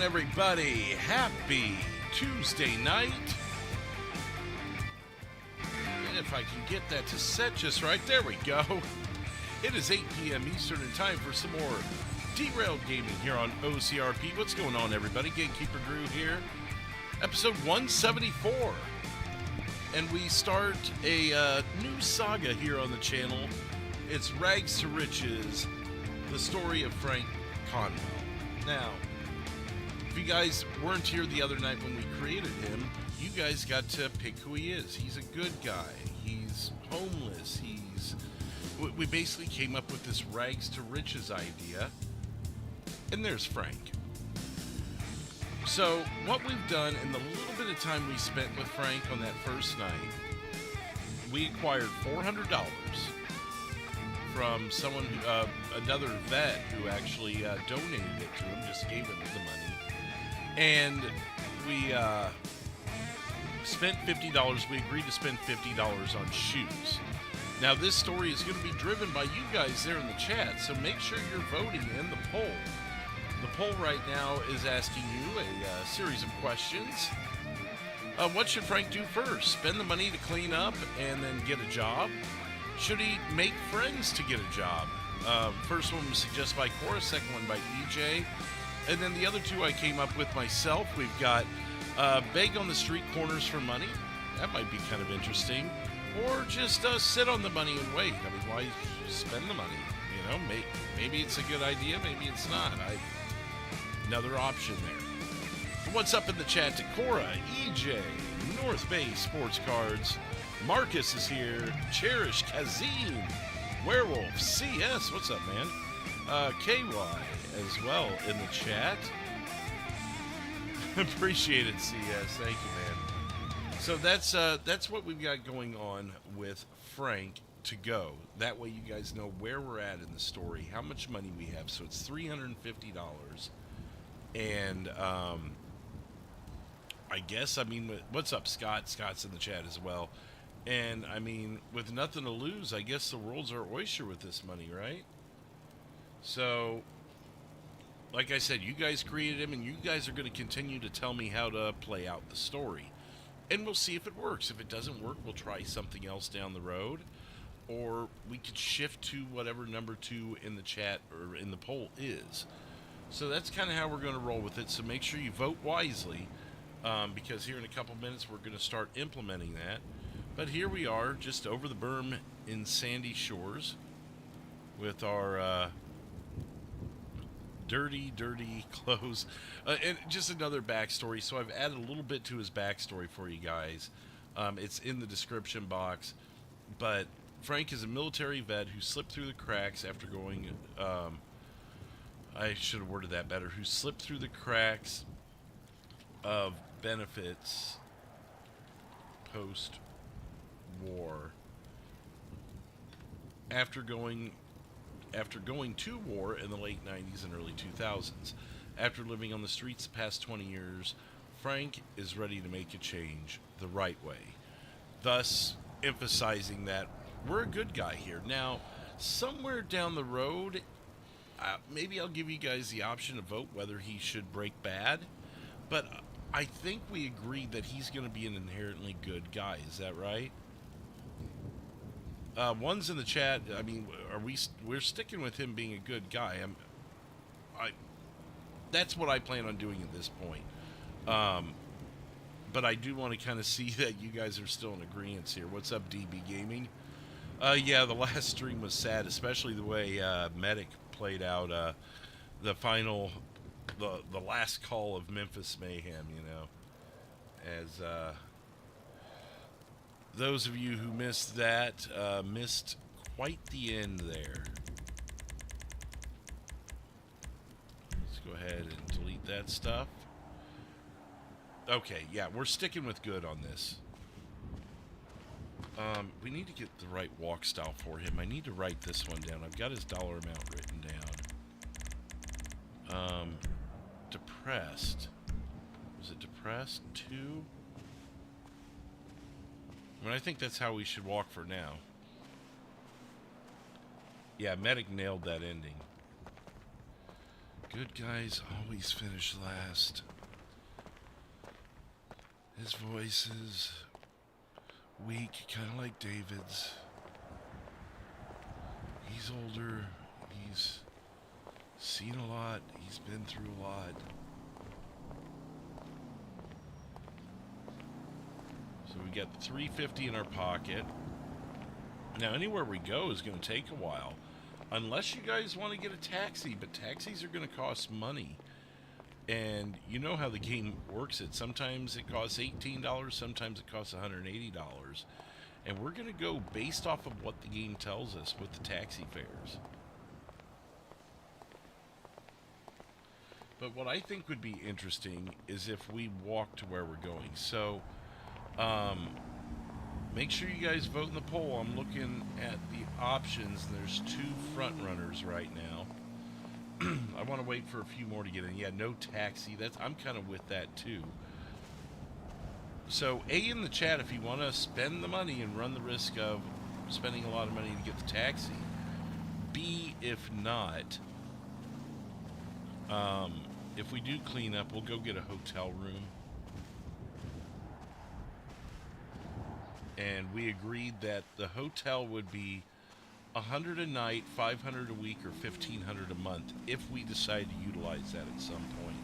on, everybody? Happy Tuesday night. And if I can get that to set just right, there we go. It is 8 p.m. Eastern and time for some more D-Railed gaming here on OCRP. What's going on, everybody? Gatekeeper Drew here. Episode 174. And we start a new saga here on the channel. It's Rags to Riches, the story of Frank Conwell. Now, if you guys weren't here the other night when we created him, you guys got to pick who he is. He's a good guy. He's homeless. We basically came up with this rags to riches idea. And there's Frank. So, what we've done in the little bit of time we spent with Frank on that first night, we acquired $400 from someone, another vet who actually donated it to him, just gave him the money. And we spent $50. We agreed to spend $50 on shoes. Now, this story is going to be driven by you guys there in the chat, so make sure you're voting in the poll. The poll right now is asking you a series of questions. What should Frank do first? Spend the money to clean up and then get a job? Should he make friends to get a job? First one was suggested by Cora, second one by EJ. And then the other two I came up with myself. We've got beg on the street corners for money. That might be kind of interesting. Or just sit on the money and wait. I mean, why spend the money? You know, maybe it's a good idea, maybe it's not. Another option there. What's up in the chat to Cora, EJ, North Bay Sports Cards, Marcus is here, Cherish, Kazim, Werewolf, CS, what's up, man? KY as well in the chat. Appreciate it, CS. Thank you, man. So that's what we've got going on with Frank to go. That way you guys know where we're at in the story, how much money we have. So it's $350. And I guess, I mean, what's up, Scott? Scott's in the chat as well. And, I mean, with nothing to lose, I guess the world's our oyster with this money, right? So, like I said, you guys created him, and you guys are going to continue to tell me how to play out the story. And we'll see if it works. If it doesn't work, we'll try something else down the road. Or we could shift to whatever number 2 in the chat or in the poll is. So that's kind of how we're going to roll with it. So make sure you vote wisely, because here in a couple minutes we're going to start implementing that. But here we are, just over the berm in Sandy Shores with our dirty clothes. And just another backstory. So I've added a little bit to his backstory for you guys. It's in the description box. But Frank is a military vet who slipped through the cracks after going... I should have worded that better. Who slipped through the cracks of benefits post-war after going to war in the late 90s and early 2000s. After living on the streets the past 20 years, Frank is ready to make a change the right way, thus emphasizing that we're a good guy here. Now, somewhere down the road, maybe I'll give you guys the option to vote whether he should break bad, but I think we agreed that he's going to be an inherently good guy. Is that right? One's in the chat. I mean, we're sticking with him being a good guy. That's what I plan on doing at this point. But I do want to kind of see that you guys are still in agreement here. What's up, DB Gaming? Yeah, the last stream was sad, especially the way Medic played out the final, the last call of Memphis Mayhem, you know, as those of you who missed that missed quite the end there. Let's go ahead and delete that stuff. Okay, yeah, we're sticking with good on this. We need to get the right walk style for him. I need to write this one down. I've got his dollar amount written down. Depressed. Was it depressed? 2? I mean, I think that's how we should walk for now. Yeah, Medic nailed that ending. Good guys always finish last. His voice is weak, kind of like David's. He's older. He's seen a lot. He's been through a lot. So we got the $3.50 in our pocket. Now, anywhere we go is going to take a while. Unless you guys want to get a taxi, but taxis are going to cost money. And you know how the game works it. Sometimes it costs $18, sometimes it costs $180. And we're going to go based off of what the game tells us with the taxi fares. But what I think would be interesting is if we walk to where we're going. So, make sure you guys vote in the poll. I'm looking at the options. There's 2 front runners right now. I want to wait for a few more to get in. Yeah, no taxi. I'm kind of with that too. So, A, in the chat if you want to spend the money and run the risk of spending a lot of money to get the taxi. B, if not, if we do clean up, we'll go get a hotel room. And we agreed that the hotel would be $100 a night, $500 a week, or $1,500 a month if we decide to utilize that at some point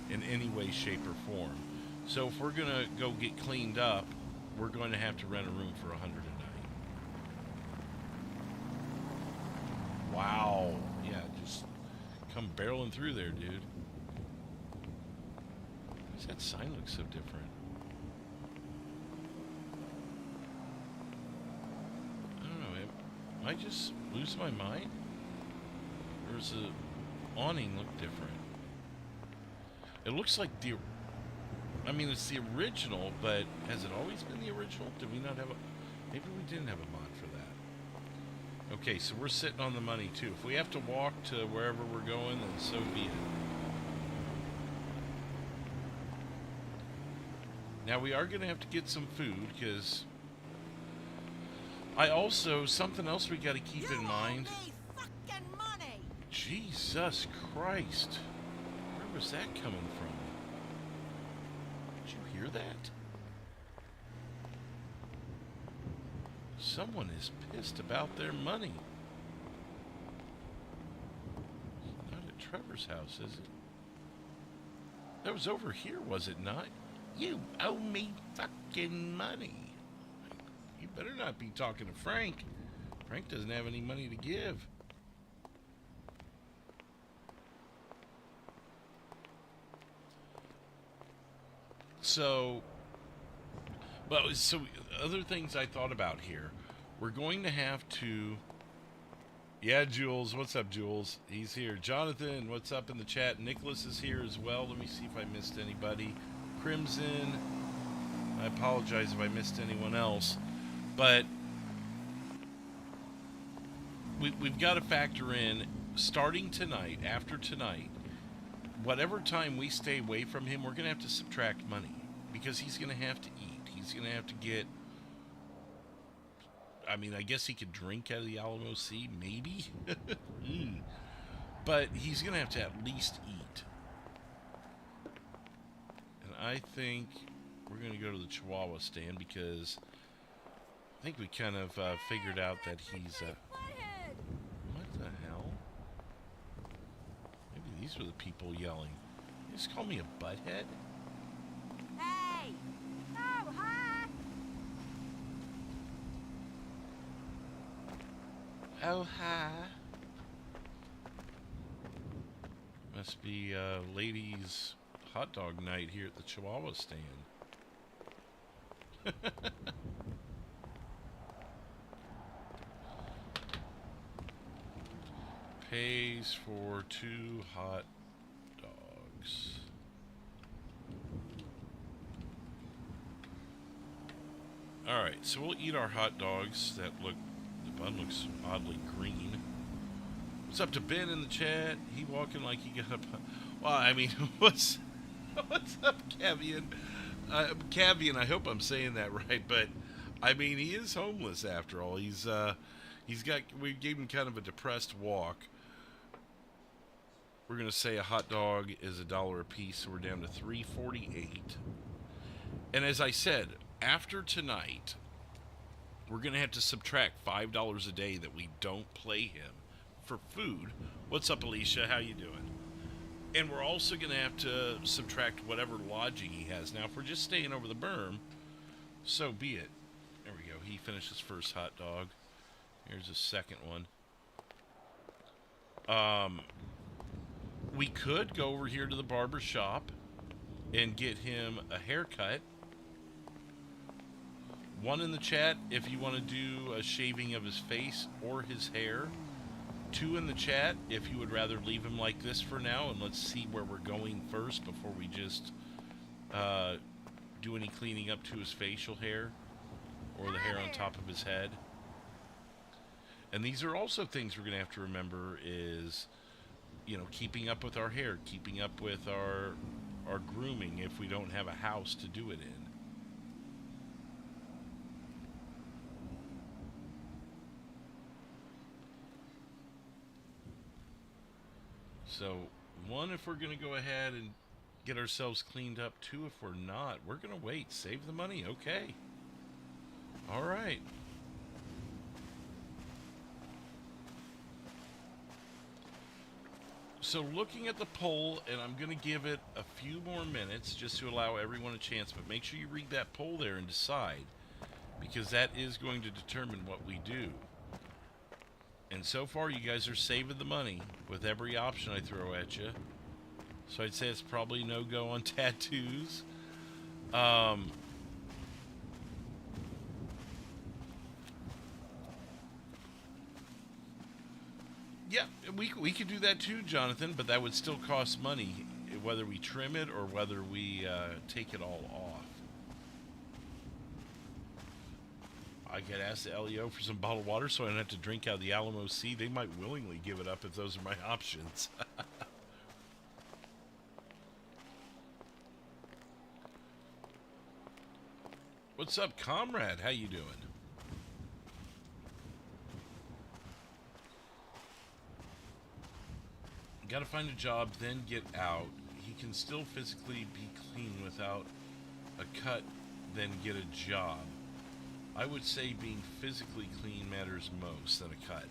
in any way, shape, or form. So if we're going to go get cleaned up, we're going to have to rent a room for $100 a night. Wow. Yeah, just come barreling through there, dude. Why does that sign look so different? Am I just losing my mind? Or does the awning look different? It looks like it's the original, but has it always been the original? Did we not have a... Maybe we didn't have a mod for that. Okay, so we're sitting on the money, too. If we have to walk to wherever we're going, then so be it. Now, we are going to have to get some food, because... something else we got to keep in mind. Money. Jesus Christ. Where was that coming from? Did you hear that? Someone is pissed about their money. Not at Trevor's house, is it? That was over here, was it not? You owe me fucking money. You better not be talking to Frank. Frank doesn't have any money to give. So other things I thought about here. We're going to have to... Yeah, Jules. What's up, Jules? He's here. Jonathan, what's up in the chat? Nicholas is here as well. Let me see if I missed anybody. Crimson. I apologize if I missed anyone else. But we've got to factor in, starting tonight, after tonight, whatever time we stay away from him, we're going to have to subtract money. Because he's going to have to eat. He's going to have to get... I mean, I guess he could drink out of the Alamo Sea, maybe? But he's going to have to at least eat. And I think we're going to go to the Chihuahua stand because... I think we kind of figured out that he's... what the hell? Maybe these were the people yelling. You just call me a butthead? Hey! Oh, hi! Oh, hi. Must be ladies' hot dog night here at the Chihuahua stand. Pays for 2 hot dogs. Alright, so we'll eat our hot dogs. The bun looks oddly green. What's up to Ben in the chat? He walking like he got up. Well, I mean, what's up, Cavian? Cavian, I hope I'm saying that right, but I mean, he is homeless after all. We gave him kind of a depressed walk. We're going to say a hot dog is $1 a piece, so we're down to $3.48. And as I said, after tonight, we're going to have to subtract $5 a day that we don't play him for food. What's up, Alicia? How you doing? And we're also going to have to subtract whatever lodging he has. Now, if we're just staying over the berm, so be it. There we go. He finished his first hot dog. Here's his second one. We could go over here to the barber shop and get him a haircut. One in the chat if you want to do a shaving of his face or his hair. 2 in the chat if you would rather leave him like this for now, and let's see where we're going first before we just do any cleaning up to his facial hair or the hair on top of his head. And these are also things we're going to have to remember is, you know, keeping up with our hair, keeping up with our grooming if we don't have a house to do it in. So, 1, if we're going to go ahead and get ourselves cleaned up. 2, if we're not, we're going to wait. Save the money. Okay. All right. So, looking at the poll, and I'm going to give it a few more minutes just to allow everyone a chance, but make sure you read that poll there and decide, because that is going to determine what we do. And so far, you guys are saving the money with every option I throw at you. So I'd say it's probably no-go on tattoos. Yeah, we could do that too, Jonathan, but that would still cost money, whether we trim it or whether we take it all off. I could ask the LEO for some bottled water so I don't have to drink out of the Alamo Sea. They might willingly give it up if those are my options. What's up, comrade? How you doing? Gotta find a job, then get out. He can still physically be clean without a cut, then get a job. I would say being physically clean matters most than a cut.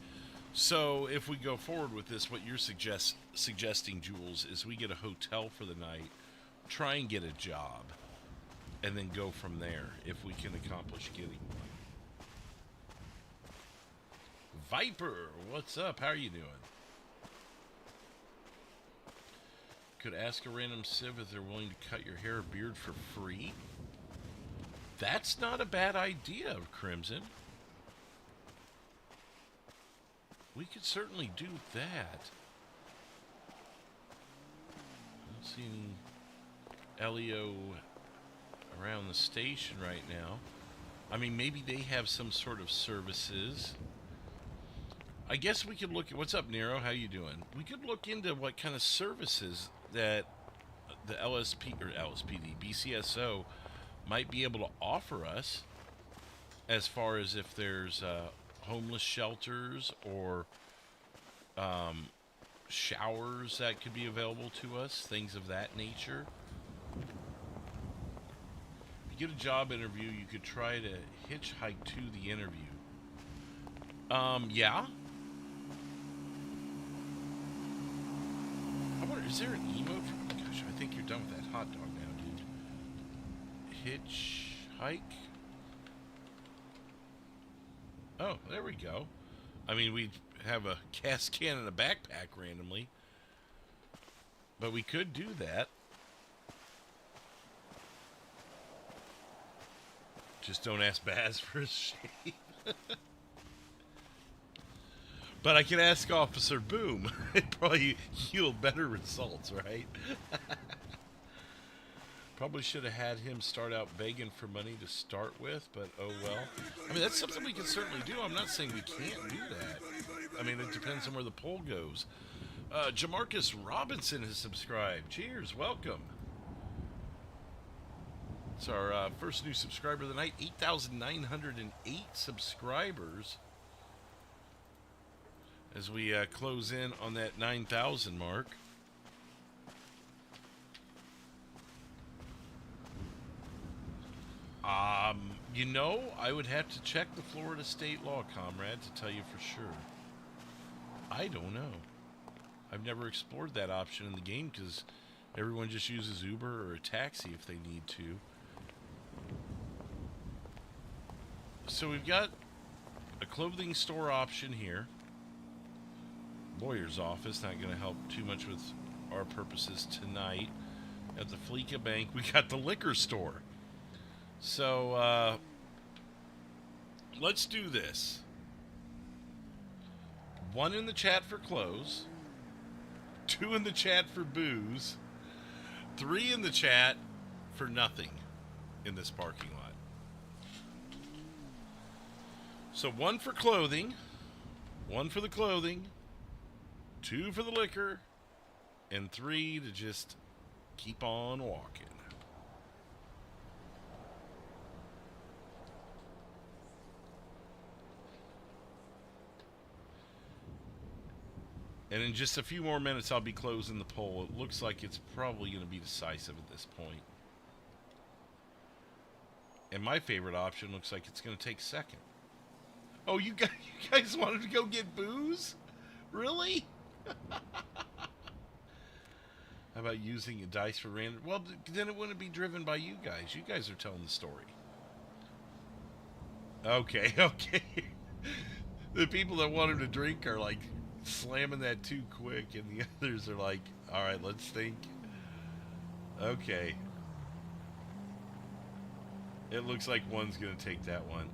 So if we go forward with this, what you're suggesting, Jules, is we get a hotel for the night, try and get a job, and then go from there if we can accomplish getting one. Viper, what's up? How are you doing? Could ask a random civ if they're willing to cut your hair or beard for free. That's not a bad idea, Crimson. We could certainly do that. I don't see any LEO around the station right now. I mean, maybe they have some sort of services. I guess we could look at... What's up, Nero? How you doing? We could look into what kind of services that the LSPD, BCSO might be able to offer us, as far as if there's homeless shelters or showers that could be available to us, things of that nature. If you get a job interview, you could try to hitchhike to the interview. Yeah. I wonder, is there an emote? Gosh, I think you're done with that hot dog now, dude. Hitchhike. Oh, there we go. I mean, we have a gas can and a backpack randomly, but we could do that. Just don't ask Baz for a shave. But I could ask Officer Boom. It'd probably yield better results, right? Probably should have had him start out begging for money to start with, but oh well. I mean, that's something we can certainly do. I'm not saying we can't do that. I mean, it depends on where the poll goes. Jamarcus Robinson has subscribed. Cheers, welcome. It's our first new subscriber of the night. 8,908 subscribers. As we close in on that 9,000 mark. You know, I would have to check the Florida state law, comrade, to tell you for sure. I don't know. I've never explored that option in the game because everyone just uses Uber or a taxi if they need to. So we've got a clothing store option here. Lawyer's office, not going to help too much with our purposes tonight. At the Fleeca Bank, we got the liquor store. So, let's do this. 1 in the chat for clothes. 2 in the chat for booze. 3 in the chat for nothing in this parking lot. So 1 for clothing. 1 for the clothing. 2 for the liquor. And 3 to just keep on walking. And in just a few more minutes, I'll be closing the poll. It looks like it's probably going to be decisive at this point. And my favorite option looks like it's going to take second. Oh, you guys wanted to go get booze? Really? How about using a dice for random? Well, then it wouldn't be driven by you guys. You guys are telling the story. Okay, okay. The people that want him to drink are like slamming that too quick, and the others are like, all right, let's think. Okay. It looks like one's going to take that one.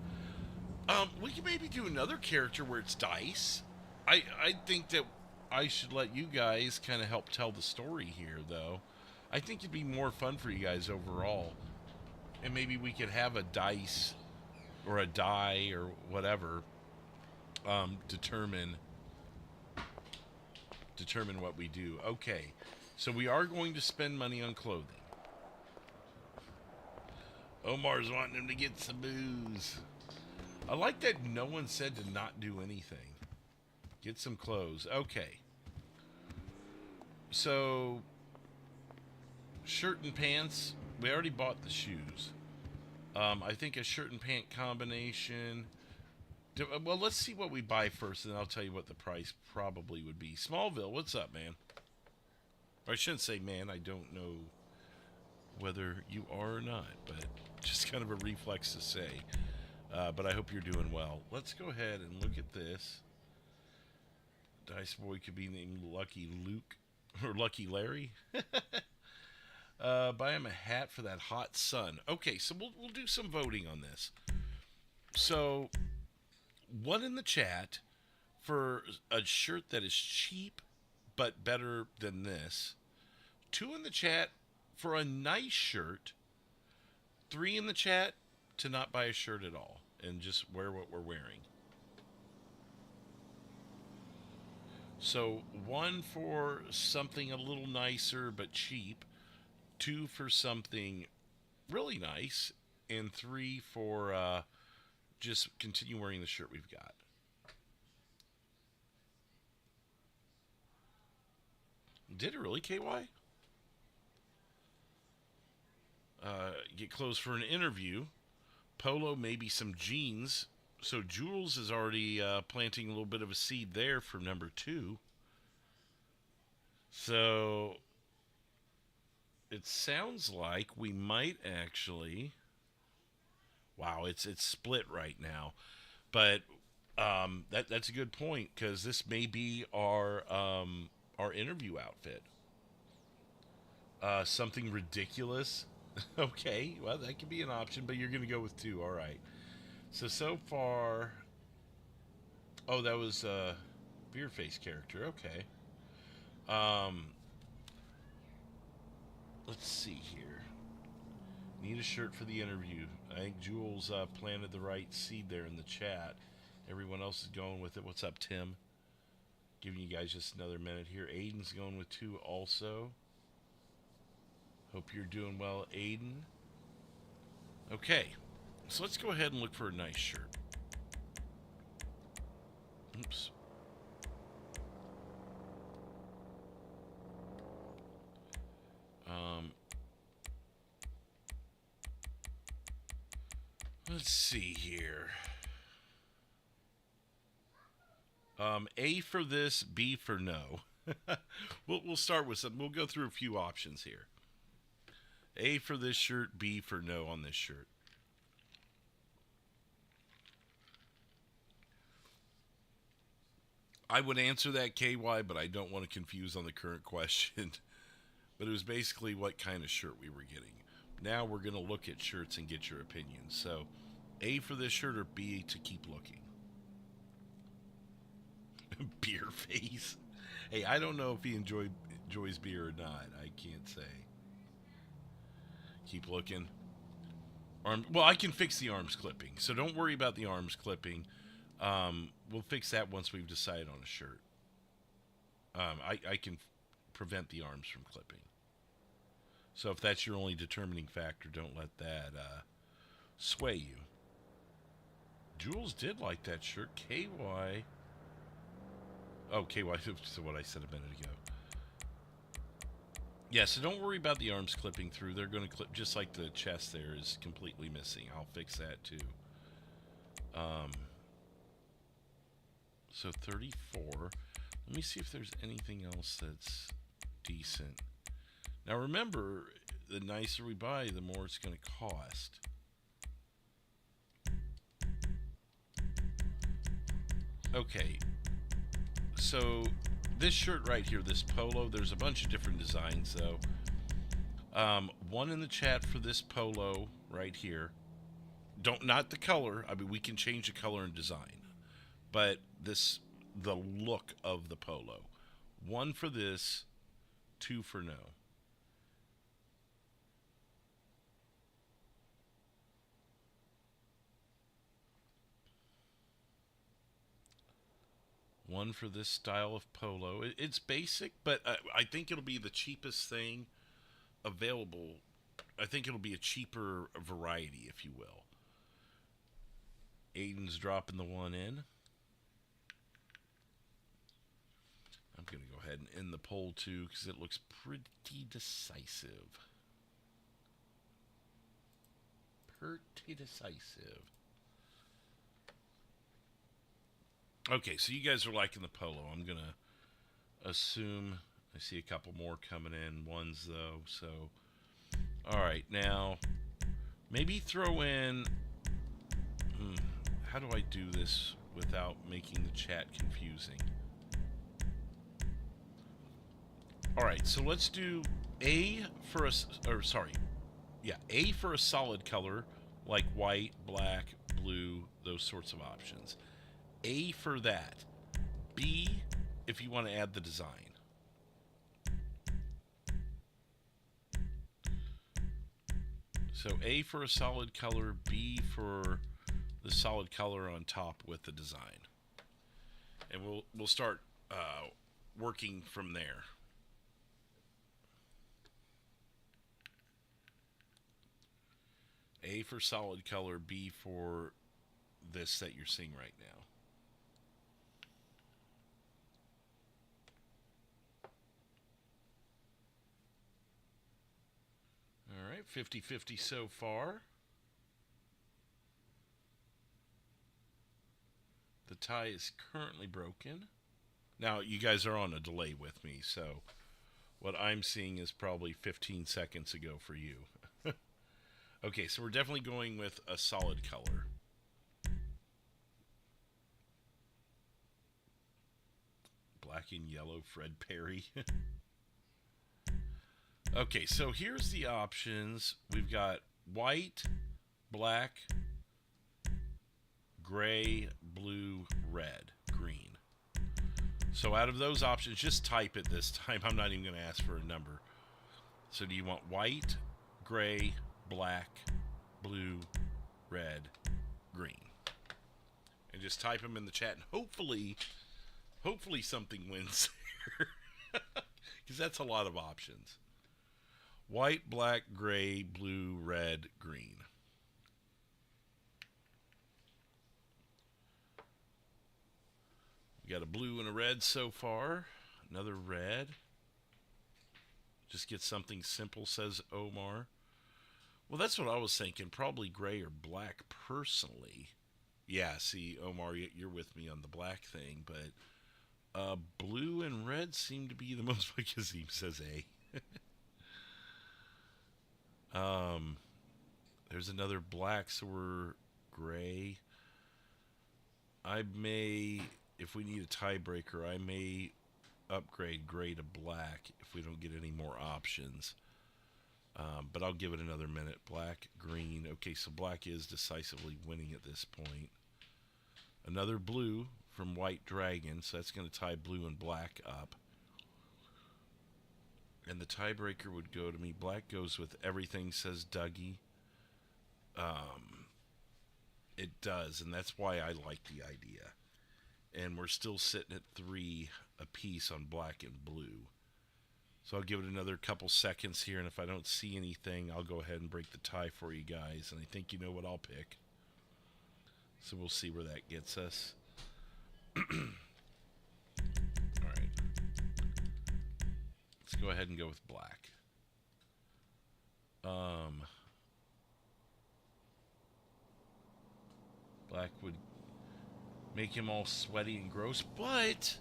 We can maybe do another character where it's dice. I think that I should let you guys kind of help tell the story here, though. I think it'd be more fun for you guys overall. And maybe we could have a dice or a die or whatever determine what we do. Okay, so we are going to spend money on clothing. Omar's wanting him to get some booze. I like that no one said to not do anything. Get some clothes. Okay. So, shirt and pants. We already bought the shoes. I think a shirt and pant combination. Well, let's see what we buy first, and I'll tell you what the price probably would be. Smallville, what's up, man? Or I shouldn't say man. I don't know whether you are or not, but just kind of a reflex to say. But I hope you're doing well. Let's go ahead and look at this. Dice Boy could be named Lucky Luke or Lucky Larry. Buy him a hat for that hot sun. Okay, so we'll do some voting on this. So, 1 in the chat for a shirt that is cheap but better than this. 2 in the chat for a nice shirt. 3 in the chat to not buy a shirt at all and just wear what we're wearing. So 1 for something a little nicer but cheap, 2 for something really nice, and 3 for just continue wearing the shirt we've got. Did it really, KY? Get clothes for an interview. Polo, maybe some jeans. So Jules is already planting a little bit of a seed there for number 2. So it sounds like we might actually. Wow, it's split right now, but that's a good point because this may be our interview outfit. Something ridiculous. Okay, well, that could be an option, but you're going to go with 2. All right. So far... Oh, that was a Beer Face character. Okay. Let's see here. Need a shirt for the interview. I think Jules planted the right seed there in the chat. Everyone else is going with it. What's up, Tim? Giving you guys just another minute here. Aiden's going with 2 also. Hope you're doing well, Aiden. Okay, so let's go ahead and look for a nice shirt. Oops. Let's see here. A for this, B for no. We'll start with some. We'll go through a few options here. A for this shirt, B for no on this shirt. I would answer that KY, but I don't want to confuse on the current question. But it was basically what kind of shirt we were getting. Now we're going to look at shirts and get your opinions. So, A for this shirt or B to keep looking? Beer face. Hey, I don't know if he enjoys beer or not. I can't say. Keep looking. Well, I can fix the arms clipping, so don't worry about the arms clipping. We'll fix that once we've decided on a shirt. I can prevent the arms from clipping. So if that's your only determining factor, don't let that sway you. Jules did like that shirt. KY. Oh, KY, so what I said a minute ago. Yeah, so don't worry about the arms clipping through. They're going to clip just like the chest there is completely missing. I'll fix that too. So 34. Let me see if there's anything else that's decent. Now remember, the nicer we buy, the more it's going to cost. Okay. So this shirt right here, this polo, there's a bunch of different designs though. One in the chat for this polo right here. Not the color. I mean, we can change the color and design, but the look of the polo. One for this, two for no. One for this style of polo. It's basic, but I think it'll be the cheapest thing available. I think it'll be a cheaper variety, if you will. Aiden's dropping the one in. I'm going to go ahead and end the poll too because it looks pretty decisive. Pretty decisive. Okay, so you guys are liking the polo. I'm going to assume I see a couple more coming in. Ones, though, so... Alright, now, maybe throw in... how do I do this without making the chat confusing? Alright, so let's do A for a... A for a solid color, like white, black, blue, those sorts of options. A for that. B if you want to add the design. So A for a solid color, B for the solid color on top with the design. And we'll start working from there. A for solid color, B for this that you're seeing right now. All right, 50-50 so far. The tie is currently broken. Now, you guys are on a delay with me, so what I'm seeing is probably 15 seconds ago for you. Okay, so we're definitely going with a solid color. Black and yellow, Fred Perry. Okay, so here's the options. We've got white, black, gray, blue, red, green. So out of those options, just type it this time. I'm not even going to ask for a number. So do you want white, gray, black, blue, red, green? And just type them in the chat, and hopefully something wins there. Because that's a lot of options. White, black, gray, blue, red, green. We got a blue and a red so far. Another red. Just get something simple, says Omar. Well, that's what I was thinking. Probably gray or black personally. Yeah, see, Omar, you're with me on the black thing, but blue and red seem to be the most. Kazim says A. There's another black, so we're gray. I may, if we need a tiebreaker, I may upgrade gray to black if we don't get any more options. But I'll give it another minute. Black, green. Okay, so black is decisively winning at this point. Another blue from White Dragon, so that's going to tie blue and black up. And the tiebreaker would go to me. Black goes with everything, says Dougie. It does, and that's why I like the idea. And we're still sitting at 3 apiece on black and blue. So I'll give it another couple seconds here, and if I don't see anything, I'll go ahead and break the tie for you guys. And I think you know what I'll pick. So we'll see where that gets us. Alright. Let's go ahead and go with black. Black would make him all sweaty and gross, but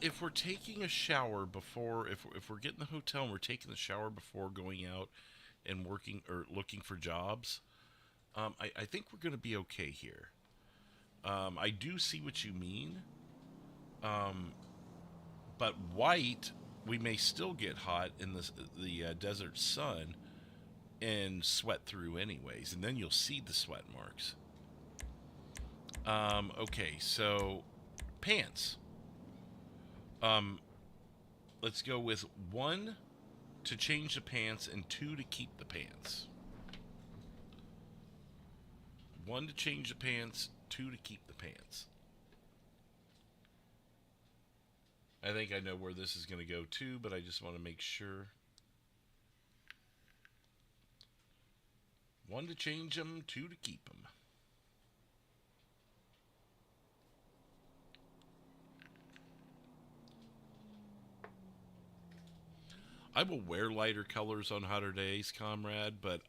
if we're taking a shower before, if we're getting the hotel and we're taking the shower before going out and working or looking for jobs, I think we're going to be okay here. I do see what you mean, but white, we may still get hot in the desert sun and sweat through anyways, and then you'll see the sweat marks. Okay, so pants. Let's go with 1 to change the pants and 2 to keep the pants. 1 to change the pants, 2 to keep the pants. I think I know where this is going to go too, but I just want to make sure. 1 to change them, 2 to keep them. I will wear lighter colors on hotter days, comrade, but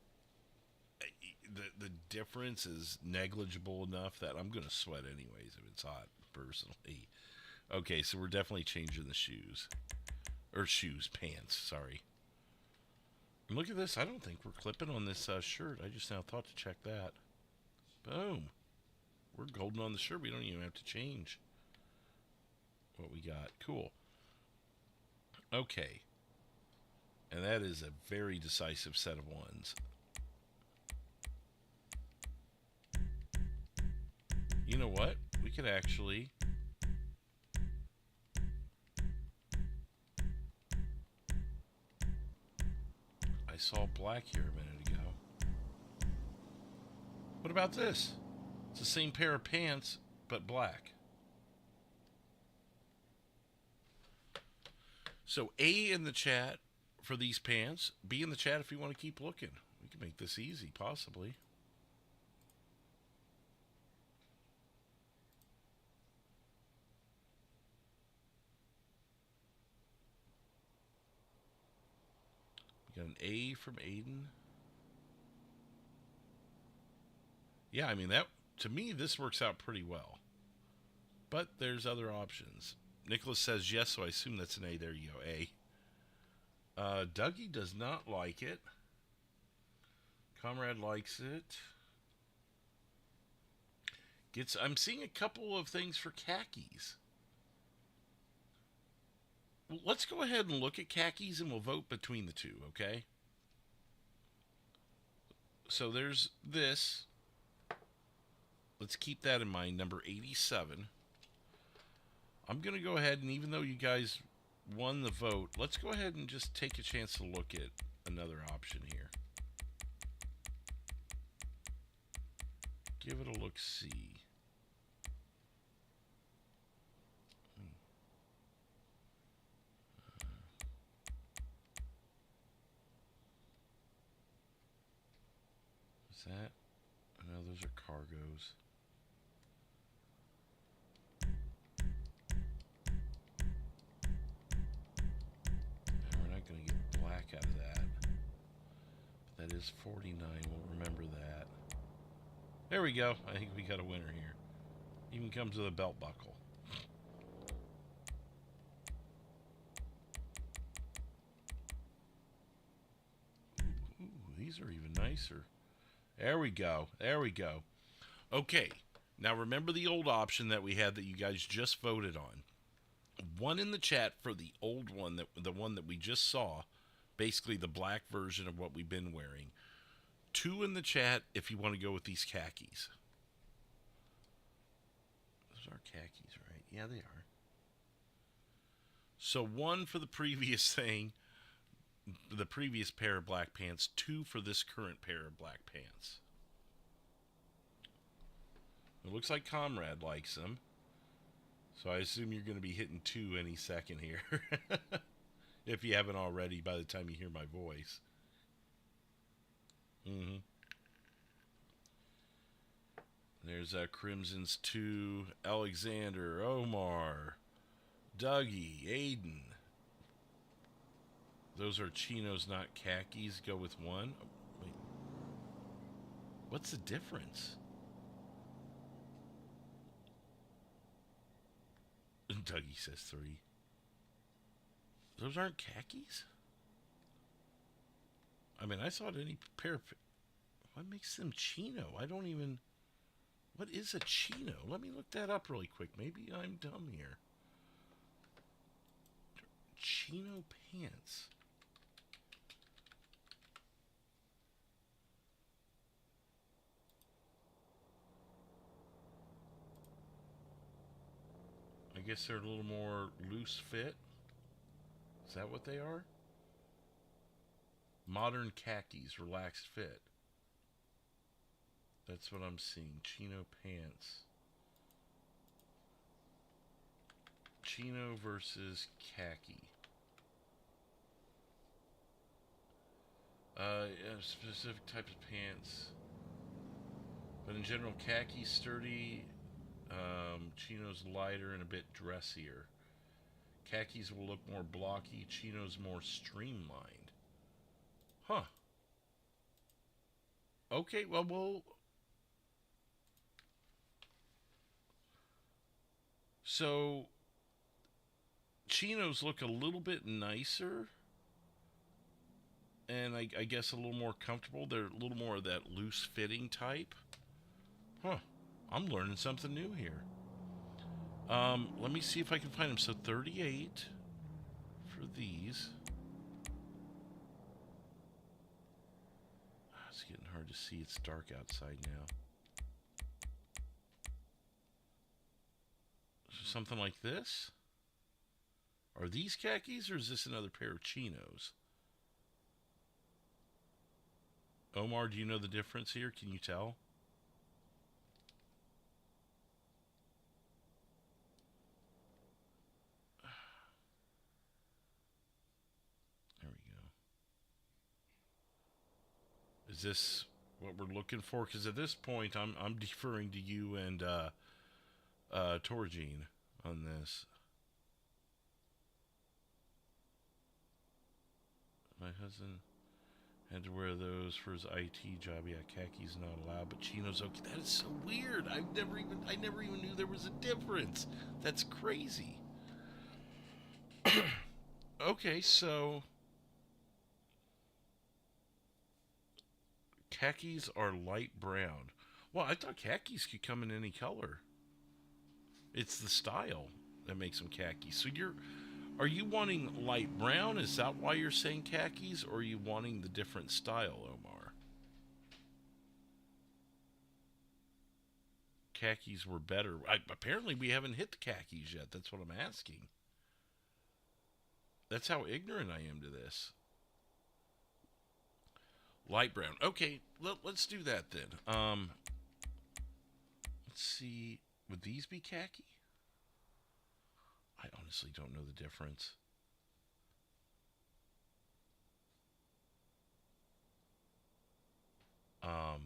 the difference is negligible enough that I'm going to sweat anyways if it's hot, personally. Okay, so we're definitely changing the shoes. Or pants, sorry. And look at this. I don't think we're clipping on this shirt. I just now thought to check that. Boom. We're golden on the shirt. We don't even have to change what we got. Cool. Okay. And that is a very decisive set of ones. You know what? We could actually... I saw black here a minute ago. What about this? It's the same pair of pants, but black. So A in the chat for these pants. B in the chat if you want to keep looking. We can make this easy, possibly. We got an A from Aiden. Yeah, I mean, that to me, this works out pretty well. But there's other options. Nicholas says yes, so I assume that's an A. There you go, A. Dougie does not like it. Comrade likes it. I'm seeing a couple of things for khakis. Well, let's go ahead and look at khakis and we'll vote between the two, okay? So there's this. Let's keep that in mind, number 87. I'm going to go ahead and even though you guys won the vote, let's go ahead and just take a chance to look at another option here. Give it a look-see. Is that? No, those are cargos. We're not going to get black out of that. But That is 49. We'll remember that. There we go. I think we got a winner here. Even comes with a belt buckle. Ooh, these are even nicer. There we go. There we go. Okay. Now remember the old option that we had that you guys just voted on. One in the chat for the old one, the one that we just saw, basically the black version of what we've been wearing. 2 in the chat if you want to go with these khakis. Those are khakis, right? Yeah, they are. So 1 for the previous thing, the previous pair of black pants. 2 for this current pair of black pants. It looks like Comrade likes them. So I assume you're going to be hitting 2 any second here. If you haven't already by the time you hear my voice. There's Crimson's 2, Alexander, Omar, Dougie, Aiden. Those are chinos, not khakis. Go with 1. Oh, wait. What's the difference? Dougie says 3. Those aren't khakis? I mean, I thought any pair of... What makes them chino? I don't even... What is a chino? Let me look that up really quick. Maybe I'm dumb here. Chino pants. I guess they're a little more loose fit. Is that what they are? Modern khakis, relaxed fit. That's what I'm seeing. Chino pants. Chino versus khaki. Yeah, specific types of pants. But in general, khaki sturdy. Chino's lighter and a bit dressier. Khakis will look more blocky. Chino's more streamlined. Huh. Okay, well... So, chinos look a little bit nicer. And I guess a little more comfortable. They're a little more of that loose fitting type. Huh. I'm learning something new here. Let me see if I can find them. So 38 for these. It's getting hard to see. It's dark outside now. So something like this? Are these khakis or is this another pair of chinos? Omar, do you know the difference here? Can you tell? There we go. Is this what we're looking for? Because at this point, I'm deferring to you and Torgene on this. My husband had to wear those for his IT job. Yeah, khakis not allowed, but chinos okay. That is so weird. I never even knew there was a difference. That's crazy. Okay, so khakis are light brown. Well, I thought khakis could come in any color. It's the style that makes them khakis. So are you wanting light brown? Is that why you're saying khakis? Or are you wanting the different style, Omar? Khakis were better. Apparently we haven't hit the khakis yet. That's what I'm asking. That's how ignorant I am to this. Light brown. Okay, let's do that then. Let's see. Would these be khaki? I honestly don't know the difference. I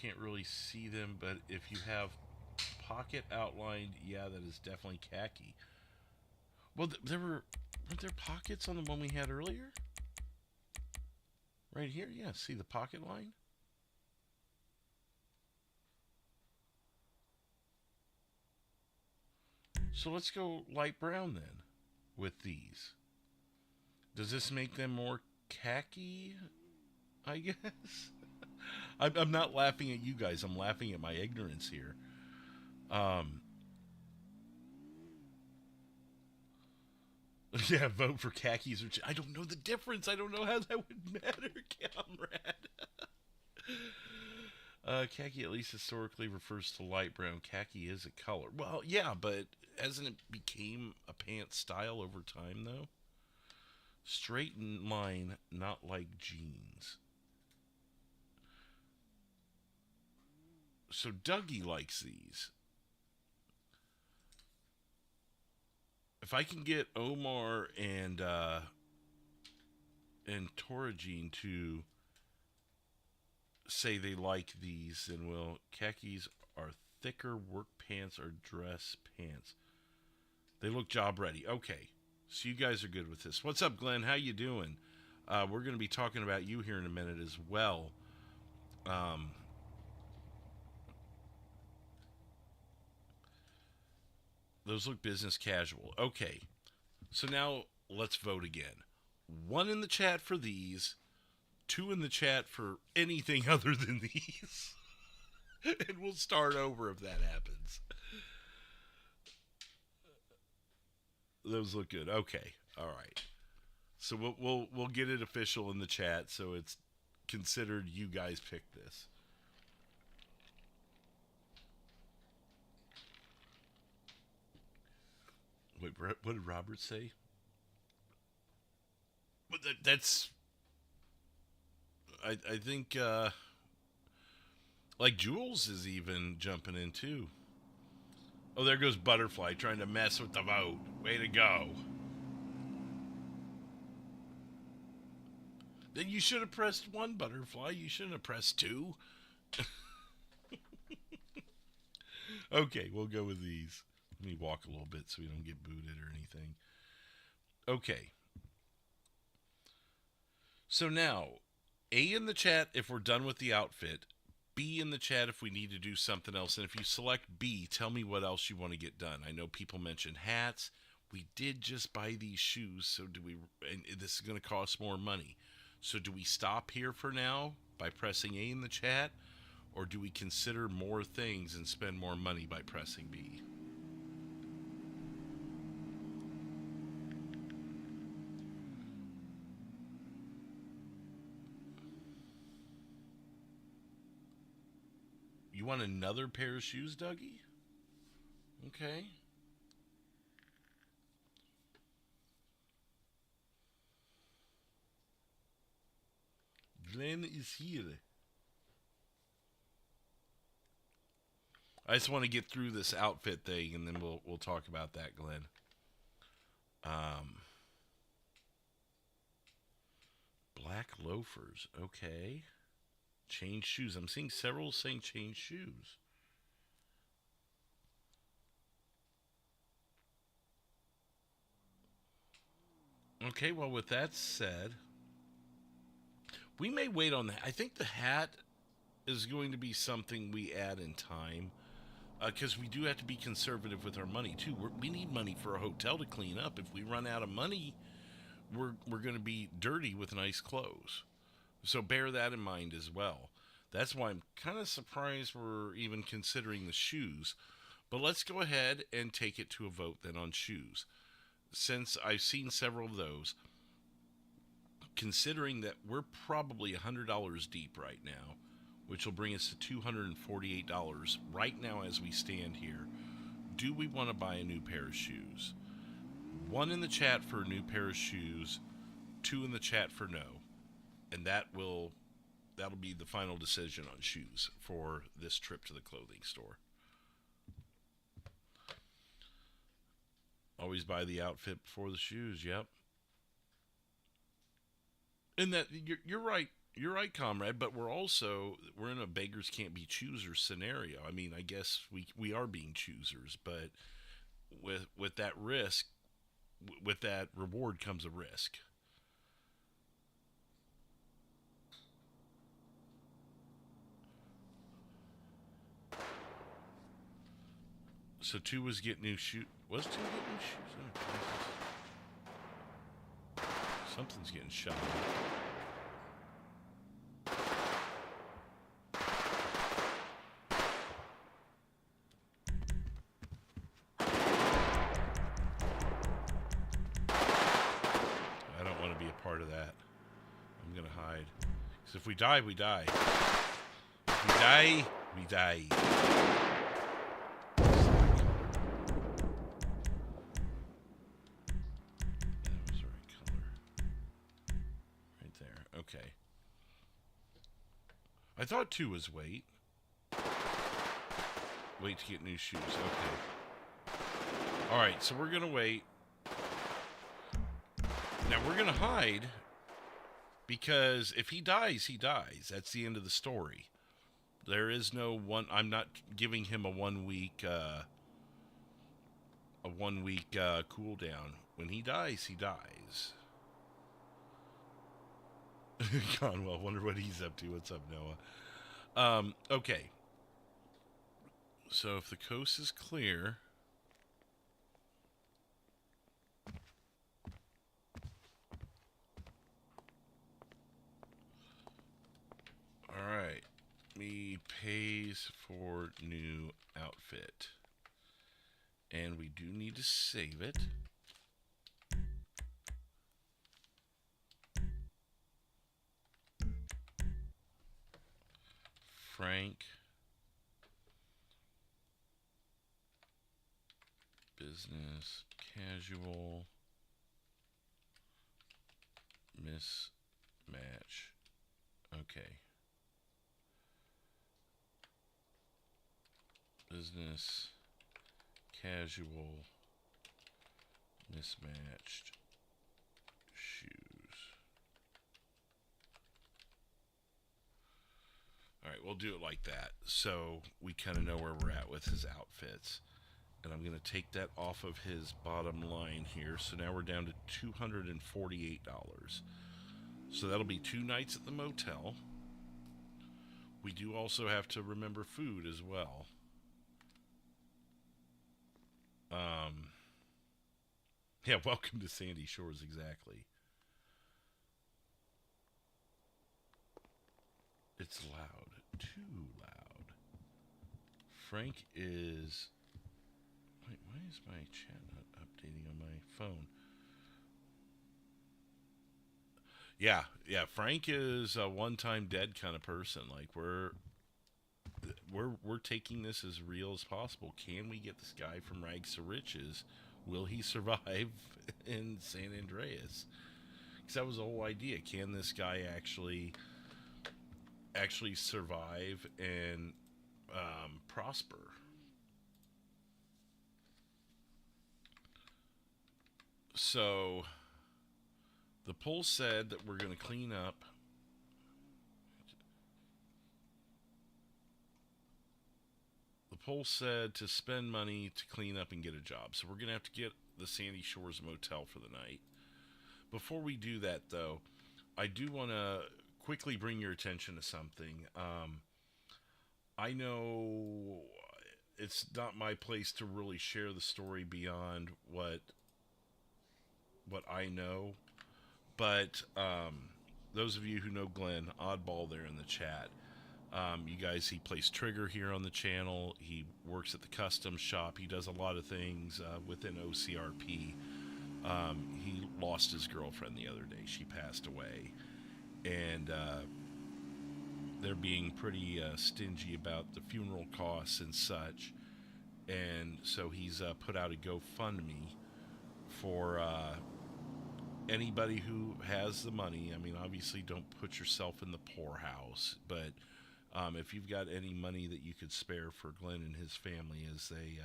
can't really see them, but if you have pocket outlined, yeah, that is definitely khaki. Well, weren't there pockets on the one we had earlier? Right here, yeah. See the pocket line? So let's go light brown then with these. Does this make them more khaki? I guess. I'm not laughing at you guys. I'm laughing at my ignorance here. Um, yeah, vote for khakis. I don't know the difference. I don't know how that would matter, comrade. Khaki, at least historically, refers to light brown. Khaki is a color. Well, yeah, but hasn't it became a pants style over time, though? Straight in line, not like jeans. So Dougie likes these. If I can get Omar and Toragine to say they like these, then we'll. Khakis are thicker work pants or dress pants. They look job ready. Okay, so you guys are good with this. What's up, Glenn? How you doing? We're going to be talking about you here in a minute as well. Those look business casual. Okay, so now let's vote again. 1 in the chat for these, 2 in the chat for anything other than these. And we'll start over if that happens. Those look good. Okay. All right. So we'll get it official in the chat so it's considered you guys picked this. Wait, what did Robert say? But that's I think like Jules is even jumping in too. Oh, there goes Butterfly trying to mess with the vote. Way to go. Then you should have pressed 1, Butterfly. You shouldn't have pressed 2. Okay, we'll go with these. Let me walk a little bit so we don't get booted or anything. Okay. So now, A in the chat if we're done with the outfit. B in the chat if we need to do something else. And if you select B, tell me what else you want to get done. I know people mentioned hats. We did just buy these shoes, so do we? And this is going to cost more money. So do we stop here for now by pressing A in the chat? Or do we consider more things and spend more money by pressing B? You want another pair of shoes, Dougie? Okay. Glenn is here. I just want to get through this outfit thing, and then we'll talk about that, Glenn. Black loafers. Okay. Change shoes. I'm seeing several saying change shoes. Okay, well, with that said, we may wait on that. I think the hat is going to be something we add in time. Because we do have to be conservative with our money, too. We need money for a hotel to clean up. If we run out of money, we're going to be dirty with nice clothes. So bear that in mind as well. That's why I'm kind of surprised we're even considering the shoes. But let's go ahead and take it to a vote then on shoes. Since I've seen several of those, considering that we're probably $100 deep right now, which will bring us to $248 right now as we stand here, do we want to buy a new pair of shoes? 1 in the chat for a new pair of shoes, 2 in the chat for no. And that'll be the final decision on shoes for this trip to the clothing store. Always buy the outfit before the shoes, yep. And that you're right. You're right, comrade, but we're in a beggars can't be choosers scenario. I mean, I guess we are being choosers, but with that risk, with that reward comes a risk. So 2 was get new shoes. Was 2 get new shoes? Oh, something's getting shot. I don't want to be a part of that. I'm going to hide. Because if we die, we die. If we die, we die. Okay. I thought 2 was wait. Wait to get new shoes. Okay. Alright, so we're going to wait. Now we're going to hide. Because if he dies, he dies. That's the end of the story. There is no one... I'm not giving him a 1 week... cooldown. When he dies, he dies. Conwell, wonder what he's up to. What's up, Noah? Okay. So if the coast is clear... Alright. Me pays for new outfit. And we do need to save it. Frank. Business. Casual. Mismatch. Okay. Business. Casual. Mismatched. Shoes. Alright, we'll do it like that. So we kind of know where we're at with his outfits. And I'm going to take that off of his bottom line here. So now we're down to $248. So that'll be 2 nights at the motel. We do also have to remember food as well. Yeah, welcome to Sandy Shores, exactly. It's loud. Too loud. Frank is... Wait, why is my chat not updating on my phone? Yeah, Frank is a one-time dead kind of person. Like, we're taking this as real as possible. Can we get this guy from rags to riches? Will he survive in San Andreas? Because that was the whole idea. Can this guy actually survive and prosper? So the poll said that we're going to clean up. The poll said to spend money to clean up and get a job. So we're going to have to get the Sandy Shores Motel for the night. Before we do that, though, I do want to quickly bring your attention to something. I know it's not my place to really share the story beyond what I know, but those of you who know Glenn, oddball there in the chat, you guys, he plays Trigger here on the channel. He works at the custom shop. He does a lot of things within OCRP. He lost his girlfriend the other day. She passed away, and they're being pretty stingy about the funeral costs and such. And so he's put out a GoFundMe for anybody who has the money. I mean, obviously don't put yourself in the poorhouse, but if you've got any money that you could spare for Glenn and his family as they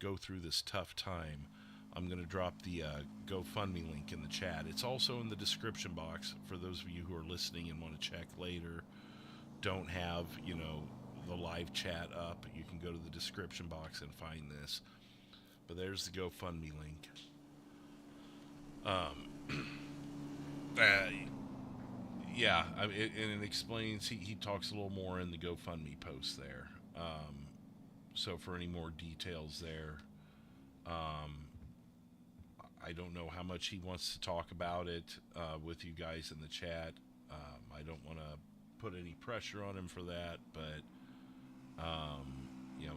go through this tough time, I'm going to drop the GoFundMe link in the chat. It's also in the description box for those of you who are listening and want to check later. Don't have, the live chat up. You can go to the description box and find this. But there's the GoFundMe link. Um, uh, yeah, and it explains. He talks a little more in the GoFundMe post there. So for any more details there, um, I don't know how much he wants to talk about it with you guys in the chat. I don't want to put any pressure on him for that, but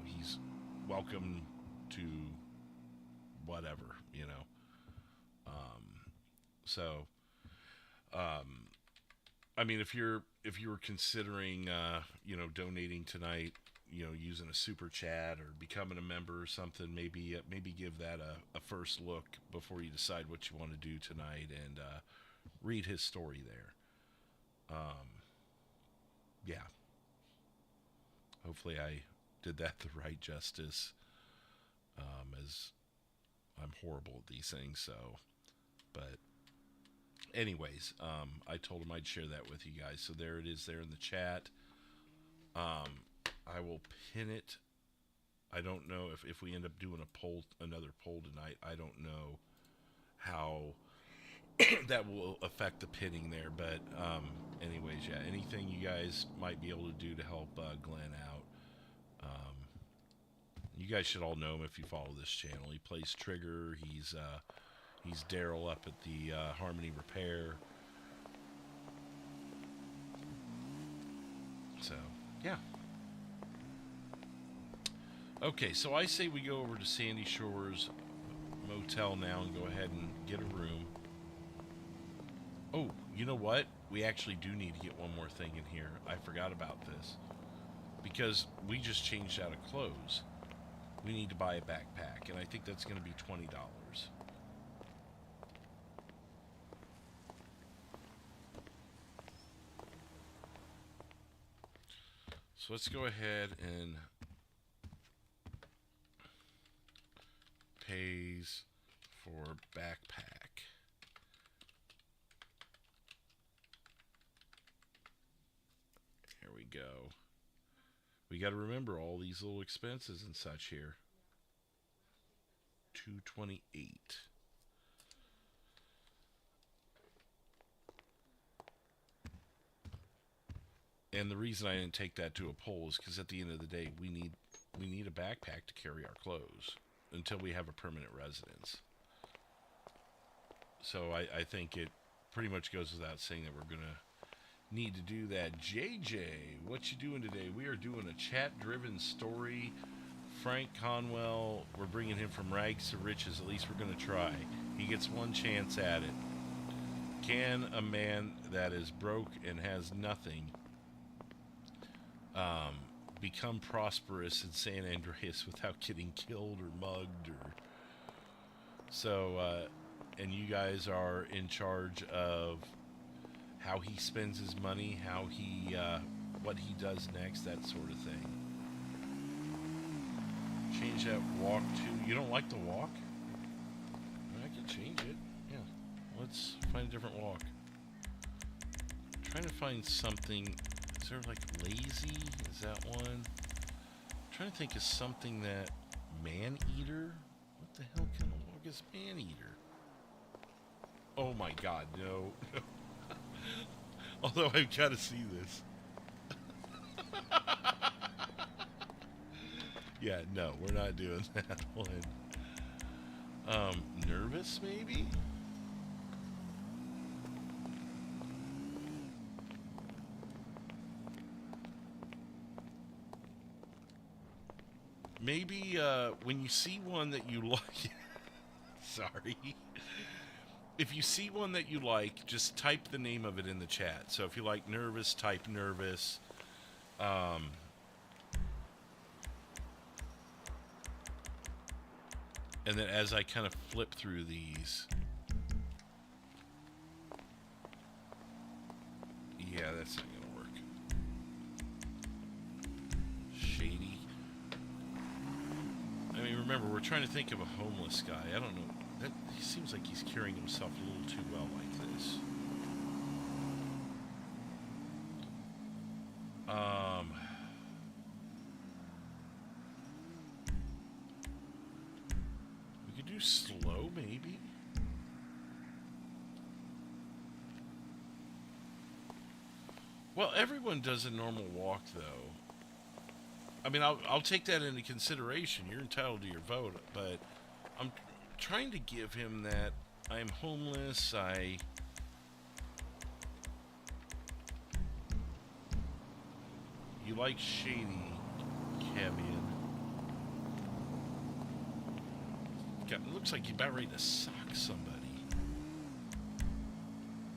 he's welcome to whatever, So, um, I mean, if you were considering, donating tonight, using a super chat or becoming a member or something, maybe give that a first look before you decide what you want to do tonight, and read his story there. Yeah, hopefully I did that the right justice. As I'm horrible at these things, so. But anyways, I told him I'd share that with you guys. So there it is there in the chat. I will pin it. I don't know if we end up doing another poll tonight. I don't know how that will affect the pinning there. But anyways, yeah, anything you guys might be able to do to help Glenn out. You guys should all know him if you follow this channel. He plays Trigger. He's Daryl up at the Harmony Repair. So, yeah. Okay, so I say we go over to Sandy Shores Motel now and go ahead and get a room. Oh, you know what? We actually do need to get one more thing in here. I forgot about this. Because we just changed out of clothes. We need to buy a backpack, and I think that's going to be $20. So let's go ahead and pays for backpack. Here we go. We got to remember all these little expenses and such here. $228. And the reason I didn't take that to a poll is because at the end of the day, we need a backpack to carry our clothes until we have a permanent residence. So I think it pretty much goes without saying that we're going to need to do that. JJ, what you doing today? We are doing a chat-driven story. Frank Conwell, we're bringing him from rags to riches. At least we're going to try. He gets one chance at it. Can a man that is broke and has nothing become prosperous in San Andreas without getting killed or mugged? Or so, and you guys are in charge of how he spends his money, how he, what he does next, that sort of thing. Change that walk to, you don't like the walk? I can change it. Yeah, let's find a different walk. I'm trying to find something. Is there like lazy? Is that one? I'm trying to think of something that man-eater. What the hell kind of walk is man-eater? Oh my God, no. Although I've got to see this. Yeah, no, we're not doing that one. Nervous maybe? Maybe when you see one that you like, sorry. If you see one that you like, just type the name of it in the chat. So if you like nervous, type nervous. And then as I kind of flip through these, yeah, that's not going to work. Shady. I mean, remember, we're trying to think of a homeless guy. I don't know. He seems like he's carrying himself a little too well like this. We could do slow, maybe. Well, everyone does a normal walk, though. I mean, I'll take that into consideration. You're entitled to your vote, but I'm trying to give him that I'm homeless. You like shady, Cavian. It looks like you're about ready to sock somebody.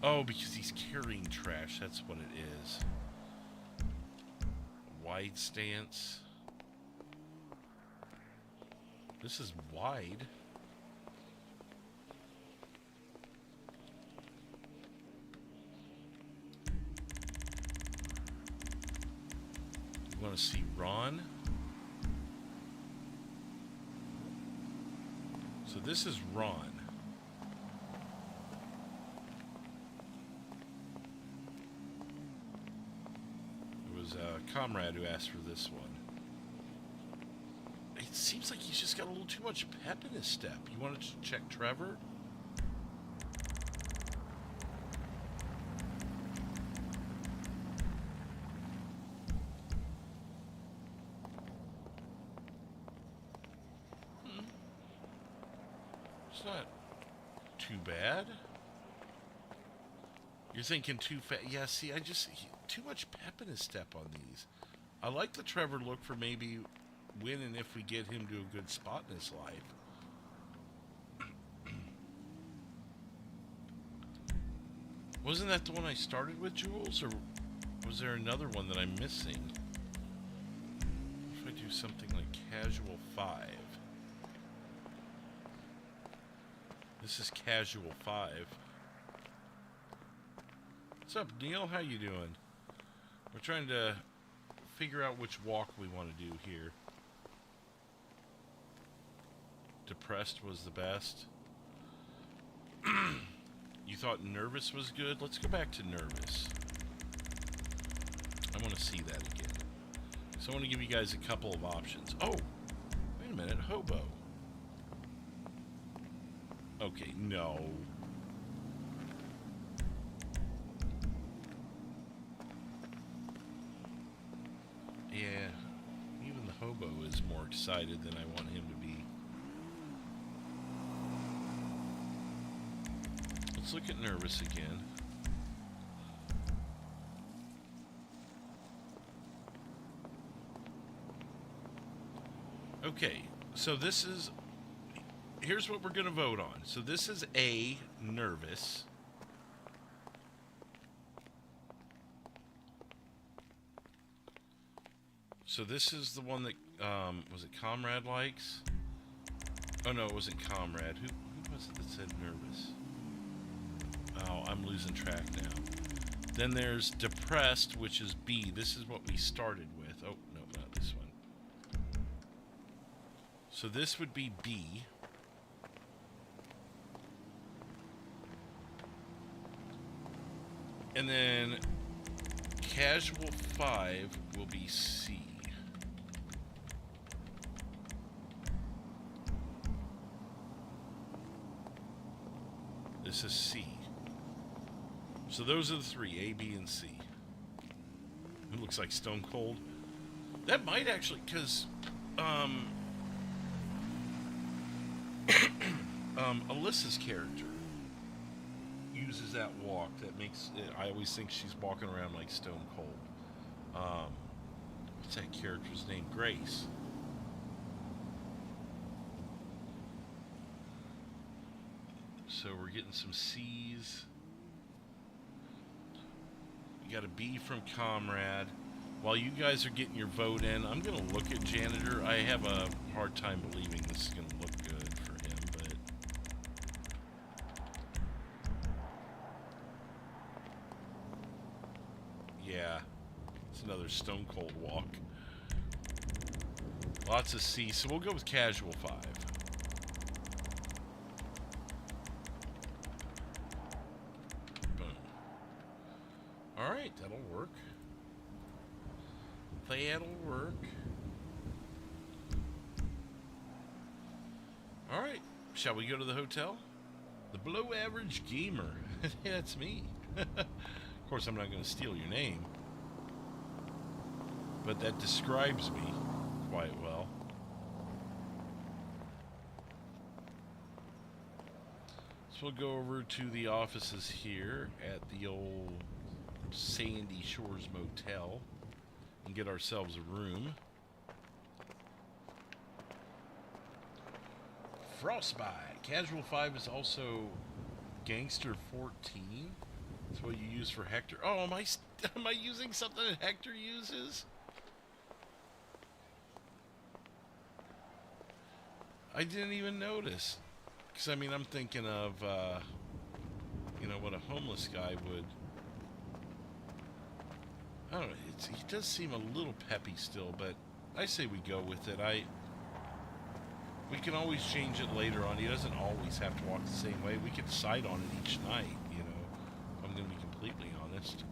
Oh, because he's carrying trash. That's what it is. Wide stance. This is wide. You want to see Ron? So this is Ron. It was a comrade who asked for this one. It seems like he's just got a little too much pep in his step. You wanted to check Trevor? It's not too bad. You're thinking too fast. Yeah, see, too much pep in his step on these. I like the Trevor look for maybe when and if we get him to a good spot in his life. Wasn't that the one I started with, Jules? Or was there another one that I'm missing? If I do something like casual 5. This is casual 5. What's up, Neil? How you doing? We're trying to figure out which walk we want to do here. Depressed was the best. You thought nervous was good? Let's go back to nervous. I want to see that again. So I want to give you guys a couple of options. Oh, wait a minute. Hobo. Okay, no. Yeah, even the hobo is more excited than I want him to be. Let's look at nervous again. Okay, so this is... Here's what we're going to vote on. So this is A, nervous. So this is the one that, was it Comrade likes? Oh no, it wasn't Comrade. Who was it that said nervous? Oh, I'm losing track now. Then there's depressed, which is B. This is what we started with. Oh, no, not this one. So this would be B. And then casual 5 will be C. This is C. So those are the three, A, B, and C. It looks like Stone Cold. That might actually, because Alyssa's character uses that walk that makes it, I always think she's walking around like Stone Cold. What's that character's name? Grace. So we're getting some C's. We got a B from Comrade. While you guys are getting your vote in, I'm going to look at Janitor. I have a hard time believing this is going to look good for him, but... Yeah, it's another Stone Cold walk. Lots of C, so we'll go with Casual 5. Boom. Alright, that'll work. That'll work. Alright, shall we go to the hotel? The below average gamer. That's me. Of course, I'm not going to steal your name. but that describes me quite well. So we'll go over to the offices here at the old Sandy Shores Motel and get ourselves a room. Frostbite. Casual 5 is also Gangster 14. That's what you use for Hector. Oh, am I using something that Hector uses? I didn't even notice. Because, I mean, I'm thinking of, you know, what a homeless guy would... I don't know. He does seem a little peppy still, but I say we go with it. We can always change it later on. He doesn't always have to walk the same way. We can decide on it each night, you know. I'm going to be completely honest.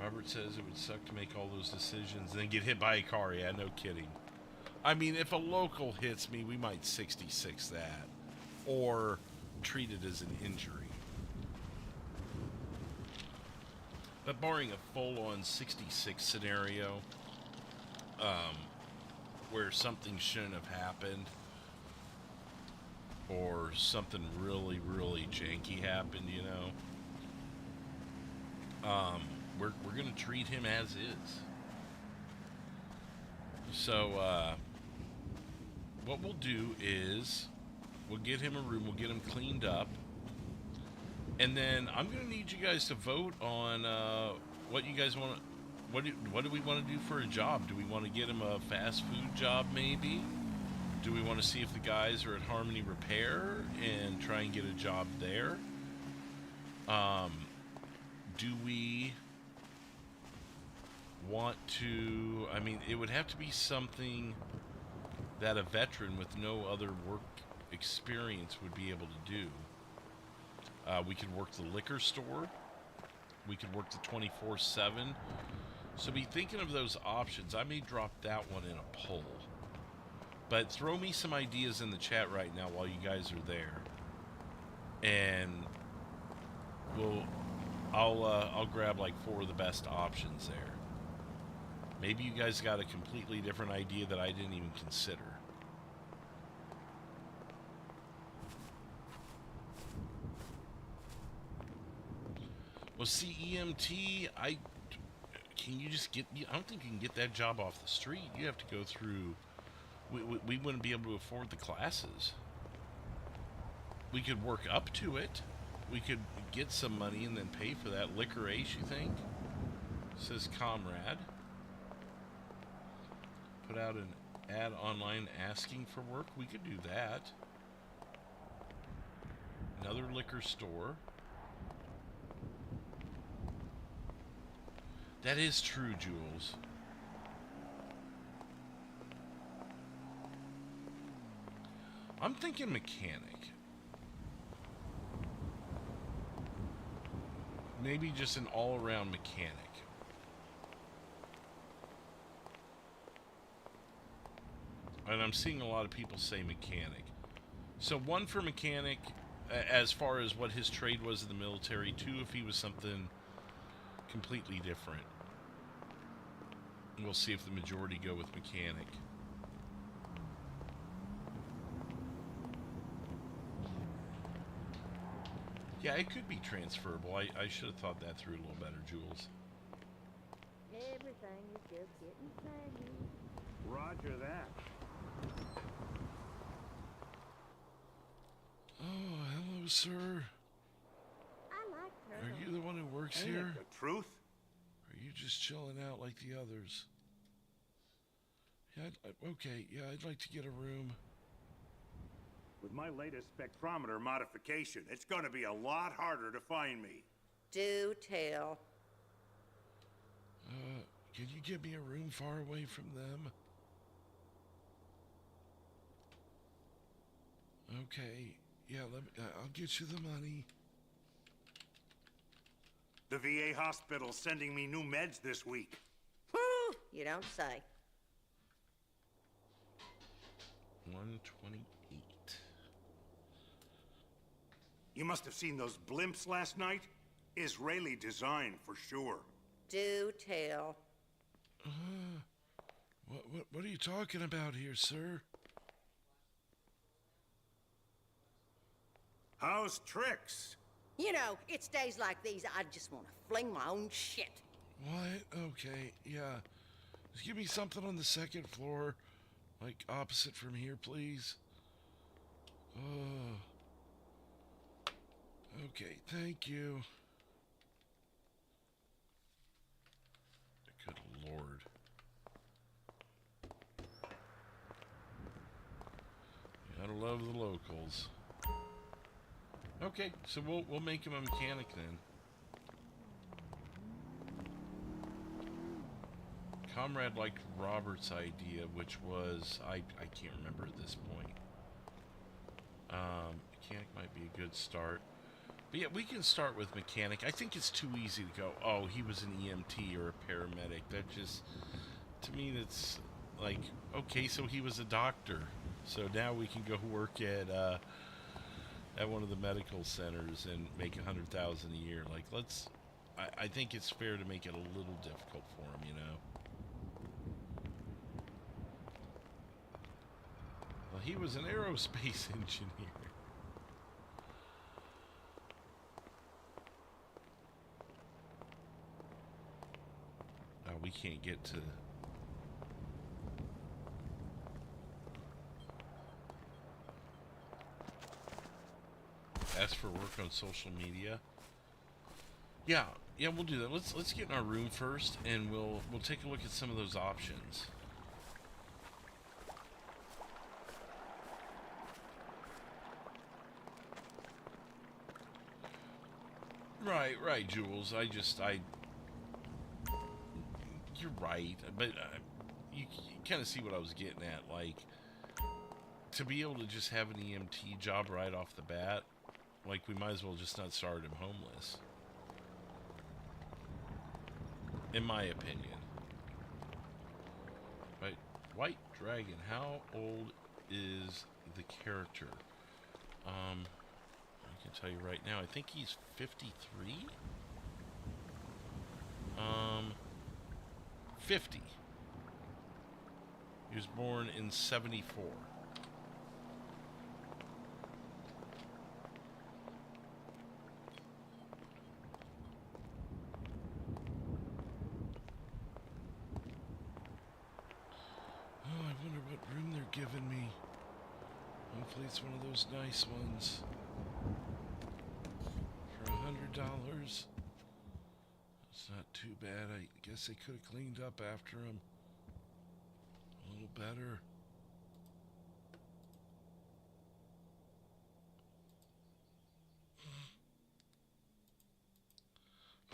Robert says it would suck to make all those decisions and then get hit by a car. Yeah, no kidding. I mean, if a local hits me, we might 66 that. Or treat it as an injury. But barring a full-on 66 scenario, where something shouldn't have happened, or something really, really janky happened, you know, we're going to treat him as is. So, what we'll do is we'll get him a room, we'll get him cleaned up, and then I'm going to need you guys to vote on what you guys want to... What do we want to do for a job? Do we want to get him a fast food job, maybe? Do we want to see if the guys are at Harmony Repair and try and get a job there? Do we want to... I mean, it would have to be something that a veteran with no other work experience would be able to do. We could work the liquor store. We could work the 24/7. So be thinking of those options. I may drop that one in a poll. But throw me some ideas in the chat right now while you guys are there. And I'll grab like 4 of the best options there. Maybe you guys got a completely different idea that I didn't even consider. Well, see, EMT, can you just get... I don't think you can get that job off the street. You have to go through... We wouldn't be able to afford the classes. We could work up to it. We could get some money and then pay for that. Liquor Ace, you think? Says Comrade. Put out an ad online asking for work. We could do that. Another liquor store. That is true, Jules. I'm thinking mechanic. Maybe just an all-around mechanic. And I'm seeing a lot of people say mechanic. So 1 for mechanic, as far as what his trade was in the military. 2 if he was something completely different. We'll see if the majority go with mechanic. Yeah, it could be transferable. I should have thought that through a little better, Jules. Everything is just getting saggy. Roger that. Oh, hello, sir. I like her. Are you the one who works Ain't here? it the truth? Are you just chilling out like the others? Yeah, okay, yeah, I'd like to get a room. With my latest spectrometer modification, it's gonna be a lot harder to find me. Do tell. Can you get me a room far away from them? Okay, yeah, I'll get you the money. The VA hospital's sending me new meds this week. Whew, you don't say. 128. You must have seen those blimps last night. Israeli design for sure. Do tell. What are you talking about here, sir? How's tricks? You know, it's days like these I just want to fling my own shit. What? Okay, yeah. Just give me something on the second floor, like opposite from here, please. Okay, thank you. Good Lord. Gotta love the locals. Okay, so we'll make him a mechanic then. Comrade liked Robert's idea, which was I can't remember at this point. Mechanic might be a good start. But yeah, we can start with mechanic. I think it's too easy to go, oh, he was an EMT or a paramedic. That just, to me, that's like, okay, so he was a doctor. So now we can go work at one of the medical centers and make $100,000 a year. Like, I think it's fair to make it a little difficult for him, you know. Well, he was an aerospace engineer. Oh, we can't get to... Ask for work on social media. Yeah, we'll do that. Let's get in our room first, and we'll take a look at some of those options. Right, Jules. You're right, but you kind of see what I was getting at. Like, to be able to just have an EMT job right off the bat, like, we might as well just not start him homeless. In my opinion. Right, White Dragon. How old is the character? I can tell you right now, I think he's 53? 50. He was born in 74. Oh, I wonder what room they're giving me. Hopefully it's one of those nice ones. For $100. It's not too bad. I guess they could have cleaned up after him a little better.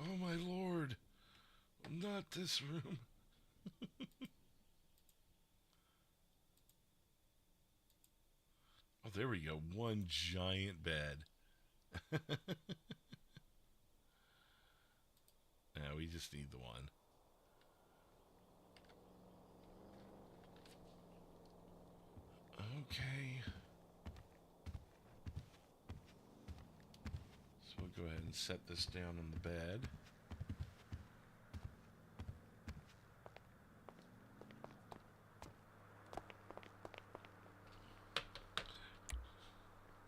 Oh my Lord. Not this room. Oh, there we go. One giant bed. Yeah, we just need the one. Okay. So we'll go ahead and set this down on the bed.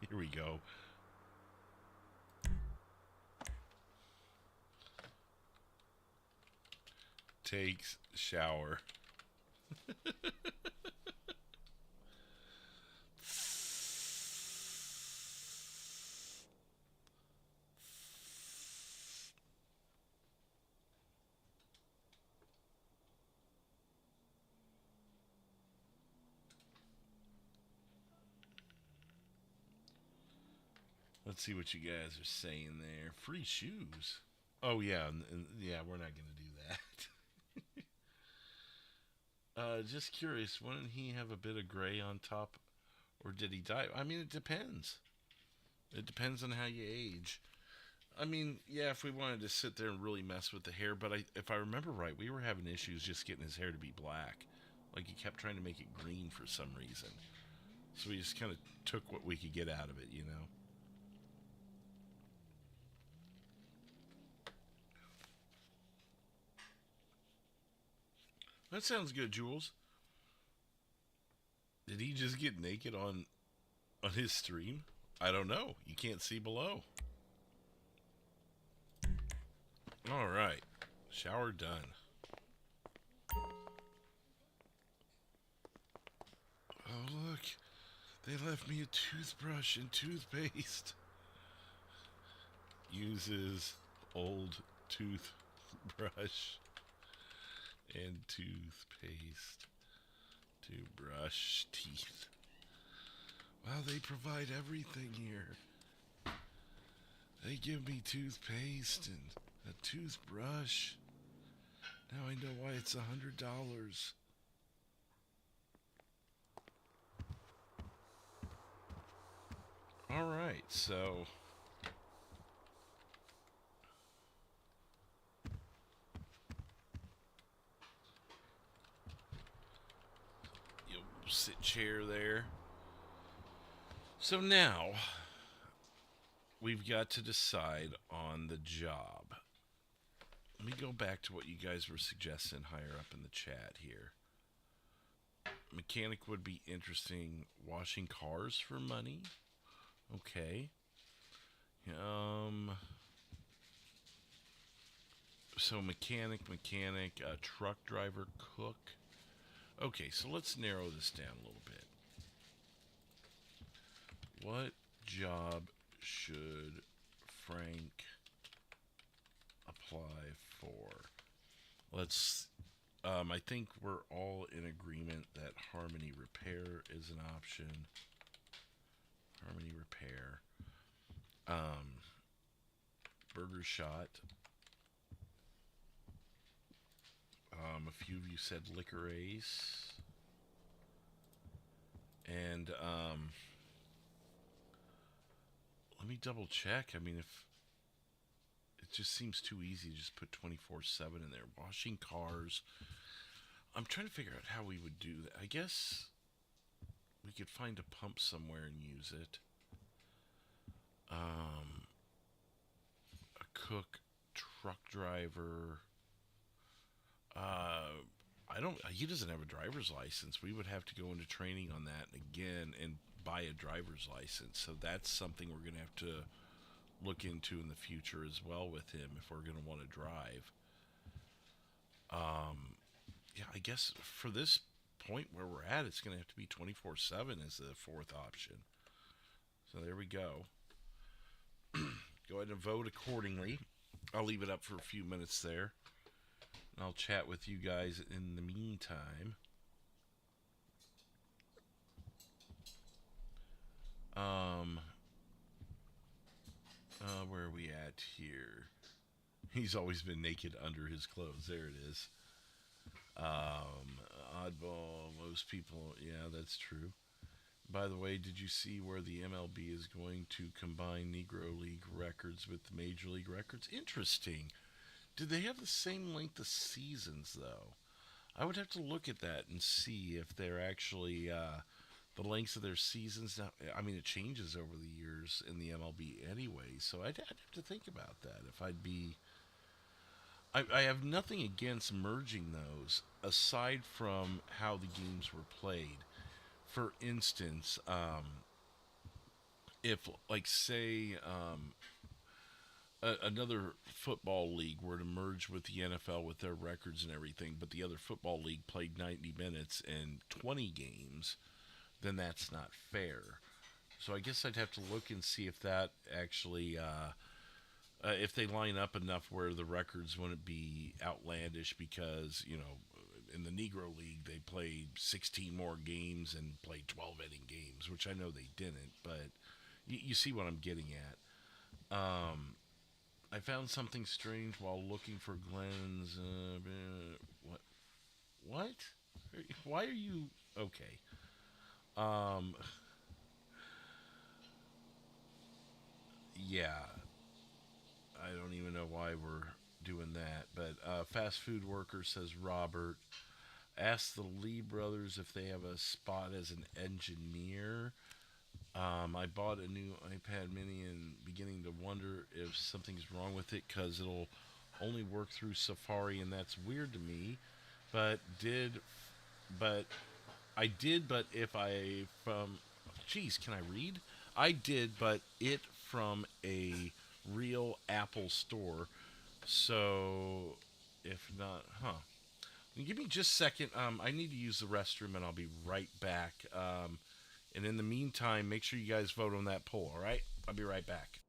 Here we go. Takes shower. Let's see what you guys are saying there. Free shoes. Oh yeah, yeah, we're not gonna do that. Just curious, wouldn't he have a bit of gray on top, or did he dye? I mean, it depends. It depends on how you age. I mean, yeah, if we wanted to sit there and really mess with the hair, but if I remember right, we were having issues just getting his hair to be black. Like, he kept trying to make it green for some reason. So we just kind of took what we could get out of it, you know? That sounds good, Jules. Did he just get naked on his stream? I don't know. You can't see below. All right. Shower done. Oh, look. They left me a toothbrush and toothpaste. Uses old toothbrush and toothpaste to brush teeth. Wow, they provide everything here. They give me toothpaste and a toothbrush. Now I know why it's $100. All right, so you'll sit chair there. So now we've got to decide on the job. Let me go back to what you guys were suggesting higher up in the chat here. Mechanic would be interesting. Washing cars for money. Okay. So mechanic, truck driver, cook. Okay, so let's narrow this down a little bit. What job should Frank apply for? Let's, I think we're all in agreement that Harmony Repair is an option. Harmony Repair. Burger Shot. A few of you said Liquor Ace. And, let me double check. I mean, if it just seems too easy to just put 24/7 in there. Washing cars. I'm trying to figure out how we would do that. I guess we could find a pump somewhere and use it. A cook, truck driver. He doesn't have a driver's license. We would have to go into training on that again and buy a driver's license. So that's something we're going to have to look into in the future as well with him if we're going to want to drive. Yeah, I guess for this point where we're at, it's going to have to be 24/7 as the fourth option. So there we go. Go ahead and vote accordingly. I'll leave it up for a few minutes there. And I'll chat with you guys in the meantime. Where are we at here? He's always been naked under his clothes. There it is. Oddball, most people, yeah, that's true. By the way, did you see where the MLB is going to combine Negro League records with the Major League records? Interesting. Do they have the same length of seasons, though? I would have to look at that and see if they're actually the lengths of their seasons. Now, I mean, it changes over the years in the MLB anyway, so I'd have to think about that. If I'd be... I have nothing against merging those, aside from how the games were played. For instance, if, like, say, another football league were to merge with the NFL with their records and everything, but the other football league played 90 minutes and 20 games, then that's not fair. So I guess I'd have to look and see if that actually... if they line up enough where the records wouldn't be outlandish because, you know, in the Negro League they played 16 more games and played 12-inning games, which I know they didn't, but you see what I'm getting at. I found something strange while looking for Glenn's... What? Why are you... Okay. Yeah. I don't even know why we're doing that, but fast food worker, says Robert, ask the Lee brothers if they have a spot as an engineer. I bought a new iPad mini and beginning to wonder if something's wrong with it because it'll only work through Safari, and that's weird to me. but but I did, but if I from, geez, can I read? I did, but it from a real Apple store. So, if not, huh? Give me just a second. I need to use the restroom, and I'll be right back. And in the meantime, make sure you guys vote on that poll. All right, I'll be right back.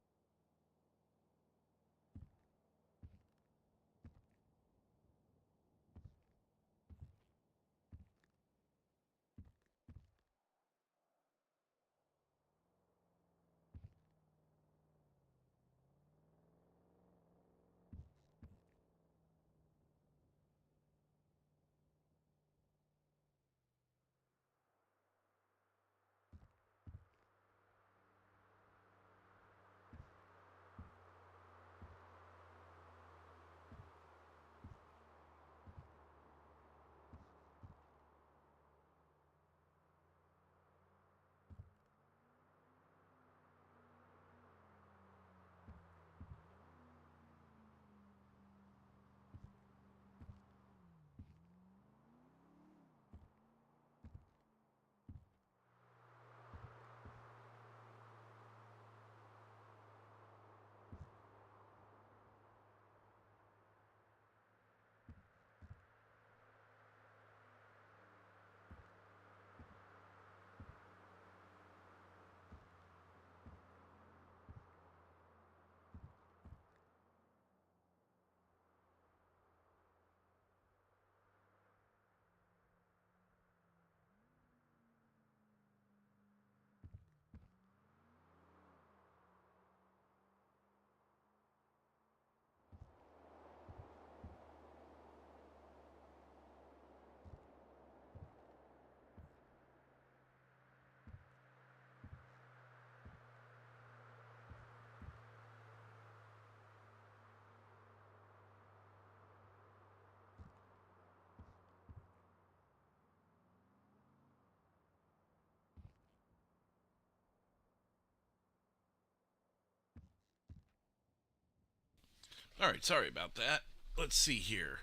All right, sorry about that. Let's see here.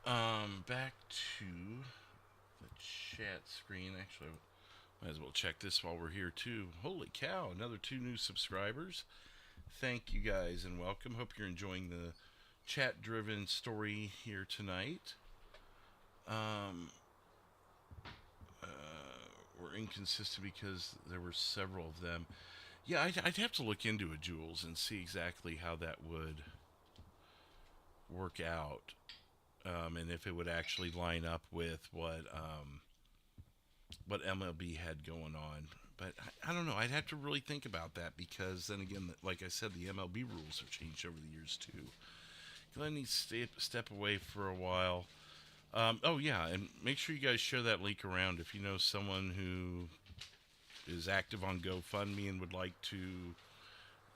Back to the chat screen. Actually, might as well check this while we're here too. Holy cow! Another 2 new subscribers. Thank you guys and welcome. Hope you're enjoying the chat-driven story here tonight. Were inconsistent because there were several of them. Yeah, I'd have to look into it, Jules, and see exactly how that would work out, and if it would actually line up with what MLB had going on. But I don't know. I'd have to really think about that because then again, like I said, the MLB rules have changed over the years too. Glenn needs to step away for a while. Oh yeah, and make sure you guys share that link around if you know someone who is active on GoFundMe and would like to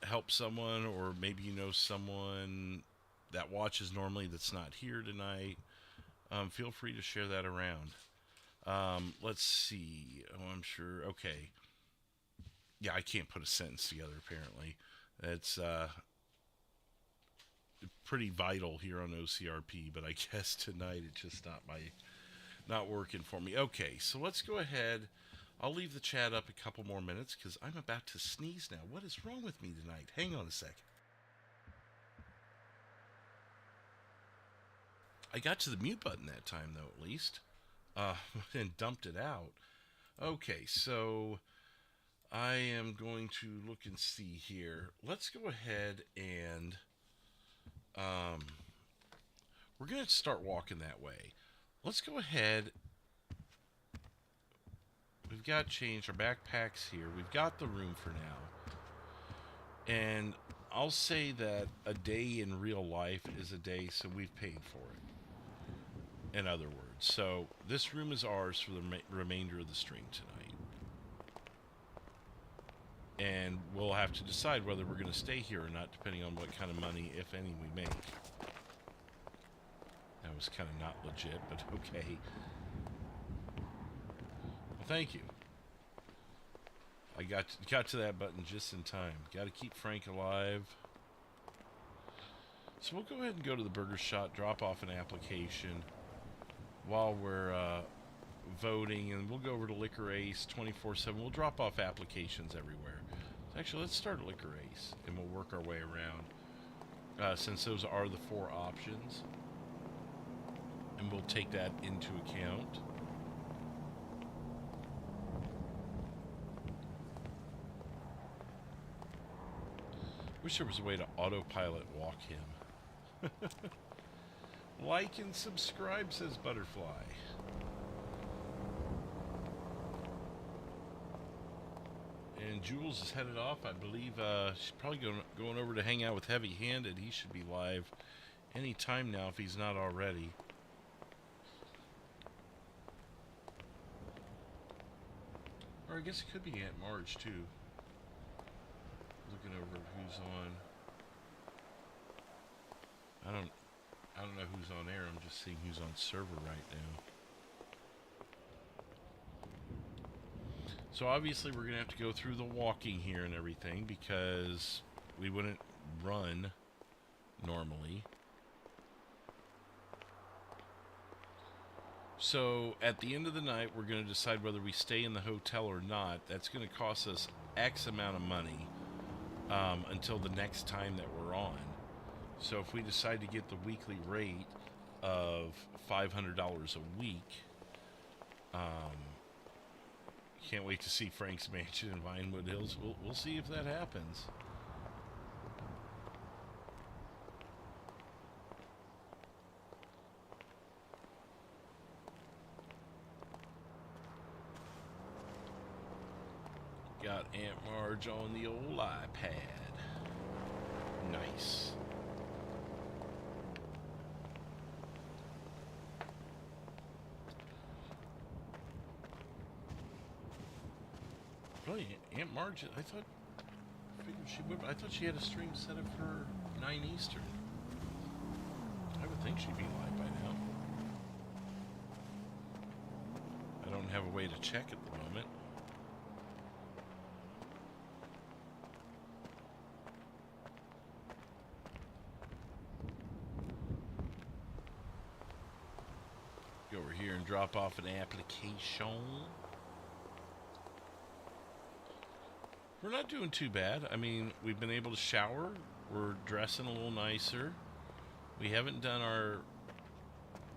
help someone, or maybe you know someone that watches normally that's not here tonight. Feel free to share that around. Let's see. Oh, I'm sure. Okay. Yeah, I can't put a sentence together, apparently. That's pretty vital here on OCRP, but I guess tonight it's just not working for me. Okay, so let's go ahead. I'll leave the chat up a couple more minutes because I'm about to sneeze now. What is wrong with me tonight? Hang on a second. I got to the mute button that time, though, at least. And dumped it out. Okay, so I am going to look and see here. Let's go ahead and we're going to start walking that way. Let's go ahead. We've got change, our backpacks here. We've got the room for now. And I'll say that a day in real life is a day, so we've paid for it. In other words. So this room is ours for the remainder of the stream tonight. And we'll have to decide whether we're going to stay here or not, depending on what kind of money, if any, we make. That was kind of not legit, but okay. Well, thank you. I got to that button just in time. Got to keep Frank alive. So we'll go ahead and go to the burger shop, drop off an application. while we're voting, and we'll go over to Liquor Ace 24/7. We'll drop off applications everywhere. Actually, let's start at Liquor Ace, and we'll work our way around, since those are the 4 options, and we'll take that into account. Wish there was a way to autopilot walk him. Like and subscribe, says Butterfly. And Jules is headed off. I believe she's probably going over to hang out with Heavy Handed. He should be live any time now if he's not already. Or I guess it could be Aunt Marge too. Looking over who's on. I don't know who's on air. I'm just seeing who's on server right now. So obviously we're gonna have to go through the walking here and everything because we wouldn't run normally. So at the end of the night, we're gonna decide whether we stay in the hotel or not. That's gonna cost us X amount of money until the next time that we're on. So if we decide to get the weekly rate of $500 a week, can't wait to see Frank's mansion in Vinewood Hills. We'll see if that happens. Got Aunt Marge on the old iPad. Nice. Really, Aunt Marge, I thought she would. I thought she had a stream set up for 9 Eastern. I would think she'd be live by now. I don't have a way to check at the moment. Go over here and drop off an application. We're not doing too bad. I mean, we've been able to shower. We're dressing a little nicer. We haven't done our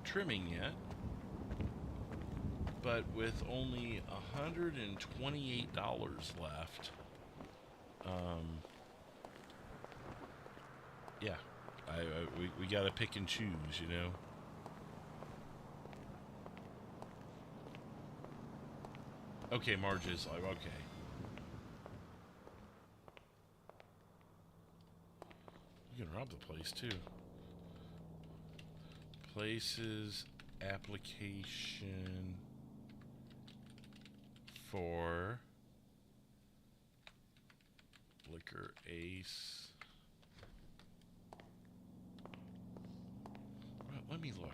trimming yet. But with only $128 left, yeah, we got to pick and choose, you know. Okay, Marge is live. Okay. You can rob the place too. Places application for Liquor Ace. Well, let me look.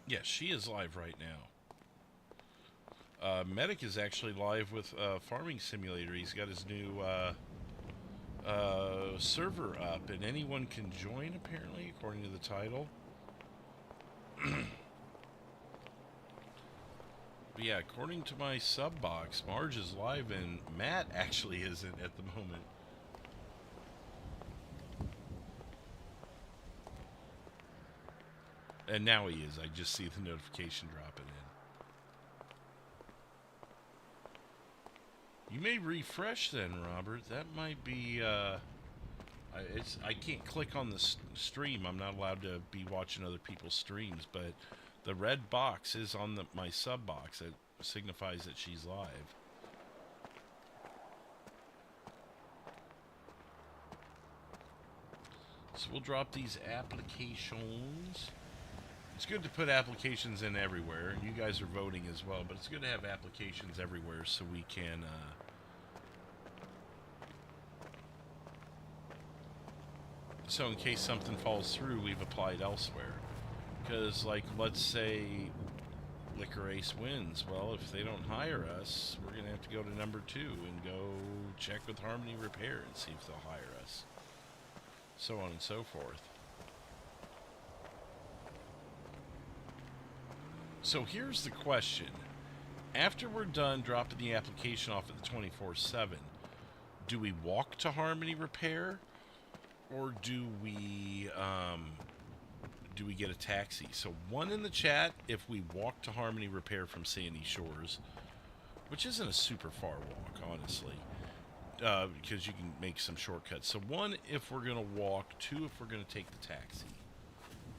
Yes, she is live right now. Medic is actually live with Farming Simulator. He's got his new server up, and anyone can join, apparently, according to the title. But yeah, according to my sub box, Marge is live, and Matt actually isn't at the moment. And now he is. I just see the notification dropping in. You may refresh then, Robert. That might be, I can't click on the stream. I'm not allowed to be watching other people's streams, but the red box is on my sub box. It signifies that she's live. So we'll drop these applications. It's good to put applications in everywhere. You guys are voting as well, but it's good to have applications everywhere so we can so in case something falls through, we've applied elsewhere. Because, like, let's say Liquor Ace wins. Well, if they don't hire us, we're going to have to go to number 2 and go check with Harmony Repair and see if they'll hire us. So on and so forth. So here's the question. After we're done dropping the application off at the 24/7, do we walk to Harmony Repair, or do we get a taxi? So one in the chat if we walk to Harmony Repair from Sandy Shores, which isn't a super far walk, honestly, because you can make some shortcuts. So one if we're going to walk, two if we're going to take the taxi.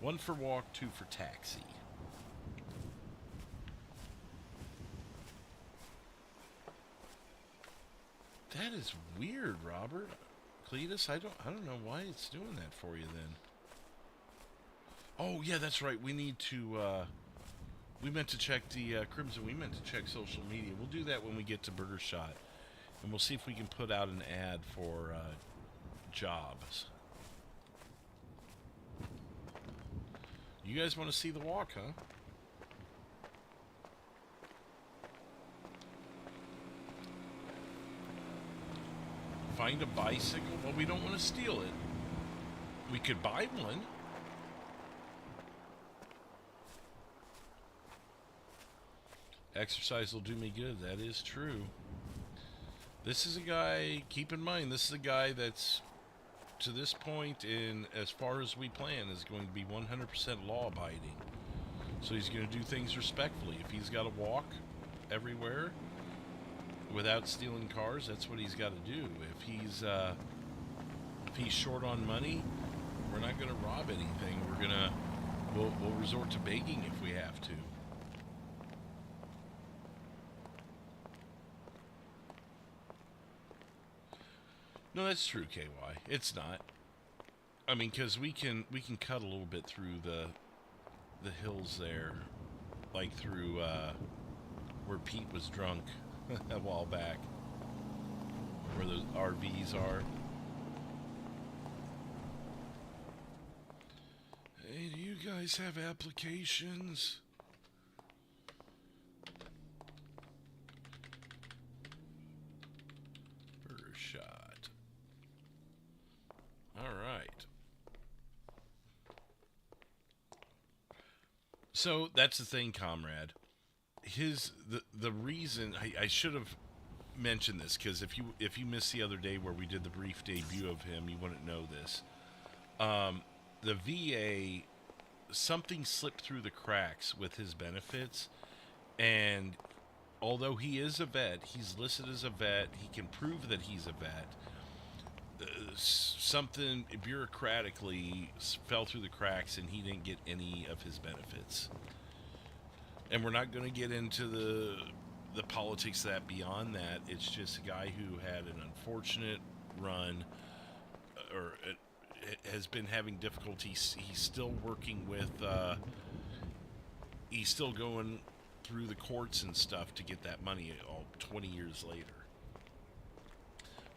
One for walk, two for taxi. That is weird, Robert. Cletus, I don't know why it's doing that for you then. Oh, yeah, that's right. We need to, we meant to check the, Crimson, we meant to check social media. We'll do that when we get to Burger Shot. And we'll see if we can put out an ad for, jobs. You guys want to see the walk, huh? Find a bicycle? Well, we don't want to steal it. We could buy one. Exercise will do me good. That is true. This is a guy, keep in mind, this is a guy that's, to this point, in as far as we plan, is going to be 100% law-abiding. So he's going to do things respectfully. If he's got to walk everywhere without stealing cars, that's what he's got to do. If he's short on money, we're not going to rob anything. We'll resort to begging if we have to. No, that's true, KY. It's not. I mean, because we can cut a little bit through the hills there, like through where Pete was drunk a while back, where those RVs are. Hey, do you guys have applications? Burger Shot. All right. So that's the thing, comrade. The reason I should have mentioned this, because if you missed the other day where we did the brief debut of him, you wouldn't know this. The VA, something slipped through the cracks with his benefits, and although he is a vet, he's listed as a vet, he can prove that he's a vet. Something bureaucratically fell through the cracks and he didn't get any of his benefits. And we're not going to get into the politics of that beyond that. It's just a guy who had an unfortunate run, or has been having difficulties. He's still working with, he's still going through the courts and stuff to get that money all 20 years later.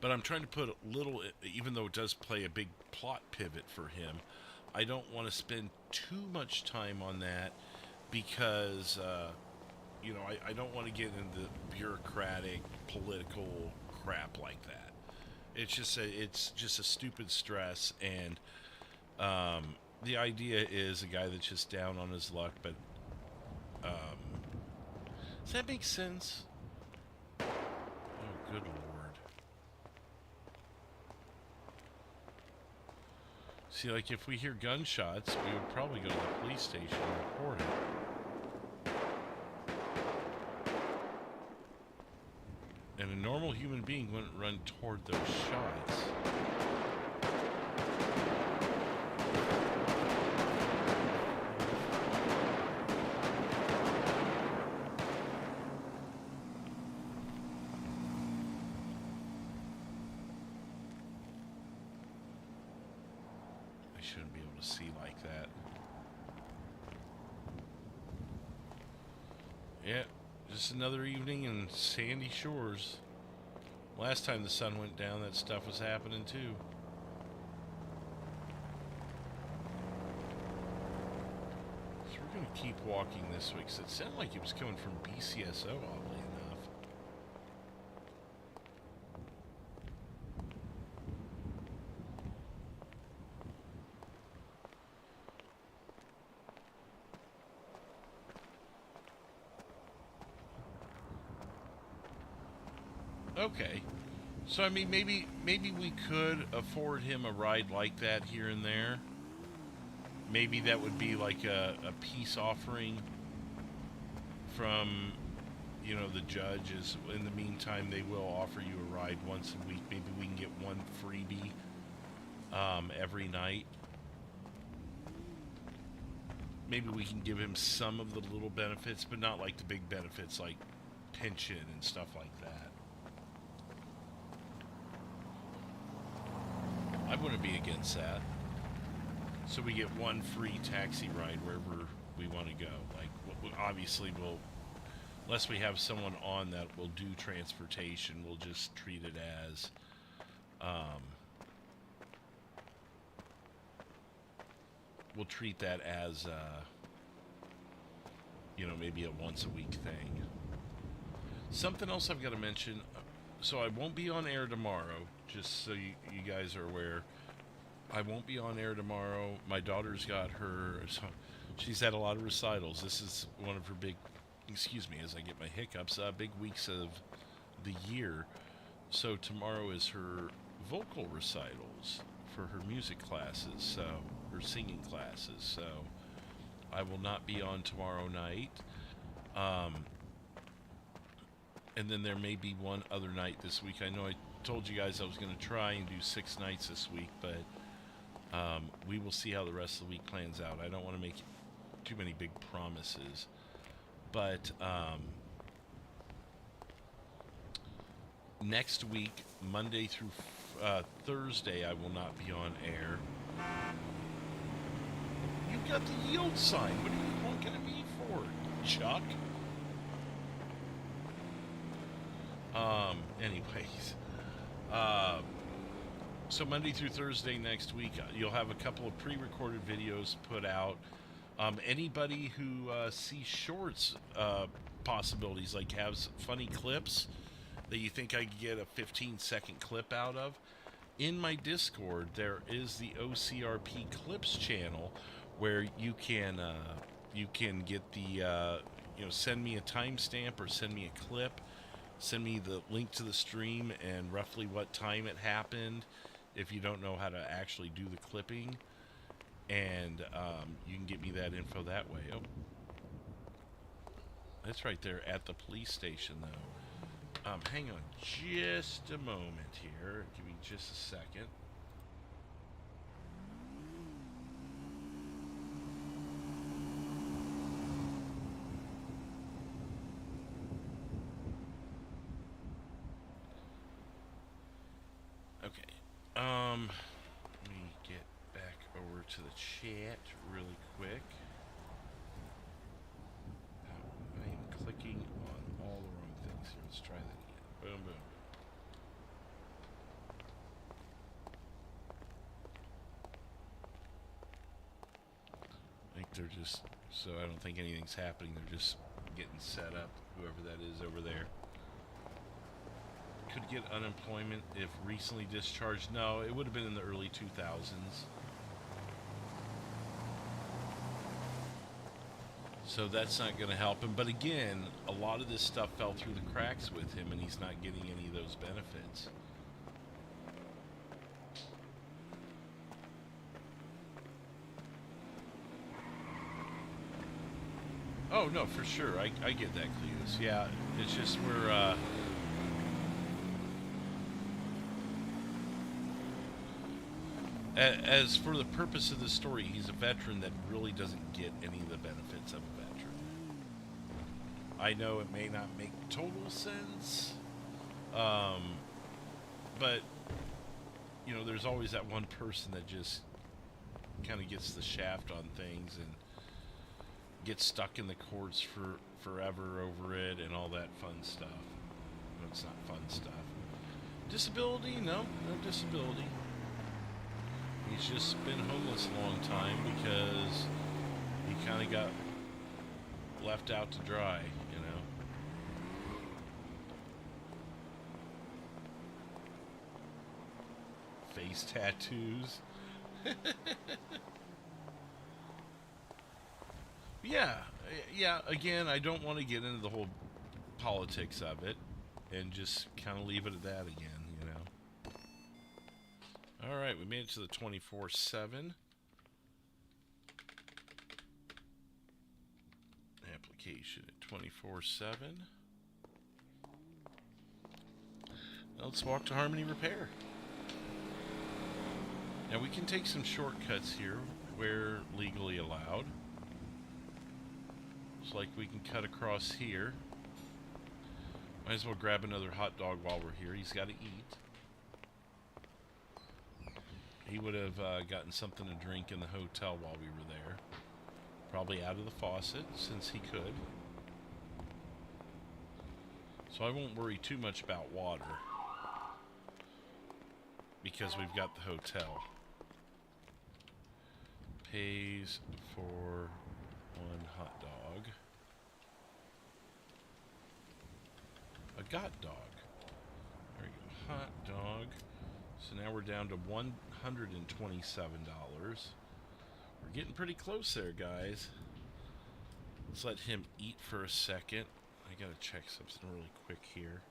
But I'm trying to put a little, even though it does play a big plot pivot for him, I don't want to spend too much time on that because, you know, I don't want to get into bureaucratic, political crap like that. It's just a stupid stress, and the idea is a guy that's just down on his luck, but does that make sense? Oh, good Lord. See, like, if we hear gunshots, we would probably go to the police station and report it. And a normal human being wouldn't run toward those shots. Shouldn't be able to see like that. Yeah, just another evening in Sandy Shores. Last time the sun went down, that stuff was happening too. So we're going to keep walking this way, because it sounded like it was coming from BCSO, oddly enough. Okay. So I mean, maybe we could afford him a ride like that here and there. Maybe that would be like a peace offering from, the judges. In the meantime, they will offer you a ride once a week. Maybe we can get one freebie every night. Maybe we can give him some of the little benefits, but not like the big benefits like pension and stuff like that. I wouldn't be against that. So we get one free taxi ride wherever we want to go. Like, obviously, unless we have someone on that will do transportation, we'll just treat it as, we'll treat that as, maybe a once a week thing. Something else I've got to mention. So I won't be on air tomorrow, just so you guys are aware. I won't be on air tomorrow. My daughter's got she's had a lot of recitals. This is one of her big, excuse me as I get my hiccups, big weeks of the year. So tomorrow is her vocal recitals for her music classes, her singing classes. So I will not be on tomorrow night. And then there may be one other night this week. I know I told you guys I was going to try and do 6 nights this week, but we will see how the rest of the week plans out. I don't want to make too many big promises, but next week, Monday through Thursday, I will not be on air. You've got the yield sign. What are you honking at me for, Chuck? Anyways, so Monday through Thursday next week, you'll have a couple of pre-recorded videos put out. Anybody who sees shorts possibilities, like has funny clips that you think I could get a 15-second clip out of, in my Discord, there is the OCRP Clips channel where you can get the, send me a timestamp or send me a clip. Send me the link to the stream and roughly what time it happened if you don't know how to actually do the clipping. And you can get me that info that way. Oh, that's right there at the police station, though. Hang on just a moment here. Give me just a second. Let me get back over to the chat really quick. I am clicking on all the wrong things here. Let's try that again. Boom, boom. I think they're just, so I don't think anything's happening. They're just getting set up, whoever that is over there. Could get unemployment if recently discharged. No, it would have been in the early 2000s. So that's not going to help him. But again, a lot of this stuff fell through the cracks with him, and he's not getting any of those benefits. Oh, no, for sure. I get that, Cleus. Yeah, it's just we're... As for the purpose of the story, he's a veteran that really doesn't get any of the benefits of a veteran. I know it may not make total sense, but, there's always that one person that just kind of gets the shaft on things and gets stuck in the courts for forever over it and all that fun stuff. No, it's not fun stuff. Disability? No disability. He's just been homeless a long time because he kind of got left out to dry, Face tattoos. Yeah, again, I don't want to get into the whole politics of it. and just kind of leave it at that again, you know. All right, we made it to the 24/7 application at 24/7. Now let's walk to Harmony Repair. Now we can take some shortcuts here where legally allowed. It's like we can cut across here. Might as well grab another hot dog while we're here. He's got to eat. He would have gotten something to drink in the hotel while we were there. Probably out of the faucet, since he could. So I won't worry too much about water, because we've got the hotel. Pays for one hot dog. A got dog. There we go. Hot dog. So now we're down to $127. We're getting pretty close there, guys. Let's let him eat for a second. I gotta check something really quick here.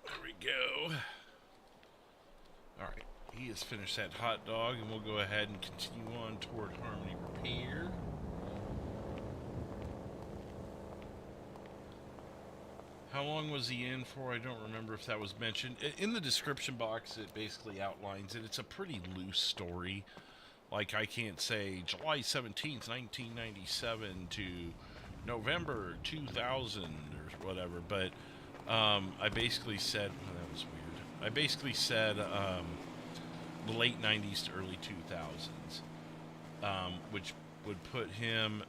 There we go. Alright, he has finished that hot dog, and we'll go ahead and continue on toward Harmony Repair. How long was he in for? I don't remember if that was mentioned. In the description box, it basically outlines it. It's a pretty loose story. Like, I can't say July 17th, 1997 to November 2000 or whatever, but I basically said, well, that was weird. I basically said the late 90s to early 2000s, which would put him,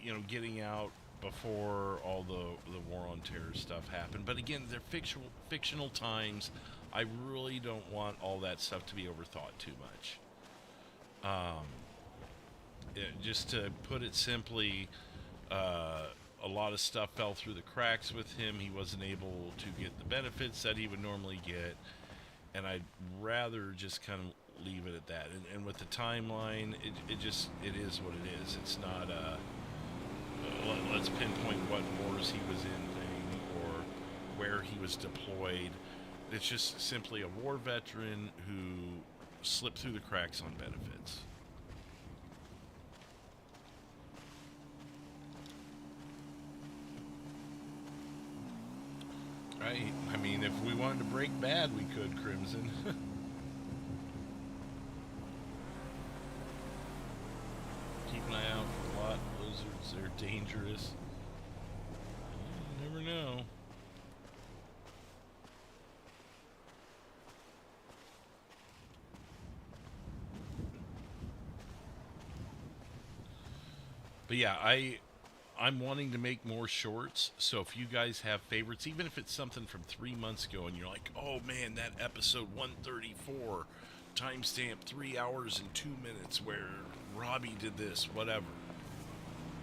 you know, getting out before all the War on Terror stuff happened. But again, they're fictional times. I really don't want all that stuff to be overthought too much. Just to put it simply, a lot of stuff fell through the cracks with him. He wasn't able to get the benefits that he would normally get, and I'd rather just kind of leave it at that. And with the timeline, it is what it is. It's not let's pinpoint what wars he was in thing or where he was deployed. It's just simply a war veteran who slipped through the cracks on benefits. Right? I mean, if we wanted to break bad, we could, Crimson. Keep an eye out for a lot of blizzards. They're dangerous. You never know. But yeah, I'm wanting to make more shorts, so if you guys have favorites, even if it's something from 3 months ago and you're like, oh man, that episode 134, timestamp 3 hours and 2 minutes where Robbie did this, whatever,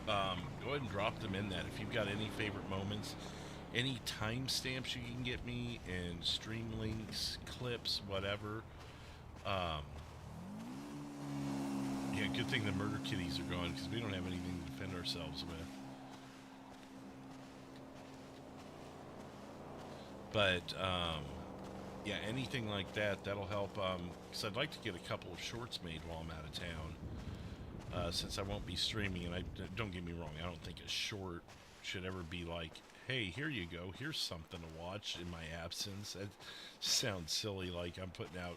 go ahead and drop them in that. If you've got any favorite moments, any timestamps you can get me, and stream links, clips, whatever. Yeah, good thing the murder kitties are gone, because we don't have anything to defend ourselves with. But, yeah, anything like that, that'll help. Because I'd like to get a couple of shorts made while I'm out of town. Since I won't be streaming, and don't get me wrong, I don't think a short should ever be like, hey, here you go, here's something to watch in my absence. That sounds silly, like I'm putting out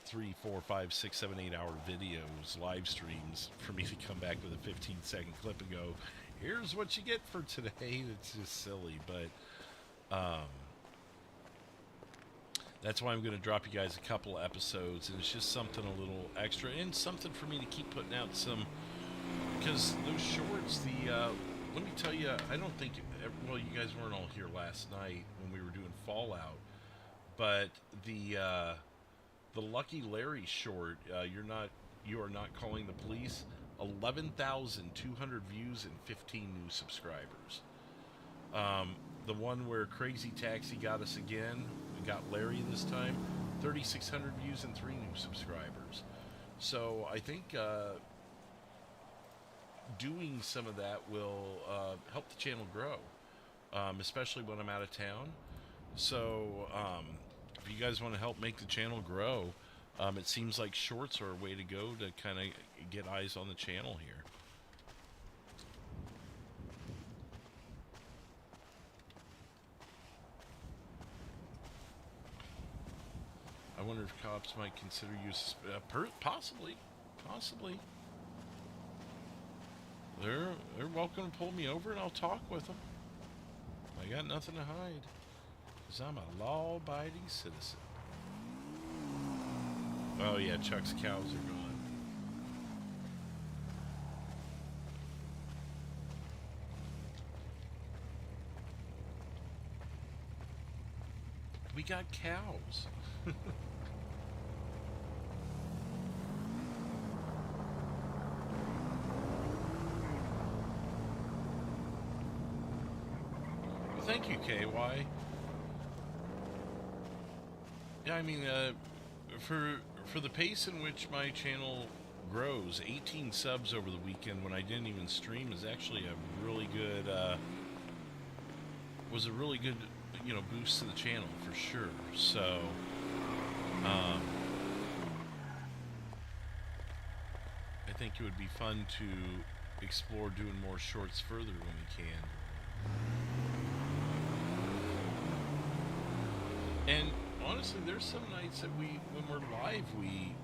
3, 4, 5, 6, 7, 8 hour videos, live streams, for me to come back with a 15-second clip and go, here's what you get for today. It's just silly, but that's why I'm going to drop you guys a couple episodes, and it's just something a little extra, and something for me to keep putting out some, because those shorts, let me tell you, I don't think, well, you guys weren't all here last night when we were doing Fallout, but the Lucky Larry short, you are not calling the police, 11,200 views and 15 new subscribers. The one where Crazy Taxi got us again, we got Larry this time, 3,600 views and 3 new subscribers. So I think doing some of that will help the channel grow, especially when I'm out of town. So if you guys want to help make the channel grow, it seems like shorts are a way to go to kind of get eyes on the channel here. I wonder if cops might consider you possibly. They're welcome to pull me over and I'll talk with them. I got nothing to hide, because I'm a law-abiding citizen. Oh yeah, Chuck's cows are gone. We got cows. Thank you, KY. Yeah, I mean, for the pace in which my channel grows, 18 subs over the weekend when I didn't even stream is actually a really good, was a really good, boost to the channel for sure. So, I think it would be fun to explore doing more shorts further when we can. And honestly, there's some nights that when we're live, we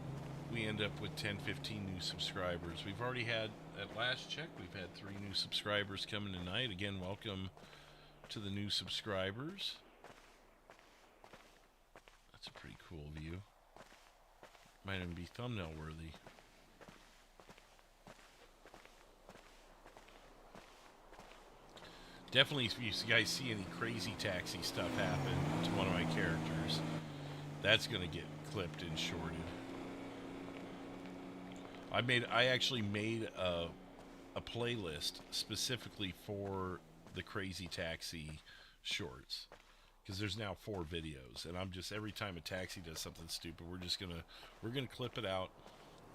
end up with 10, 15 new subscribers. We've already had, at last check, we've had 3 new subscribers coming tonight. Again, welcome to the new subscribers. That's a pretty cool view. Might even be thumbnail worthy. Definitely, if you guys see any Crazy Taxi stuff happen to one of my characters, that's going to get clipped and shorted. I actually made a playlist specifically for the Crazy Taxi shorts, because there's now 4 videos, and I'm just, every time a taxi does something stupid, we're gonna clip it out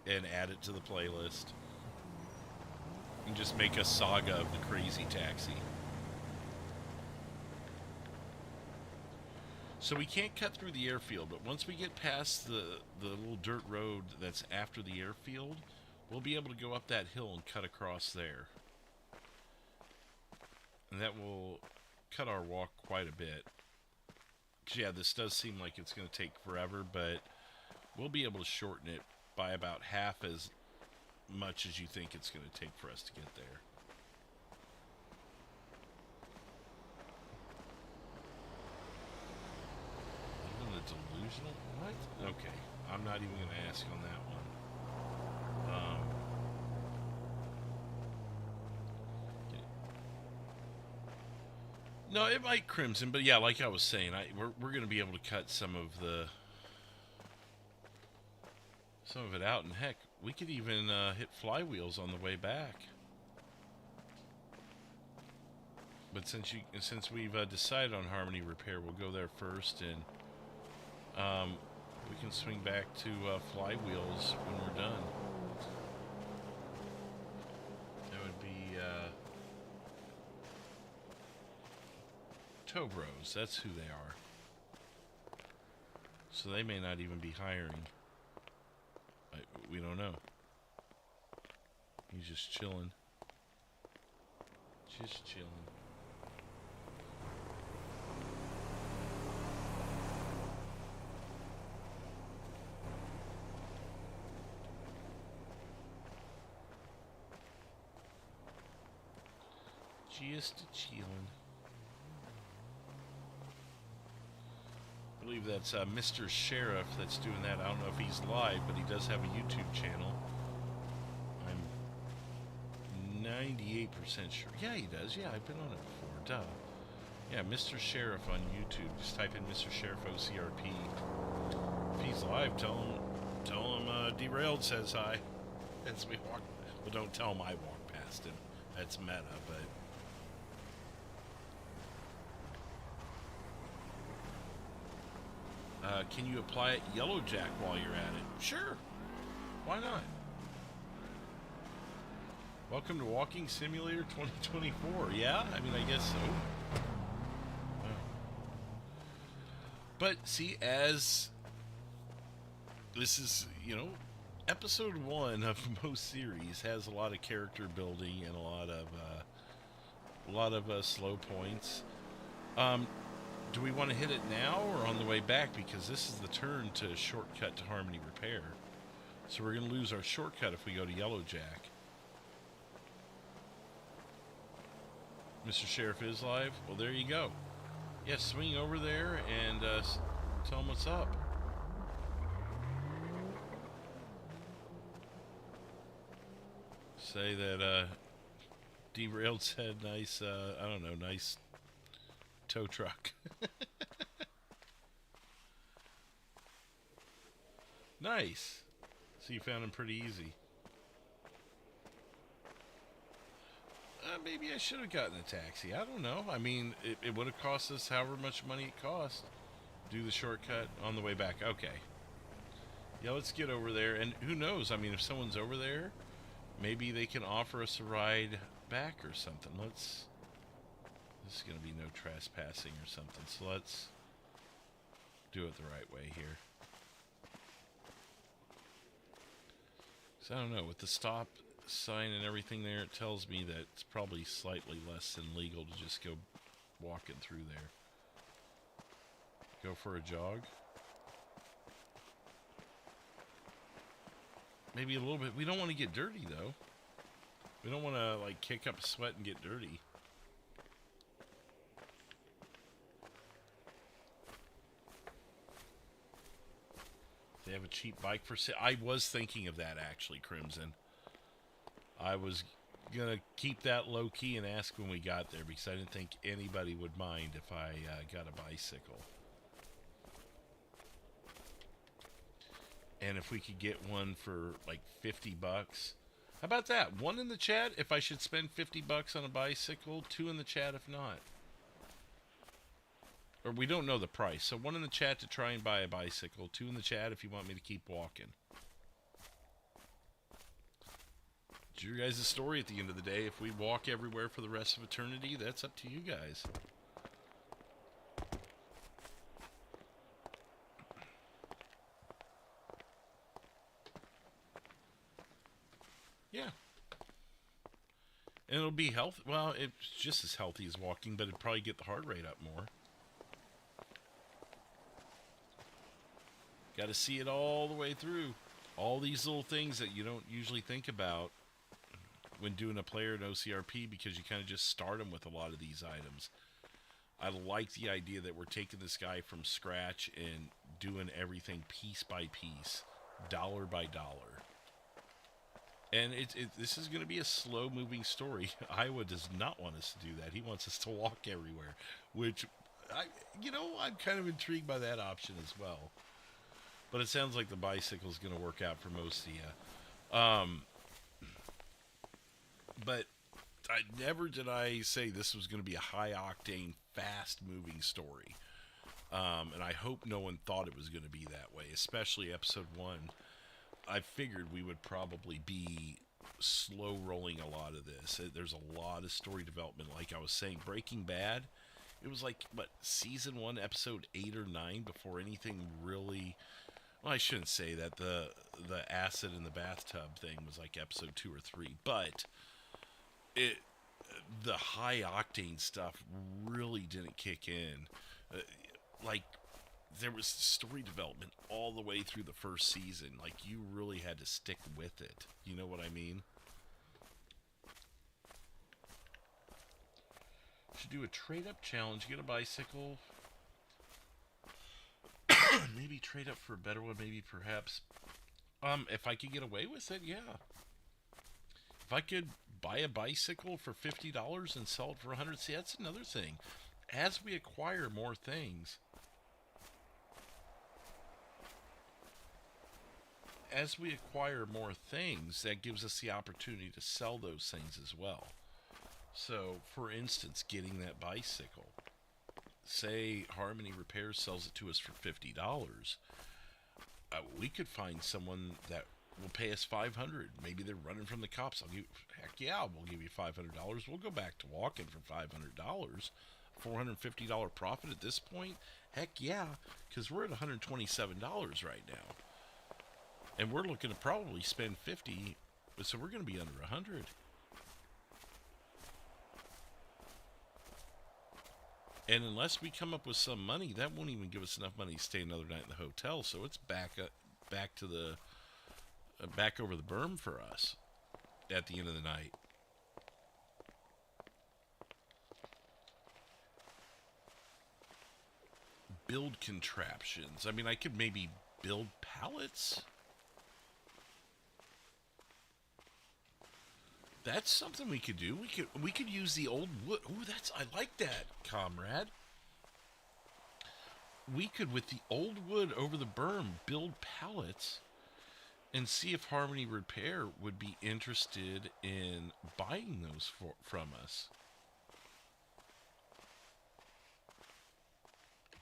and add it to the playlist and just make a saga of the Crazy Taxi. So we can't cut through the airfield, but once we get past the little dirt road that's after the airfield, we'll be able to go up that hill and cut across there. And that will cut our walk quite a bit. 'Cause yeah, this does seem like it's going to take forever, but we'll be able to shorten it by about half as much as you think it's going to take for us to get there. Delusional? What? Okay. I'm not even going to ask on that one. No, it might crimson, but yeah, like I was saying, we're going to be able to cut some of it out, and heck, we could even hit flywheels on the way back. But since we've decided on Harmony Repair, we'll go there first, and we can swing back to flywheels when we're done. That would be Tow Bros. That's who they are. So they may not even be hiring. We don't know. He's just chilling. Just chilling. Just chilling. I believe that's Mr. Sheriff that's doing that. I don't know if he's live, but he does have a YouTube channel. I'm 98% sure. Yeah, he does. Yeah, I've been on it before. Duh. Yeah, Mr. Sheriff on YouTube. Just type in Mr. Sheriff OCRP. If he's live, tell him Derailed says hi. As we walk. Well, don't tell him I walk past him. That's meta, but. Can you apply it Yellow Jack while you're at it? Sure. Why not? Welcome to Walking Simulator 2024. Yeah, I mean, I guess so. But see, as this is, you know, episode 1 of most series has a lot of character building and a lot of slow points. Do we want to hit it now or on the way back? Because this is the turn to shortcut to Harmony Repair. So we're going to lose our shortcut if we go to Yellow Jack. Mr. Sheriff is live? Well, there you go. Yeah, swing over there and tell him what's up. Say that Derailed said nice, I don't know, nice tow truck. Nice. So you found him pretty easy. Maybe I should have gotten a taxi. I don't know. I mean, it would have cost us however much money it cost. Do the shortcut on the way back. Okay. Yeah, let's get over there. And who knows? I mean, if someone's over there, maybe they can offer us a ride back or something. This is going to be no trespassing or something. So let's do it the right way here. So I don't know. With the stop sign and everything there, it tells me that it's probably slightly less than legal to just go walking through there. Go for a jog. Maybe a little bit. We don't want to get dirty, though. We don't want to, like, kick up a sweat and get dirty. They have a cheap bike for sale. I was thinking of that, actually, Crimson. I was going to keep that low-key and ask when we got there, because I didn't think anybody would mind if I got a bicycle. And if we could get one for, like, 50 bucks. How about that? One in the chat if I should spend 50 bucks on a bicycle. 2 in the chat if not. Or we don't know the price. So 1 in the chat to try and buy a bicycle. 2 in the chat if you want me to keep walking. It's your guys' story at the end of the day. If we walk everywhere for the rest of eternity, that's up to you guys. Yeah. And it'll be healthy. Well, it's just as healthy as walking, but it'd probably get the heart rate up more. Got to see it all the way through. All these little things that you don't usually think about when doing a player in OCRP, because you kind of just start them with a lot of these items. I like the idea that we're taking this guy from scratch and doing everything piece by piece, dollar by dollar. And this is going to be a slow-moving story. Iowa does not want us to do that. He wants us to walk everywhere, which, I'm kind of intrigued by that option as well. But it sounds like the bicycle is going to work out for most of you. But never did I say this was going to be a high-octane, fast-moving story. And I hope no one thought it was going to be that way, especially episode 1. I figured we would probably be slow-rolling a lot of this. There's a lot of story development. Like I was saying, Breaking Bad, it was like, what, season 1, episode 8 or 9 before anything really... Well, I shouldn't say that. The acid in the bathtub thing was like episode 2 or 3. But the high-octane stuff really didn't kick in. Like, there was story development all the way through the first season. Like, you really had to stick with it. You know what I mean? Should do a trade-up challenge. Get a bicycle. Maybe trade up for a better one. Maybe, perhaps. If I could get away with it, yeah. If I could buy a bicycle for $50 and sell it for $100, see, that's another thing. As we acquire more things, that gives us the opportunity to sell those things as well. So, for instance, getting that bicycle. Say Harmony Repairs sells it to us for $50. We could find someone that will pay us $500. Maybe they're running from the cops. Heck yeah, we'll give you $500. We'll go back to walking for $500. $450 profit at this point? Heck yeah, because we're at $127 right now. And we're looking to probably spend $50, so we're going to be under $100. And unless we come up with some money, that won't even give us enough money to stay another night in the hotel. So it's back over the berm for us at the end of the night. Build contraptions. I mean, I could maybe build pallets. That's something we could do. We could use the old wood. Ooh, I like that, comrade. We could, with the old wood over the berm, build pallets and see if Harmony Repair would be interested in buying those from us.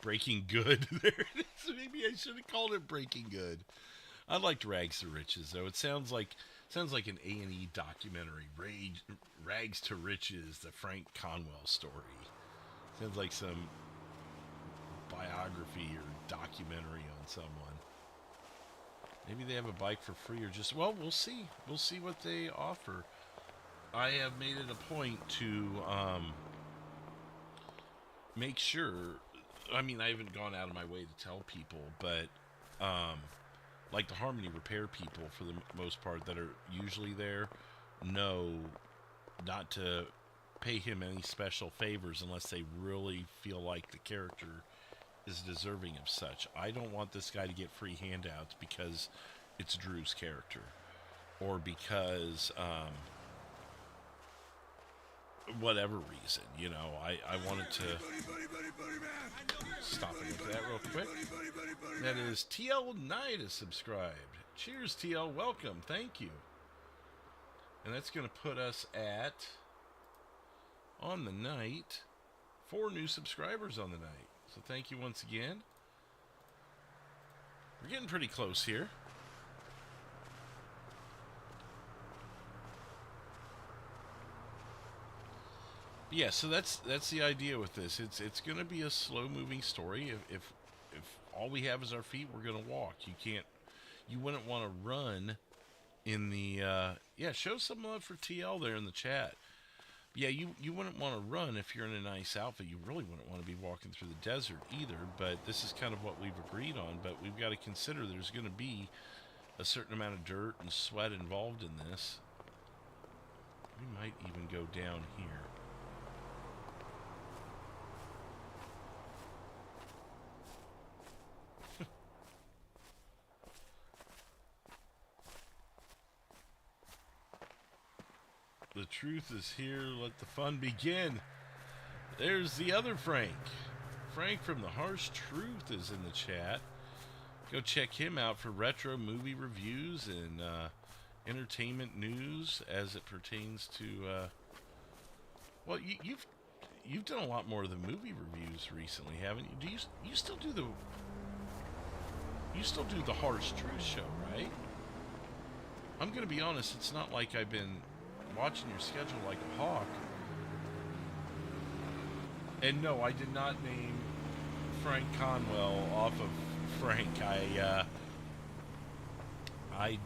Breaking Good. There it is. Maybe I should have called it Breaking Good. I liked Rags to Riches, though. It sounds like an A&E documentary. Rags to Riches, the Frank Conwell story. Sounds like some biography or documentary on someone. Maybe they have a bike for free or just... Well, we'll see. We'll see what they offer. I have made it a point to make sure... I mean, I haven't gone out of my way to tell people, but... like the Harmony Repair people, for the most part, that are usually there, know not to pay him any special favors unless they really feel like the character is deserving of such. I don't want this guy to get free handouts because it's Drew's character, or because whatever reason, you know. I wanted to stop and look at that real quick. That is TL Knight is subscribed. Cheers, TL. Welcome. Thank you. And that's going to put us at, on the night, 4 new subscribers on the night. So thank you once again. We're getting pretty close here. Yeah, so that's the idea with this. It's going to be a slow-moving story. If all we have is our feet, we're going to walk. You wouldn't want to run in the, yeah, show some love for TL there in the chat. Yeah, you wouldn't want to run if you're in a nice outfit. You really wouldn't want to be walking through the desert either, but this is kind of what we've agreed on. But we've got to consider there's going to be a certain amount of dirt and sweat involved in this. We might even go down here. The truth is here. Let the fun begin. There's the other Frank. Frank from The Harsh Truth is in the chat. Go check him out for retro movie reviews and entertainment news as it pertains to. Well, you've done a lot more of the movie reviews recently, haven't you? You still do the Harsh Truth show, right? I'm gonna be honest. It's not like I've been watching your schedule like a hawk. And no, I did not name Frank Conwell off of Frank. I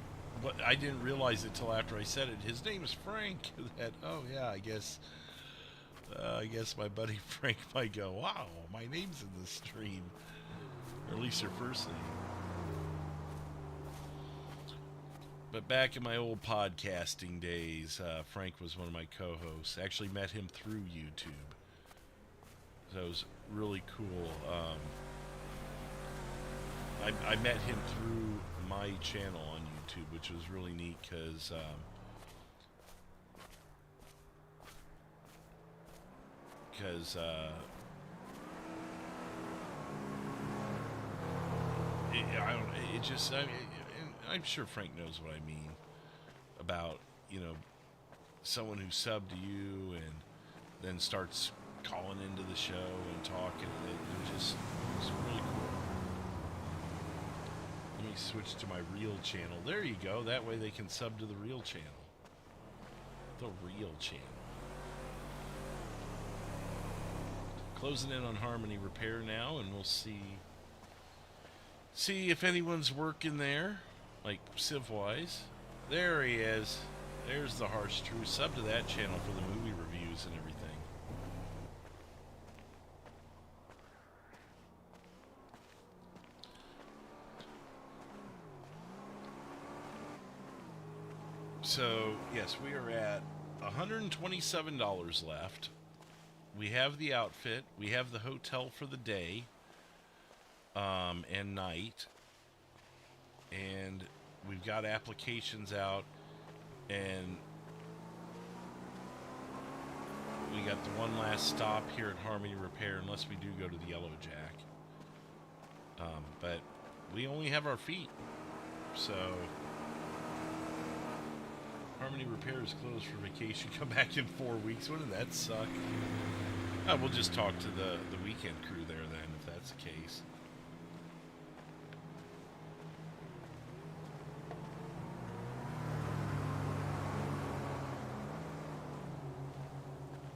didn't realize it till after I said it. His name is Frank. That, oh yeah, I guess my buddy Frank might go, wow, my name's in the stream, or at least her first name. But back in my old podcasting days, Frank was one of my co-hosts. Actually met him through YouTube. So it was really cool. I met him through my channel on YouTube, which was really neat because I'm sure Frank knows what I mean about, you know, someone who subbed to you and then starts calling into the show and talking, and it was really cool. Let me switch to my real channel. There you go. That way they can sub to the real channel. The real channel. Closing in on Harmony Repair now, and we'll see if anyone's working there, like Civ-wise. There he is. There's the harsh truth. Sub to that channel for the movie reviews and everything. So, yes, we are at $127 left. We have the outfit. We have the hotel for the day and night. And we've got applications out. And we got the one last stop here at Harmony Repair, unless we do go to the Yellow Jack. But we only have our feet. So Harmony Repair is closed for vacation. Come back in 4 weeks. Wouldn't that suck? We'll just talk to the weekend crew there then, if that's the case.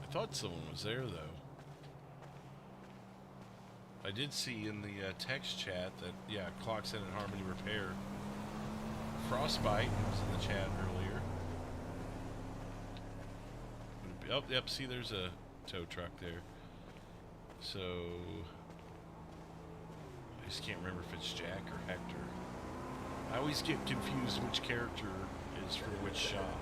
I thought someone was there, though. I did see in the text chat that, yeah, clocks in at Harmony Repair. Frostbite was in the chat earlier. Oh, yep, see, there's a tow truck there. So I just can't remember if it's Jack or Hector. I always get confused which character is for which shop.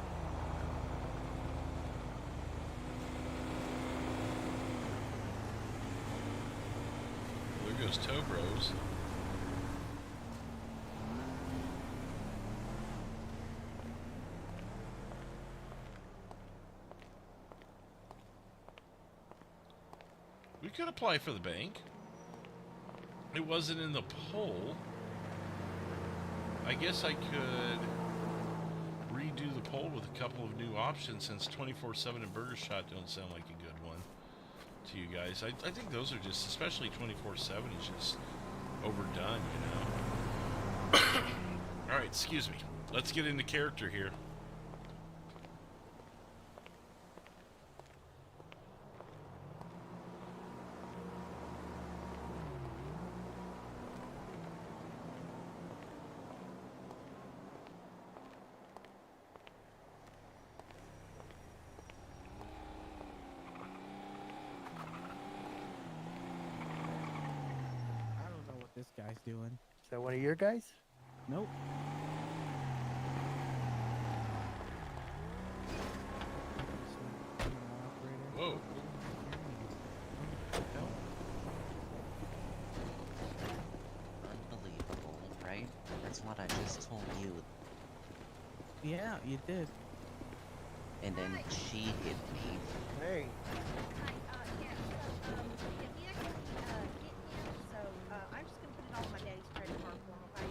There goes Tow Bros. We could apply for the bank. It wasn't in the poll. I guess I could redo the poll with a couple of new options, since 24/7 and Burger Shot don't sound like a good one to you guys. I think those are just, especially 24/7 is just overdone, you know. Alright, excuse me. Let's get into character here. This guy's doing. Is that one of your guys? Nope. Whoa. Unbelievable, right? That's what I just told you. Yeah, you did. And then she hit me. Hey. I'm just gonna put it on my daddy's credit card for him, okay?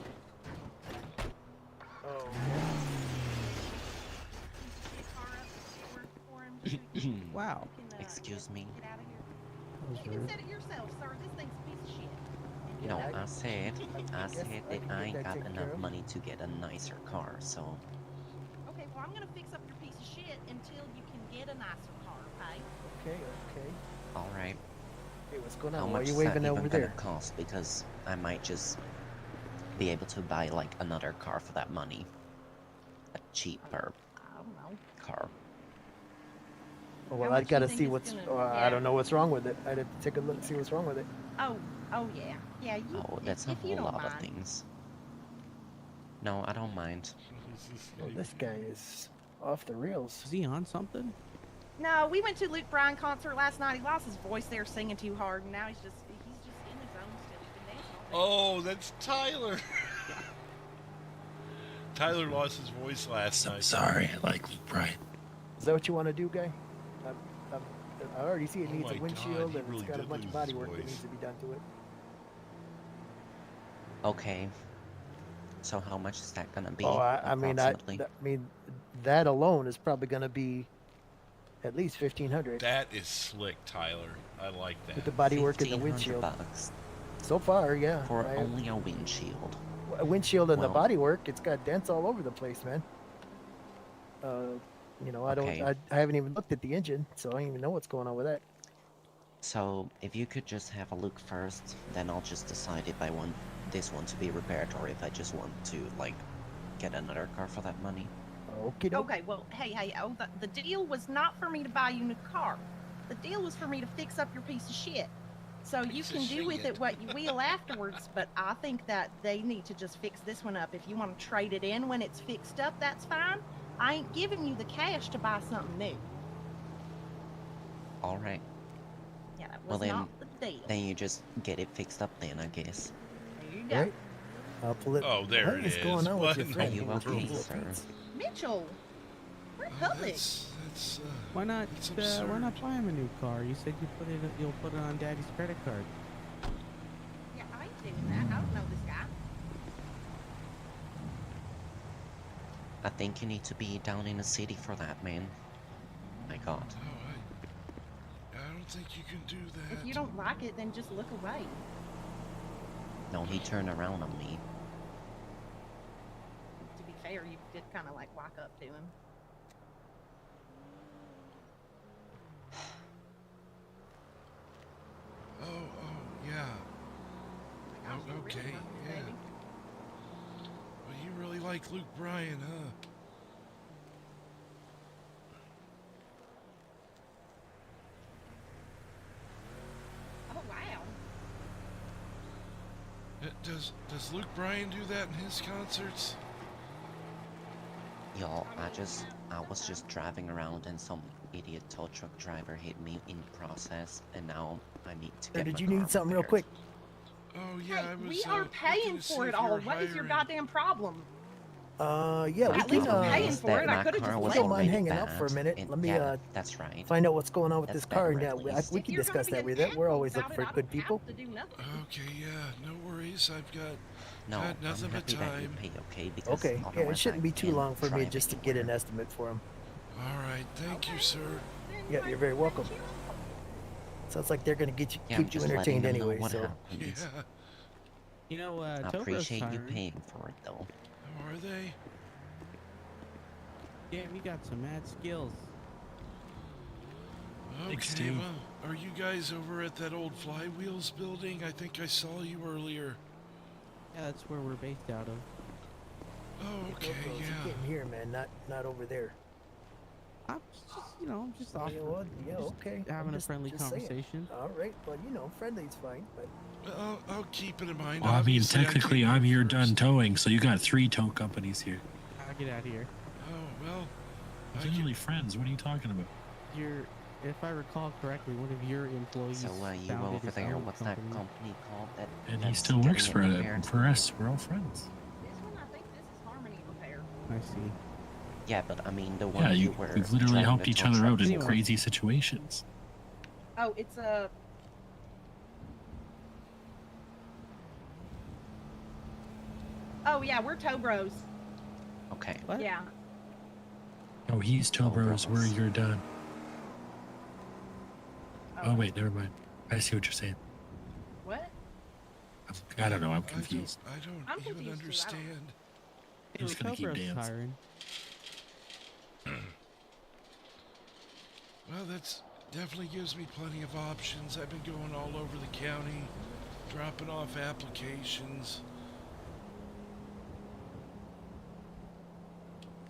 Oh, Wow. Excuse me. Get out of here. That was You can rude. set it yourself, sir. This thing's a piece of shit. No, Yeah, I said I guess I that can I get ain't that got taken care enough of. money to get a nicer car, so Okay, well, I'm gonna fix up your piece of shit until you can get a nicer car, okay? okay. alright. Hey, what's going How on? Why are much you is that waving even over gonna there? cost? Because I might just be able to buy like another car for that money. A cheaper I don't know. car. Oh, How well, much I do you gotta think see it's what's. gonna- I yeah. don't know what's wrong with it. I'd have to take a look and see Yeah. what's wrong with it. Oh, yeah. Yeah, you, Oh, that's a if you whole don't lot of mind. things. No, I don't mind. Oh, this guy is off the rails. Is he on something? No, we went to Luke Bryan concert last night. He lost his voice there singing too hard, and now he's just in his zone still. He's been dancing all day. Oh, that's Tyler. Tyler lost his voice last night. Sorry, like Brian. Is that what you want to do, guy? I already see it Oh needs my a God, windshield he and really it's got a did bunch of lose body his work that voice. needs to be done to it. Okay. So how much is that gonna be? Oh, I mean, approximately? that alone is probably gonna be at least 1,500 That is slick, Tyler. I like that. with the body work and the 1,500 windshield. bucks So far, yeah. for only a windshield. A windshield and the Well- body work, it's got dents all over the place, man. You know, Okay. I haven't even looked at the engine, so I don't even know what's going on with that. So if you could just have a look first, then I'll just decide if I want this one to be repaired or if I just want to like get another car for that money. Okay. Okay, well, hey, the deal was not for me to buy you a new car. The deal was for me to fix up your piece of shit. So you Piece of can do with shit. it what you will afterwards, but I think that they need to just fix this one up. If you want to trade it in when it's fixed up, that's fine. I ain't giving you the cash to buy something new. Alright. Yeah, that Well was then, not the deal. then you just get it fixed up then, I guess. There you go. Right? I'll pull it. Oh, there what it is is. going on What with your in friend? the here with world? these little Sir. feet? Mitchell, we're in Oh, public. that's Why not? It's Why not absurd. buy him a new car? You said you'll put it on Daddy's credit card. Yeah, I ain't doing that. I don't know this guy. I think you need to be down in the city for that, man. My god. I don't think you can do that. If you don't like it, then just look away. No, he turned around on me. To be fair, you did kind of like walk up to him. Yeah. Gosh, Oh, you're really okay, running, yeah. baby. Well, you really like Luke Bryan, huh? Oh wow. Does Luke Bryan do that in his concerts? Y'all, I was just driving around and some idiot tow truck driver hit me in process, and now I need to Or get did my you car need something real repaired. quick? Oh yeah, Hey, I was. we are looking paying to see for if it you all. were What is your hiring. goddamn problem? Yeah, we At can. least we're paying Is for that it. I my could've car just was left. Don't mind already hanging out for a bad, minute. and Let me yeah, that's right. find out what's going on with That's this car, better, and at we least. can If you're discuss gonna that be with an it. We're asshole always about looking it, for I good don't people. have to do nothing. Okay, yeah, no worries. I've got No, got nothing I'm but happy that you time. pay, okay? Because Okay, yeah, it otherwise shouldn't I be too can't long for me drive just to get an anywhere. estimate for him. All right, thank you, Okay. sir. Then Yeah, why you're very why welcome. don't you? Sounds like they're gonna get you, Yeah, I'm keep you just letting entertained them know anyway. what So happens. Yeah, You know, I Tobra's appreciate you hiring. paying for it, though. how are they? Yeah, we got some mad skills. Thanks, Okay, Stu. well, are you guys over at that old Flywheels building? I think I saw you earlier. Yeah, that's where we're based out of. Oh, Hey, okay, GoPros, you yeah. getting here, man, not over there. I'm just Oh, offering. yeah, well, yeah, just okay. having I'm a just- friendly just saying. conversation. All right, well, friendly's fine, but I'll keep it in mind. Well, I mean, Obviously, technically, came I'm here first. done towing, so you got 3 tow companies here. I'll get out of here. Oh, well, We're I generally friends. What are you talking about? If I recall correctly, one of your employees So, you founded over his there, own what's that company. company called that And he that's still works getting it repaired? for us. We're all friends. This one, I think this is Harmony Repair. I see. Yeah, but I mean, the one Yeah, you were we've literally driving helped the each tow other truck out in Anyway. crazy situations. Oh, it's a. Oh yeah, we're tow bros. Okay. What? Yeah. Oh, he's tow bros. We're bros. you're done. Oh wait, never mind. I see what you're saying. What? I don't know. I'm confused. I don't I'm even confused too, I don't- understand. I'm just gonna keep Tobra's dancing. hiring. Well, that's Definitely gives me plenty of options. I've been going all over the county, dropping off applications.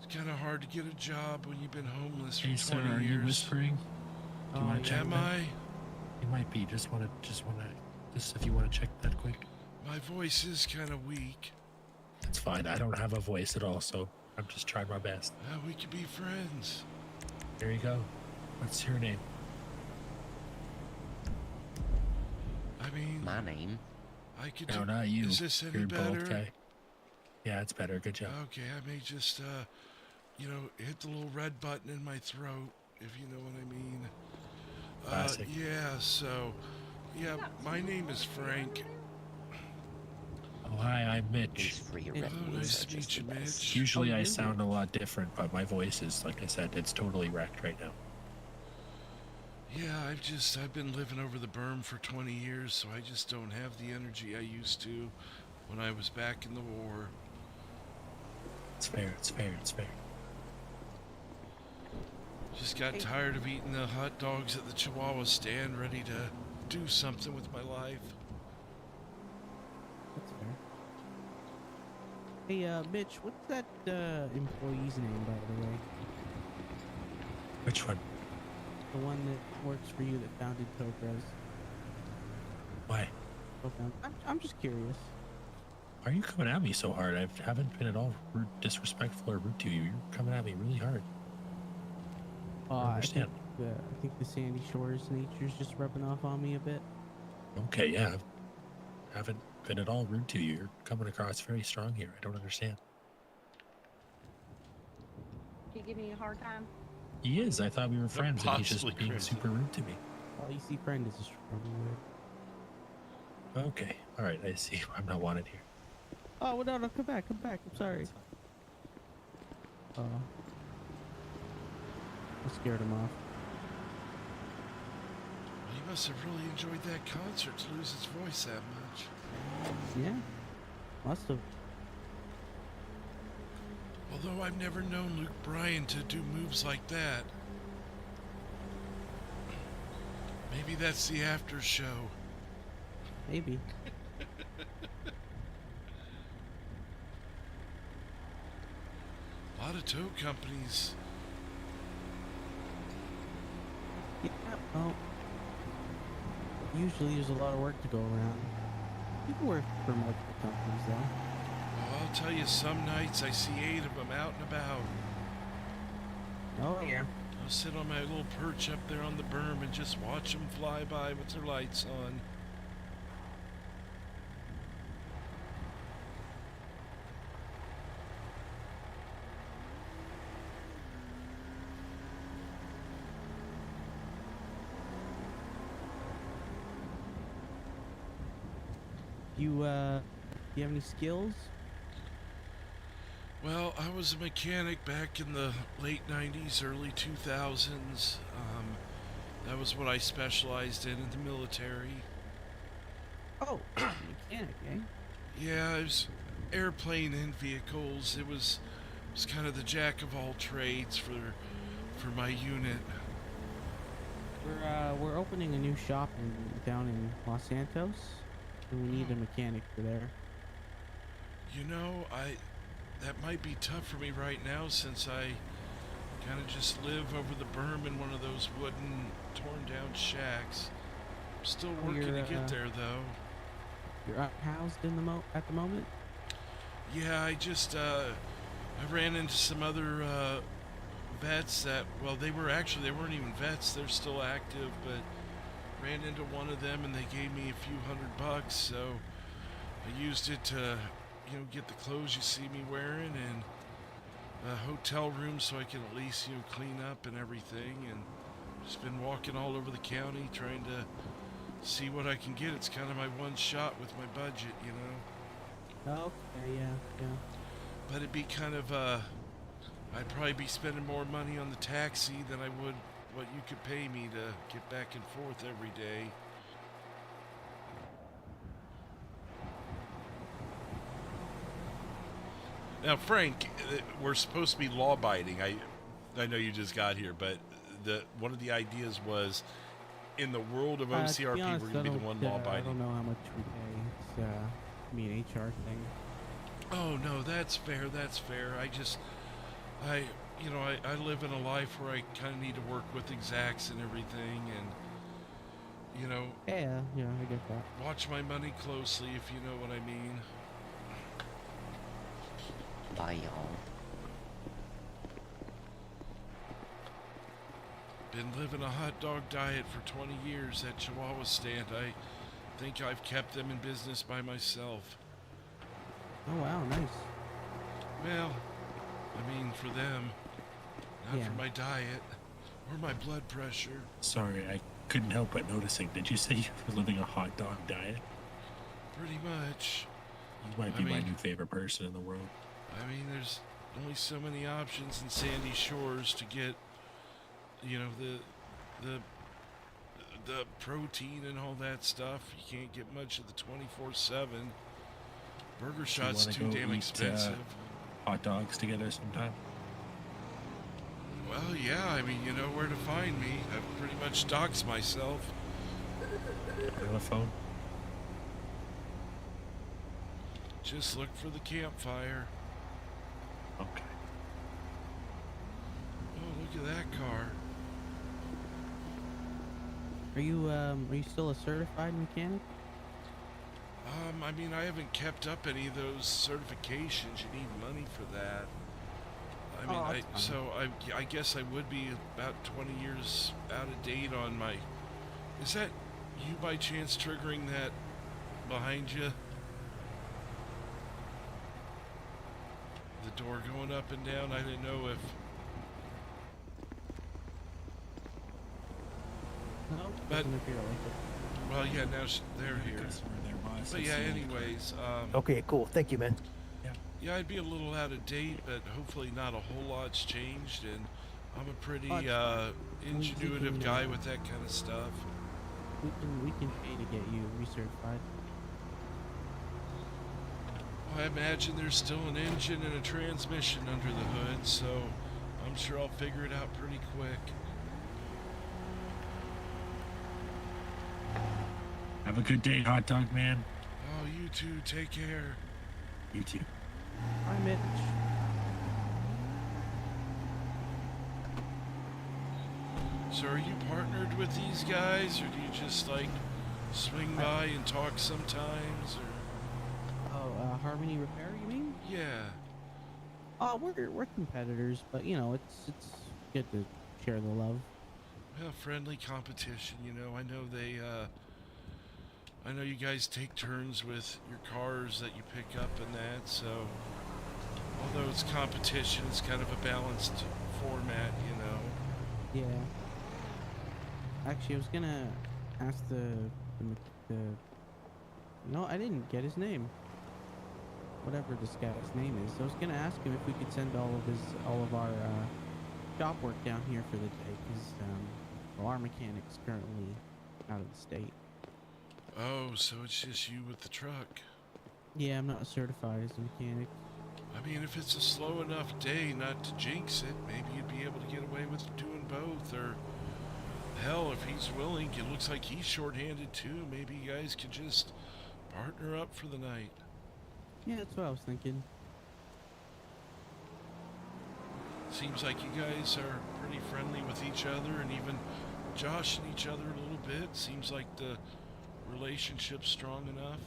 It's kind of hard to get a job when you've been homeless for Hey, sir, 20 are years. you whispering? Do you want to check Am that? I? You might be. Just if you want to check that quick. My voice is kind of weak. It's fine. I don't have a voice at all, so I'm just trying my best. We could be friends. There you go. What's your name? I mean, My name? I could No, do... not you. Is this any You're a better? bald guy. Yeah, it's better. Good job. Okay, I may just, hit the little red button in my throat, if you know what I mean. Classic. My name is Frank. Oh, hi, I'm Please Mitch. for your Hey. red Oh, blues nice are to just meet the you, best. Mitch. Usually I really? sound a lot different, but my voice is, like I said, it's totally wrecked right now. Yeah, I've been living over the berm for 20 years, so I just don't have the energy I used to when I was back in the war. It's fair, it's fair, it's fair. Just got Hey. tired of eating the hot dogs at the Chihuahua stand, ready to do something with my life. That's fair. Hey, Mitch, what's that employee's name, by the way? Which one? The one that works for you that founded Topraz. Why? I'm just curious. Why are you coming at me so hard? I haven't been at all rude, disrespectful or rude to you. You're coming at me really hard. I understand. I think the Sandy Shores nature's just rubbing off on me a bit. Okay, yeah. I haven't been at all rude to you. You're coming across very strong here. I don't understand. Can you give me a hard time? He is. I thought we were friends, and he's just possibly being crazy. super rude to me. Well, you see, friend is a strong word. Okay, all right. I see. I'm not wanted here. Oh, well, no, come back. I'm sorry. Oh. I scared him off. Well, he must have really enjoyed that concert to lose his voice that much. Yeah. Must have. Although I've never known Luke Bryan to do moves like that. Maybe that's the after show. Maybe. A lot of tow companies. Yeah, well. Usually there's a lot of work to go around. People work for multiple companies, though. Well, I'll tell you, some nights I see 8 of them out and about. Oh, yeah. I'll sit on my little perch up there on the berm and just watch them fly by with their lights on. You have any skills? Well, I was a mechanic back in the late 90s, early 2000s. That was what I specialized in the military. Oh, mechanic, eh? Yeah, it was airplane and vehicles. It was kind of the jack of all trades for my unit. We're opening a new shop down in Los Santos, and we need a mechanic for there. You know, that might be tough for me right now since I kind of just live over the berm in one of those wooden, torn down shacks. I'm still Oh, working to you're, get there though. You're housed in at the moment. Yeah, I just I ran into some other vets that, well, they weren't even vets. They're still active, but ran into one of them and they gave me a few $100, so I used it to, get the clothes you see me wearing and a hotel room so I can at least, clean up and everything, and just been walking all over the county trying to see what I can get. It's kind of my one shot with my budget, Okay, yeah. But it'd be kind of, I'd probably be spending more money on the taxi than I would what you could pay me to get back and forth every day. Now, Frank, we're supposed to be law-abiding. I know you just got here, but one of the ideas was, in the world of To be OCRP, honest, we're gonna be the one law I abiding. don't know how much we pay. It's me an HR thing. Oh no, that's fair. That's fair. I live in a life where I kind of need to work with execs and everything, and Yeah, I get that. watch my money closely, if you know what I mean. Bye, y'all. Been living a hot dog diet for 20 years at Chihuahua stand. I think I've kept them in business by myself. Oh wow, nice. Well, I mean, for them, not Yeah. for my diet or my blood pressure. Sorry, I couldn't help but noticing. Did you say you were living a hot dog diet? Pretty much. You might I be my mean- new favorite person in the world. I mean, there's only so many options in Sandy Shores to get, the protein and all that stuff. You can't get much of the 24/7. Burger Shot's wanna too go damn eat, expensive. Hot dogs together sometime? Well, yeah, I mean, you know where to find me. I've pretty much doxed myself. Are you on the phone? Just look for the campfire. Okay. Oh, look at that car. Are you still a certified mechanic? I mean, I haven't kept up any of those certifications. You need money for that. I mean, Oh, that's fine. I guess I would be about 20 years out of date on my... Is that you by chance triggering that behind you? The door going up and down? I didn't know if... No, But- doesn't appear like it. Well, yeah, now they're here. Customer there, boss. But Let's yeah, see. anyways, Okay, cool. Thank you, man. yeah, I'd be a little out of date, but hopefully not a whole lot's changed, and I'm a pretty Oh, it's ingenuitive can, guy with that kind of stuff. We can pay to get you recertified. Well, I imagine there's still an engine and a transmission under the hood, so I'm sure I'll figure it out pretty quick. Have a good day, hot dog man. Oh, you too, take care. You too. Hi, Mitch. So are you partnered with these guys, or do you just, like, swing by and talk sometimes, or... Oh, Harmony Repair, you mean? Yeah. Oh, we're competitors, but it's good to share the love. Well, friendly competition, I know I know you guys take turns with your cars that you pick up and that, so although it's competition, it's kind of a balanced format, Yeah. Actually, I was gonna ask No, I didn't get his name. Whatever this guy's name is. I was gonna ask him if we could send all of our shop work down here for the day, because our mechanic's currently out of the state. Oh, so it's just you with the truck. Yeah, I'm not certified as a mechanic. I mean, if it's a slow enough day not to jinx it, maybe you'd be able to get away with doing both, or hell, if he's willing, it looks like he's shorthanded too, maybe you guys could just partner up for the night. Yeah, that's what I was thinking. Seems like you guys are pretty friendly with each other, and even joshing each other a little bit. Seems like the relationship's strong enough.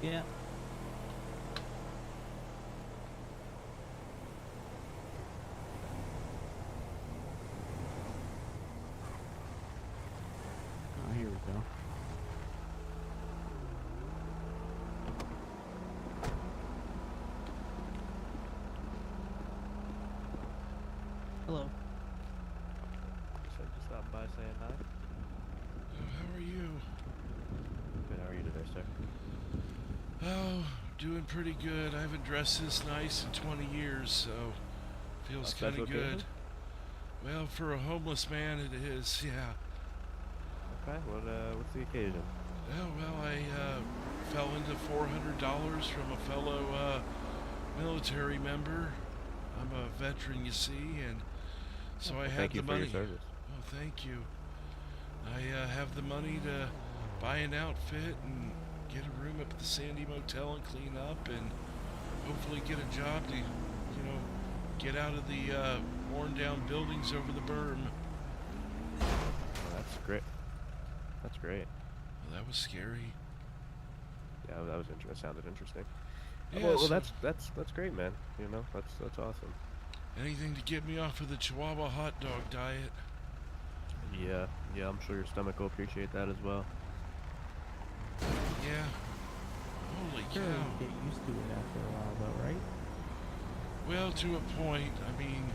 Yeah. Oh, here we go. Hello. So just stopping by saying hi. Oh, how are you? Good, how are you today, sir? Oh, doing pretty good. I haven't dressed this nice in 20 years, so feels A kind special of good. occasion? Well, for a homeless man, it is, yeah. Okay, what's the occasion? Oh, well, I fell into $400 from a fellow military member. I'm I'm a veteran, you see, and so I Well, have thank the you for money. your service. Oh, thank you. I have the money to buy an outfit and get a room up at the Sandy Motel and clean up and hopefully get a job to, get out of the worn down buildings over the berm. Oh, that's great. That's great. Well, that was scary. Yeah, that was sounded interesting. Yeah, Well, so that's great, man. That's awesome. anything to get me off of the Chihuahua hot dog diet. Yeah, I'm sure your stomach will appreciate that as well. Yeah. Holy Sure, cow. get used to it after a while, though, right? Well, to a point. I mean,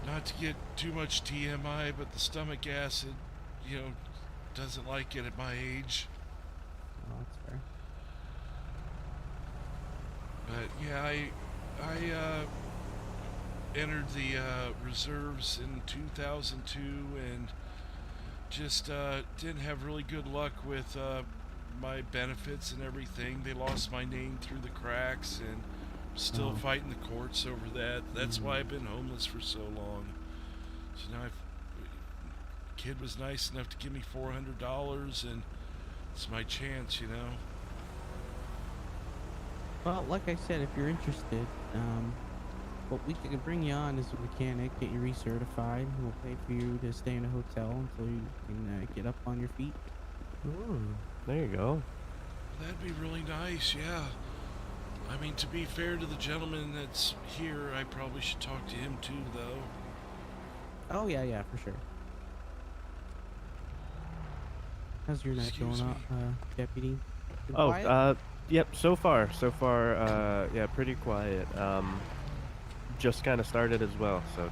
not to get too much TMI, but the stomach acid, doesn't like it at my age. Oh, that's fair. But yeah, I entered the reserves in 2002 and just didn't have really good luck with my benefits and everything. They lost my name through the cracks and still fighting the courts over that. That's why I've been homeless for so long. So now kid was nice enough to give me $400 and it's my chance, Well, like I said, if you're interested, what we can bring you on is a mechanic, get you recertified. We'll pay for you to stay in a hotel until you can get up on your feet. There you go. That'd be really nice, yeah. I mean, to be fair to the gentleman that's here, I probably should talk to him too, though. Oh, yeah, for sure. How's your night Excuse going me. on, Deputy? Been Oh, quiet? yep. So far, yeah, pretty quiet. Just kind of started as well, so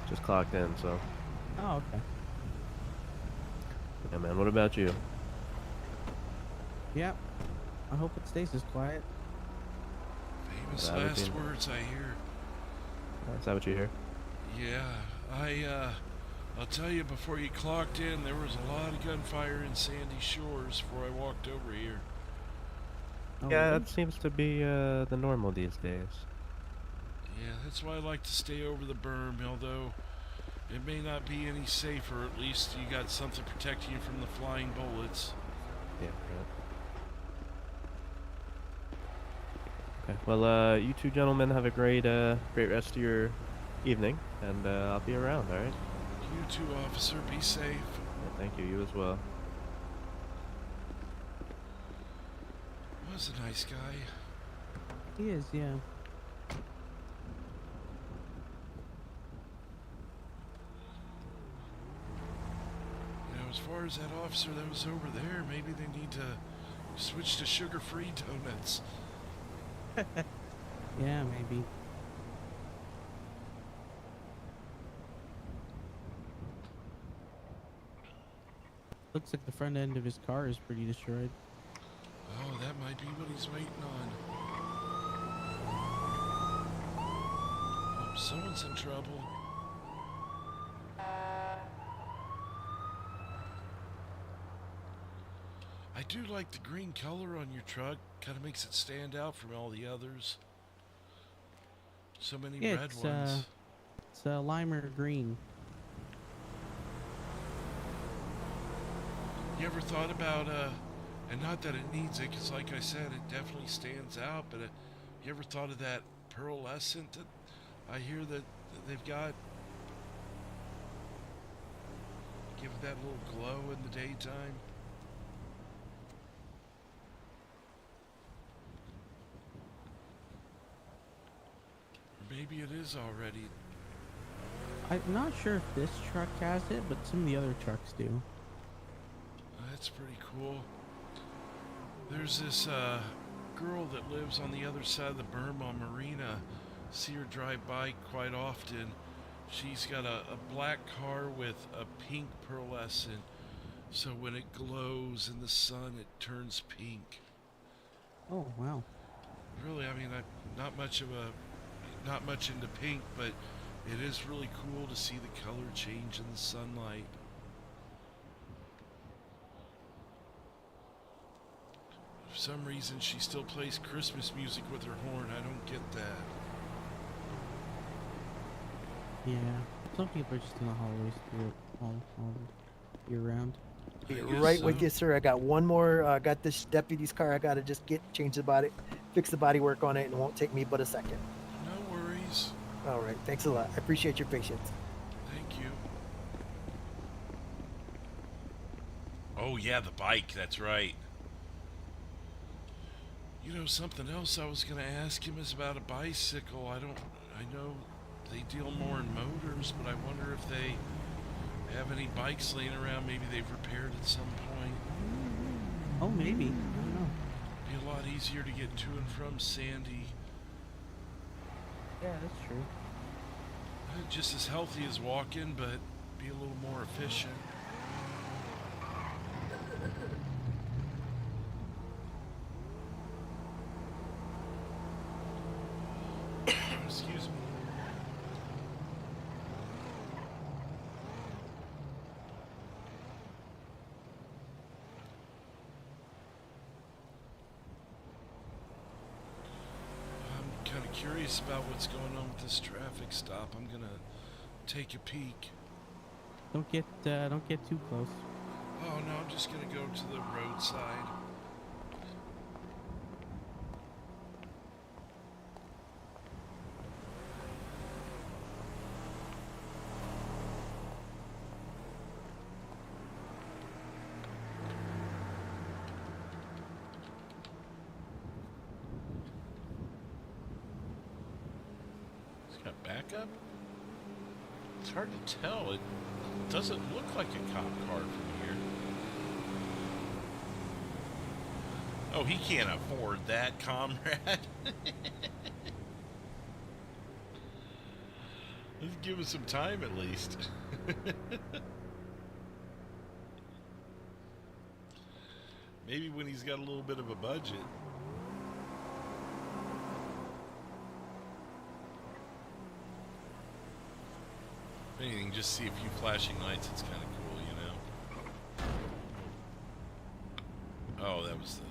just clocked in. So, Oh, okay. yeah, man. What about you? Yep. I hope it stays as quiet. Famous That would last be- words I hear. Is that what you hear? Yeah, I'll tell you, before you clocked in, there was a lot of gunfire in Sandy Shores before I walked over here. Oh, Yeah, really? that seems to be the normal these days. Yeah, that's why I like to stay over the berm, although it may not be any safer. At least you got something protecting you from the flying bullets. Yeah. Okay. Well, you two gentlemen have a great rest of your evening, and I'll be around. All right. You too, officer. Be safe. Yeah, thank you. You as well. Was a nice guy. He is, yeah. As far as that officer that was over there, maybe they need to switch to sugar-free donuts. Yeah, maybe. Looks like the front end of his car is pretty destroyed. Oh, that might be what he's waiting on. Oh, someone's in trouble. I do like the green color on your truck. Kind of makes it stand out from all the others. So many Yeah, red ones. It's limer green. You ever thought about, and not that it needs it, because like I said, it definitely stands out, but you ever thought of that pearlescent that I hear that they've got? Give it that little glow in the daytime. Or maybe it is already. I'm not sure if this truck has it, but some of the other trucks do. That's pretty cool. There's this girl that lives on the other side of the berm on Marina. See her drive by quite often. She's got a black car with a pink pearlescent, so when it glows in the sun, it turns pink. Oh, wow. Really, I mean, I'm not much into pink, but it is really cool to see the color change in the sunlight. For some reason, she still plays Christmas music with her horn. I don't get that. Yeah, some people are just in the hallways through it all year round. Be I right guess with so. you, sir. I got one more. Got this deputy's car. I gotta just change the body, fix the body work on it, and it won't take me but a second. No worries. All right, thanks a lot. I appreciate your patience. Thank you. Oh, yeah, the bike. That's right. You know, something else I was going to ask him is about a bicycle. I know they deal more in motors, but I wonder if they have any bikes laying around maybe they've repaired at some point. Oh, maybe. I don't know. Be a lot easier to get to and from Sandy. Yeah, that's true. Just as healthy as walking, but be a little more efficient. Excuse me. I'm kind of curious about what's going on with this traffic stop. I'm gonna take a peek. Don't get too close. Oh no, I'm just gonna go to the roadside. It's got backup? It's hard to tell. It doesn't look like a cop car from here. Oh, he can't afford that, comrade. Let's give us some time at least. Maybe when he's got a little bit of a budget. If anything, just see a few flashing lights. It's kind of cool, you know? Oh, that was the...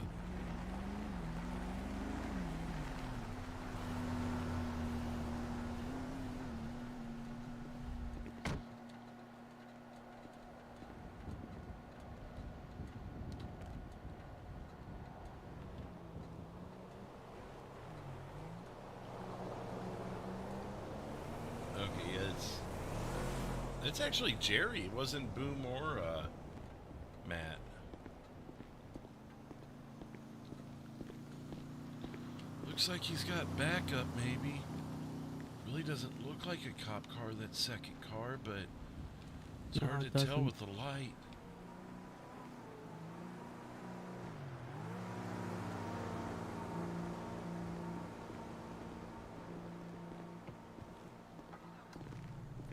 Okay, yeah, it's actually Jerry. It wasn't Boom or Matt. Looks like he's got backup, maybe. Really doesn't look like a cop car, that second car, but it's No, hard it to tell doesn't. with the light.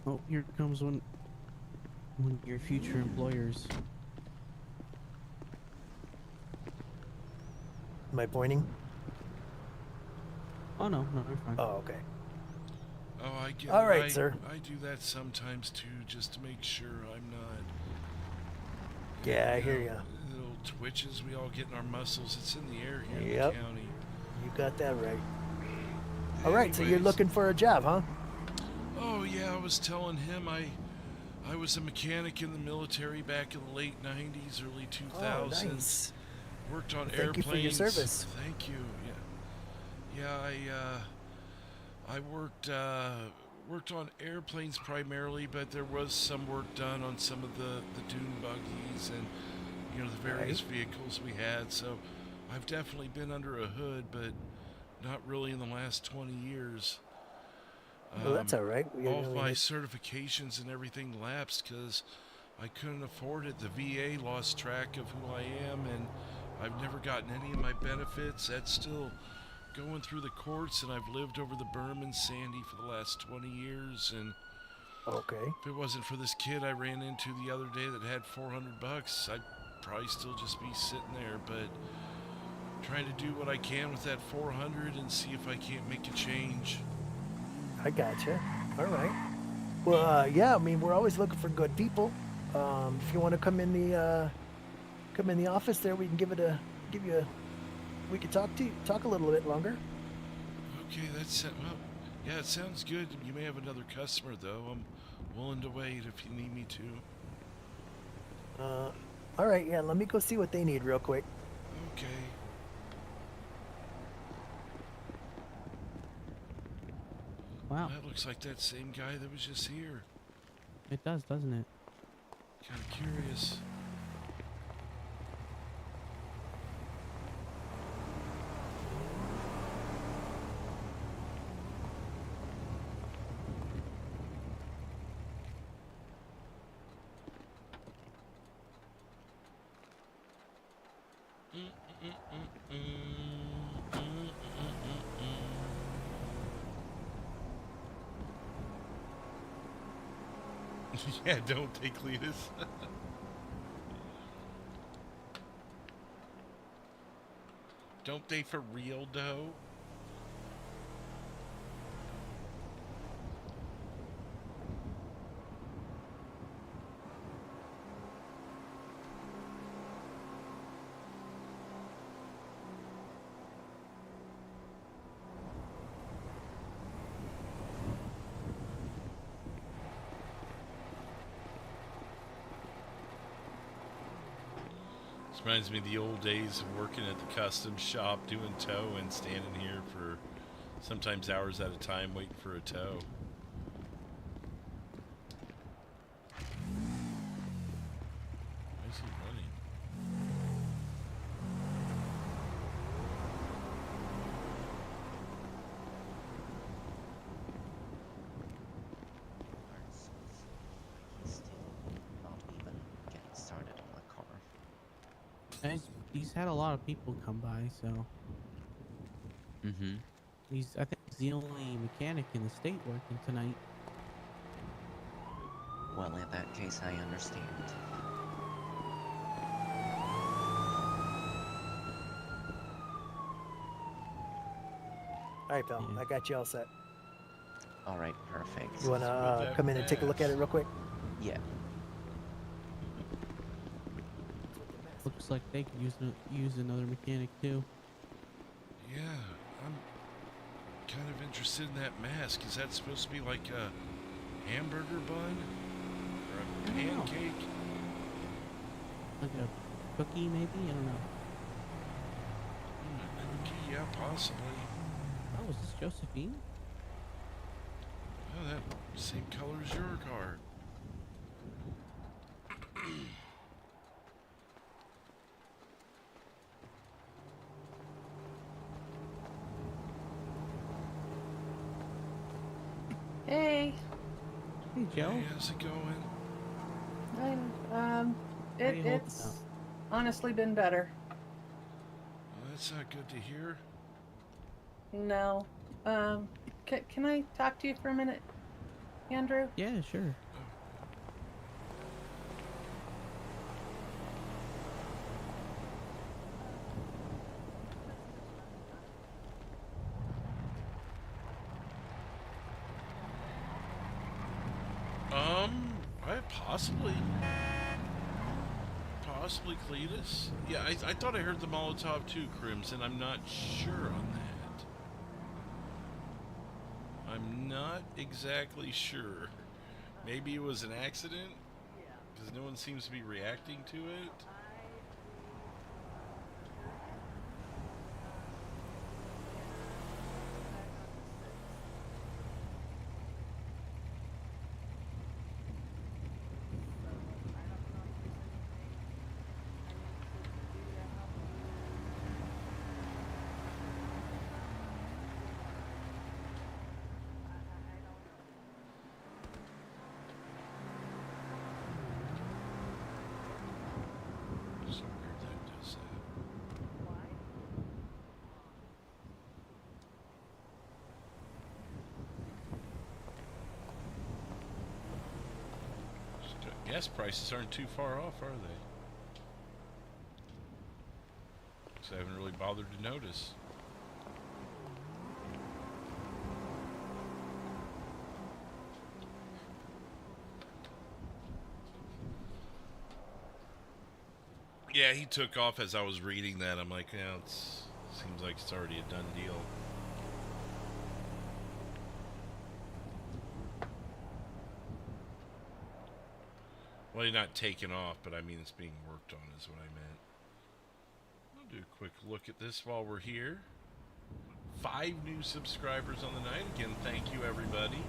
Oh, here comes one of your future employers. Am I pointing? Oh no, you're fine. Oh, okay. Oh, I get All it. right, sir. I do that sometimes too, just to make sure I'm not. Yeah, I hear ya. Little twitches we all get in our muscles. It's in the air here in Yep. the county. You got that right. All right, so you're Anyways. looking for a job, huh? Oh yeah, I was telling him I was a mechanic in the military back in the late 90s, early 2000s. Oh, nice. Worked on Thank you airplanes. for your service. Thank you. Yeah, I worked on airplanes primarily, but there was some work done on some of the dune buggies and the various vehicles we had. So I've definitely been under a hood, but not really in the last 20 years. Well, that's all right. All of my certifications and everything lapsed because I couldn't afford it. The VA lost track of who I am, and I've never gotten any of my benefits. That's still going through the courts, and I've lived over the berm in Sandy for the last 20 years. And Okay. if it wasn't for this kid I ran into the other day that had $400, I'd probably still just be sitting there. But trying to do what I can with that 400 and see if I can't make a change. I gotcha. All right. Well, yeah. I mean, we're always looking for good people. If you want to come in the office there, we can give you we could talk a little bit longer. Okay, that's well. Yeah, it sounds good. You may have another customer though. I'm willing to wait if you need me to. All right, yeah. Let me go see what they need real quick. Okay. Wow, That looks like that same guy that was just here. it does, doesn't it? Kind of curious. Yeah, don't they, Cletus? Don't they for real, though? This reminds me of the old days of working at the custom shop, doing tow, and standing here for sometimes hours at a time waiting for a tow. Why is he running? He's still not even getting started on my car. And he's had a lot of people come by, so Mm-hmm. I think he's the only mechanic in the state working tonight. Well, in that case, I understand. All right, pal. Yeah. I got you all set. All right, perfect. You wanna that come in and take a look at it real quick? Yeah. Looks like they could use another mechanic too. Yeah, I'm kind of interested in that mask. Is that supposed to be like a hamburger bun? Or a I don't know. pancake? Like a cookie, maybe? I don't know. A cookie? Yeah, possibly. Oh, is this Josephine? Oh, that same color as your car. Hey, Hey, Joe. Hey, how's it going? I'm, How you holding it's up? honestly been better. Well, that's not good to hear. No. Can I talk to you for a minute, Andrew? Yeah, sure. Possibly. Possibly Cletus. Yeah, I thought I heard the Molotov too, Crimson. I'm not sure on that. I'm not exactly sure. Maybe it was an accident? Because no one seems to be reacting to it. So weird that it does that. Gas prices aren't too far off, are they? So I haven't really bothered to notice. Yeah, he took off as I was reading that. I'm like, yeah, it's Seems like it's already a done deal. Well, you're not taken off, but I mean it's being worked on is what I meant. I'll do a quick look at this while we're here. 5 new subscribers on the night. Again, thank you everybody.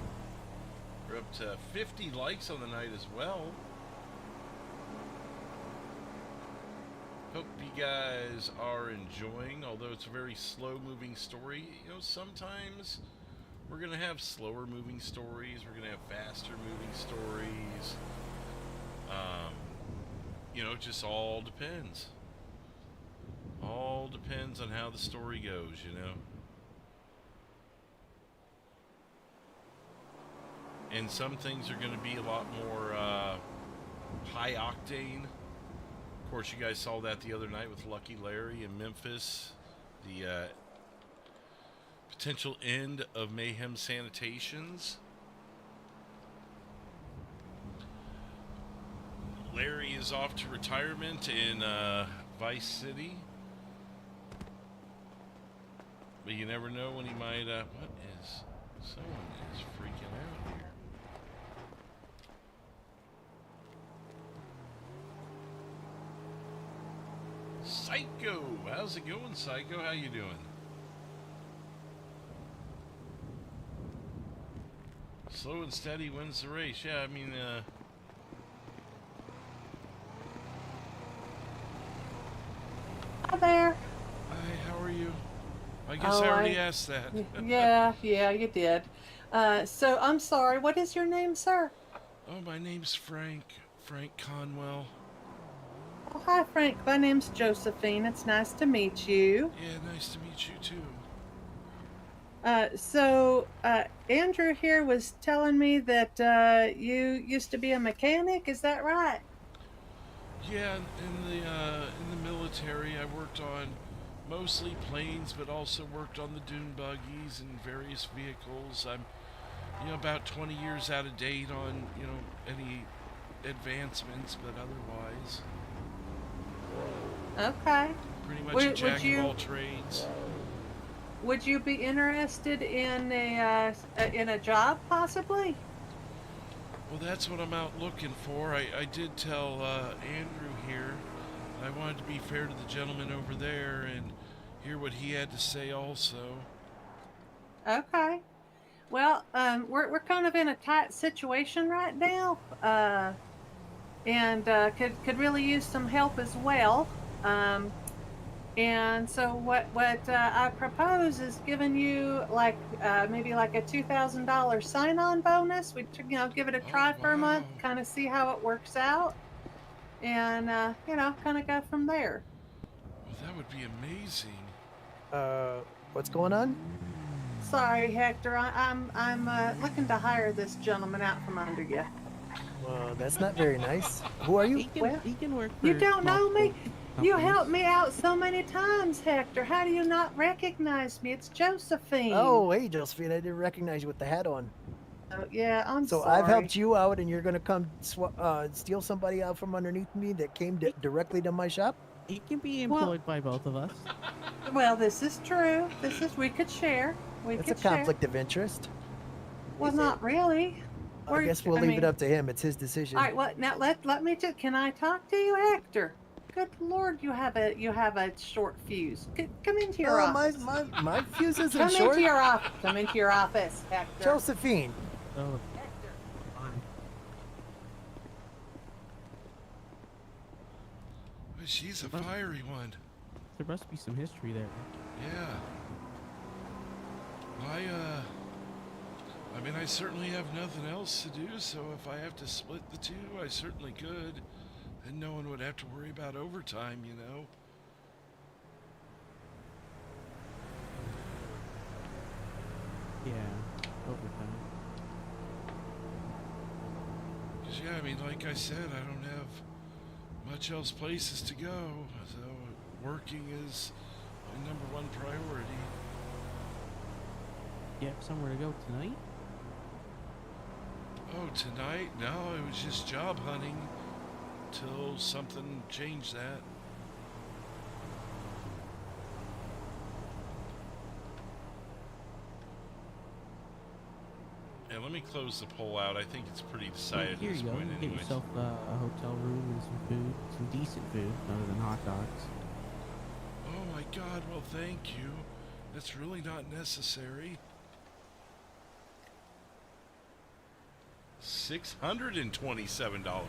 We're up to 50 likes on the night as well. Hope you guys are enjoying, although it's a very slow moving story. You know, sometimes we're going to have slower moving stories. We're going to have faster moving stories. You know, it just all depends. All depends on how the story goes, you know. And some things are going to be a lot more high octane. Of course, you guys saw that the other night with Lucky Larry in Memphis. The potential end of Mayhem Sanitations. Larry is off to retirement in Vice City. But you never know when he might, what is, someone is freaking out here. Psycho! How's it going, Psycho? How you doing? Slow and steady wins the race. Yeah, I mean, Hi there. Hi, how are you? I guess Oh, I already asked that. Yeah, you did. So I'm sorry. What is your name, sir? Oh, my name's Frank. Frank Conwell. Oh, hi, Frank. My name's Josephine. It's nice to meet you. Yeah, nice to meet you too. So Andrew here was telling me that you used to be a mechanic. Is that right? Yeah, in the military, I worked on mostly planes, but also worked on the dune buggies and various vehicles. I'm, you know, about 20 years out of date on, you know, any advancements, but otherwise, Okay. pretty much a jack you- of all trades. Would you be interested in a job, possibly? Well, that's what I'm out looking for. I did tell Andrew here that I wanted to be fair to the gentleman over there and hear what he had to say also. Okay. Well, we're kind of in a tight situation right now, and could really use some help as well. And so what I propose is giving you like maybe like a $2,000 sign-on bonus. We give it a try for a month, wow. kind of see how it works out, and kind of go from there. Well, that would be amazing. What's going on? Sorry, Hector. I'm looking to hire this gentleman out from under you. Well, that's not very nice. Who are you? He can work for You don't know me? multiple You companies. helped me out so many times, Hector. How do you not recognize me? It's Josephine. Oh, hey, Josephine. I didn't recognize you with the hat on. Oh, yeah, I'm So sorry. I've helped you out, and you're gonna come steal somebody out from underneath me that came directly to my shop? He can be Well- employed by both of us. Well, this is true. We could share. We That's could a share. conflict of interest. Well, not really. I guess we'll leave it up to him. It's his decision. All right. Well, now let me just. Can I talk to you, Hector? Good Lord, you have a short fuse. Come into your No, office. my fuse isn't Come short. into your office. Come into your office, Hector. Josephine. So, Well, she's a fiery one. there must be some history there. Yeah. I mean, I certainly have nothing else to do, so if I have to split the two, I certainly could. Then no one would have to worry about overtime, you know? Yeah, overtime. Because, yeah, I mean, like I said, I don't have much else places to go, so working is my #1 priority. You have somewhere to go tonight? Oh, tonight? No, it was just job hunting till something changed that. Yeah, let me close the poll out. I think it's pretty Well, decided here at this you go. point Get anyways. yourself a hotel room and some food, some decent food, other than hot dogs. Oh my god, well thank you. That's really not necessary. $627 now.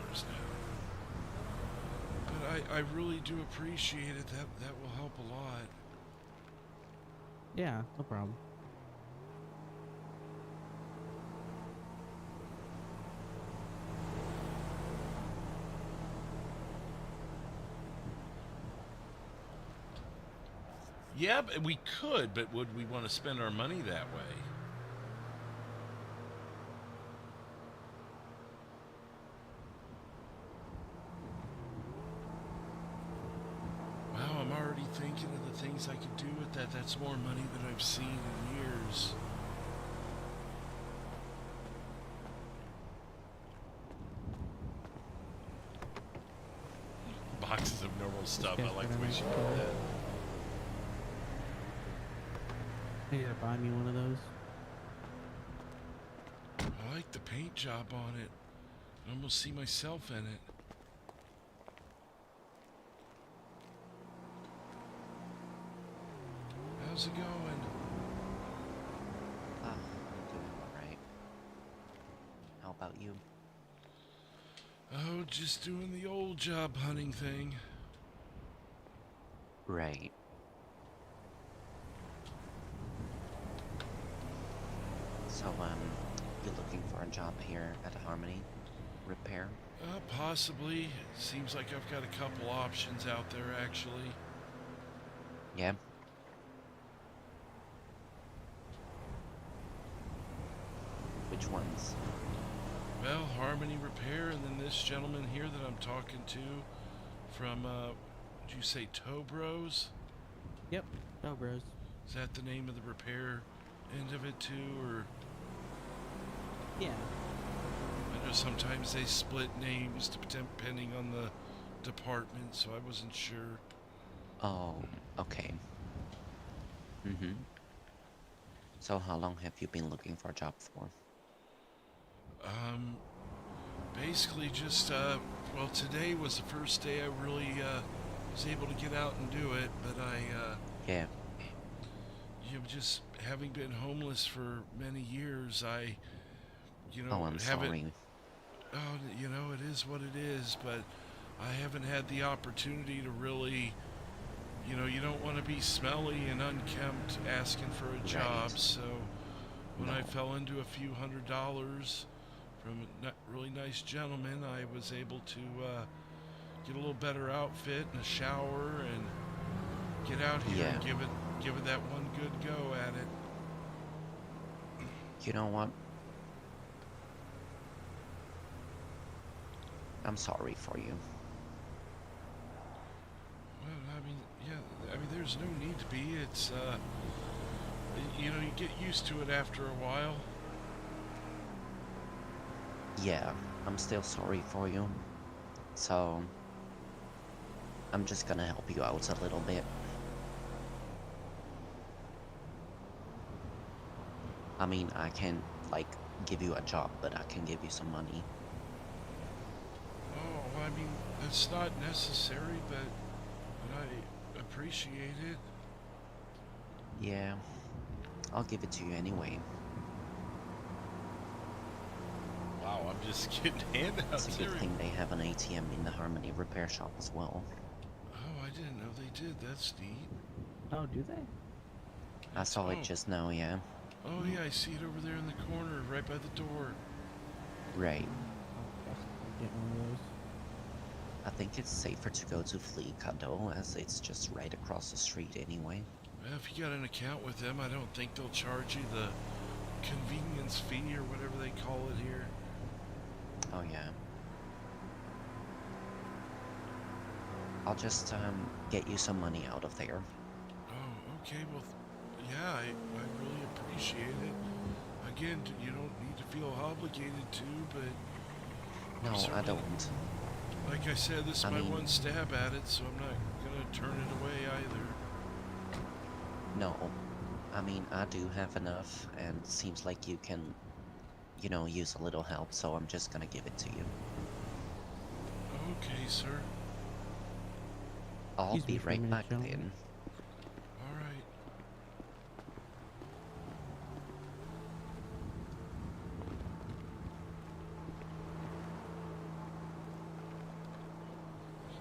But I really do appreciate it. That will help a lot. Yeah, no problem. Yeah, but we could, but would we want to spend our money that way? Wow, I'm already thinking of the things I could do with that. That's more money than I've seen in years. Boxes of normal stuff. I like the way she did that. You gotta buy me one of those. I like the paint job on it. I almost see myself in it. How's it going? Doing alright. How about you? Oh, just doing the old job hunting thing. Right. So, you looking for a job here at Harmony Repair? Possibly. Seems like I've got a couple options out there, actually. Yeah. Which ones? Well, Harmony Repair, and then this gentleman here that I'm talking to from, did you say Toe Bros? Yep, no bros. Is that the name of the repair end of it, too, or? Yeah. I know sometimes they split names depending on the department, so I wasn't sure. Oh, okay. Mm-hmm. So how long have you been looking for a job for? Basically just, well, today was the first day I really, was able to get out and do it, but Yeah. you know, just having been homeless for many years, you know, Oh, I'm sorry. Oh, you know, it is what it is, but I haven't had the opportunity to really, you know, you don't want to be smelly and unkempt asking for a job, Right. so when I No. fell into a few $100s from a really nice gentleman, I was able to get a little better outfit and a shower and get out here and Yeah. give it that one good go at it. You know what? I'm sorry for you. Well, I mean, yeah, I mean, there's no need to be. It's, you know, you get used to it after a while. Yeah, I'm still sorry for you. So, I'm just gonna help you out a little bit. I mean, I can't, like, give you a job, but I can give you some money. Oh, I mean, that's not necessary, but I appreciate it. Yeah, I'll give it to you anyway. Wow, I'm just getting handouts It's a good here. thing they have an ATM in the Harmony repair shop as well. Oh, I didn't know they did. That's neat. Oh, do they? I saw it Oh. just now, yeah. Oh, yeah, I see it over there in the corner, right by the door. Right. Oh, I'll get one of those. I think it's safer to go to Fleeca though, as it's just right across the street anyway. Well, if you got an account with them, I don't think they'll charge you the convenience fee or whatever they call it here. Oh yeah. I'll just get you some money out of there. Oh, okay, well, yeah, I really appreciate it. Again, you don't need to feel obligated to, but... No, I certainly- don't. Like I said, this is I my mean- one stab at it, so I'm not gonna turn it away either. No. I mean, I do have enough, and it seems like you can you know, use a little help, so I'm just gonna give it to you. Okay, sir. I'll Excuse me be for a right minute, back gentlemen. then. All right.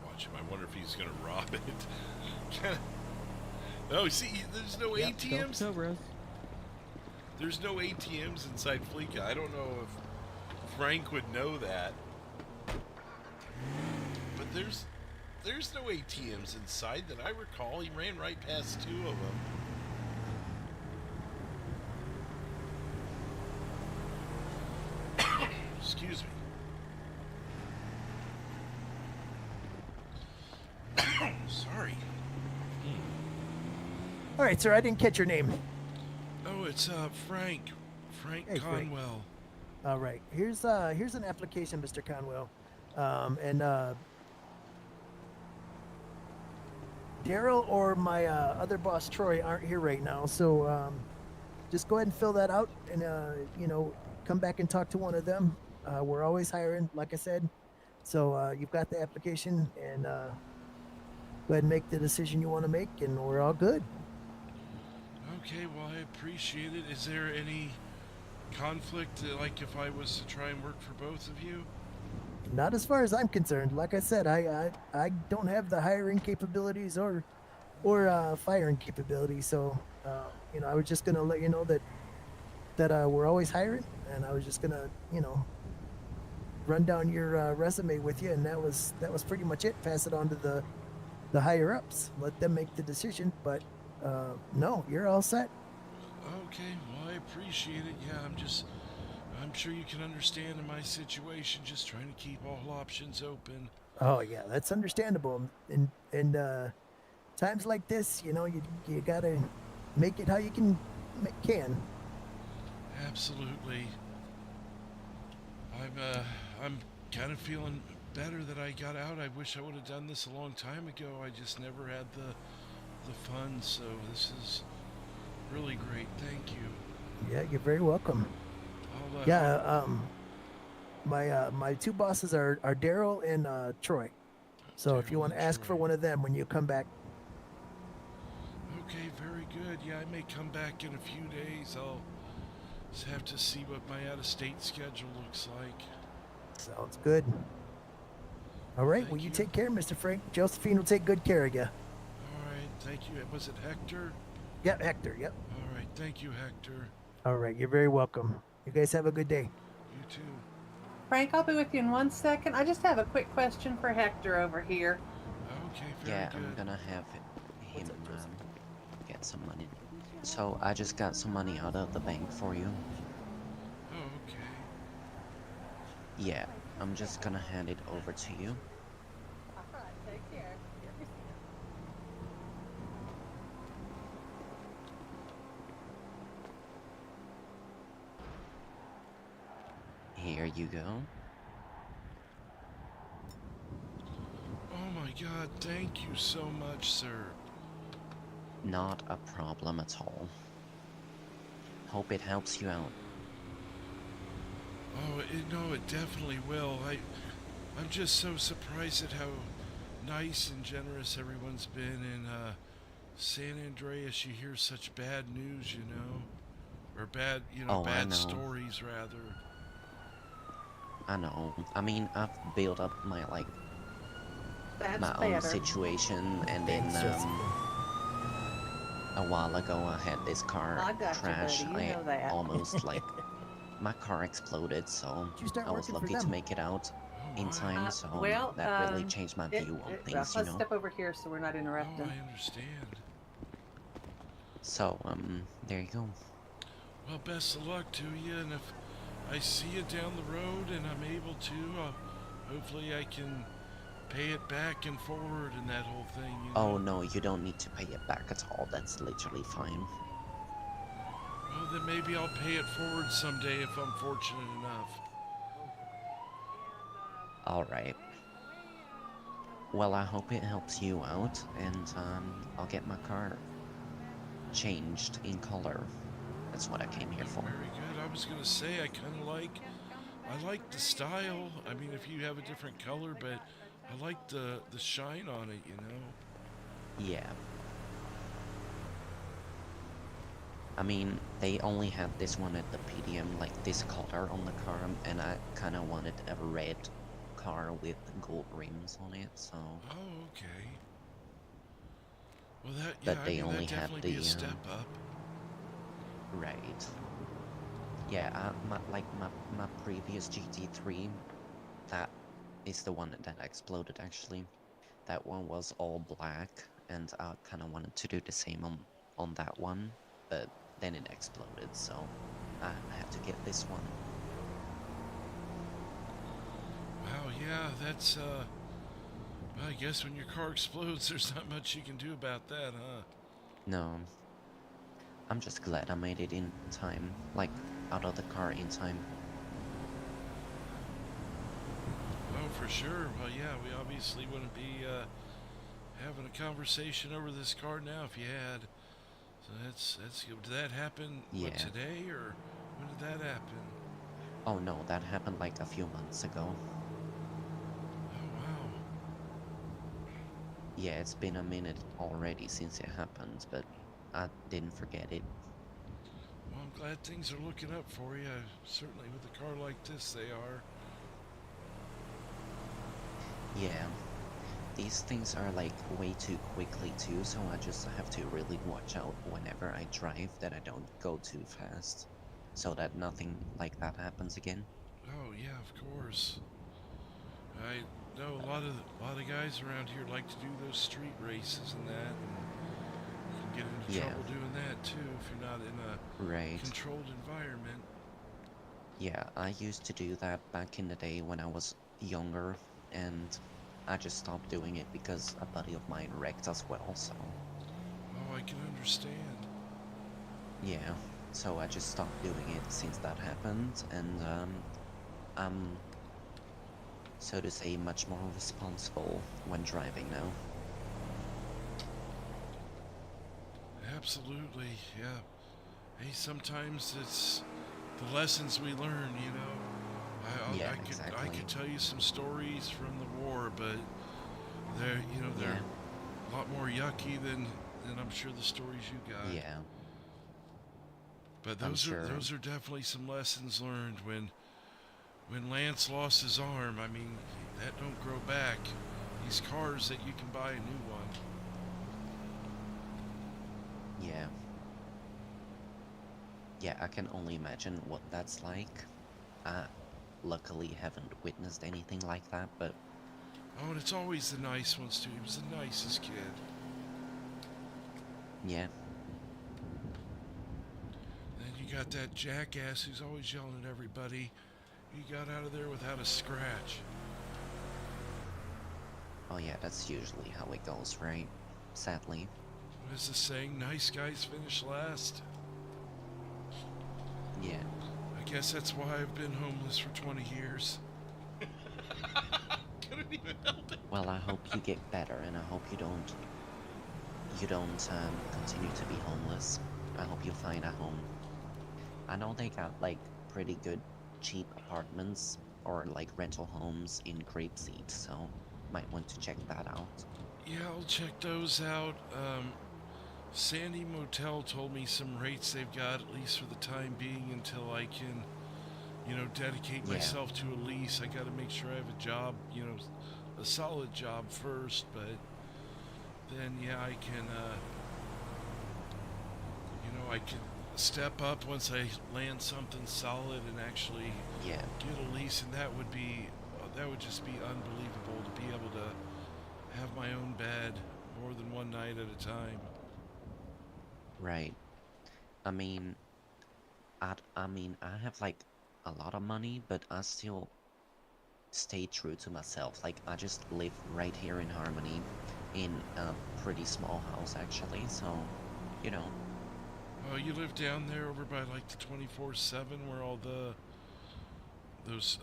Watch him. I wonder if he's gonna rob it. Oh, see, there's no Yep, ATMs. Cobras. There's no ATMs inside Fleeka. I don't know if Frank would know that. But there's no ATMs inside that I recall. He ran right past 2 of them. Excuse me. Sorry. All right, sir. I didn't catch your name. Oh, it's Frank. Frank Hey, Frank. Conwell. All right. Here's an application, Mr. Conwell. Daryl or my other boss Troy aren't here right now, so just go ahead and fill that out, and you know, come back and talk to one of them. We're always hiring, like I said. So you've got the application, and go ahead and make the decision you want to make, and we're all good. Okay, well, I appreciate it. Is there any conflict, like if I was to try and work for both of you? Not as far as I'm concerned. Like I said, I don't have the hiring capabilities or firing capabilities. So you know, I was just gonna let you know that we're always hiring, and I was just gonna, you know, run down your resume with you, and that was pretty much it. Pass it on to the higher ups. Let them make the decision. But no, you're all set. Okay, well, I appreciate it. Yeah, I'm sure you can understand in my situation, just trying to keep all options open. Oh yeah, that's understandable. And times like this, you know, you gotta make it how you can. Absolutely. I'm kind of feeling better that I got out. I wish I would have done this a long time ago. I just never had the funds, so this is really great. Thank you. Yeah, you're very welcome. My two bosses are Daryl and Troy. So if you Daryl want to and ask for Troy. one of them when you come back. Okay, very good. Yeah, I may come back in a few days. I'll just have to see what my out-of-state schedule looks like. Sounds good. All right, Thank well, you you. take care, Mr. Frank. Josephine will take good care of you. All right, thank you. Was it Hector? Yep, Hector, yep. All right, thank you, Hector. All right, you're very welcome. You guys have a good day. You too. Frank, I'll be with you in 1 second. I just have a quick question for Hector over here. Okay, very Yeah, good. I'm gonna have him get some money. So I just got some money out of the bank for you. Oh, okay. Yeah, I'm just gonna hand it over to you. Take care. Here you go. Oh my God, thank you so much, sir. Not a problem at all. Hope it helps you out. Oh, no, it definitely will. I'm just so surprised at how nice and generous everyone's been in San Andreas. You hear such bad news, you know, or bad, Oh, I bad know. stories rather. I know. I mean, I've built up my That's my better. own situation, and then Thanks, Josephine. a while ago I had this car I got you, crash. buddy. You know that. Almost my car exploded, so Did you start I was working for lucky to them? make it out Oh, in my. time. So well, that really changed my view on things, let's you know. step over here so we're not Oh, interrupting. I understand. So there you go. Well, best of luck to you, and if I see you down the road and I'm able to, hopefully I can pay it back and forward and that whole thing. You know? Oh no, you don't need to pay it back at all. That's literally fine. Well, then maybe I'll pay it forward someday if I'm fortunate enough. Alright. Well, I hope it helps you out, and I'll get my car changed in color. That's what I came here for. Very good. I was gonna say I kind of like. I like the style. I mean, if you have a different color, but I like the shine on it. You know. Yeah. I mean, they only had this one at the PDM, like this color on the car, and I kind of wanted a red car with gold rims on it, so. Oh, okay. Well, that But yeah, they I mean, only that'd have definitely be the, a step up. Right. Yeah, my previous GT3, that is the one that exploded actually. That one was all black, and I kind of wanted to do the same on that one, but then it exploded, so I had to get this one. Wow, yeah, that's well, I guess when your car explodes, there's not much you can do about that, huh? No, I'm just glad I made it in time, like out of the car in time. Oh, for sure. Well, yeah, we obviously wouldn't be having a conversation over this car now if you had. So that's good. Did that happen Yeah. what, today, or when did that happen? Oh no, that happened like a few months ago. Oh wow. Yeah, it's been a minute already since it happened, but I didn't forget it. Well, I'm glad things are looking up for you. Certainly with a car like this, they are. Yeah, these things are like way too quickly too, so I just have to really watch out whenever I drive that I don't go too fast, so that nothing like that happens again. Oh yeah, of course. I know a lot of guys around here like to do those street races and that, and you can get into Yeah. trouble doing that too if you're not in a Right. controlled environment. Yeah, I used to do that back in the day when I was younger, and I just stopped doing it because a buddy of mine wrecked as well, so Oh, I can understand. yeah. So I just stopped doing it since that happened, and I'm, so to say, much more responsible when driving now. Absolutely, yeah. Hey, sometimes it's the lessons we learn, you know. Yeah, I exactly. could tell you some stories from the war, but they're Yeah. a lot more yucky than I'm sure the stories you got. Yeah. But I'm those sure. those are definitely some lessons learned. When Lance lost his arm, I mean, that don't grow back. These cars that you can buy a new one. Yeah. Yeah, I can only imagine what that's like. I luckily haven't witnessed anything like that, but Oh, and it's always the nice ones too. He was the nicest kid. yeah. Then you got that jackass who's always yelling at everybody. He got out of there without a scratch. Oh yeah, that's usually how it goes, right? Sadly. What is the saying? Nice guys finish last. Yeah. I guess that's why I've been homeless for 20 years. Couldn't even help it. Well, I hope you get better, and I hope you don't continue to be homeless. I hope you find a home. I know they got like pretty good cheap apartments or like rental homes in Grapeseed, so might want to check that out. Yeah, I'll check those out. Sandy Motel told me some rates they've got, at least for the time being, until I can, dedicate Yeah. myself to a lease. I gotta make sure I have a job, a solid job first, but then, yeah, I can, I can step up once I land something solid and actually Yeah. get a lease, and that would just be unbelievable to be able to have my own bed more than one night at a time. Right. I mean, I have like a lot of money, but I still stay true to myself. Like, I just live right here in Harmony in a pretty small house actually, so, you know. Oh, you live down there over by like the 24/7 where all those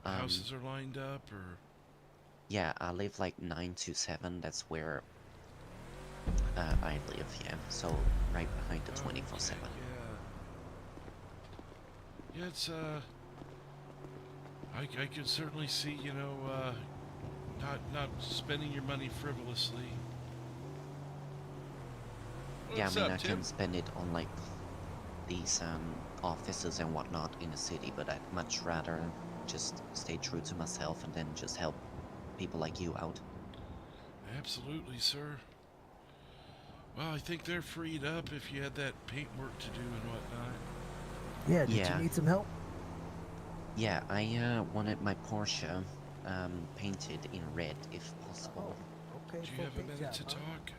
houses are lined up, or? Yeah, I live like 9 to 7. That's where I live, yeah. So right behind the 24/7. Yeah. Yeah, it's I could certainly see, you know, not spending your money frivolously. Yeah, I What's mean, up, I Tim? can spend it on like these offices and whatnot in the city, but I'd much rather just stay true to myself and then just help people like you out. Absolutely, sir. Well, I think they're freed up if you had that paintwork to do and whatnot. Yeah, did Yeah. you need some help? Yeah, I wanted my Porsche painted in red if possible. Okay, Do you full have a paint minute job, to huh? talk?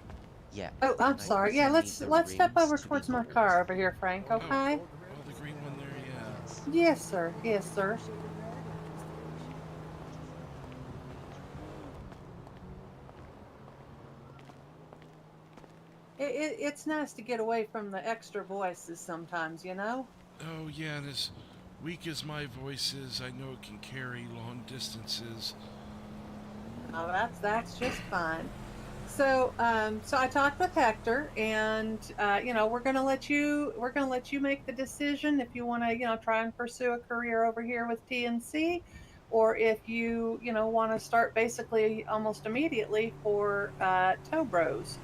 Yeah. Oh, I'm and I sorry. also Yeah, need let's the step over rims to be towards my gold. car over here, Frank. Oh, Okay. gold Oh, rims, the green one there, yeah. Yes, sir. Yes, sir. appreciate it, man. Appreciate It's nice to get away from the extra voices sometimes, you know? Oh, yeah, and as weak as my voice is, I know it can carry long distances. Oh, that's just fine. So, so I talked with Hector, and you know, we're gonna let you make the decision if you want to, you know, try and pursue a career over here with TNC, or if you know, want to start basically almost immediately for Tow Bros.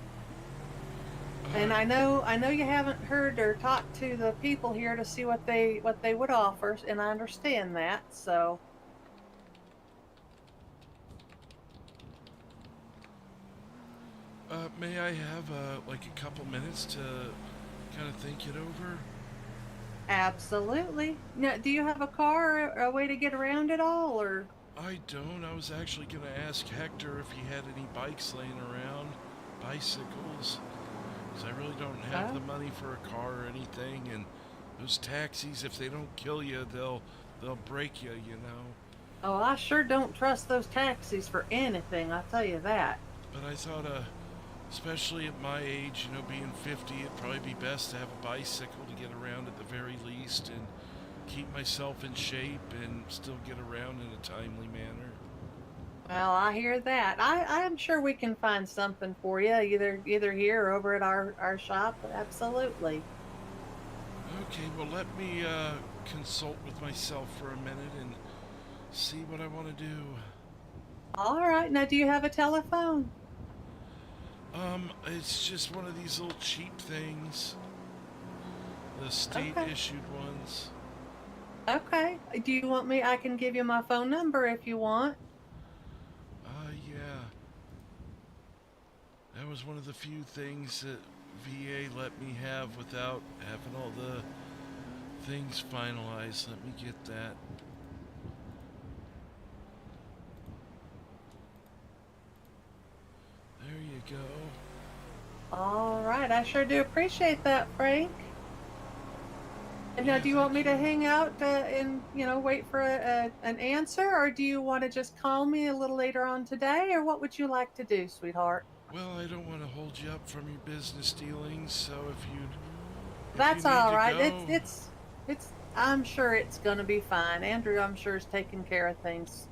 And I know you haven't heard or talked to the people here to see what they would offer, and I understand that. So, May I have, like a couple minutes to kind of think it over? absolutely. Now, do you have a car or a way to get around at all, or? I don't. I was actually going to ask Hector if he had any bikes laying around, bicycles, because I really don't have the money for a car or anything, and those taxis, if they don't kill you, they'll break you, you know. Oh, I sure don't trust those taxis for anything, I'll tell you that. But I thought, especially at my age, you know, being 50, it'd probably be best to have a bicycle to get around at the very least and keep myself in shape and still get around in a timely manner. Well, I hear that. I'm sure we can find something for you, either here or over at our shop. Absolutely. Okay, well, let me consult with myself for a minute and see what I want to do. All right. Now, do you have a telephone? It's just one of these little cheap things. The state Okay. issued ones. Okay. Do you want me? I can give you my phone number if you want. Yeah. That was one of the few things that VA let me have without having all the things finalized. Let me get that. There you go. All right. I sure do appreciate that, Frank. And now, do you want me to hang out and, you know, wait for an answer, or do you want to just call me a little later on today, or what would you like to do, sweetheart? Well, I don't want to hold you up from your business dealings, so if you That's need all to right. go, It's I'm sure it's gonna be fine. Andrew, I'm sure, is taking care of things.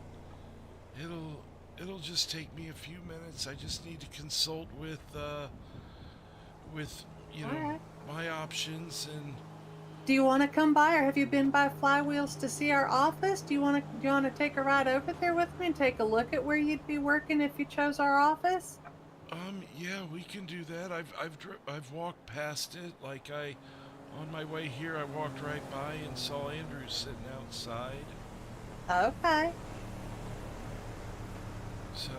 it'll just take me a few minutes. I just need to consult with you All know, right. my options. And Do you want to come by, or have you been by Flywheels to see our office? Do you want to take a ride over there with me and take a look at where you'd be working if you chose our office? yeah, we can do that. I've walked past it. Like, on my way here, I walked right by and saw Andrew sitting outside. Okay. So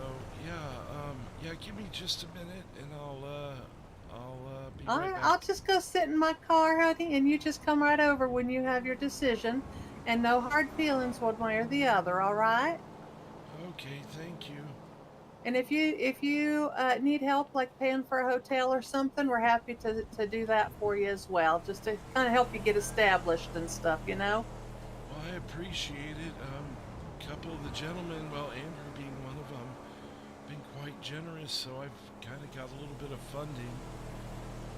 yeah, give me just a minute and I'll be All right right. back. I'll just go sit in my car, honey, and you just come right over when you have your decision, and no hard feelings one way or the other. All right. Okay, thank you. And if you need help, like paying for a hotel or something, we're happy to do that for you as well, just to kind of help you get established and stuff, you know. Well, I appreciate it. A couple of the gentlemen, well, Andrew being one of them, been quite generous, so I've kind of got a little bit of funding.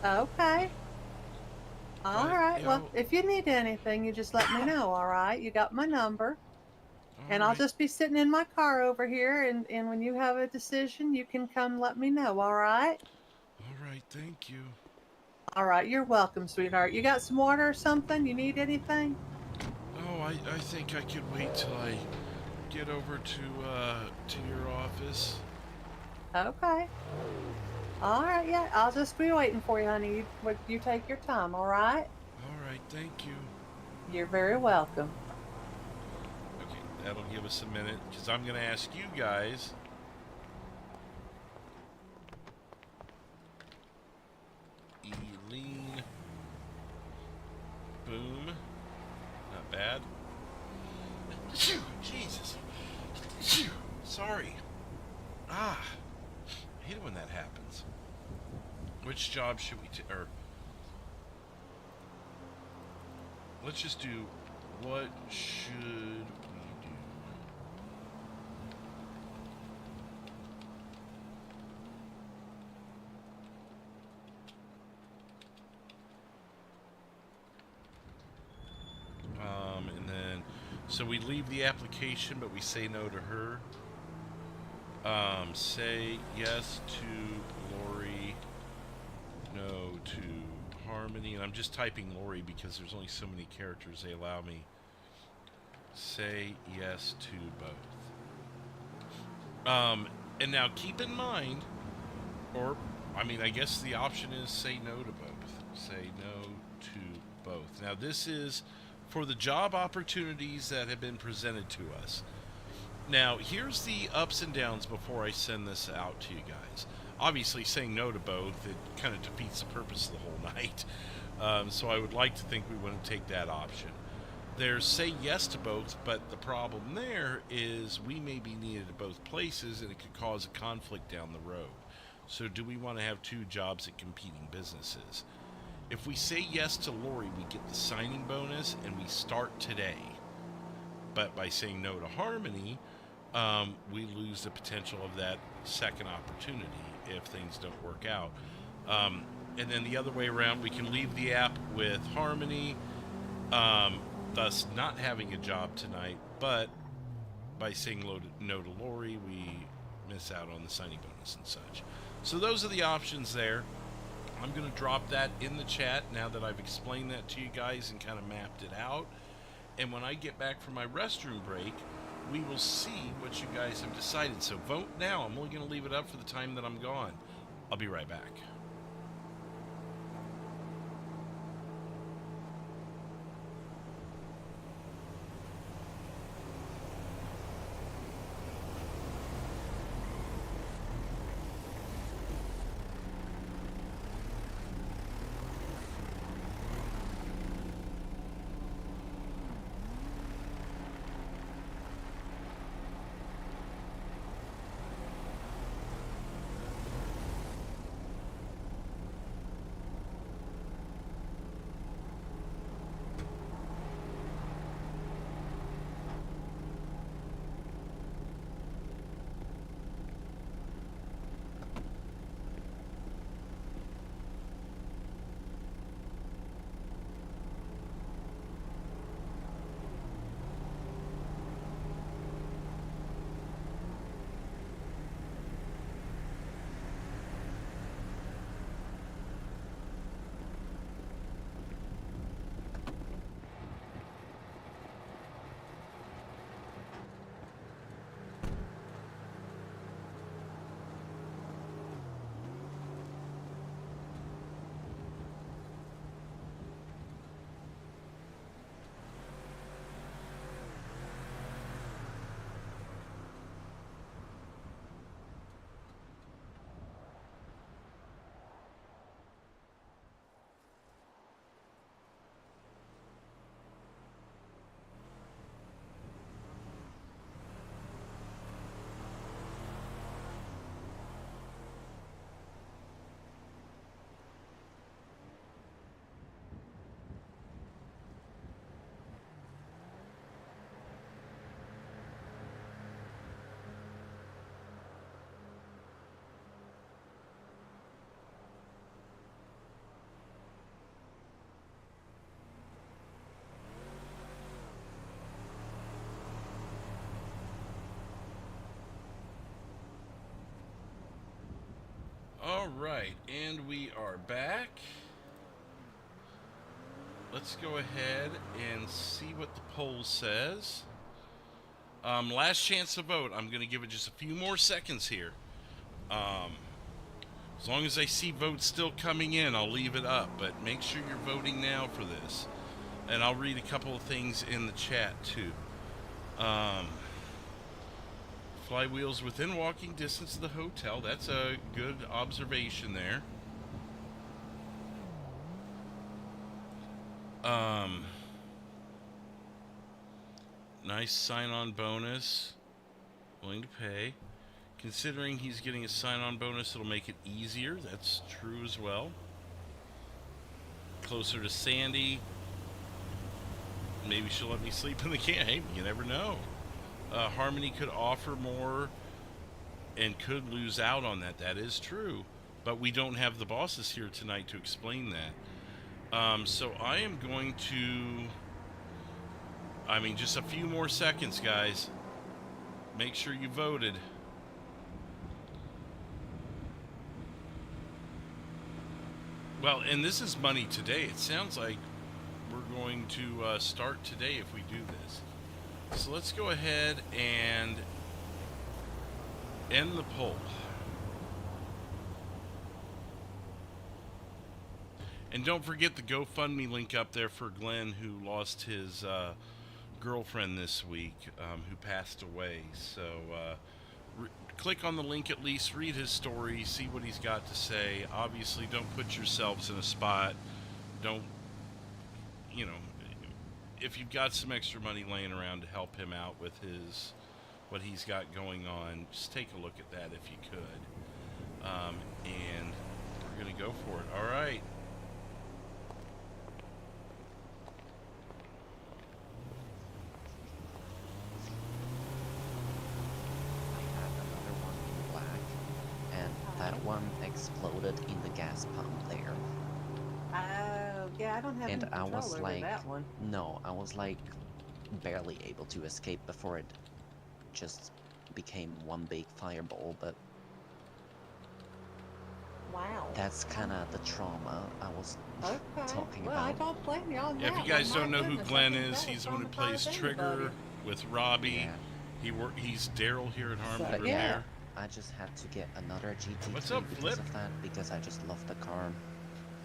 Okay. All But, right. you Well, know, if you need anything, you just let me know. All right. You got my number. And all I'll right, just be sitting in my car over here, and when you have a decision, you can come let me know, all right? thank you. All right, you're welcome, sweetheart. You got some water or something? You need anything? I think I could wait till I get over to your office. Okay. All right, yeah, I'll just be waiting for you, honey. You take your time, all right? All right, thank you. You're very welcome. Okay, that'll give us a minute, because I'm going to ask you guys. Eileen. Boom. Not bad. Phew, Jesus. Phew, sorry. Ah. I hate it when that happens. Which job should we or let's just do what should we do? And then so we leave the application but we say no to her. Say yes to Lori, no to Harmony, and I'm just typing Lori because there's only so many characters they allow me. Say yes to both. And now keep in mind, or, I mean, I guess the option is say no to both. Say no to both. Now this is for the job opportunities that have been presented to us. Now, here's the ups and downs before I send this out to you guys. Obviously, saying no to both, it kind of defeats the purpose of the whole night. So I would like to think we wouldn't take that option. There's say yes to both, but the problem there is we may be needed at both places and it could cause a conflict down the road. So do we want to have two jobs at competing businesses? If we say yes to Lori, we get the signing bonus and we start today. But by saying no to Harmony, we lose the potential of that second opportunity if things don't work out. And then the other way around, we can leave the app with Harmony, thus not having a job tonight, but by saying no to Lori, we miss out on the signing bonus and such. So those are the options there. I'm going to drop that in the chat now that I've explained that to you guys and kind of mapped it out. And when I get back from my restroom break, we will see what you guys have decided. So vote now. I'm only going to leave it up for the time that I'm gone. I'll be right back. All right, and we are back. let's go ahead and see what the poll says. Last chance to vote. I'm going to give it just a few more seconds here. As long as I see votes still coming in, I'll leave it up. But make sure you're voting now for this. And I'll read a couple of things in the chat, too. Flywheels within walking distance of the hotel. That's a good observation there. Nice sign-on bonus. Willing to pay. Considering he's getting a sign-on bonus, it'll make it easier. That's true as well. Closer to Sandy. Maybe she'll let me sleep in the camp. Hey, you never know. Harmony could offer more and could lose out on that. That is true. But we don't have the bosses here tonight to explain that. So I am going to... just a few more seconds, guys. Make sure you voted. Well, and this is money today. It sounds like we're going to start today if we do this. So let's go ahead and end the poll. And don't forget the GoFundMe link up there for Glenn, who lost his girlfriend this week, who passed away. So click on the link at least, read his story, see what he's got to say. Obviously, don't put yourselves in a spot. Don't, if you've got some extra money laying around to help him out with what he's got going on, just take a look at that if you could. And we're going to go for it. All right. That one exploded in the gas pump there. Oh, yeah, I don't have any control over that one. No, I was like barely able to escape before it just became one big fireball, but wow. That's kind of the trauma I was talking well, about. I don't blame you on Yeah, that. if you guys one. don't My know who goodness, Glenn I think is, that he's the would one who plays traumatize Trigger anybody. with Robbie. Yeah. He's Daryl here at Harmony So, Repair. yeah. I just had to get another GT3 What's up, because Flip? of that, because I just love the car.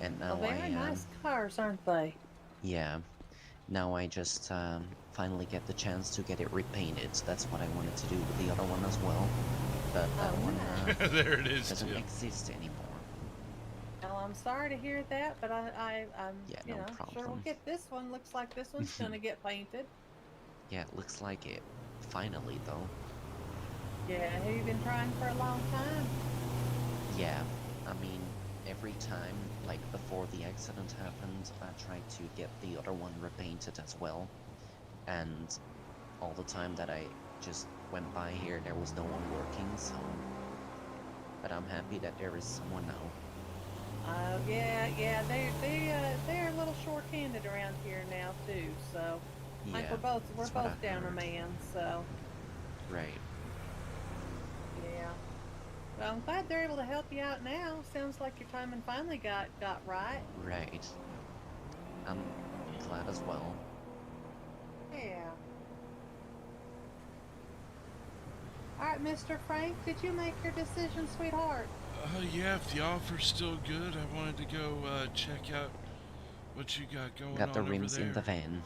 And now Well, very nice cars, aren't they? Yeah. Now I just finally get the chance to get it repainted. That's what I wanted to do with the other one as well. But that one There it is, doesn't too. exist anymore. Well, I'm sorry to hear that, but I'm Yeah, you no know, sure we'll problem. get this one. Looks like this one's gonna get painted. Yeah, it looks like it. Finally, though. Yeah, have you been trying for a long time? Yeah, I mean, every time, like before the accident happened, I tried to get the other one repainted as well. And all the time that I just went by here, there was no one working, so... But I'm happy that there is someone now. Yeah, they're a little short-handed around here now too. So, like Yeah, we're that's both what I down a heard. man. So, Right. yeah. Well, I'm glad they're able to help you out now. Sounds like your timing finally got right. Right. I'm glad as well. Yeah. All right, Mr. Frank, did you make your decision, sweetheart? Yeah, if the offer's still good, I wanted to go check out what you got going Got the on rims over there. in the van.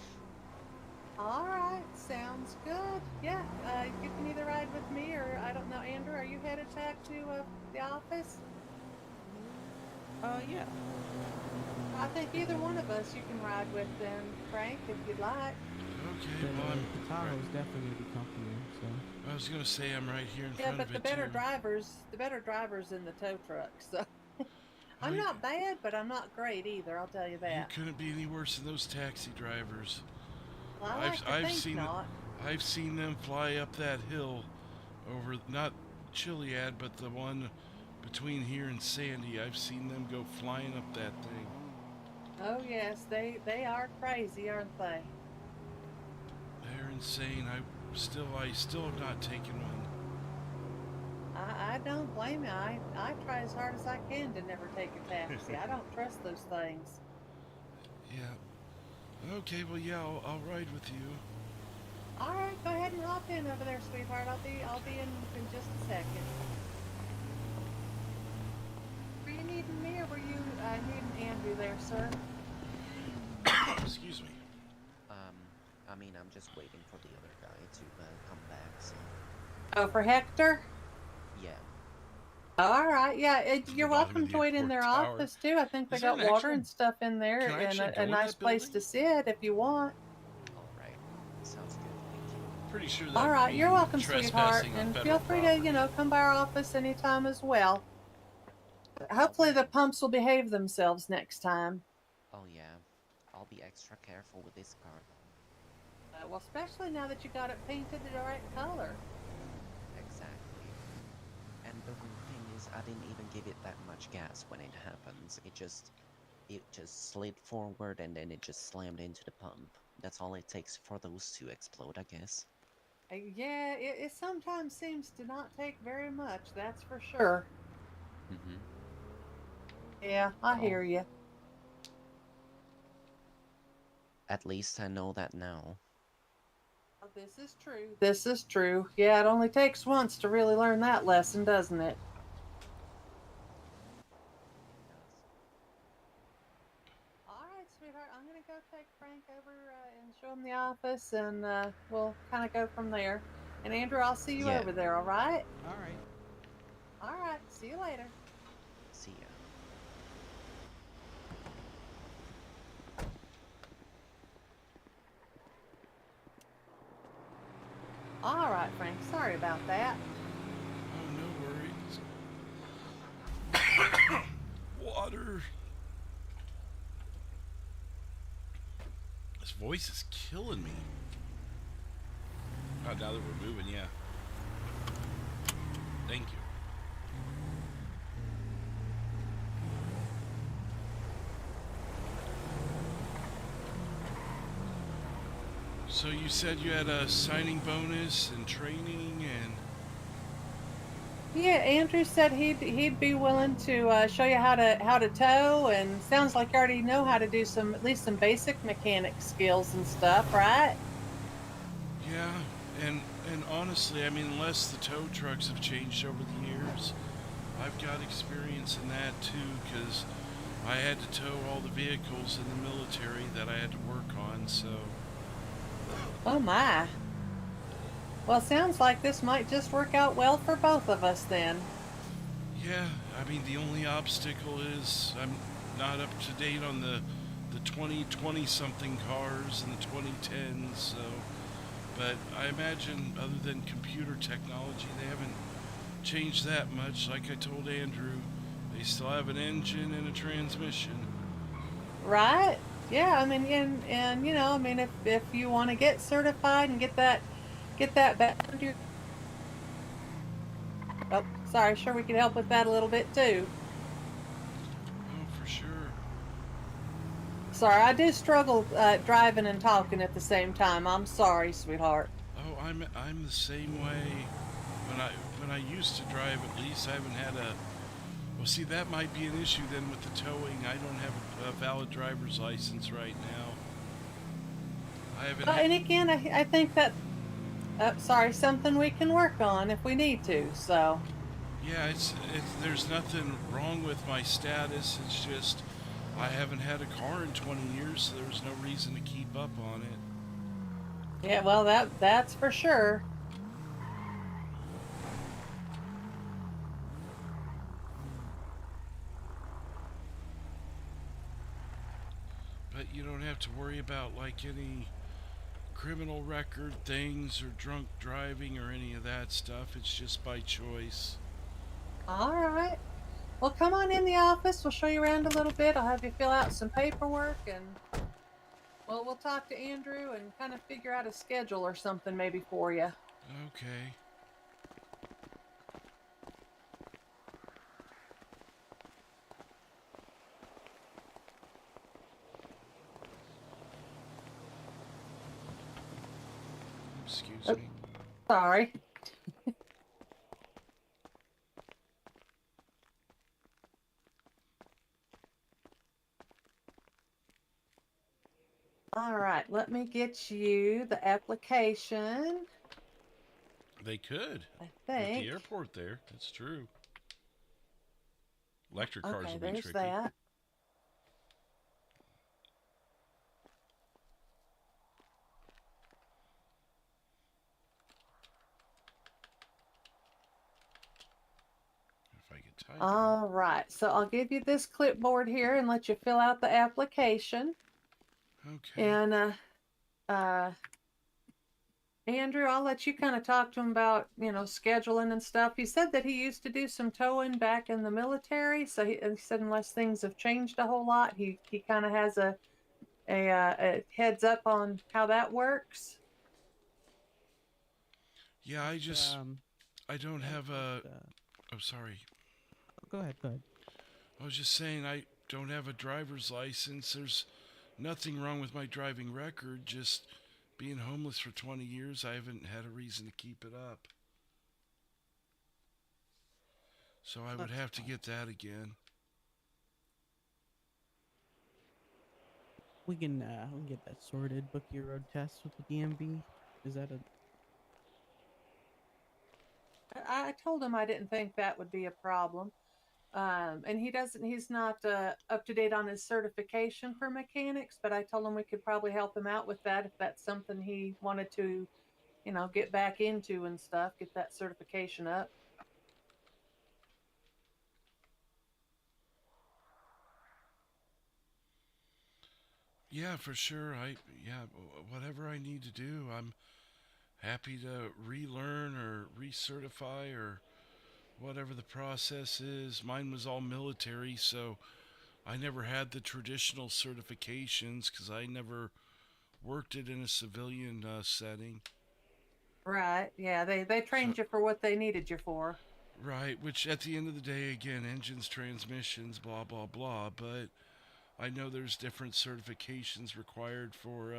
All right, sounds good. Yeah, you can either ride with me or, I don't know, Andrew, are you headed back to the office? Yeah. I think either one of us you can ride with then, Frank, if you'd like. Okay, well, The Tahoe's definitely gonna be comfier, so. I was gonna say I'm right here in Yeah, front but of the it better too. drivers in the tow truck, so. I'm I- not bad, but I'm not great either, I'll tell you You that. couldn't be any worse than those taxi drivers. Well, I like to think not. I've seen them fly up that hill over not Chiliad, but the one between here and Sandy. I've seen them go flying up that thing. Oh yes, they are crazy, aren't they? They're insane. I still have not taken one. I don't blame you. I try as hard as I can to never take a taxi. I don't trust those things. Yeah. Okay, well, yeah, I'll ride with you. All right, go ahead and hop in over there, sweetheart. I'll be in just a second. Were you needing me, or were you needing Andrew there, sir? Excuse me. I mean, I'm just waiting for the other guy to come back. So. Oh, for Hector? Yeah. All right, yeah. the You're bottom welcome of the to wait in airport their tower. office too. I think they Is there got an water actual- and stuff in there, Can I and actually go a in nice that place building? to sit if you want. All right. Sounds good. Thank you. Pretty sure that All right, you're welcome, sweetheart, trespassing on and federal feel free property. to come by our office anytime as well. Hopefully, the pumps will behave themselves next time. Oh yeah. I'll be extra careful with this car. Well, especially now that you got it painted the right color. Exactly. And the weird thing is, I didn't even give it that much gas when it happens. It just slid forward and then it just slammed into the pump. That's all it takes for those to explode, I guess. Yeah, it sometimes seems to not take very much. That's for sure. Mm-hmm. Yeah, I hear you. At least I know that now. Oh, this is true. This is true. Yeah, it only takes once to really learn that lesson, doesn't it? All right, sweetheart. I'm gonna go take Frank over and show him the office, and we'll kind of go from there. And Andrew, I'll see you Yeah. over there. All right? All right. All right. See you later. See ya. All right, Frank. Sorry about that. Oh, no worries. Water. This voice is killing me. Oh, now that we're moving, yeah. Thank you. So you said you had a signing bonus and training and... Yeah, Andrew said he'd be willing to show you how to tow, and sounds like you already know how to do at least some basic mechanic skills and stuff, right? Yeah, and honestly, I mean, unless the tow trucks have changed over the years, I've got experience in that too, because I had to tow all the vehicles in the military that I had to work on, so... Oh my. Well, sounds like this might just work out well for both of us then. Yeah, I mean, the only obstacle is I'm not up to date on the 2020-something cars and the 2010s, so... But I imagine, other than computer technology, they haven't changed that much. Like I told Andrew, they still have an engine and a transmission. Right? Yeah, I mean, and you know, I mean, if you want to get certified and get that back under your... Oh, sorry, sure we could help with that a little bit too. Oh, for sure. Sorry, I do struggle driving and talking at the same time. I'm sorry, sweetheart. Oh, I'm the same way. When I used to drive, at least I haven't had a... Well, see, that might be an issue then with the towing. I don't have a valid driver's license right now. I haven't... And again, I think that... sorry, something we can work on if we need to, so... Yeah, there's nothing wrong with my status. It's just I haven't had a car in 20 years, so there's no reason to keep up on it. Yeah, well, that's for sure. But you don't have to worry about, like, any criminal record things or drunk driving or any of that stuff. It's just by choice. All right. Well, come on in the office. We'll show you around a little bit. I'll have you fill out some paperwork, and we'll talk to Andrew and kind of figure out a schedule or something maybe for you. Okay. Excuse me. Sorry. All right, let me get you the application. They could. I With think. the airport there. That's true. Electric cars Okay, will be there's tricky. that. If I could type All right, so I'll give you this clipboard here and let you fill out the application. it. Okay. And Andrew, I'll let you kind of talk to him about, scheduling and stuff. He said that he used to do some towing back in the military, so he said unless things have changed a whole lot, he kind of has a heads up on how that works. Yeah, I don't yeah, have a. Oh, sorry. Go ahead. I was just saying I don't have a driver's license. There's nothing wrong with my driving record. Just being homeless for 20 years, I haven't had a reason to keep it up. So I would have to get that again. We can get that sorted. Book your road test with the DMV. Is that a? I told him I didn't think that would be a problem. And he's not up to date on his certification for mechanics, but I told him we could probably help him out with that if that's something he wanted to, get back into and stuff, get that certification up. Yeah, for sure. Whatever I need to do, I'm happy to relearn or recertify or whatever the process is. Mine was all military, so I never had the traditional certifications because I never worked it in a civilian setting. Right. Yeah. They trained you for what they needed you for. Right, which at the end of the day, again, engines, transmissions, blah, blah, blah. But I know there's different certifications required for,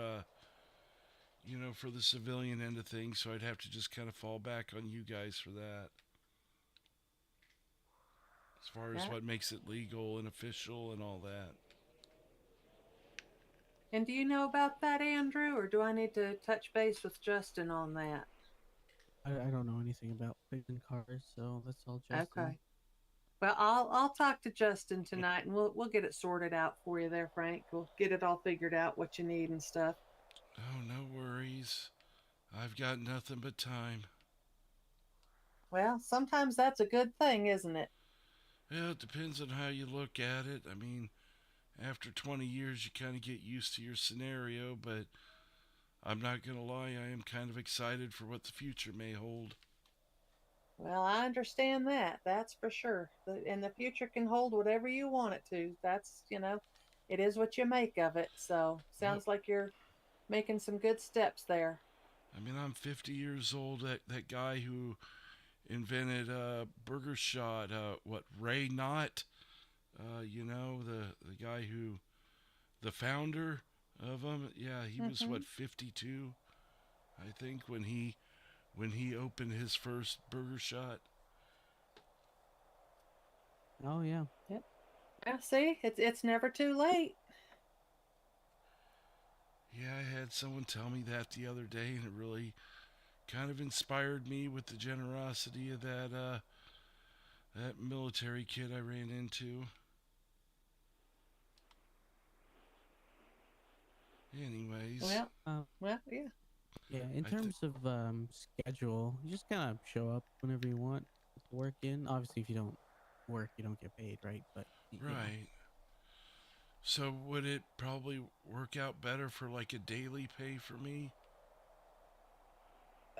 for the civilian end of things. So I'd have to just kind of fall back on you guys for that. As far as what makes it legal and official and all that. And do you know about that, Andrew, or do I need to touch base with Justin on that? I don't know anything about fixing cars, so that's all Justin. Okay. Well, I'll talk to Justin tonight, and we'll get it sorted out for you there, Frank. We'll get it all figured out, what you need and stuff. Oh, no worries. I've got nothing but time. Well, sometimes that's a good thing, isn't it? Yeah, it depends on how you look at it. I mean, after 20 years, you kind of get used to your scenario, but I'm not going to lie, I am kind of excited for what the future may hold. Well, I understand that. That's for sure. And the future can hold whatever you want it to. That's, it is what you make of it. So, sounds like you're making some good steps there. I mean, I'm 50 years old. That guy who invented Burger Shot, Ray Knott, the guy who, the founder of them, yeah, he was, 52, I think, when he opened his first Burger Shot. Oh yeah. Yep. Yeah, see, it's never too late. Yeah, I had someone tell me that the other day, and it really kind of inspired me with the generosity of that military kid I ran into. Anyways. Well, yeah. Yeah, in terms of schedule, you just kind of show up whenever you want to work in. Obviously, if you don't work, you don't get paid, right? But right. So would it probably work out better for like a daily pay for me?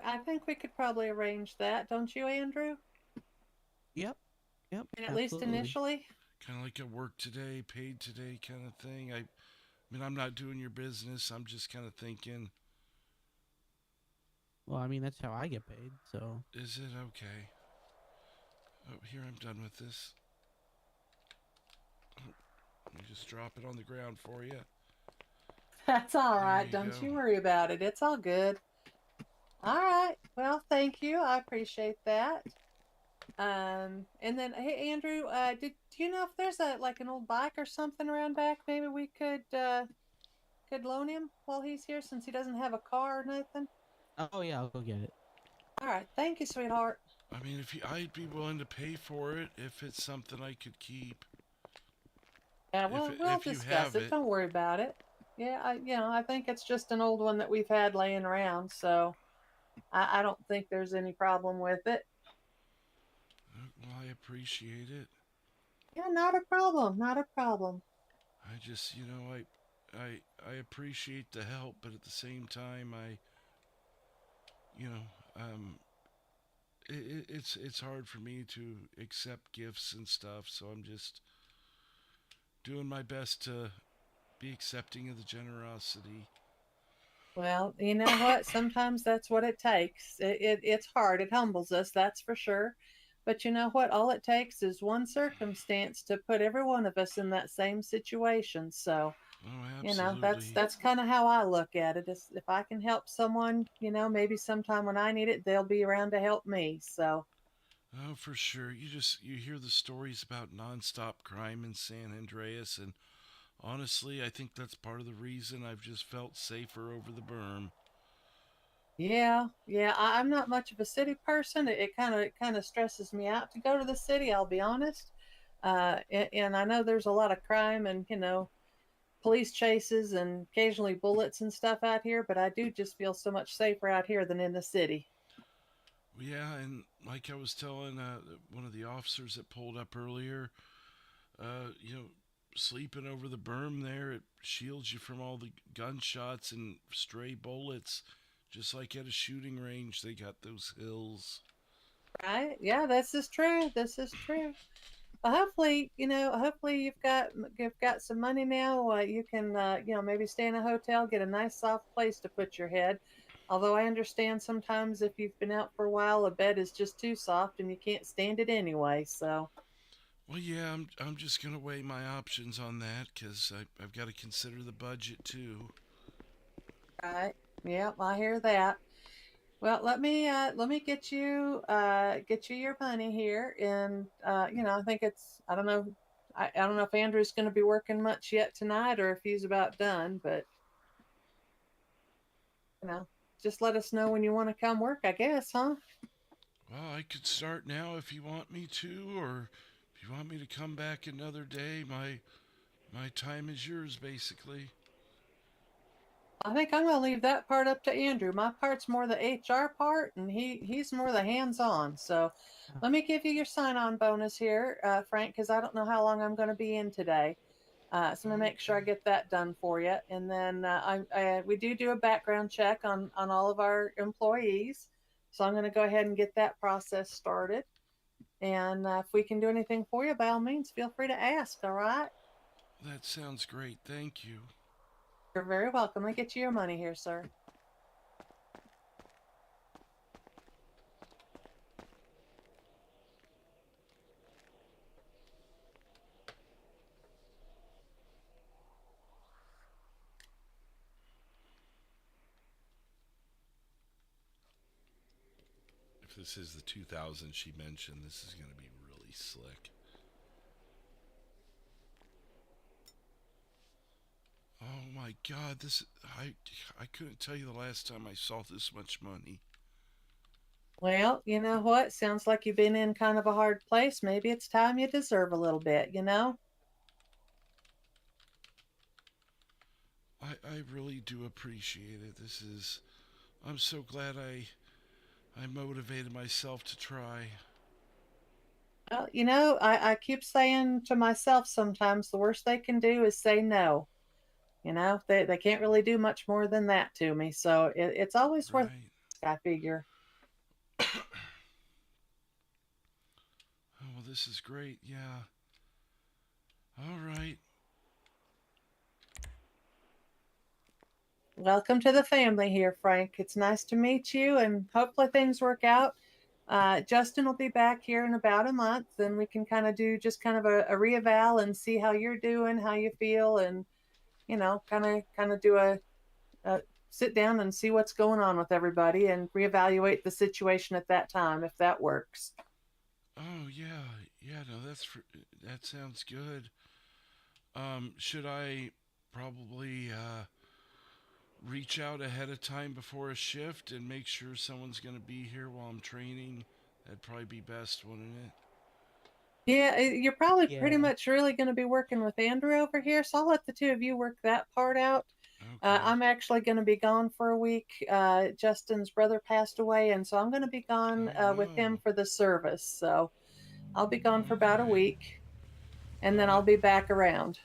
I think we could probably arrange that, don't you, Andrew? Yep. And at least initially? Kind of like a work today, paid today kind of thing. I mean, I'm not doing your business. I'm just kind of thinking. Well, I mean, that's how I get paid, so. Is it? Okay. Oh, here, I'm done with this. Oh, let me just drop it on the ground for you. That's all right. Don't you worry about it. It's all good. All right. Well, thank you. I appreciate that. And then, hey, Andrew, do you know if there's an old bike or something around back? Maybe we could could loan him while he's here since he doesn't have a car or nothing? Oh yeah, I'll go get it. All right, thank you, sweetheart. I mean, I'd be willing to pay for it if it's something I could keep. Yeah, we'll If you discuss have it. it. Don't worry about it. Yeah, I think it's just an old one that we've had laying around, so I don't think there's any problem with it. Well, I appreciate it. Yeah, not a problem, not a problem. I just, I appreciate the help, but at the same time, you know, it's hard for me to accept gifts and stuff. So I'm just doing my best to be accepting of the generosity. Well, you know what? Sometimes that's what it takes. It's hard. It humbles us, that's for sure. But you know what? All it takes is one circumstance to put every one of us in that same situation. So, Oh, you know, absolutely. that's kind of how I look at it. Is if I can help someone, you know, maybe sometime when I need it, they'll be around to help me. So, Oh, for sure. You hear the stories about nonstop crime in San Andreas, and honestly, I think that's part of the reason I've just felt safer over the berm. yeah, I'm not much of a city person. It kind of stresses me out to go to the city. I'll be honest. And I know there's a lot of crime and police chases and occasionally bullets and stuff out here, but I do just feel so much safer out here than in the city. Yeah, and like I was telling one of the officers that pulled up earlier, uh, you know, sleeping over the berm there, it shields you from all the gunshots and stray bullets. Just like at a shooting range, they got those hills. Right? Yeah, this is true. This is true. Well, hopefully, hopefully you've got some money now. You can, maybe stay in a hotel, get a nice soft place to put your head. Although I understand sometimes if you've been out for a while, a bed is just too soft and you can't stand it anyway. So, Well, yeah, I'm just gonna weigh my options on that because I've got to consider the budget too. right? Yeah, I hear that. Well, let me get you your money here, and I think I don't know, I don't know if Andrew's going to be working much yet tonight or if he's about done, but you know, just let us know when you want to come work, I guess, huh? Well, I could start now if you want me to, or if you want me to come back another day. My time is yours, basically. I think I'm going to leave that part up to Andrew. My part's more the HR part, and he's more the hands-on. So, let me give you your sign-on bonus here, Frank, because I don't know how long I'm going to be in today. So I'm gonna make sure I Okay. get that done for you, and then we do a background check on all of our employees. So I'm gonna go ahead and get that process started. And if we can do anything for you, by all means, feel free to ask. All right? That sounds great. Thank you. You're very welcome. Let me get you your money here, sir. If this is the 2000 she mentioned, this is gonna be really slick. Oh my God! I couldn't tell you the last time I saw this much money. Well, you know what? Sounds like you've been in kind of a hard place. Maybe it's time you deserve a little bit, you know? I really do appreciate it. I'm so glad I motivated myself to try. Well, I keep saying to myself sometimes the worst they can do is say no. They can't really do much more than that to me. So it's always worth Right. it, I figure. Oh, well, this is great. Yeah. All right. Welcome to the family here, Frank. It's nice to meet you, and hopefully things work out. Justin will be back here in about a month, and we can kind of do just kind of a reeval and see how you're doing, how you feel, and kind of do a sit down and see what's going on with everybody and reevaluate the situation at that time if that works. Oh, yeah. Yeah, no, that sounds good. Should I probably reach out ahead of time before a shift and make sure someone's going to be here while I'm training. That'd probably be best, wouldn't it? Yeah, you're probably pretty Yeah. much really going to be working with Andrew over here, so I'll let the two of you work that part out. Okay. I'm actually going to be gone for a week. Justin's brother passed away, and so I'm going to be gone Oh, with him wow. for the service. So I'll be gone for about a Okay. week, and then Well, I'll be back around.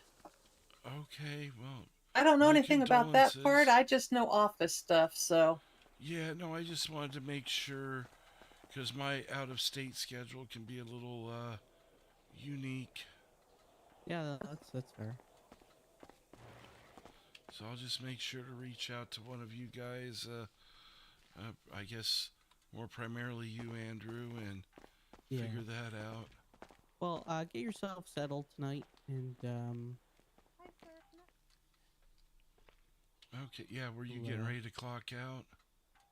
Okay, well, I don't know my anything about that part. condolences. I just know office stuff. So Yeah, no, I just wanted to make sure because my out-of-state schedule can be a little unique. Yeah, that's fair. So I'll just make sure to reach out to one of you guys. I guess more primarily you, Andrew, and Yeah. figure that out. Well, get yourself settled tonight, and Okay, yeah, were you we'll, getting ready to clock out?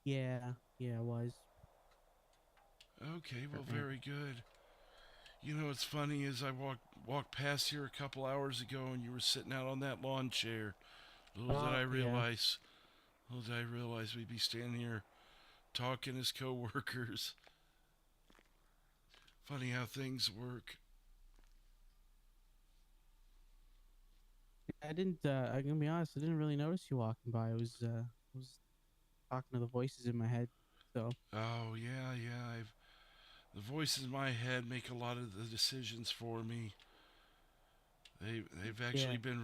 yeah, I was. Okay, well, Right. very good. You know, what's funny is I walked past here a couple hours ago, and you were sitting out on that lawn chair. Little did I Yeah. realize, we'd be standing here talking as co-workers. Funny how things work. I didn't. I'm gonna be honest. I didn't really notice you walking by. I was talking to the voices in my head. So Oh yeah. The voices in my head make a lot of the decisions for me. They've actually yeah. been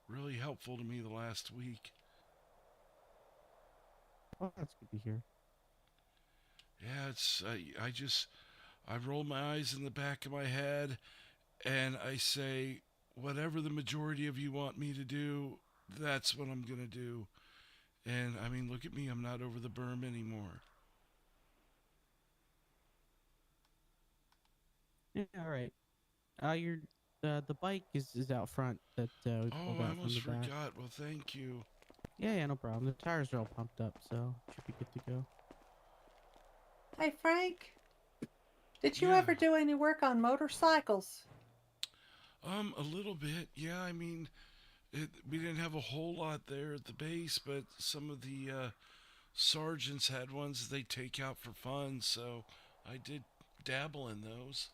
really helpful to me the last week. Well, that's good to hear. Yeah, it's I roll my eyes in the back of my head and I say, whatever the majority of you want me to do, that's what I'm gonna do. And I mean, look at me, I'm not over the berm anymore. Yeah. All right. Your the bike is out front that we pulled Oh, I out from almost the back. forgot. Well, thank you. Yeah, no problem. The tires are all pumped up, so should be good to go. hey, Frank, did you Yeah. ever do any work on motorcycles? A little bit. Yeah, I mean, we didn't have a whole lot there at the base, but some of the sergeants had ones they take out for fun, so I did dabble in those.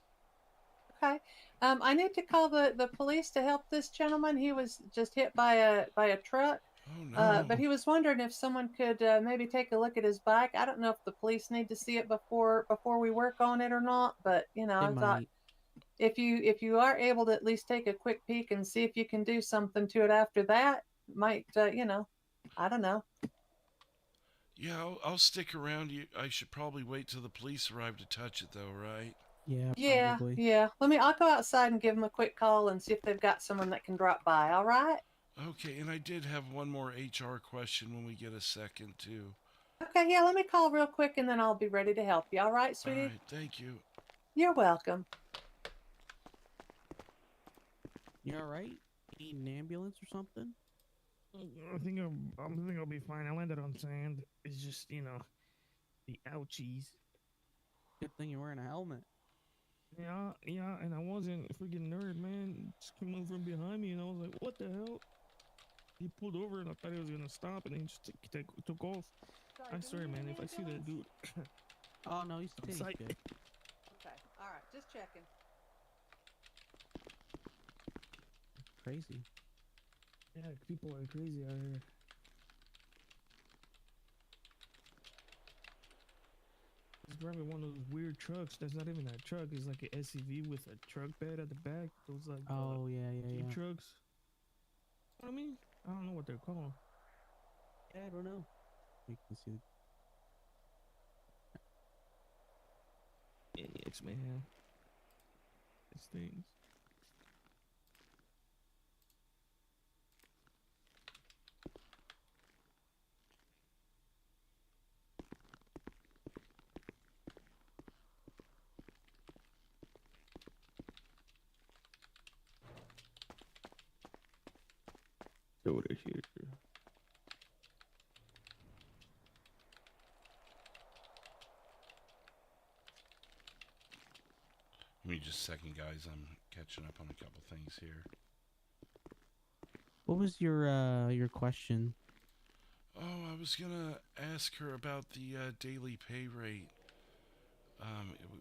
Okay. I need to call the police to help this gentleman. He was just hit by a truck. Oh no. But he was wondering if someone could maybe take a look at his bike. I don't know if the police need to see it before we work on it or not. But you know, They I thought might. if you are able to at least take a quick peek and see if you can do something to it after that, might you know, I don't know. Yeah, I'll stick around. I should probably wait till the police arrive to touch it, though, right? Yeah, Yeah, probably. yeah. I'll go outside and give them a quick call and see if they've got someone that can drop by. All right. Okay, and I did have one more HR question when we get a second, too. Okay, yeah, let me call real quick and then I'll be ready to help you. All right, All sweetie? right, thank you. You're welcome. You all right? Need an ambulance or something? I think I'll be fine. I landed on sand. It's just, you know, the ouchies. Good thing you're wearing a helmet. Yeah, and I wasn't a freaking nerd, man. Just came over from behind me, and I was like, what the hell? He pulled over, and I thought he was gonna stop, and then he just took off. I'm sorry, man, if I see that dude. Oh no, he's I'm psyched. good. Okay, all right, just checking. Crazy. Yeah, people are crazy out here. He's driving one of those weird trucks. That's not even a truck. It's like an SUV with a truck bed at the back. Those like Oh yeah. Jeep trucks. You know what I mean? I don't know what they're called. Yeah, I don't know. You can see. Idiots, man. These things. Soda here. Give me just a second, guys. I'm catching up on a couple things here. What was your question? was gonna ask her about the daily pay rate.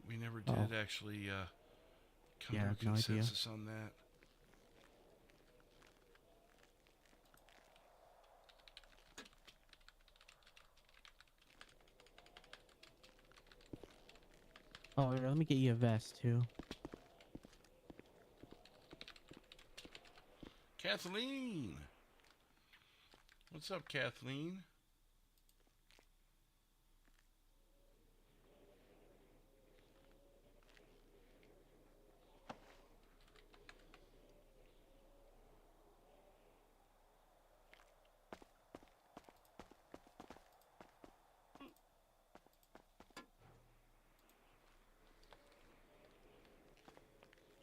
We never did actually come Yeah, I to a have no idea. consensus on that. Oh, here, let me get you a vest too. Kathleen! What's up, Kathleen?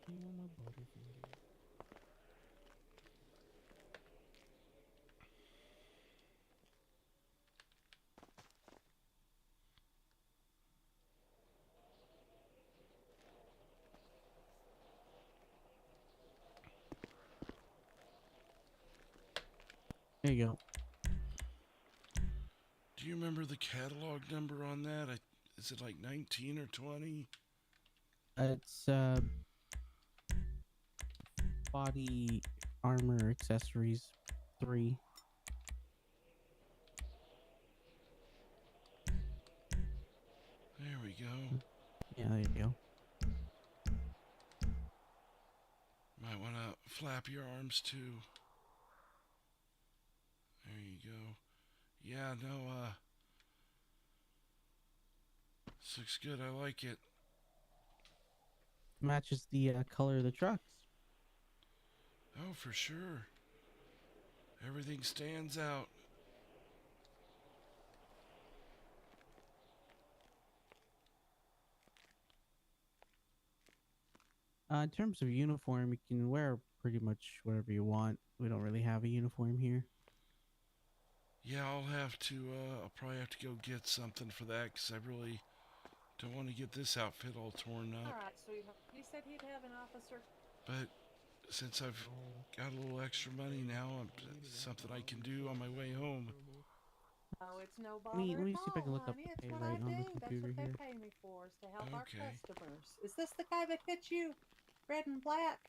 You want my butterfinger? There you go. Do you remember the catalog number on that? Is it like 19 or 20? It's body armor accessories 3. There we go. Yeah, there you go. Might want to flap your arms too. There you go. Yeah, no, this looks good. I like it. Matches the color of the trucks. Oh, for sure. Everything stands out. In terms of uniform, you can wear pretty much whatever you want. We don't really have a uniform here. Yeah, I'll probably have to go get something for that because I really don't want to get this outfit all torn All up. right, sweetheart. You said he'd have an officer. But since I've got a little extra money now, it's something I can do on my way home. Oh, it's no bother Let me at see if I can all, look up honey. the It's pay what rate I on the do. That's computer what they here. pay me for, is to help Okay. our customers. Is this the guy that hit you? Red and black?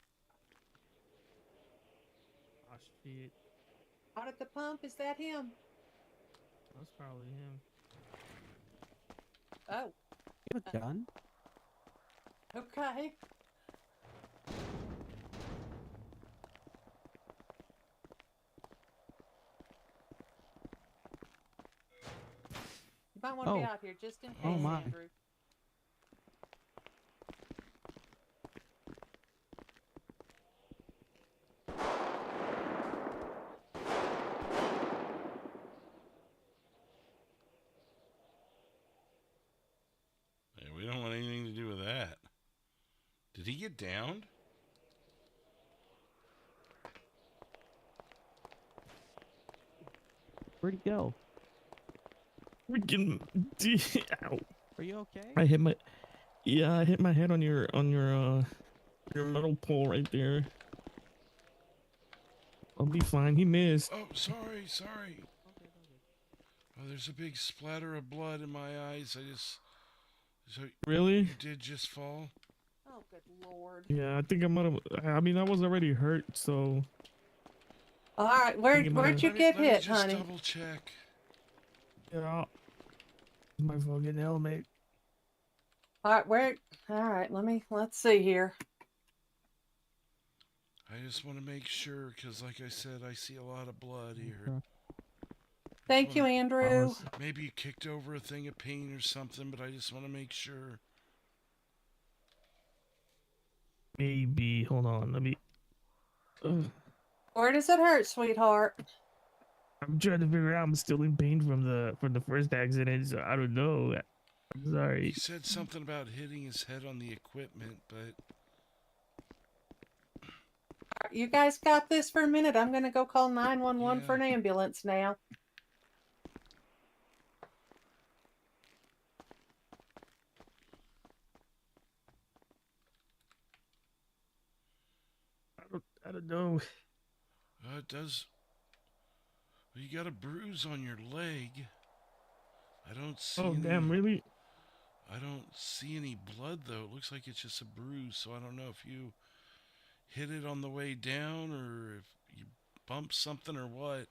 Oh shit. Out at the pump? Is that him? That's probably him. Oh, You have a gun? okay. You might want to be Oh. out here just in case, Oh, my. Andrew. Hey, we don't want anything to do with that. Did he get downed? Where'd he go? Freaking ow. Are you okay? I hit my head on your metal pole right there. I'll be fine. He missed. Oh, sorry. Oh, there's a big splatter of blood in my eyes. So Really? you did just fall? Oh, good lord. Yeah, I think I might have. I mean, I was already hurt, so. All right, where'd you get Let me hit, just honey? double check. Yeah. My fucking helmet. All right, let's see here. I just want to make sure, because like I said, I see a lot of blood here. Thank you, Andrew. Maybe you kicked over a thing of paint or something, but I just want to make sure. Maybe. Hold on. Let me. Where does it hurt, sweetheart? I'm trying to figure out. I'm still in pain from the first accident, so I don't know. I'm sorry. He said something about hitting his head on the equipment, but You guys got this for a minute? I'm gonna go call 911 for an ambulance now. I don't know. it does. Well, you got a bruise on your leg. I don't see Oh any, damn, really? I don't see any blood though. It looks like it's just a bruise, so I don't know if you hit it on the way down or if you bumped something or what.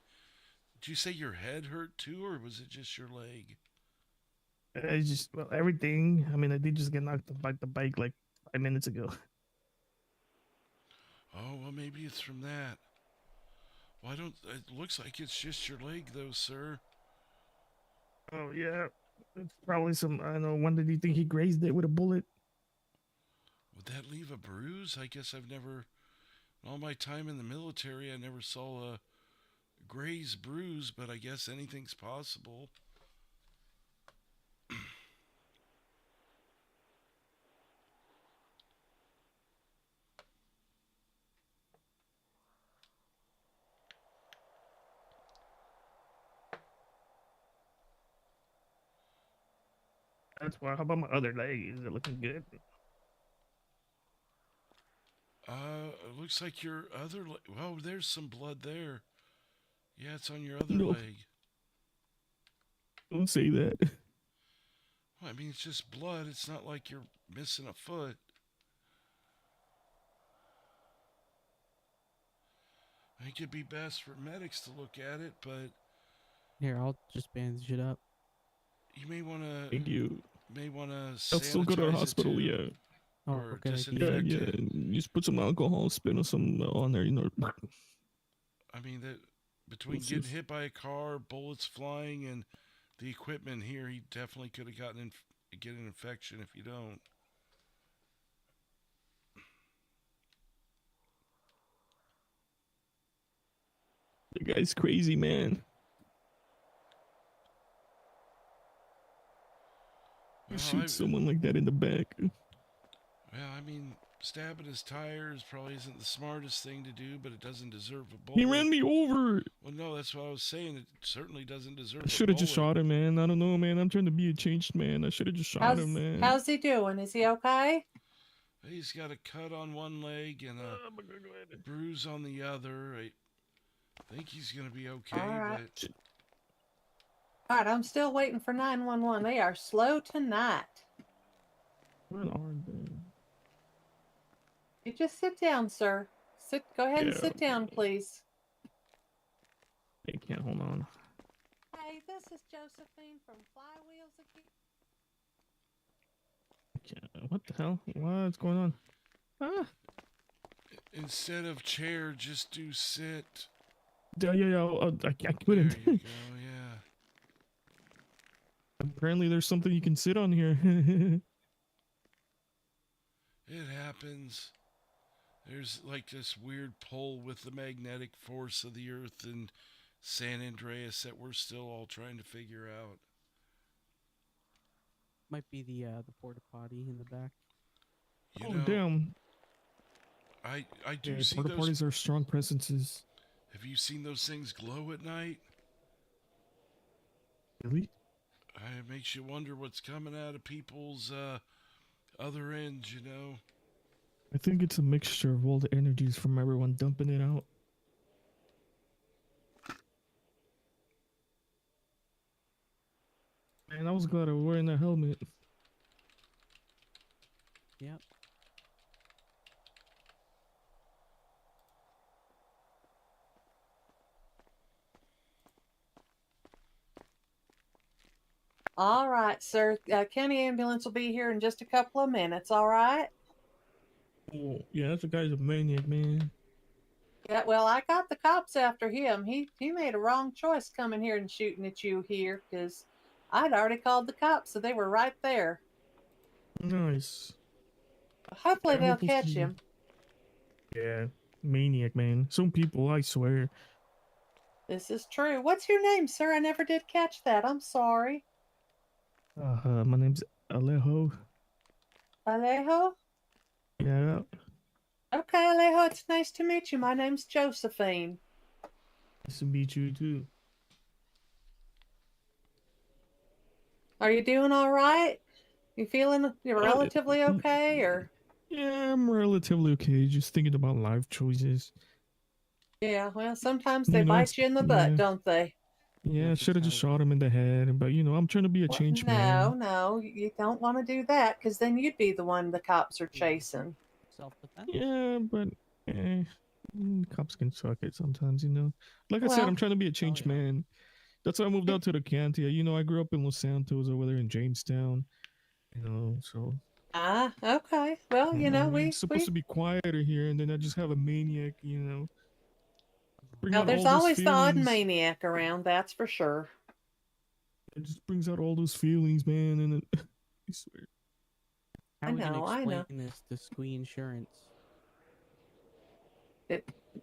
Did you say your head hurt too, or was it just your leg? It's just well everything. I mean, I did just get knocked off the bike like 5 minutes ago. Oh, well, maybe it's from that. Well, I don't. It looks like it's just your leg, though, sir. Oh yeah, it's probably some. I don't know. When did you think he grazed it with a bullet? Would that leave a bruise? I guess I've never, in all my time in the military, I never saw a grazed bruise, but I guess anything's possible. That's why. How about my other leg? Is it looking good? It looks like your other leg. Well, there's some blood there. Yeah, it's on your other No. leg. Don't say that. Well, I mean, it's just blood. It's not like you're missing a foot. I think it'd be best for medics to look at it, but Here, I'll just bandage it up. you may want to. Thank you. May want to. I'll still go to the hospital. Too, Yeah. Oh, or good idea. disinfect Yeah. it. Just put some alcohol, spit some on there. You know. I mean that between It's getting just- hit by a car, bullets flying, and the equipment here, he definitely could have gotten get an infection if you don't. The guy's crazy, man. You Well, shoot someone like that in the back. Well, I mean, stabbing his tires probably isn't the smartest thing to do, but it doesn't deserve a bullet. He ran me over. Well, no, that's what I was saying. It certainly doesn't deserve. I should have just bullet. shot him, man. I don't know, man. I'm trying to be a changed man. I should have just shot him, man. How's he doing? Is he okay? He's got a cut on one leg and a bruise on the other. I think he's gonna be okay. All right. But All right, I'm still waiting for 911. They are slow tonight. Where are they? You just sit down, sir. Go ahead and Yeah. sit down, please. They can't hold on. Hey, this is Josephine from Flywheels again. What the hell? What's going on? Ah. instead of chair, just do sit. Yeah. I couldn't. There you go. Yeah. Apparently, there's something you can sit on here. It happens. There's like this weird pull with the magnetic force of the Earth and San Andreas that we're still all trying to figure out. Might be the porta potty in the back. You Oh know, damn! I do Yeah, see porta those. potties are strong presences. Have you seen those things glow at night? Really? It makes you wonder what's coming out of people's other ends, you know. I think it's a mixture of all the energies from everyone dumping it out. Man, I was glad I was wearing that helmet. Yep. All right, sir. County ambulance will be here in just a couple of minutes. All right. Oh, yeah, that guy's a maniac, man. Yeah. Well, I got the cops after him. He made a wrong choice coming here and shooting at you here because I'd already called the cops, so they were right there. Nice. Hopefully I they'll hope he's catch easy. him. Yeah, maniac, man. Some people, I swear. This is true. What's your name, sir? I never did catch that. I'm sorry. My name's Alejo. Alejo? Yeah. Okay, Alejo, it's nice to meet you. My name's Josephine. Nice to meet you too. Are you doing all right? You're relatively okay, or? Yeah, I'm relatively okay. Just thinking about life choices. Yeah, well, sometimes they You know, bite you in the butt, yeah. don't they? Yeah, I That's should have just how shot him in the head. But I'm trying to be a Well, changed no, man. no, you don't want to do that because then you'd be the one the cops are chasing. self-defense. Yeah, but eh, cops can suck it sometimes. Like I said, Well, I'm trying to be a changed yeah. man. That's why I moved out to the Cantia. I grew up in Los Santos over there in Jamestown. So okay. Well, it's supposed to be quieter here, and then I just have a maniac. Bring well, out there's all those always the odd feelings. maniac around, that's for sure. It just brings out all those feelings, man. And I swear. How I are we gonna know, I explain know. this to Squee Insurance?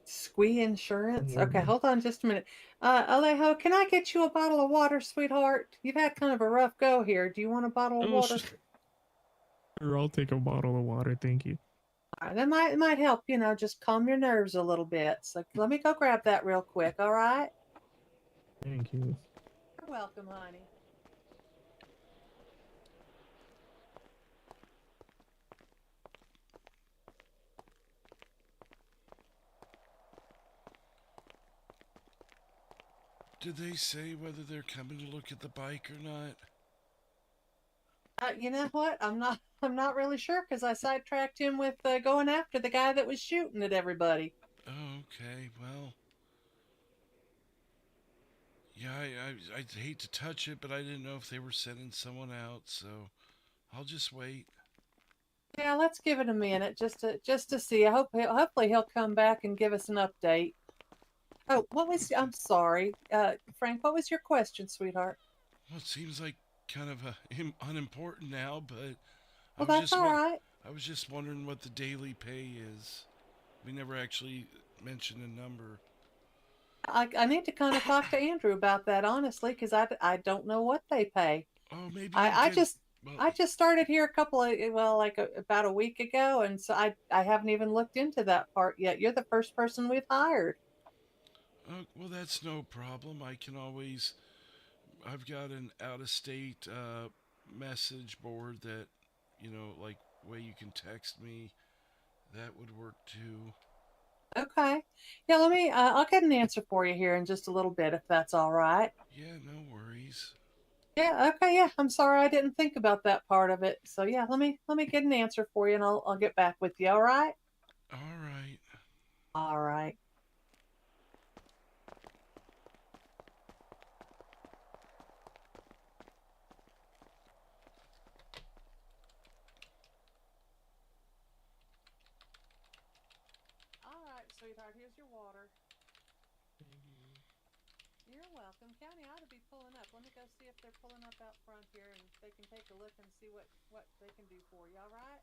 Squee Insurance. Okay, Mm. hold on just a minute. Alejo, can I get you a bottle of water, sweetheart? You've had kind of a rough go here. Do you want a bottle of Oh, water? sure, I'll take a bottle of water. Thank you. That might help, just calm your nerves a little bit. So let me go grab that real quick, all right? Thank you. You're welcome, honey. Did they say whether they're coming to look at the bike or not? You know what? I'm not really sure because I sidetracked him with going after the guy that was shooting at everybody. Oh, okay. Well, yeah, I'd hate to touch it, but I didn't know if they were sending someone out, so I'll just wait. Yeah, let's give it a minute just to see. Hopefully he'll come back and give us an update. Oh, I'm sorry, Frank. What was your question, sweetheart? Well, it seems like kind of unimportant now, but Well, that's all right. I was just wondering what the daily pay is. We never actually mentioned a number. I need to kind of talk to Andrew about that honestly, because I don't know what they pay. Oh, maybe I you could. just Well, I just started here about a week ago, and so I haven't even looked into that part yet. You're the first person we've hired. well, that's no problem. I can always. I've got an out-of-state message board that, like way you can text me. That would work too. Okay. Yeah, let me. I'll get an answer for you here in just a little bit, if that's all right. Yeah, no worries. Yeah. Okay. Yeah. I'm sorry I didn't think about that part of it. So yeah, let me get an answer for you, and I'll get back with you. All right. All right. All right. All right, sweetheart. Here's your water. You're welcome. County ought to be pulling up. Let me go see if they're pulling up out front here, and they can take a look and see what they can do for you. All right.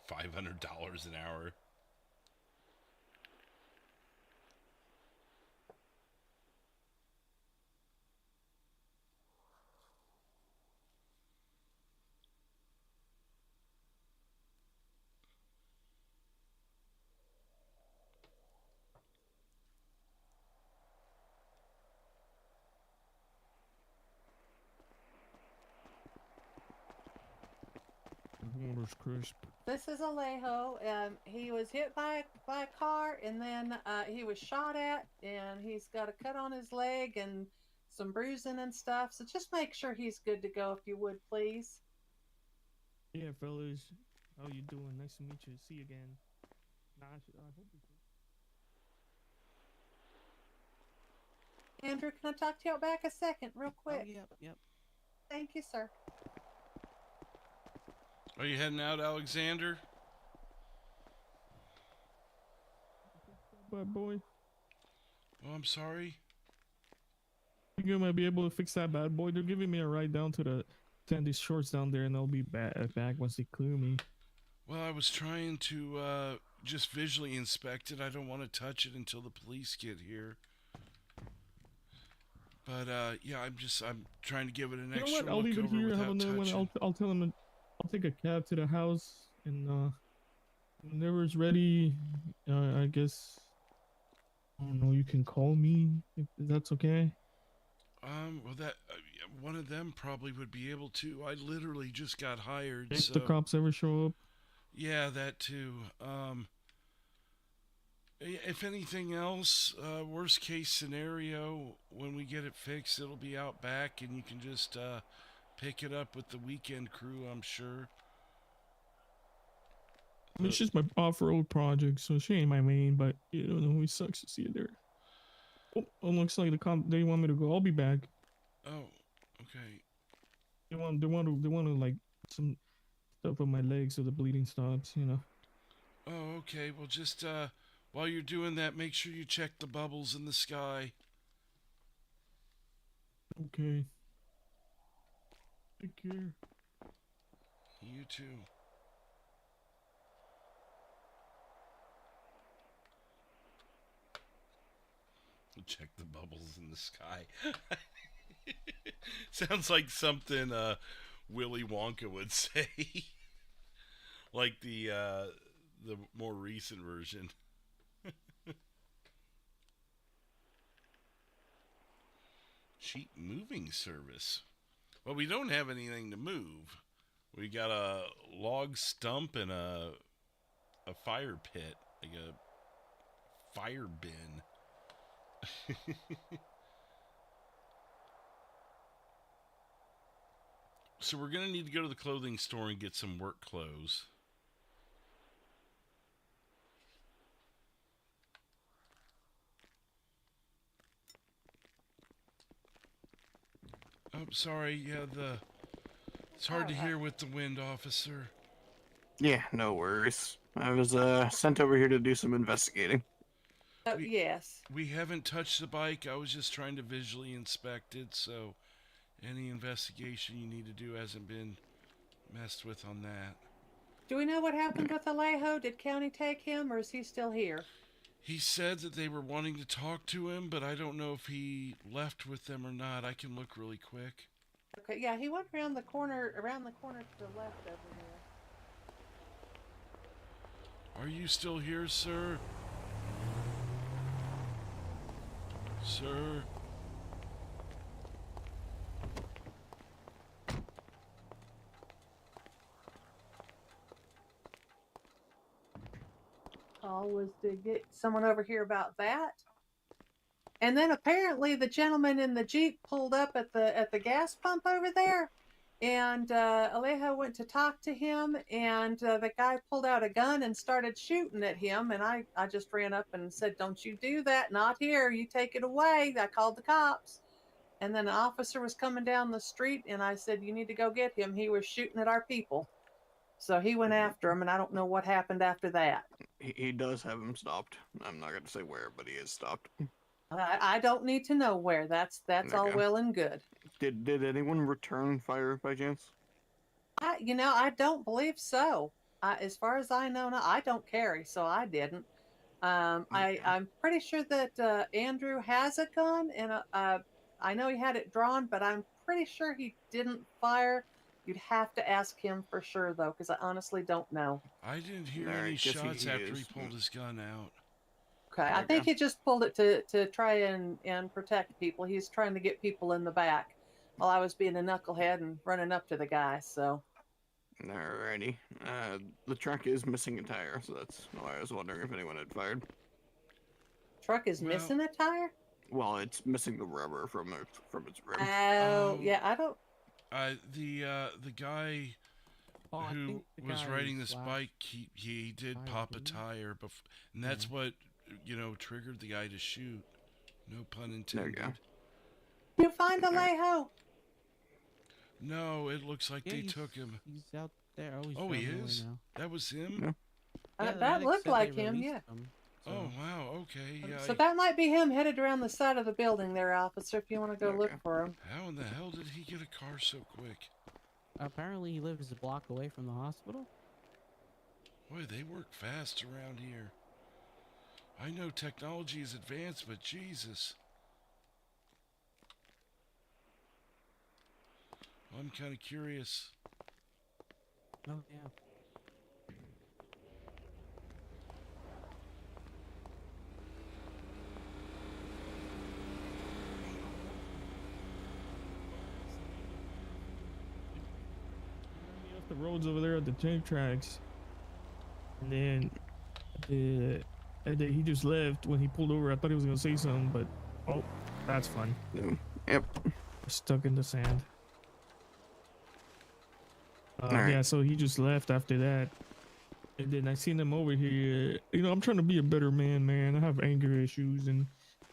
$500 an hour. Water's crisp. This is Alejo. He was hit by a car, and then he was shot at, and he's got a cut on his leg and some bruising and stuff. So just make sure he's good to go, if you would, please. Yeah, fellas. How you doing? Nice to meet you. See you again. I hope you. Andrew, can I talk to you back a second, real quick? Oh, yep. Thank you, sir. Are you heading out, Alexander? Bad boy. Oh, I'm sorry. You might be able to fix that bad boy. They're giving me a ride down to the Sandy Shores down there, and I'll be back once they clear me. Well, I was trying to just visually inspect it. I don't want to touch it until the police get here. But yeah, I'm trying to give it an You know extra what? I'll look leave it over here. Have without another one. touching. I'll tell him. I'll take a cab to the house, and whenever it's ready, I guess. I don't know. You can call me if that's okay. Well, that one of them probably would be able to. I literally just got hired, If so the cops ever show up. yeah, that too. If anything else, worst case scenario, when we get it fixed, it'll be out back, and you can just pick it up with the weekend crew. I'm sure. I mean, it's just my off-road project, so she ain't my main, but you don't know, it always sucks to see it there. Oh, it looks like the cop, they want me to go. I'll be back. Oh, okay. They want to like some stuff on my legs so the bleeding stops, you know. Oh, okay. Well, just while you're doing that, make sure you check the bubbles in the sky. Okay. Take care. You too. Check the bubbles in the sky. Sounds like something Willy Wonka would say. Like the more recent version. Cheap moving service. Well, we don't have anything to move. We got a log stump and a fire pit, like a fire bin. So we're gonna need to go to the clothing store and get some work clothes. Oh, sorry. Yeah, it's hard to hear with the wind, officer. Yeah, no worries. I was sent over here to do some investigating. Yes. We haven't touched the bike. I was just trying to visually inspect it, so any investigation you need to do hasn't been messed with on that. Do we know what happened with Alejo? Did county take him, or is he still here? He said that they were wanting to talk to him, but I don't know if he left with them or not. I can look really quick. Okay, yeah, he went around the corner to the left over there. Are you still here, sir? Sir? All was to get someone over here about that. And then apparently the gentleman in the Jeep pulled up at the gas pump over there, and Alejo went to talk to him, and the guy pulled out a gun and started shooting at him, and I just ran up and said, "Don't you do that, not here, you take it away." I called the cops. And then an officer was coming down the street, and I said, "You need to go get him. He was shooting at our people." So he went after him, and I don't know what happened after that. He does have him stopped. I'm not going to say where, but he is stopped. I don't need to know where. That's all Okay. well and good. Did anyone return fire by chance? I don't believe so. As far as I know, no, I don't carry, so I didn't. I'm pretty sure that Andrew has a gun, and I know he had it drawn, but I'm pretty sure he didn't fire. You'd have to ask him for sure, though, because I honestly don't know. I didn't hear Alright, any guess shots he after is. he pulled his gun out. Okay, I think he just pulled it to try and protect people. He's trying to get people in the back, while I was being a knucklehead and running up to the guy. So. Alrighty. The truck is missing a tire, so that's why I was wondering if anyone had fired. Truck is missing a tire? Well, it's missing the rubber from its rim. Oh, yeah, I don't. The guy who was riding this bike, he did pop a tire, and that's what triggered the guy to shoot. No pun intended. There you go. You find Alejo? No, it looks like they took him. He's out there. Oh, he is? Now. That was him? Yeah, that looked like him, yeah. So. Oh, wow, okay. Yeah, So that might be him headed around the side of the building there, officer, if you want to go look for him. How in the hell did he get a car so quick? Apparently he lives a block away from the hospital. Boy, they work fast around here. I know technology is advanced, but Jesus. I'm kind of curious. Oh, yeah. roads over there at the train tracks, and then he just left. When he pulled over, I thought he was gonna say something, but oh, that's fun. Yep. We're stuck in the sand. Alright. Yeah, so he just left after that. And then I seen him over here. You know, I'm trying to be a better man. I have anger issues, and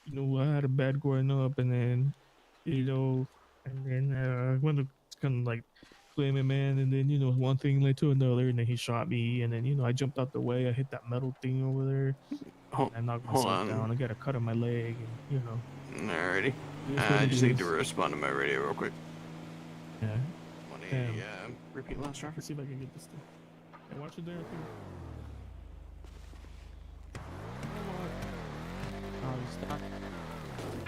you know, I had a bad growing up, and then, you know, and then I went to kind of like blame him, man. And then, you know, one thing led to another, and then he shot me, and then, you know, I jumped out the way. I hit that metal thing over there. I knocked myself down. I got a cut on my leg, and you know. Alrighty. It is what I it just need is. to respond to my radio real quick. Yeah. Repeat last driver. Let's see if I can get this thing. Hey, watch it there too. Oh, he's stuck.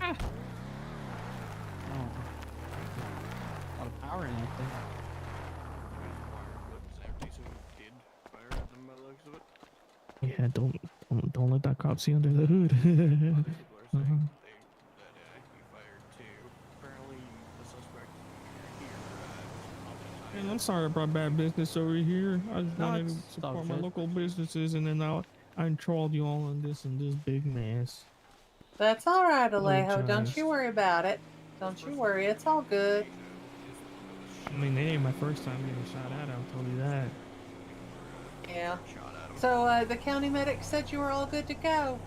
Ah. Oh. A lot of power in that thing. Yeah, don't let that cop see under the hood. Uh-huh. Man, I'm sorry I brought bad business over here. I just wanted to support my local businesses, and then I enthralled you all in this big mess. That's all right, Alejo. Don't Apologize. you worry about it. Don't you worry. It's all good. I mean, it ain't my first time getting shot at, I'll tell you that. Yeah. So the county medic said you were all good to go.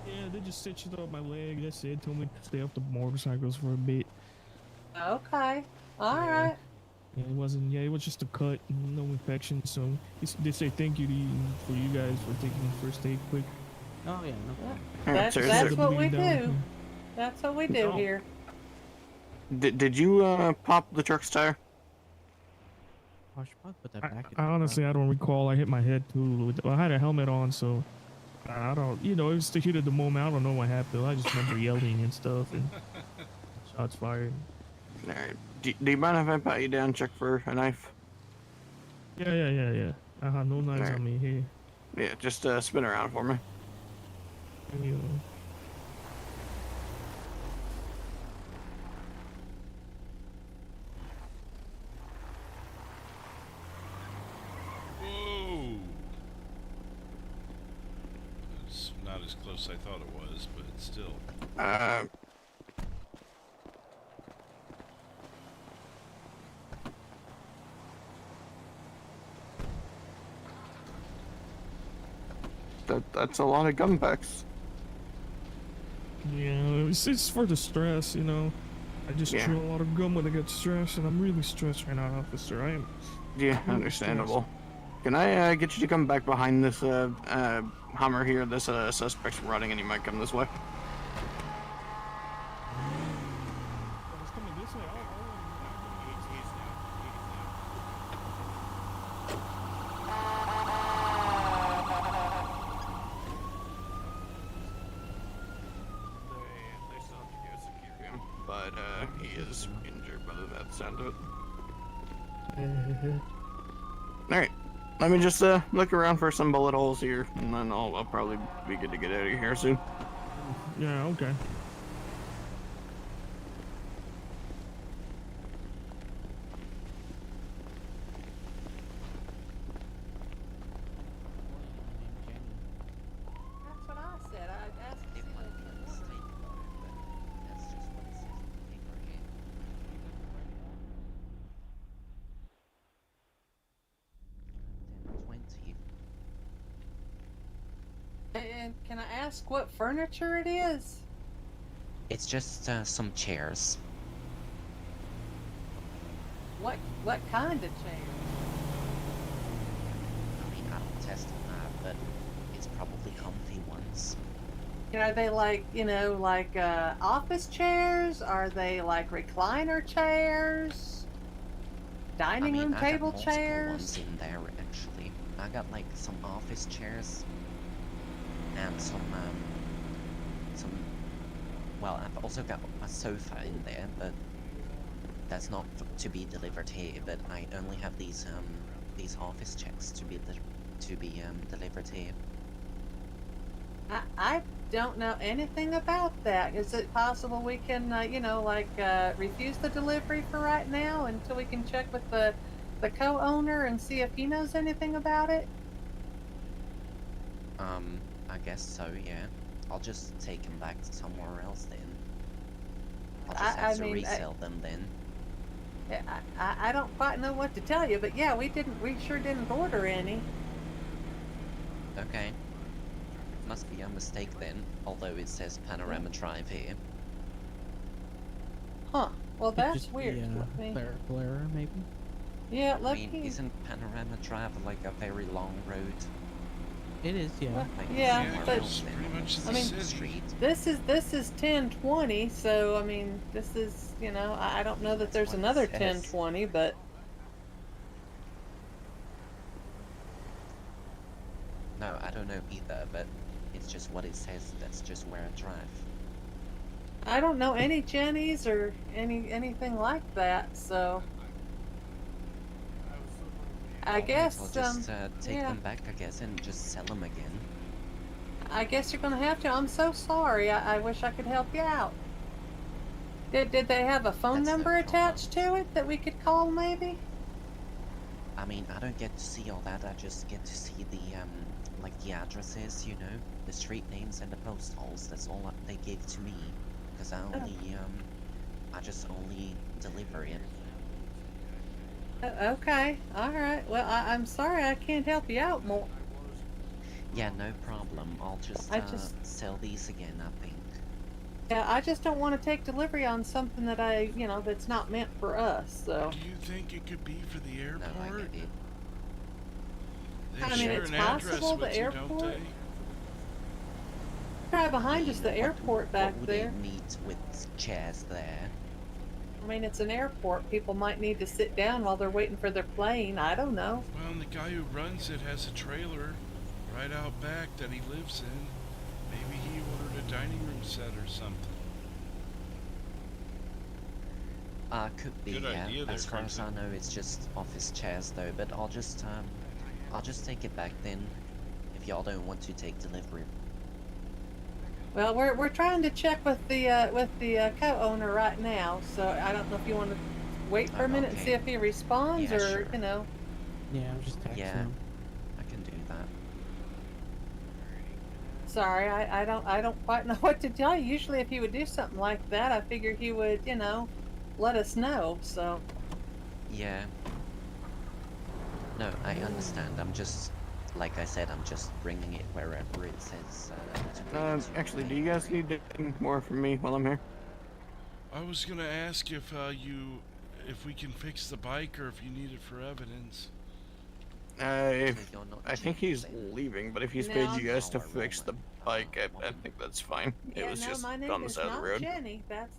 Yeah, they just stitched up my leg. That's it. Told me to stay off the motorcycles for a bit. Okay. All Yeah. right. Yeah, it wasn't. Yeah, it was just a cut, no infection. So they say thank you to you, for you guys for taking the first aid quick. Oh yeah, no problem. That's what we do. That's what we do Oh. here. Did you pop the truck's tire? I should probably put that back in I honestly, I don't recall. I hit my head too. I had a helmet on, so I don't. You know, it was the heat of the moment. I don't know what happened. I just remember yelling and stuff and shots fired. Alright. Do you mind if I pat you down, check for a knife? Yeah. I have no knives Alright. on me here. Yeah, just spin around for me. You know. Whoa! It's not as close as I thought it was, but it's still. That's a lot of gun packs. Yeah, it's for the stress, you know. I just Yeah. chew a lot of gum when I get stressed, and I'm really stressed right now, officer. I am. Yeah, really understandable. Can I get you to come back behind this Hummer here? This suspect's running, and he might come this way. It's coming this way. They still have to go secure him, but he is injured by the sound of it. Alright, let me just look around for some bullet holes here, and then I'll probably be good to get out of here soon. Yeah, okay. That's what I said. I asked It might be a mistake, but that's just what it says on the paper here. And can I ask what furniture it is? It's just some chairs. What kind of chair? I mean, I don't test on that, but it's probably comfy ones. Are they like, like office chairs? Are they like recliner chairs? Dining room I got table multiple chairs? ones in there, actually. I got like some office chairs and some well, I've also got a sofa in there, but that's not to be delivered here. But I only have these office chairs to be delivered here. I don't know anything about that. Is it possible we can, refuse the delivery for right now until we can check with the the co-owner and see if he knows anything about it? I guess so, yeah. I'll just take them back to somewhere else then. I'll just have to resell them then. I don't quite know what to tell you, but yeah, we sure didn't order any. Okay. Must be a mistake then, although it says Panorama Drive here. Huh. Well, Could that's just weird. be a clerical error, maybe. Yeah, I mean, isn't Panorama Drive like a very long road? It is, yeah. Like yeah, somewhere but else then? pretty much I mean, the Street. this is 1020, so I mean, this is, you know, I don't know that there's what it another says. 1020, but No, I don't know either, but it's just what it says. That's just where I drive. I don't know any Jennies or anything like that, so I guess I'll just take yeah. them back, I guess, and just sell them again. I guess you're gonna have to. I'm so sorry. I wish I could help you out. Did they have a phone That's no number problem. attached to it that we could call maybe? I mean, I don't get to see all that. I just get to see the like the addresses, you know, the street names and the post holes. That's all they gave to me, because I just only deliver it. Okay, all right. Well, I'm sorry I can't help you out more. Yeah, no problem. I'll just sell these again, I think. Yeah, I just don't want to take delivery on something that that's not meant for us. So. Do you think it could be for the No, I airport? get it. They I mean, share it's an address possible, with the you, don't airport. they? Right behind us, the airport back what would there. they need with chairs there? I mean, it's an airport. People might need to sit down while they're waiting for their plane. I don't know. Well, and the guy who runs it has a trailer right out back that he lives in. Maybe he ordered a dining room set or something. Could be, Good yeah. idea there, As far as I Crimson. know, it's just office chairs though, but I'll just take it back then, if y'all don't want to take delivery. Well, we're trying to check with the co-owner right now, so I don't know if you want to wait for a minute and see if he responds, Yeah, or sure. Yeah, I'm just texting Yeah, him. I can do that. Sorry, I don't quite know what to tell you. Usually, if he would do something like that, I figure he would, let us know. So. Yeah. No, I understand. I'm just, like I said, I'm just bringing it wherever it says. Actually, do you guys need anything more from me while I'm here? I was gonna ask if if we can fix the bike or if you need it for evidence. I think he's leaving, but if he's paid No. you guys to fix the bike, I think that's fine. It was just my name on the is side of the not road. Jenny. That's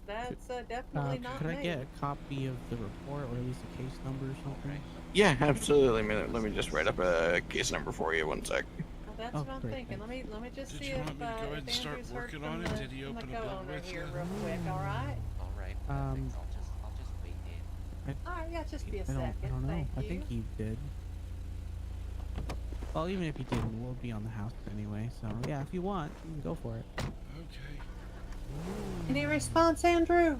definitely not Could me. I get a copy of the report, or at least a case number or something? Yeah, absolutely. Let me just write up a case number for you. One sec. That's Oh, what I'm great, thinking. Let me just Did see you if want me to go ahead if and start Andrew's heard working from on it? the, Did he from the open a bill co-owner with here you? real quick. All right. All right. Thanks. I'll just wait here. All right. Yeah, just be a I second. don't know. Thank I you. think he did. Well, even if he didn't, we'll be on the house anyway. So yeah, if you want, you can go for it. Okay. Any response, Andrew?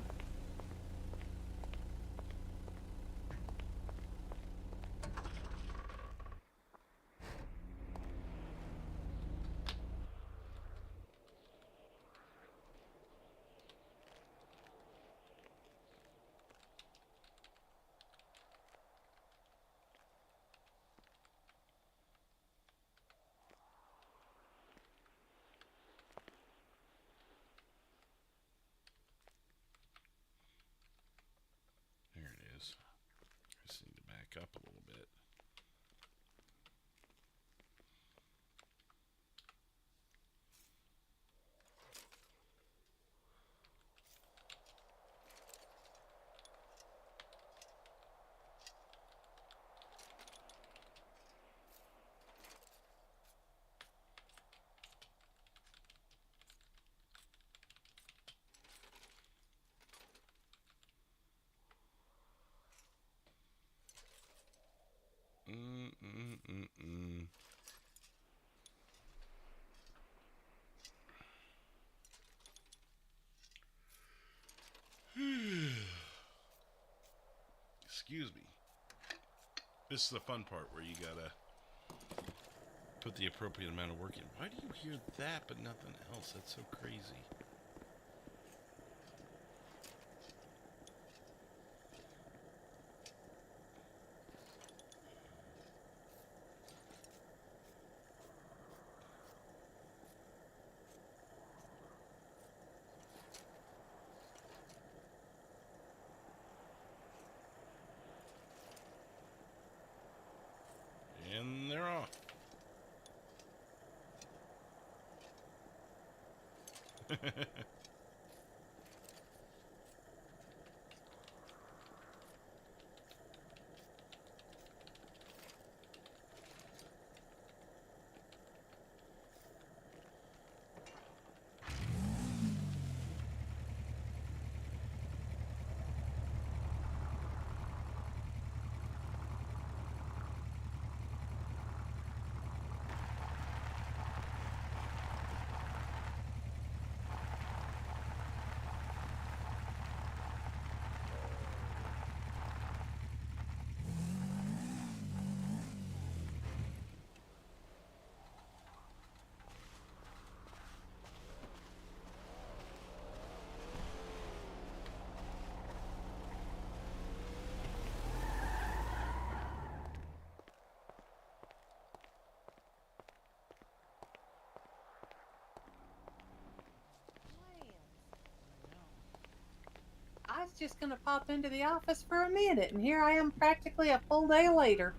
There it is. I just need to back up a little bit. Excuse me. This is the fun part where you gotta put the appropriate amount of work in. Why do you hear that but nothing else? That's so crazy. And they're off. I was just gonna pop into the office for a minute, and here I am practically a full day later.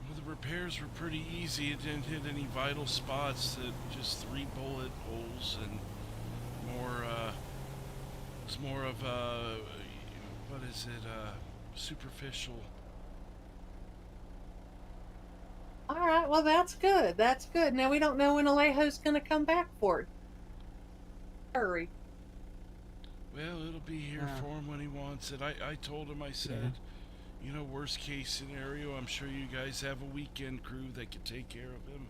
Well, the repairs were pretty easy. It didn't hit any vital spots. Just 3 bullet holes and more, it's more of a, what is it, superficial. Alright, well that's good, that's good. Now we don't know when Alejo's gonna come back for it. Hurry. Well, it'll be here for him when he wants it. I told him, I said, you know, worst case scenario, I'm sure you guys have a weekend crew that can take care of him.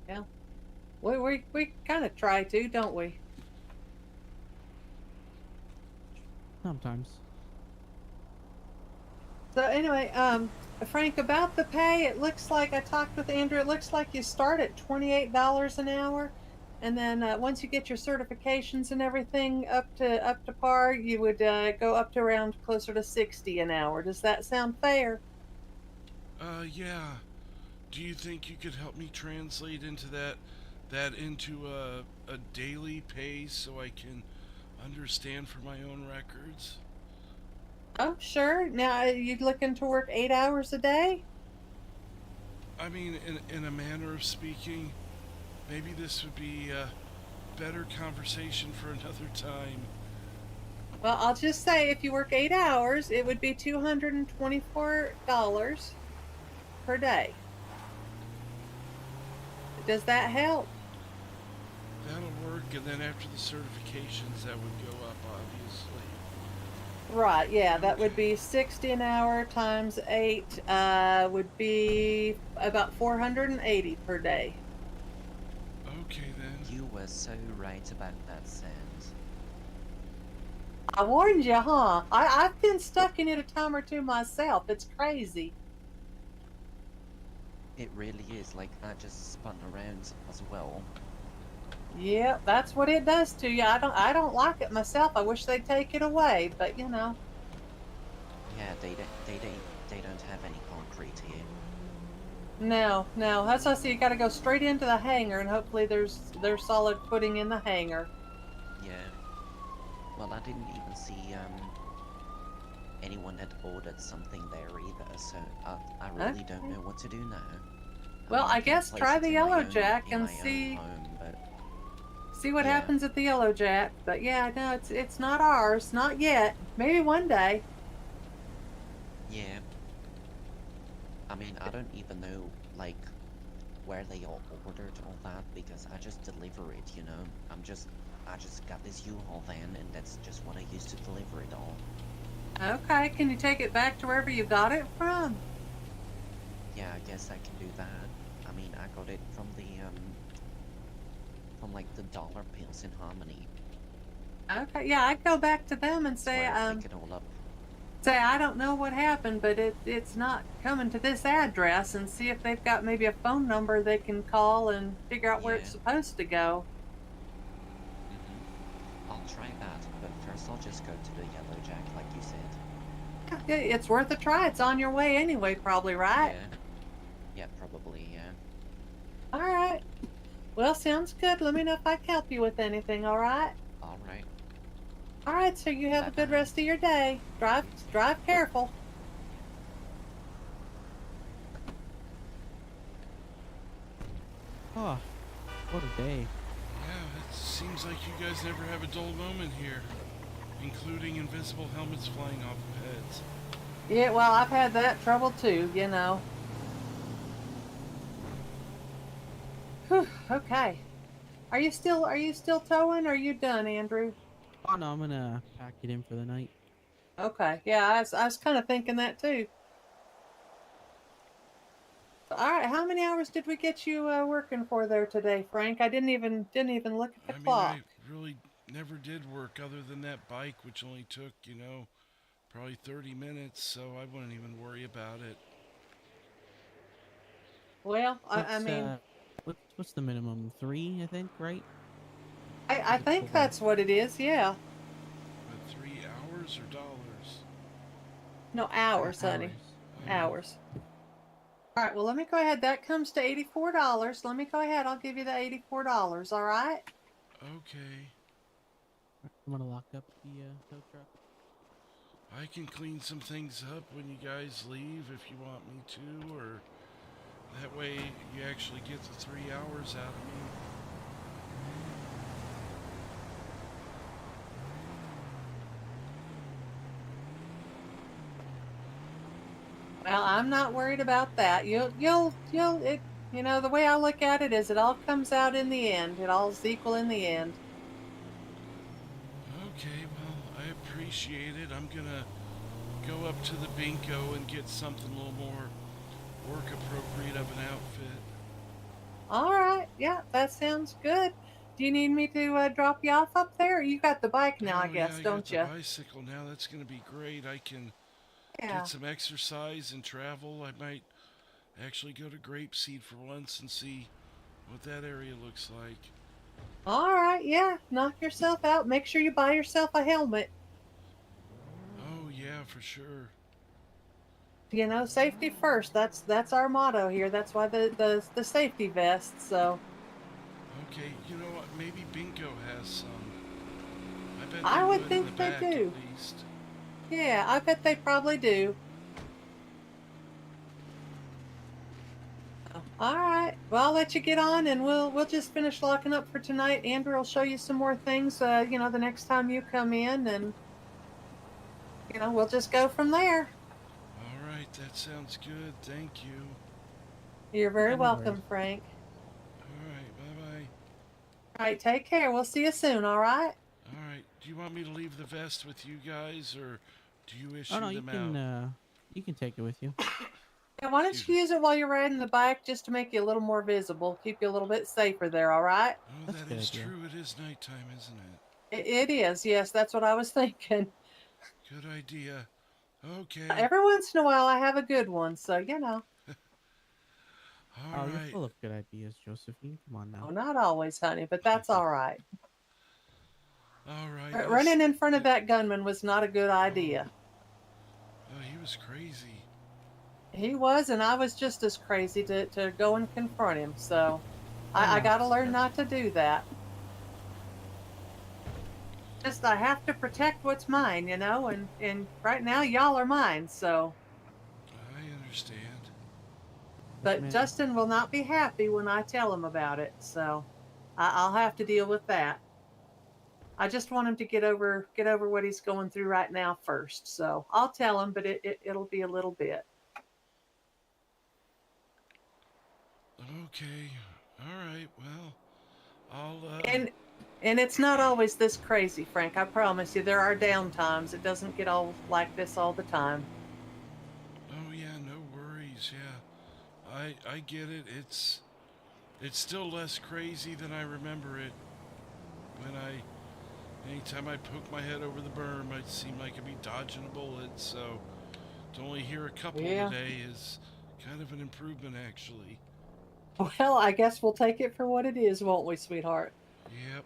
Yeah. We kind of try to, don't we? Sometimes. So anyway, Frank, about the pay, it looks like I talked with Andrew. It looks like you start at $28 an hour, and then once you get your certifications and everything up to par, you would go up to around closer to 60 an hour. Does that sound fair? Yeah. Do you think you could help me translate into that into a daily pay so I can understand for my own records? Oh, sure. Now, you'd looking to work 8 hours a day? I mean, in a manner of speaking, maybe this would be a better conversation for another time. Well, I'll just say if you work 8 hours, it would be $224 per day. Does that help? That'll work, and then after the certifications, that would go up, obviously. Right, yeah, that would be 60 an hour times 8 would be about 480 per day. Okay, then. You were so right about that, Sans. I warned you, huh? I've been stuck in it a time or two myself. It's crazy. It really is, like, that just spun around as well. Yeah, that's what it does to you. I don't like it myself. I wish they'd take it away, but you know. Yeah, they don't have any concrete here. No, that's why I say you gotta go straight into the hangar and hopefully there's solid footing in the hangar. Yeah. Well, I didn't even see anyone had ordered something there either, so I really don't know what to do now. Well, I can guess place try it the in Yellow my own- Jack in and my own see home, but see what Yeah. happens at the Yellow Jack. But yeah, no, it's not ours, not yet. Maybe one day. yeah. I mean, I don't even know, like, where they all ordered all that, because I just deliver it, you know? I just got this U-Haul van, and that's just what I used to deliver it all. Okay, can you take it back to wherever you got it from? Yeah, I guess I can do that. I mean, I got it from the, from, like, the dollar pills in Harmony. Okay, yeah, I'd go back to them and That's say, where I pick it all up. say I don't know what happened, but it's not coming to this address, and see if they've got maybe a phone number they can call and figure out where it's Yeah. supposed to go. I'll try that, but first I'll just go to the Yellow Jack, like you said. Yeah, it's worth a try. It's on your way anyway, probably, right? Yeah, probably, yeah. All right. Well, sounds good. Let me know if I can help you with anything, all right? All right. All right, so you have a good rest of your day. Drive careful. Oh, what a day. Yeah, it seems like you guys never have a dull moment here, including invisible helmets flying off of heads. Yeah, well, I've had that trouble too, you know. Whew, okay. Are you still towing? Or are you done, Andrew? Oh no, I'm gonna pack it in for the night. Okay. Yeah, I was kind of thinking that too. All right, how many hours did we get you working for there today, Frank? I didn't even look at the clock. I really never did work other than that bike, which only took, probably 30 minutes, so I wouldn't even worry about it. Well, I mean, what's the minimum? 3, I think, right? I think that's what it is. Yeah. But 3 hours or dollars? No, hours, honey. Hours. All right, well, let me go ahead. That comes to $84. Let me go ahead. I'll give you the $84, all right? Okay. I'm gonna lock up the tow truck. I can clean some things up when you guys leave if you want me to, or that way you actually get the 3 hours out of me. Well, I'm not worried about that. You know, the way I look at it is it all comes out in the end. It all's equal in the end. Okay, well, I appreciate it. I'm gonna go up to the Bingo and get something a little more work appropriate of an outfit. All right. Yeah, that sounds good. Do you need me to drop you off up there? You got the bike now, I guess, I don't got you? the bicycle now. That's gonna be great. I can get some exercise and travel. I might actually go to Grapeseed for once and see what that area looks like. All right. Yeah, knock yourself out. Make sure you buy yourself a helmet. Oh yeah, for sure. You know, safety first. That's our motto here. That's why the safety vest. So. Okay, you know what? Maybe Bingo has some. I bet I they would in think the they back do. At least. Yeah, I bet they probably do. All right. Well, I'll let you get on, and we'll just finish locking up for tonight. Andrew will show you some more things. You know, the next time you come in, and you know, we'll just go from there. All right, that sounds good. Thank you. You're very Yeah, no welcome, worries. Frank. All right, bye-bye. All right, take care. We'll see you soon. All right. All right, do you want me to leave the vest with you guys, or do you issue Oh no, them you can take it with you. Yeah, why don't you use it while you're riding the bike, just to make you a little more visible, keep you a little bit safer there. All right. Oh, that is true. It is nighttime, isn't it? It is. Yes, that's what I was thinking. Good idea. Okay. Every once in a while, I have a good one, so you know. All You're right. full of good ideas, Josephine. Come on now. Oh, not always, honey, but that's all right. All right. Running in front of that gunman was not a good idea. Oh, he was crazy. He was, and I was just as crazy to go and confront him. So I got to learn not to do that. Just I have to protect what's mine, you know, and right now y'all are mine. So. I understand. But Justin will not be happy when I tell him about it. So I'll have to deal with that. I just want him to get over what he's going through right now first. So I'll tell him, but it'll be a little bit. Okay. All right. Well, I'll. And it's not always this crazy, Frank. I promise you, there are down times. It doesn't get all like this all the time. Oh yeah, no worries. Yeah, I get it. It's still less crazy than I remember it when I Anytime I poke my head over the berm, I seem like I'd be dodging a bullet, so to only hear a couple Yeah. today is kind of an improvement, actually. Well, I guess we'll take it for what it is, won't we, sweetheart? Yep.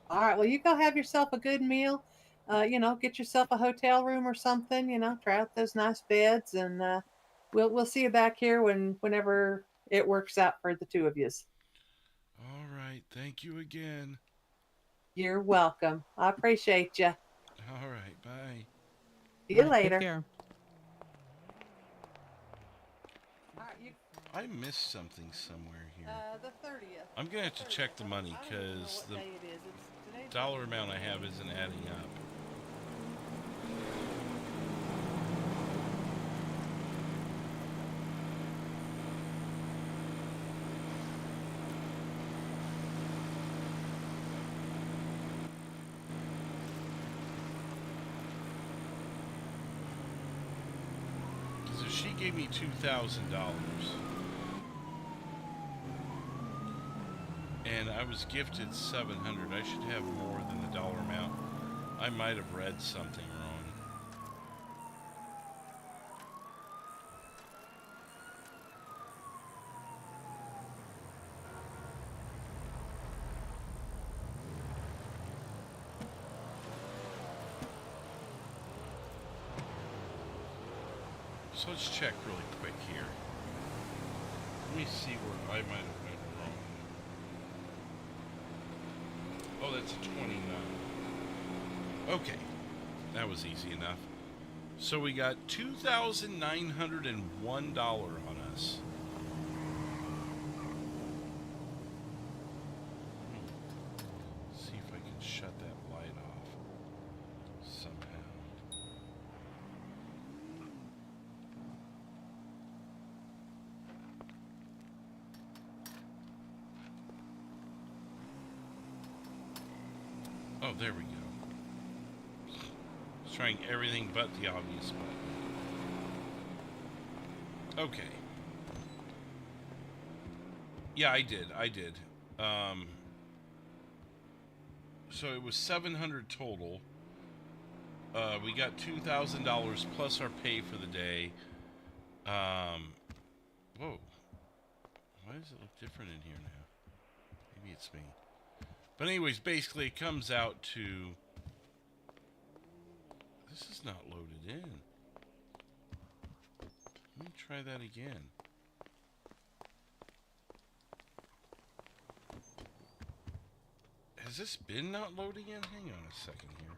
All right. Well, you go have yourself a good meal. Get yourself a hotel room or something. Try out those nice beds, and we'll see you back here whenever it works out for the two of you. All right. Thank you again. You're welcome. I appreciate you. All right. Bye. See you All right, later. Take care. All right, I missed something somewhere here. the 30th. I'm going to have to check the money because the dollar amount I have isn't adding up. Because if she gave me $2,000 and I was gifted $700, I should have more than the dollar amount. I might have read something wrong. So let's check really quick here. Let me see where I might have went wrong. Oh, that's a 29. Okay, that was easy enough. So we got $2,901 on us. See if I can shut that light off somehow. Oh, there we go. Trying everything but the obvious button. Okay. Yeah, I did. So it was $700 total. We got $2,000 plus our pay for the day. Whoa. Why does it look different in here now? Maybe it's me. But anyways, basically it comes out to... This is not loaded in. Let me try that again. Has this been not loading in? Hang on a second here.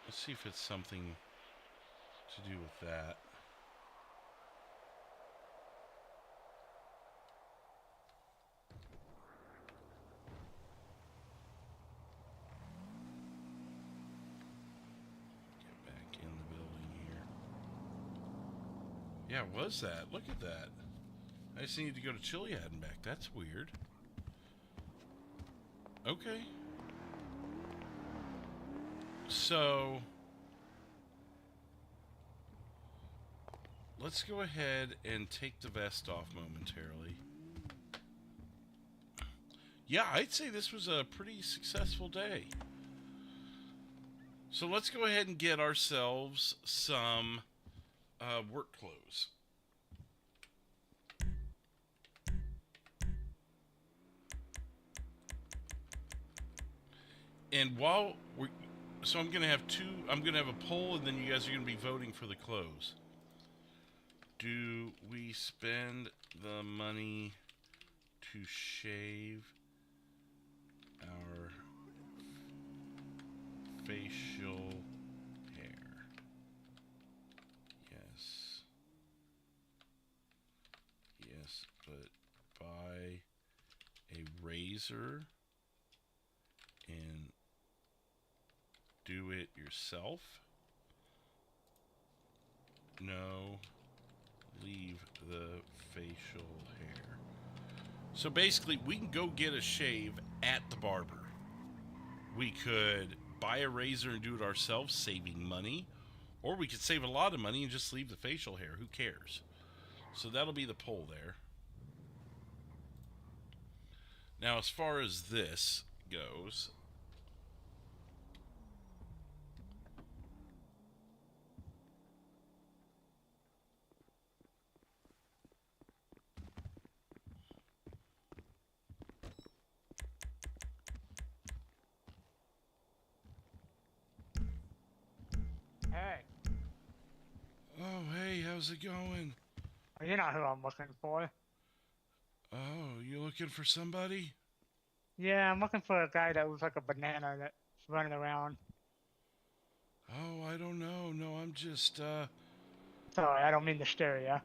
Let's see if it's something to do with that. Yeah, was that? Look at that. I just need to go to Chiliad and back. That's weird. Okay. So, let's go ahead and take the vest off momentarily. Yeah, I'd say this was a pretty successful day. So let's go ahead and get ourselves some work clothes. And while we're... So I'm going to have a poll, and then you guys are going to be voting for the clothes. Do we spend the money to shave our facial hair? Yes. Yes, but buy a razor and do it yourself? No. Leave the facial hair. So basically, we can go get a shave at the barber. We could buy a razor and do it ourselves, saving money. Or we could save a lot of money and just leave the facial hair. Who cares? So that'll be the poll there. Now, as far as this goes, Hey, oh, hey, how's it going? you know who I'm looking for. Oh, you looking for somebody? Yeah, I'm looking for a guy that looks like a banana that's running around. Oh, I don't know. No, I'm just, Sorry, I don't mean to stir ya.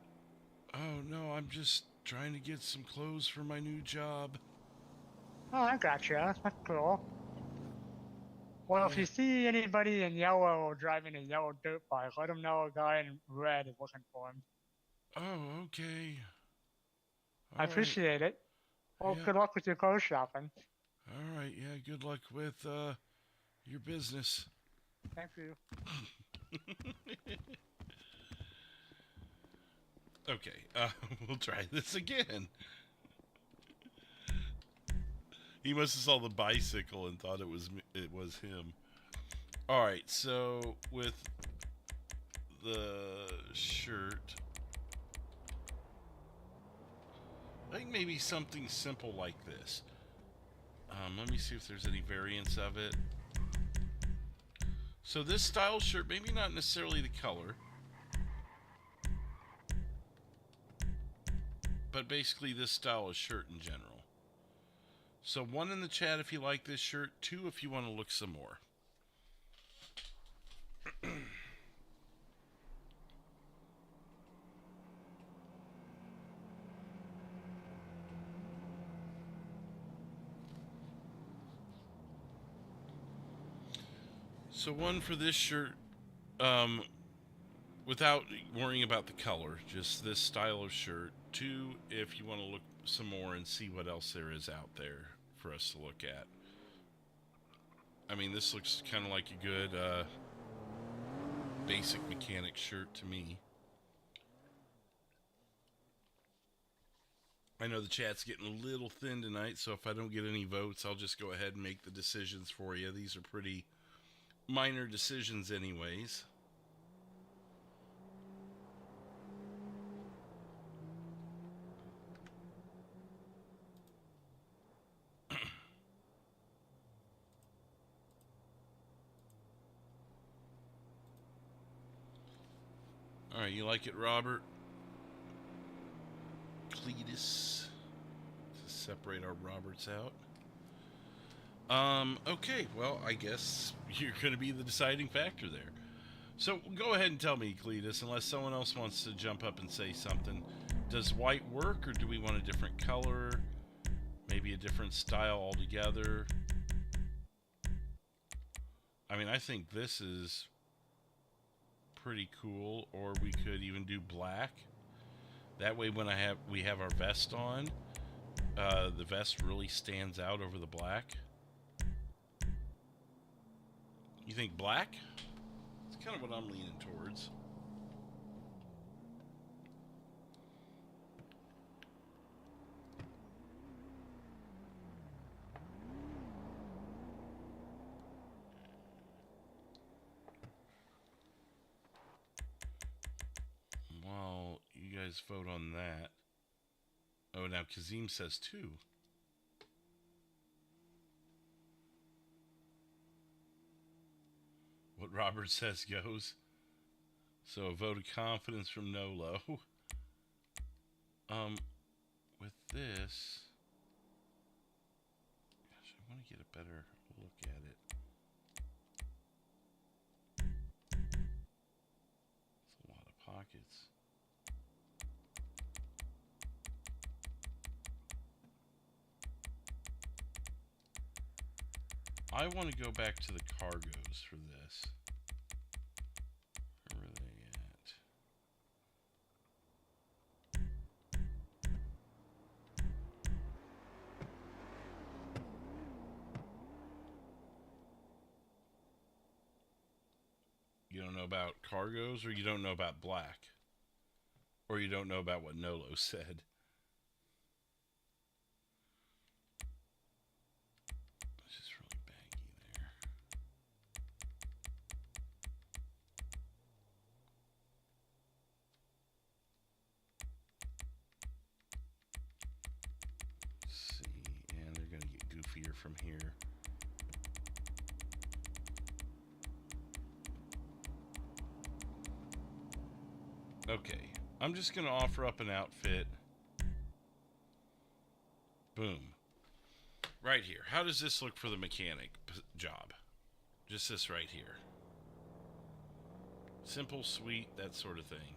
oh, no, I'm just trying to get some clothes for my new job. Oh, I gotcha. That's cool. Well, if Yeah. you see anybody in yellow or driving a yellow dirt bike, let them know a guy in red is looking for him. Oh, okay. I All right. appreciate it. Well, Yeah. good luck with your clothes shopping. All right, yeah, good luck with, your business. Thank you. Okay, we'll try this again. He must have saw the bicycle and thought it was him. All right, so with the shirt, I think maybe something simple like this. Let me see if there's any variants of it. So this style shirt, maybe not necessarily the color, but basically this style of shirt in general. So 1 in the chat if you like this shirt, 2 if you want to look some more. So 1 for this shirt, without worrying about the color, just this style of shirt. 2 if you want to look some more and see what else there is out there for us to look at. I mean, this looks kind of like a good basic mechanic shirt to me. I know the chat's getting a little thin tonight, so if I don't get any votes, I'll just go ahead and make the decisions for you. These are pretty minor decisions anyways. Alright, you like it, Robert? Cletus. To separate our Roberts out. Okay, well, I guess you're going to be the deciding factor there. So, go ahead and tell me, Cletus, unless someone else wants to jump up and say something. Does white work, or do we want a different color? Maybe a different style altogether? I mean, I think this is pretty cool, or we could even do black. That way when we have our vest on, the vest really stands out over the black. You think black? It's kind of what I'm leaning towards. Well, you guys vote on that. Oh, now Kazim says 2. What Robert says goes. So a vote of confidence from Nolo. With this, gosh, I want to get a better look at it. It's a lot of pockets. I want to go back to the cargos for this. Where are they at? You don't know know about cargos, or you don't know about black, or you don't know about what Nolo said. It's just really baggy there. Let's see, and they're gonna get goofier from here. Okay, I'm just going to offer up an outfit. Boom. Right here. How does this look for the mechanic job? Just this right here. Simple, sweet, that sort of thing.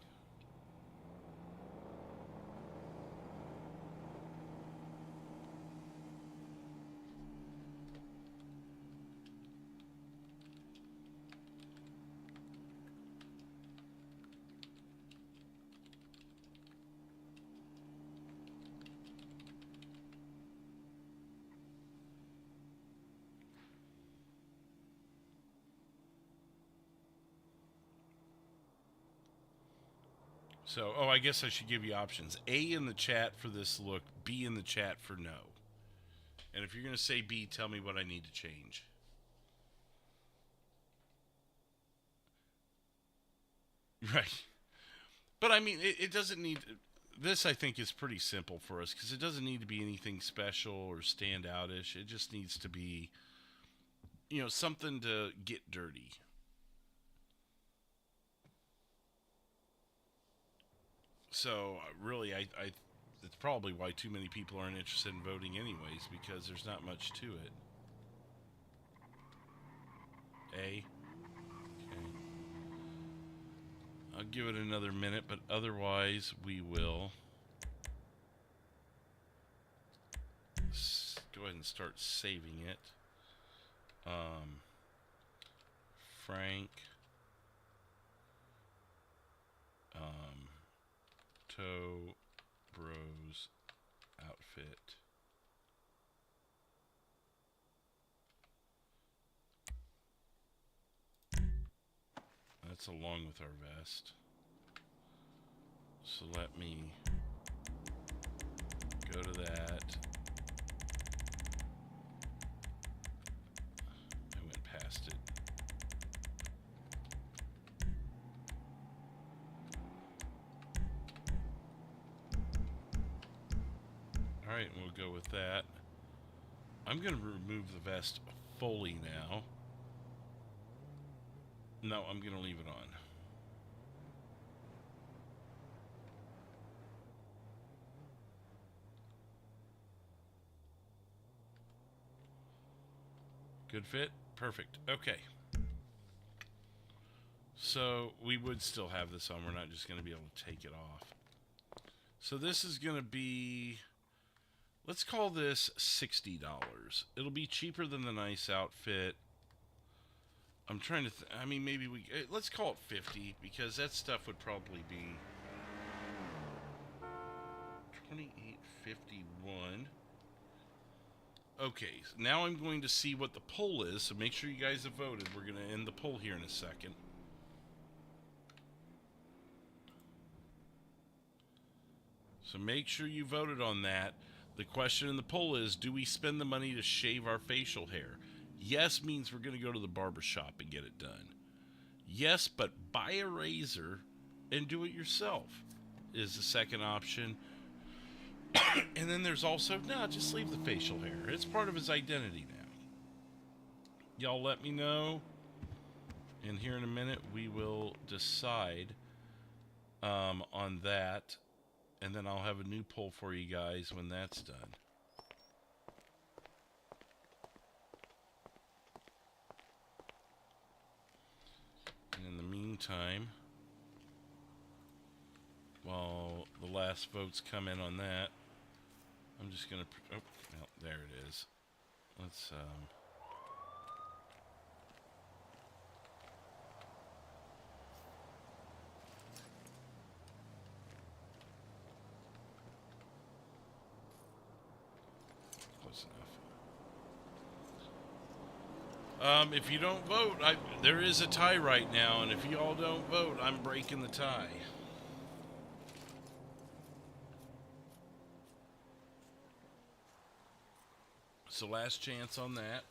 So, oh, I guess I should give you options. A in the chat for this look, B in the chat for no. And if you're going to say B, tell me what I need to change. Right. But I mean, it doesn't need... This, I think, is pretty simple for us, because it doesn't need to be anything special or standoutish. It just needs to be, you know, something to get dirty. So, really, I it's probably why too many people aren't interested in voting anyways, because there's not much to it. A. Okay. I'll give it another minute, but otherwise we will go ahead and start saving it. Frank. Toe Bros outfit. That's along with our vest. So let me go to that. I went past it. Alright, we'll go with that. I'm going to remove the vest fully now. No, I'm going to leave it on. Good fit? Perfect. Okay. So, we would still have this on. We're not just going to be able to take it off. So, this is going to be... Let's call this $60. It'll be cheaper than the nice outfit. I'm trying to... I mean, maybe we... Let's call it 50, because that stuff would probably be... $28.51. Okay, so now I'm going to see what the poll is, so make sure you guys have voted. We're going to end the poll here in a second. So make sure you voted on that. The question in the poll is, do we spend the money to shave our facial hair? Yes means we're going to go to the barber shop and get it done. Yes, but buy a razor and do it yourself is the second option. And then there's also, no, just leave the facial hair. It's part of his identity now. Y'all let me know. And here in a minute, we will decide on that. And then I'll have a new poll for you guys when that's done. And in the meantime, while the last votes come in on that, I'm just going to... Oh, well, there it is. Let's... close enough. If you don't vote, there is a tie right now, and if you all don't vote, I'm breaking the tie. So last chance on that.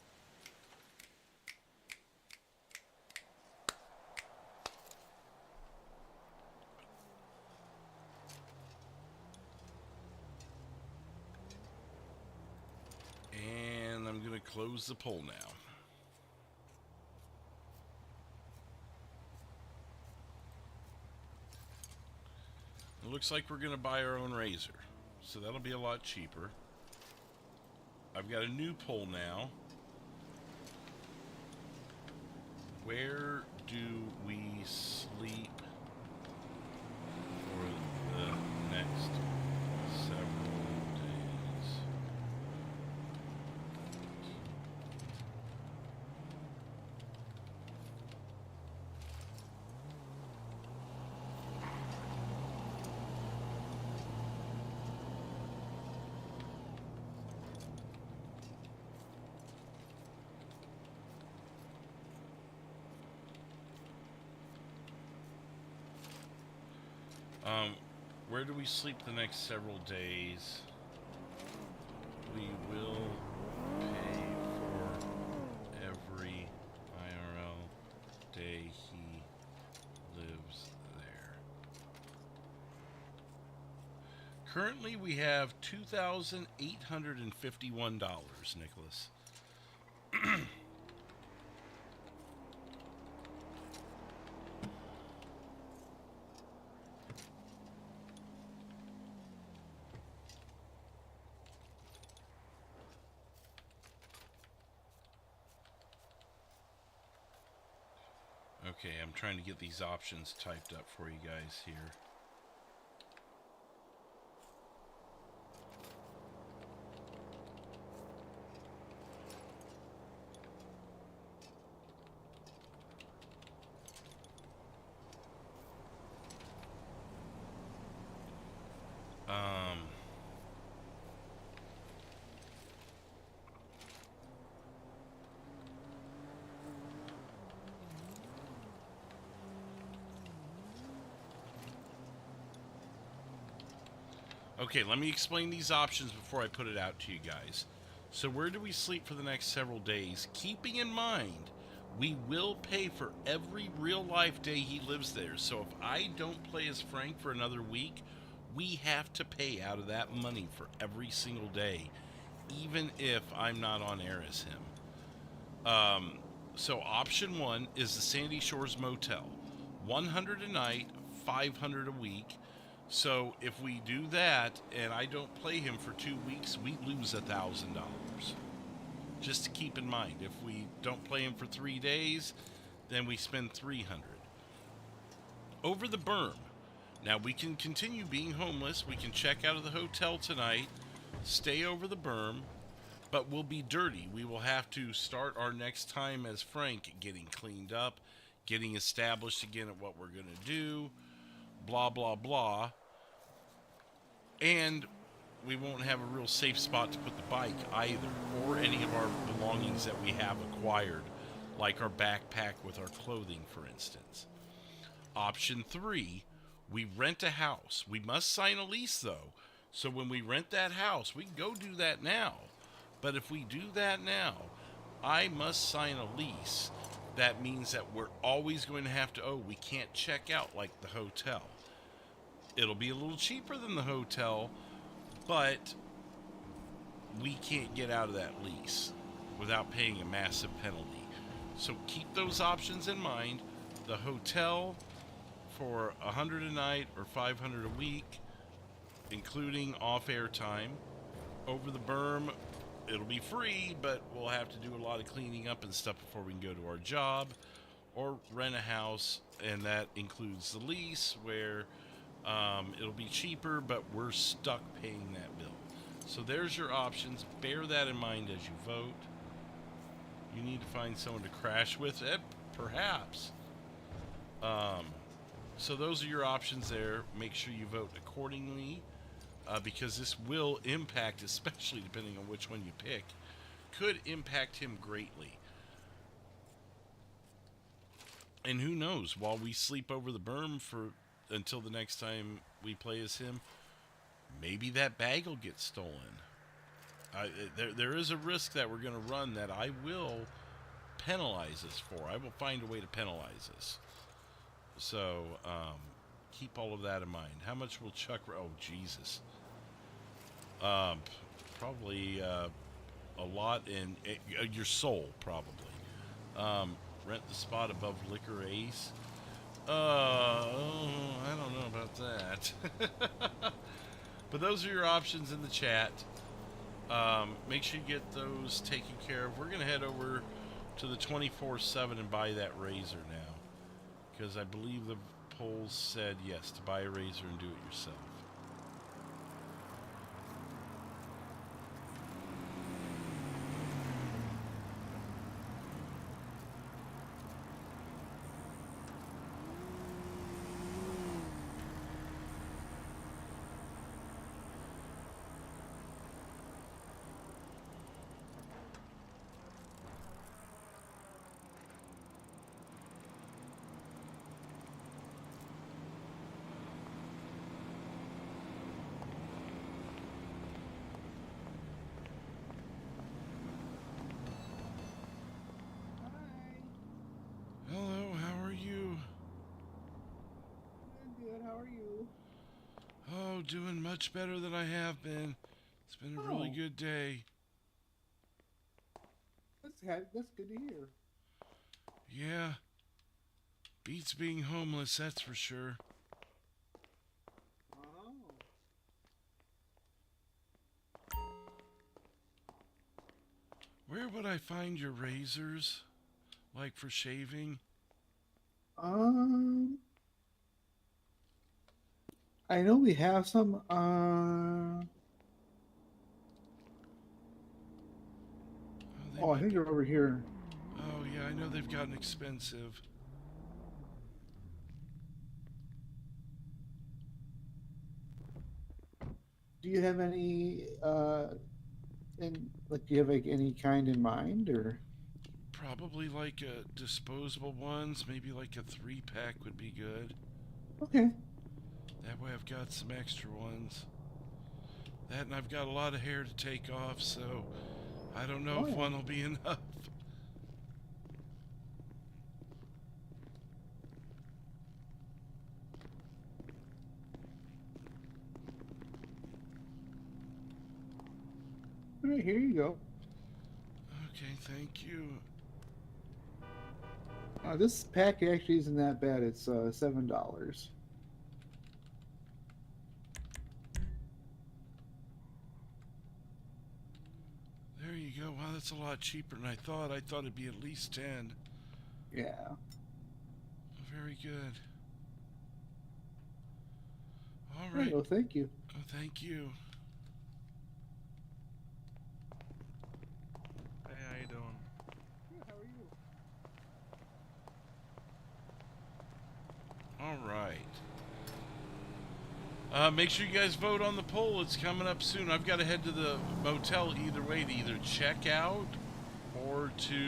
And I'm going to close the poll now. It looks like we're going to buy our own razor, so that'll be a lot cheaper. I've got a new poll now. Where do we sleep for the next several days? Where do we sleep the next several days? We will pay for every IRL day he lives there. Currently, we have $2,851, Nicholas. Okay, I'm trying to get these options typed up for you guys here. Okay, let me explain these options before I put it out to you guys. So where do we sleep for the next several days? Keeping in mind, we will pay for every real-life day he lives there. So if I don't play as Frank for another week, we have to pay out of that money for every single day, even if I'm not on air as him. So option one is the Sandy Shores Motel. $100 a night, $500 a week. So if we do that and I don't play him for 2 weeks, we lose $1,000. Just to keep in mind, if we don't play him for 3 days, then we spend $300. Over the berm. Now we can continue being homeless. We can check out of the hotel tonight, stay over the berm, but we'll be dirty. We will have to start our next time as Frank getting cleaned up, getting established again at what we're going to do. Blah, blah, blah. And we won't have a real safe spot to put the bike either, or any of our belongings that we have acquired, like our backpack with our clothing, for instance. Option 3, we rent a house. We must sign a lease, though. So when we rent that house, we can go do that now. But if we do that now, I must sign a lease. That means that we're always going to have to we can't check out like the hotel. It'll be a little cheaper than the hotel, but we can't get out of that lease without paying a massive penalty. So keep those options in mind. The hotel for $100 a night or $500 a week, including off-air time. Over the berm, it'll be free, but we'll have to do a lot of cleaning up and stuff before we can go to our job, or rent a house, and that includes the lease, where it'll be cheaper, but we're stuck paying that bill. So there's your options. Bear that in mind as you vote. You need to find someone to crash with it, perhaps. So those are your options there. Make sure you vote accordingly, because this will impact, especially depending on which one you pick, could impact him greatly. And who knows, while we sleep over the berm until the next time we play as him, maybe that bag will get stolen. There is a risk that we're going to run that I will penalize us for. I will find a way to penalize us. So, keep all of that in mind. How much will Chuck... Oh, Jesus. Probably a lot in... your soul, probably. Rent the spot above Liquor Ace. I don't know about that. But those are your options in the chat. Make sure you get those taken care of. We're going to head over to the 24/7 and buy that razor now. Because I believe the polls said yes, to buy a razor and do it yourself. Hello, how are you? I'm good, how are you? Oh, doing much better than I have been. It's been a really good day. That's good to hear. Yeah. Beats being homeless, that's for sure. Oh. Where would I find your razors? Like for shaving? I know we have some, I think they're over here. Oh, yeah, I know they've gotten expensive. Do you have any, do you have like any kind in mind, or? Probably like disposable ones, maybe like a 3-pack would be good. Okay. That way I've got some extra ones. That, and I've got a lot of hair to take off, so I don't know if one will be enough. All right, here you go. Okay, thank you. This pack actually isn't that bad. It's $7. There you go. Wow, that's a lot cheaper than I thought. I thought it'd be at least 10. Yeah. Very good. All Right, right. well, thank you. Oh, thank you. Hey, how you doing? Good, how are you? All right. Make sure you guys vote on the poll. It's coming up soon. I've got to head to the motel either way to either check out or to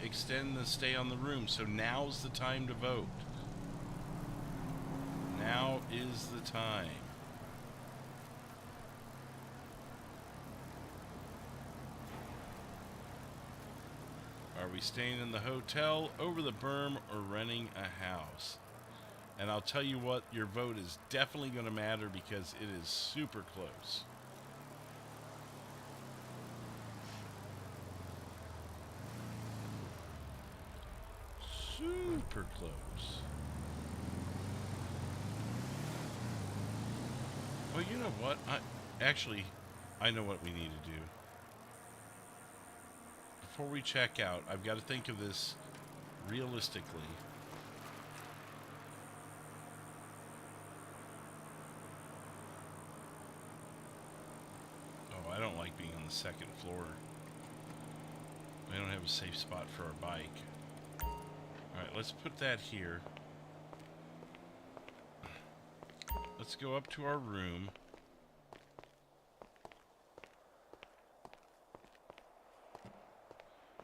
extend the stay on the room. So now's the time to vote. Now is the time. Are we staying in the hotel, over the berm, or renting a house? And I'll tell you what, your vote is definitely going to matter because it is super close. Super close. Well, you know what? I know what we need to do. Before we check out, I've got to think of this realistically. Oh, I don't like being on the second floor. We don't have a safe spot for our bike. Alright, let's put that here. Let's go up to our room.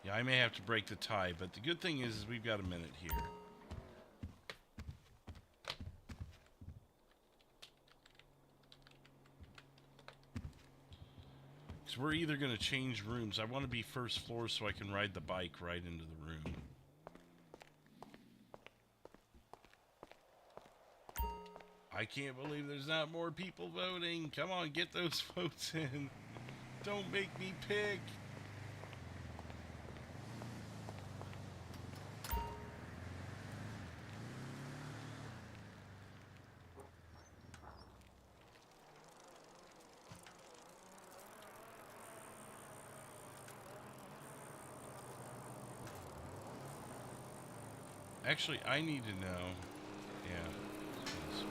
Yeah, I may have to break the tie, but the good thing is we've got a minute here. Because we're either going to change rooms. I want to be first floor so I can ride the bike right into the room. I can't believe there's not more people voting. Come on, get those votes in. Don't make me pick. Actually, I need to know. Yeah. This way.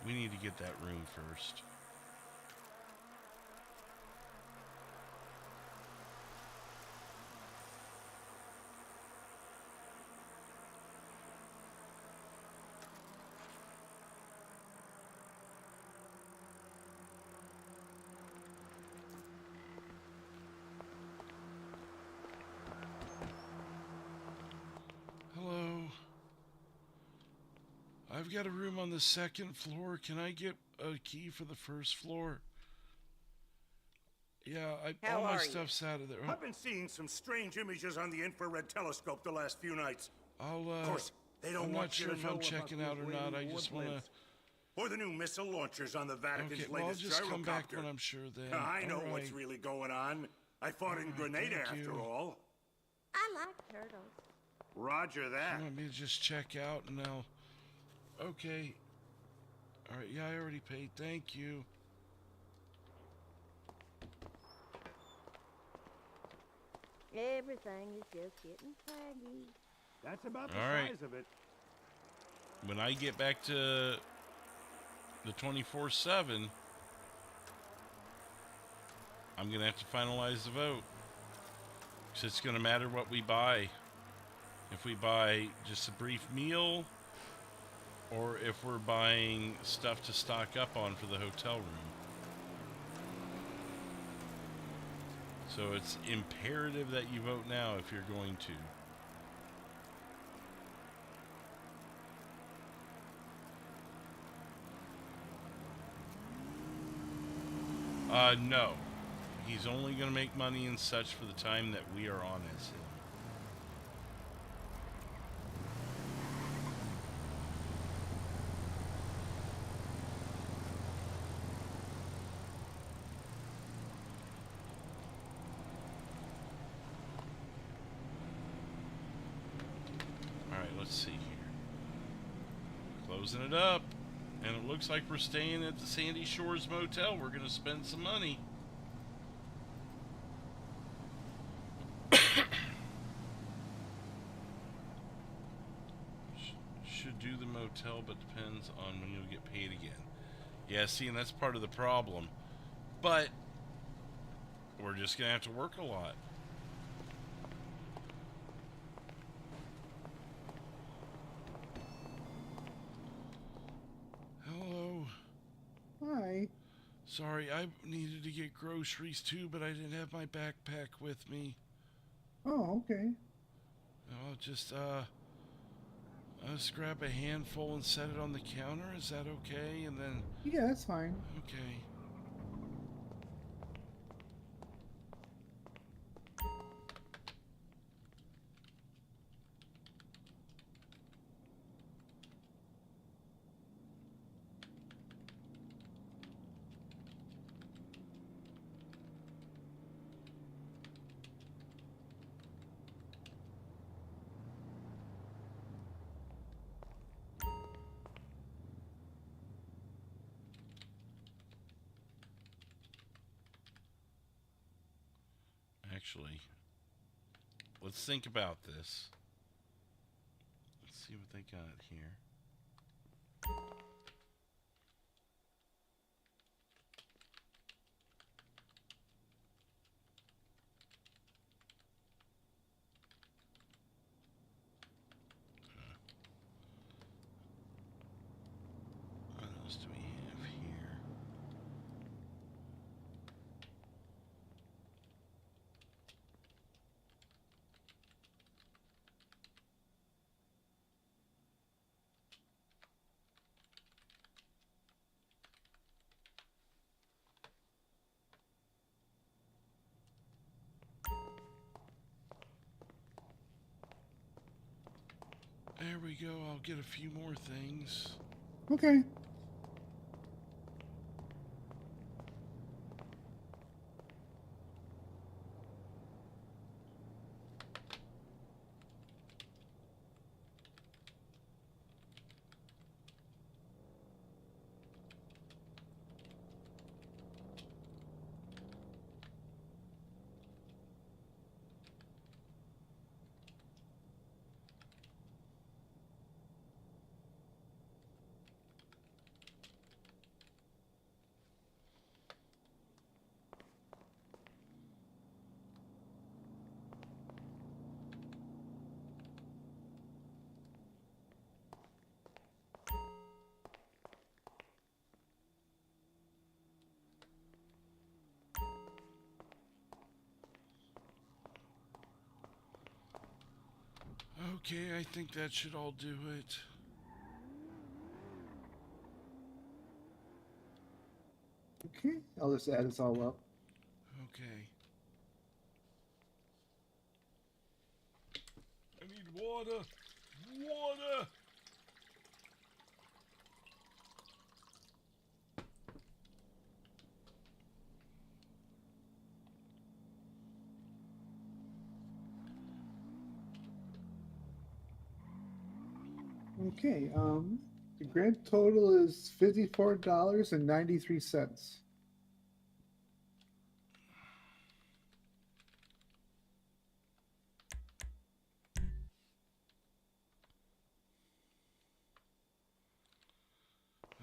We need to get that room first. Hello. I've got a room on the second floor. Can I get a key for the first floor? Yeah, all my stuff's out of there. I've been seeing some strange images on the infrared telescope the last few nights. Of course, they don't I'm want not you sure to if know I'm about checking out or those not. I wailing just want to... woodlands. Or the new missile launchers on the Vatican's Okay, well, I'll latest just come back gyrocopter. when I'm sure then. I know All what's right. really going on. I fought in All right, Grenada thank after you. all. I like turtles. Roger that. You want me to just check out and I'll... Okay. All right, yeah, I already paid. Thank you. Everything is just getting saggy. That's about the All right. size of it. When I get back to the 24/7, I'm going to have to finalize the vote. Because it's going to matter what we buy. If we buy just a brief meal, or if we're buying stuff to stock up on for the hotel room. So it's imperative that you vote now if you're going to. No. He's only going to make money and such for the time that we are on as him. Alright, let's see here. Closing it up. And it looks like we're staying at the Sandy Shores Motel. We're going to spend some money. Should do the motel, but depends on when you'll get paid again. Yeah, see, and that's part of the problem. But we're just going to have to work a lot. Hello. Hi. Sorry, I needed to get groceries too, but I didn't have my backpack with me. Oh, okay. I'll just grab a handful and set it on the counter. Is that okay? And then... Yeah, that's fine. Okay. Actually, let's think about this. Let's see what they got here. What else do we have here? There we go. I'll get a few more things. Okay. Okay, I think that should all do it. Okay. I'll just add this all up. Okay. I need water. Water. Okay. The grand total is $54.93.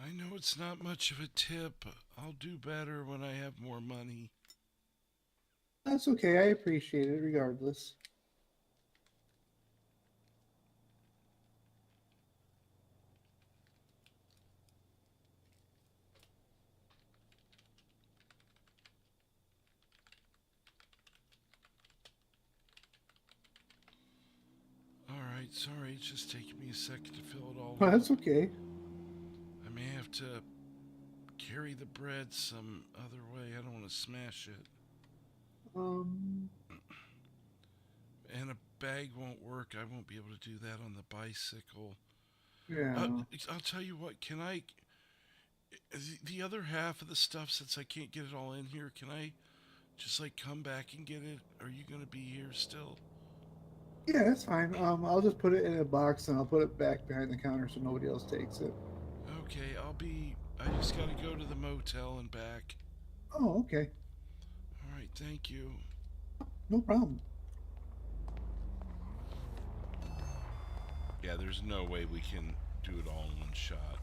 I know it's not much of a tip. I'll do better when I have more money. That's okay. I appreciate it regardless. Alright, sorry, it's just taking me a second to fill it all Oh, up. that's okay. I may have to carry the bread some other way. I don't want to smash it. And a bag won't work. I won't be able to do that on the bicycle. Yeah. I'll tell you what, can I... The other half of the stuff, since I can't get it all in here, can I just, like, come back and get it? Are you going to be here still? Yeah, that's fine. I'll just put it in a box and I'll put it back behind the counter so nobody else takes it. Okay, I just gotta go to the motel and back. Oh, okay. Alright, thank you. No problem. Yeah, there's no way we can do it all in one shot.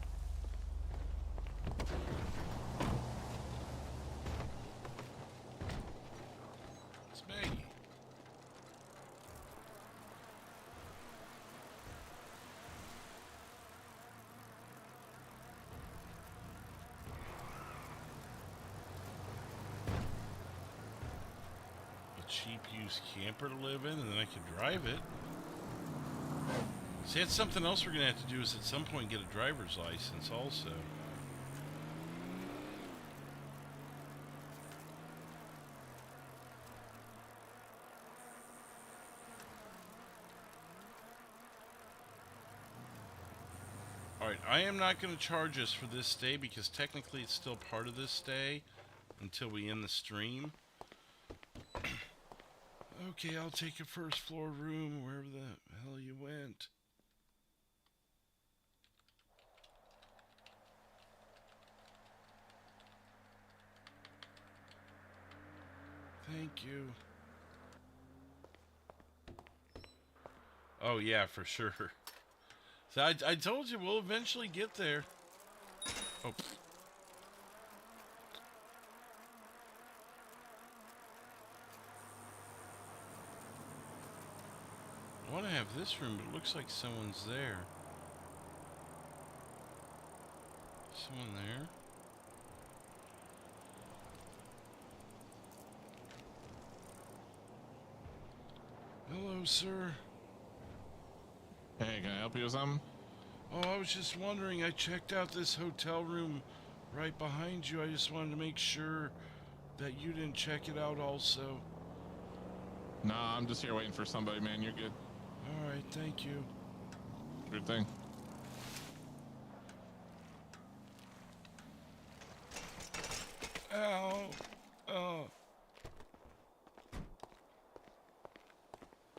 It's Maggie. A cheap used camper to live in, and then I can drive it. See, that's something else we're gonna have to do is at some point get a driver's license also. Alright, I am not going to charge us for this stay because technically it's still part of this stay until we end the stream. Okay, I'll take a first floor room wherever the hell you went. Thank you. Oh yeah, for sure. So I told you we'll eventually get there. Oh. I want to have this room, but it looks like someone's there. Someone there? Hello, sir. Hey, can I help you with something? Oh, I was just wondering, I checked out this hotel room right behind you. I just wanted to make sure that you didn't check it out also. Nah, I'm just here waiting for somebody, man. You're good. Alright, thank you. good thing. Ow. Oh.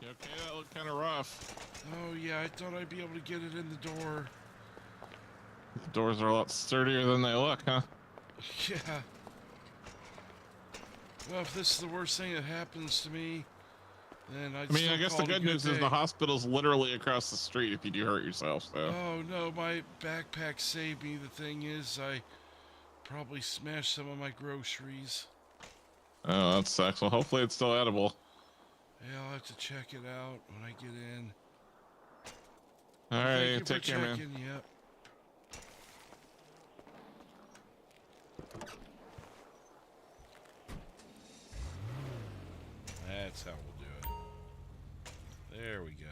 You okay? That looked kind of rough. Oh, yeah, I thought I'd be able to get it in the door. The doors are a lot sturdier than they look, huh? Yeah. Well, if this is the worst thing that happens to me, then I mean, I guess the good news is the hospital's literally across the street if you do hurt yourself, so. Oh, no, my backpack saved me. The thing is, I probably smashed some of my groceries. Oh, that sucks. Well, hopefully it's still edible. Yeah, I'll have to check it out when I get in. All Thank right, you for take care, man. checking, yep. That's how we'll do it. There we go.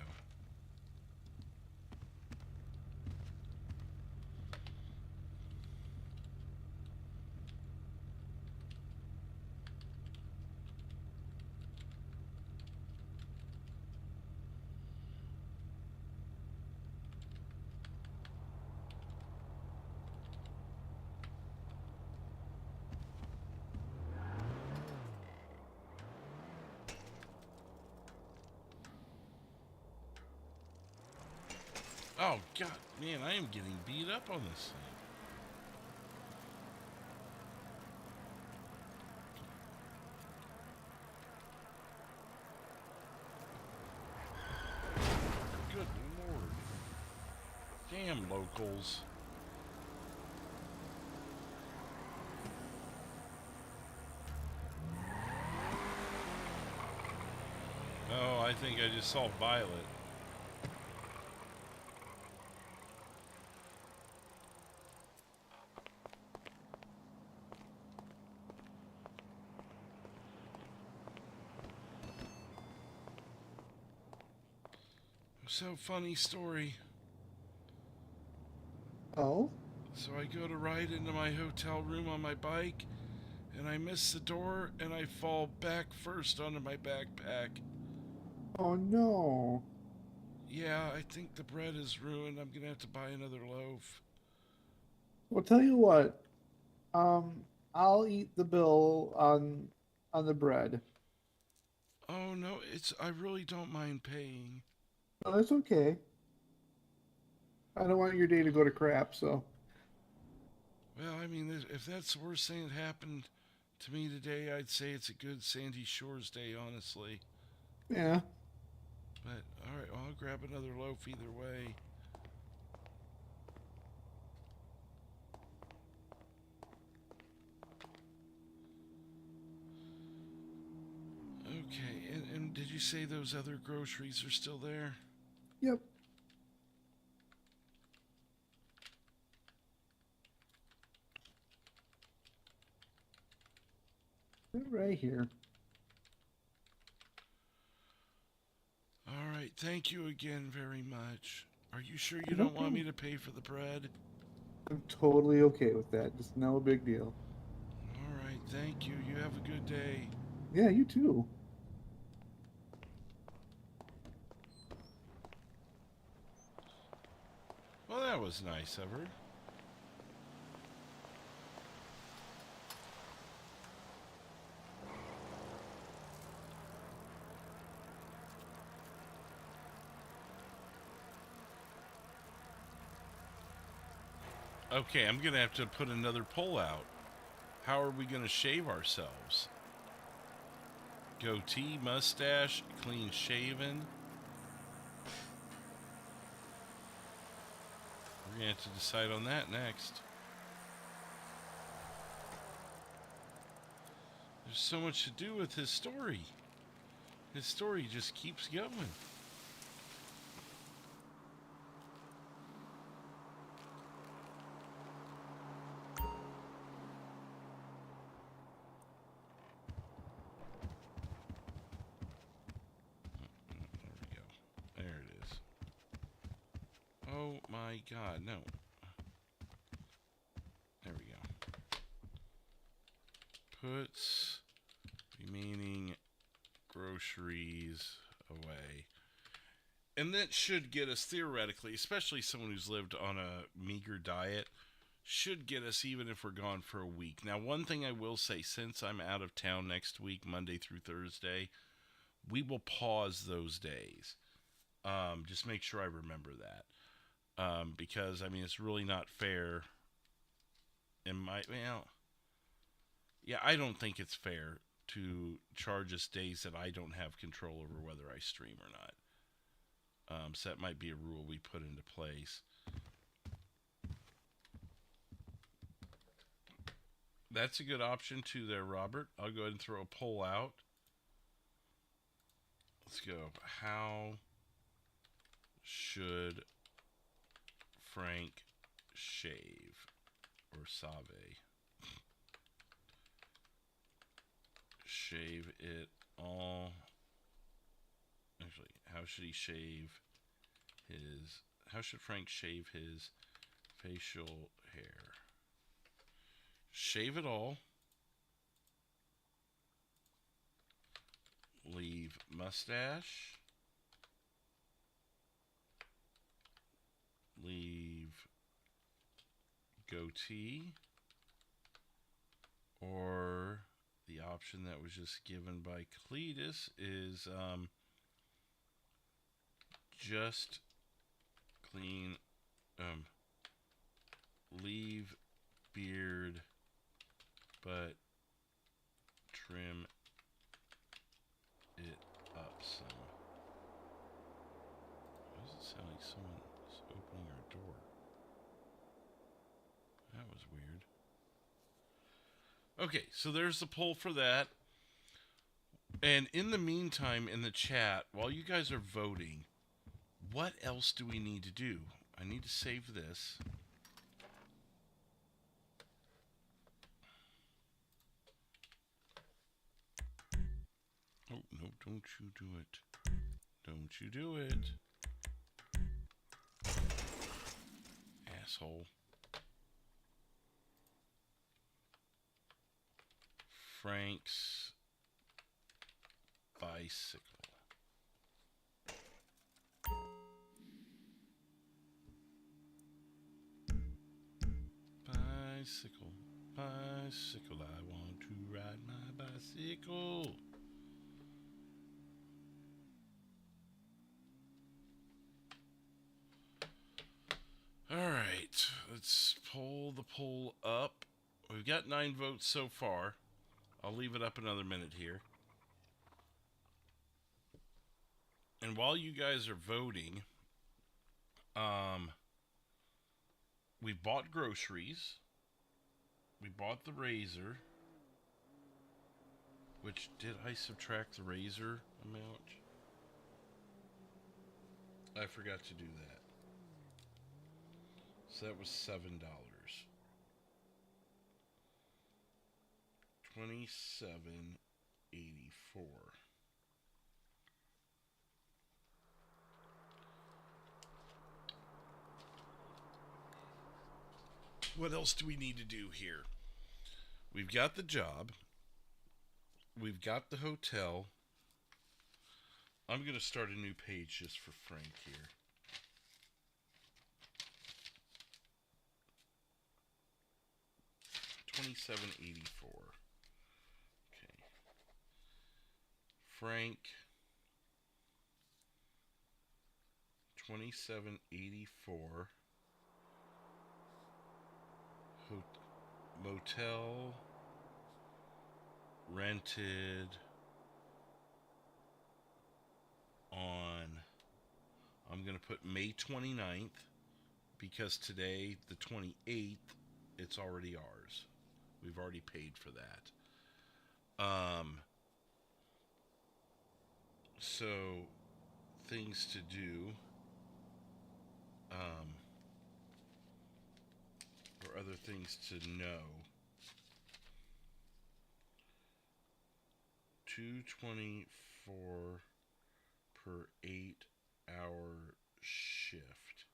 Oh, God, man, I am getting beat up on this thing. Good Lord. Damn locals. Oh, I think I just saw Violet. So funny story. Oh? So I go to ride into my hotel room on my bike, and I miss the door, and I fall back first onto my backpack. Oh no. Yeah, I think the bread is ruined. I'm gonna have to buy another loaf. Well, tell you what. I'll eat the bill on the bread. Oh no, I really don't mind paying. No, that's okay. I don't want your day to go to crap, so. Well, I mean, if that's the worst thing that happened to me today, I'd say it's a good Sandy Shores day, honestly. Yeah. But, alright, well, I'll grab another loaf either way. Okay, and did you say those other groceries are still there? Yep. They're right here. Alright, thank you again very much. Are you sure you don't want me to pay for the bread? I'm totally okay with that. It's no big deal. Alright, thank you. You have a good day. Yeah, you too. Well, that was nice of her. Okay, I'm gonna have to put another poll out. How are we gonna shave ourselves? Goatee, mustache, clean shaven. We're gonna have to decide on that next. There's so much to do with his story. His story just keeps going. There it is. Oh my God, no. There we go. Puts remaining groceries away. And that should get us, theoretically, especially someone who's lived on a meager diet, should get us even if we're gone for a week. Now, one thing I will say, since I'm out of town next week, Monday through Thursday, we will pause those days. Just make sure I remember that. Because, I mean, it's really not fair. I don't think it's fair to charge us days that I don't have control over whether I stream or not. So that might be a rule we put into place. That's a good option too there, Robert. I'll go ahead and throw a poll out. Let's go. How should Frank shave? Or Save? Shave it all. Actually, how should he shave his... How should Frank shave his facial hair? Shave it all. Leave mustache. Leave goatee. Or the option that was just given by Cletus is just clean, leave beard, but trim it up some. Why does it sound like someone is opening our door? That was weird. Okay, so there's the poll for that. And in the meantime, in the chat, while you guys are voting, what else do we need to do? I need to save this. Oh, no, don't you do it. Don't you do it. Asshole. Frank's bicycle. Bicycle, bicycle, I want to ride my bicycle. Alright, let's pull the poll up. We've got 9 votes so far. I'll leave it up another minute here. And while you guys are voting, we bought groceries. We bought the razor. Which, did I subtract the razor amount? I forgot to do that. So that was $7. $27.84. What else do we need to do here? We've got the job. We've got the hotel. I'm going to start a new page just for Frank here. $27.84. Okay. Frank. $27.84. Motel rented on, I'm going to put May 29th because today, the 28th, it's already ours. We've already paid for that. So, things to do. Or other things to know. $2.24 per 8-hour shift.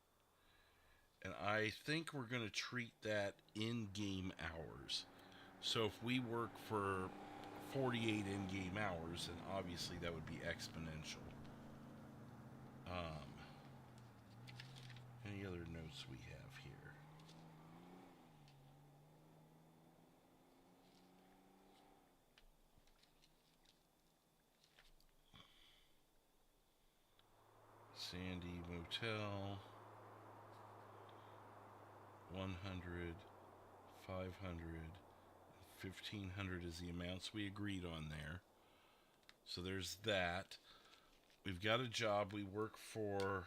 And I think we're going to treat that in-game hours. So if we work for 48 in-game hours, then obviously that would be exponential. Any other notes we have here? Sandy Motel. 100, 500, 1,500 is the amounts we agreed on there. So there's that. We've got a job. We work for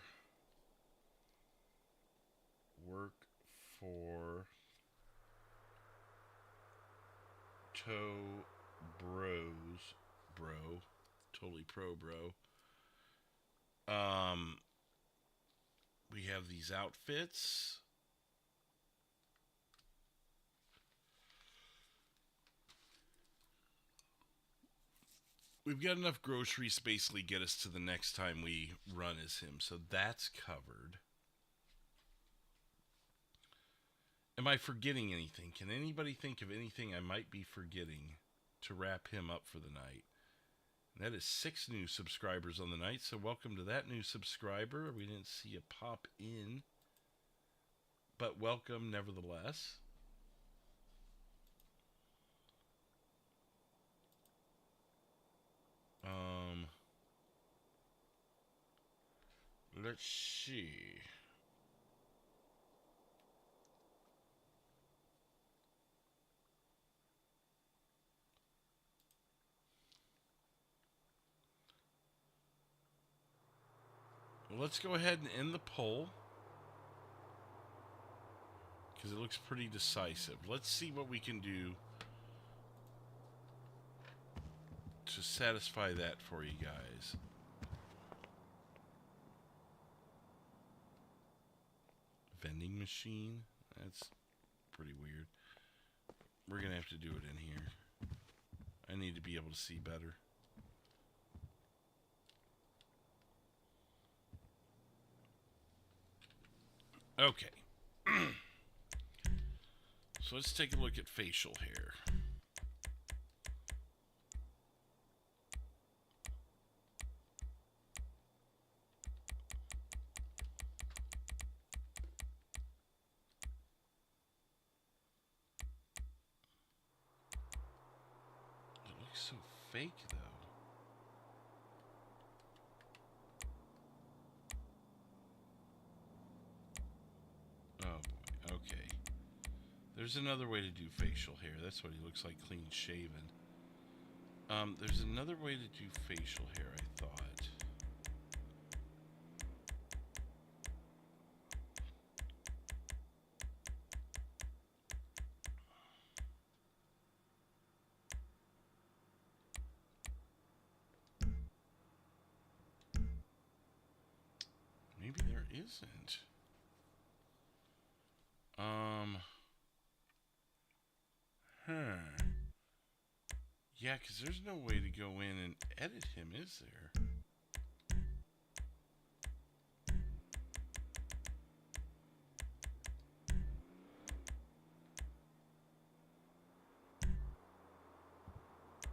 Toe Bros, bro. Totally pro, bro. We have these outfits. We've got enough groceries to basically get us to the next time we run as him, so that's covered. Am I forgetting anything? Can anybody think of anything I might be forgetting to wrap him up for the night? And that is 6 new subscribers on the night, so welcome to that new subscriber. We didn't see a pop in, but welcome nevertheless. Let's see. Well, let's go ahead and end the poll, because it looks pretty decisive. Let's see what we can do to satisfy that for you guys. Vending machine? That's pretty weird. We're going to have to do it in here. I need to be able to see better. Okay. So let's take a look at facial hair. It looks so fake, though. Oh boy, okay. There's another way to do facial hair. That's what he looks like, clean shaven. There's another way to do facial hair, I thought. Maybe there isn't. Yeah, because there's no way to go in and edit him, is there?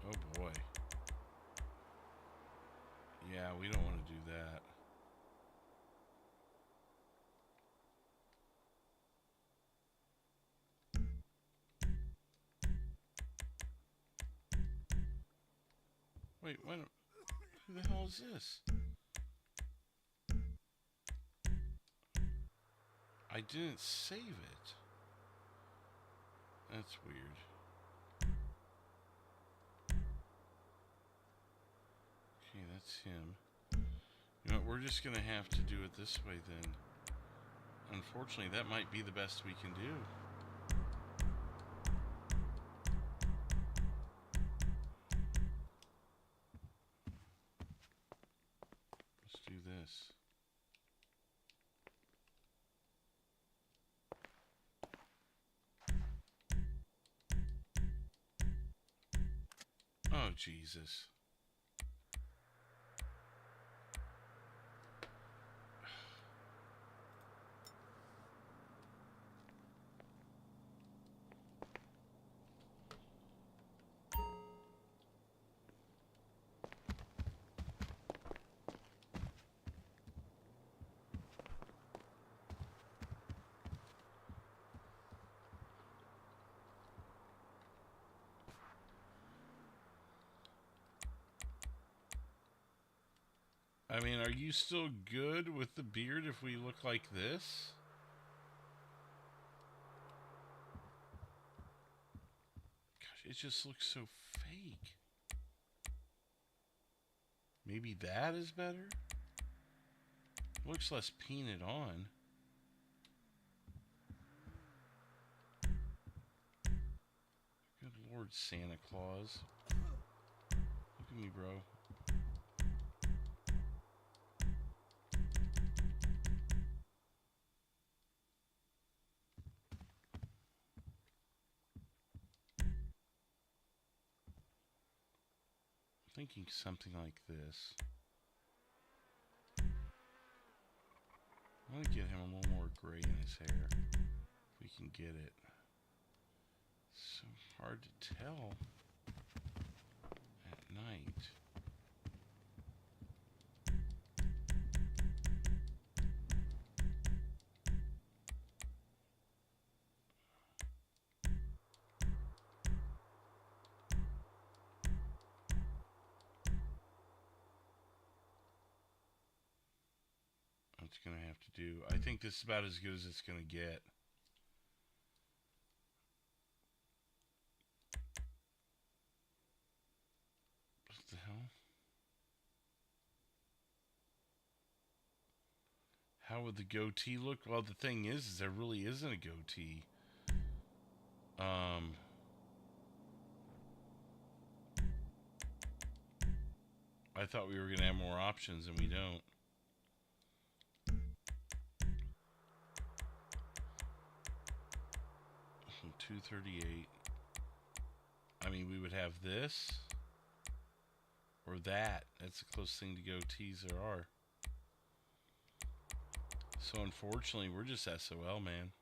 Oh boy. Yeah, we don't want to do that. Wait, what? Who the hell is this? I didn't save it. That's weird. Okay, that's him. You know what, we're just gonna have to do it this way then. Unfortunately, that might be the best we can do. Let's do this. Oh, Jesus. I mean, are you still good with the beard if we look like this? Gosh, it just looks so fake. Maybe that is better? Looks less painted on. Good Lord, Santa Claus. Look at me, bro. Thinking something like this. I want to get him a little more gray in his hair. If we can get it. It's so hard to tell at night. It's gonna have to do. I think this is about as good as it's gonna get. What the hell? How would the goatee look? Well, the thing is there really isn't a goatee. I thought we were gonna have more options, and we don't. 238. I mean, we would have this or that. That's the closest thing to goatees there are. So unfortunately, we're just SOL, man.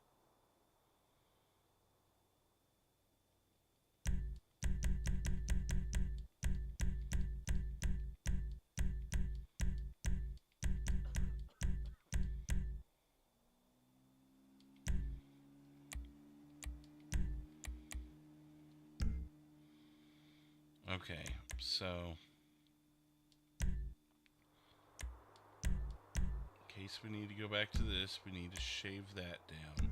Okay, so in case we need to go back to this, we need to shave that down.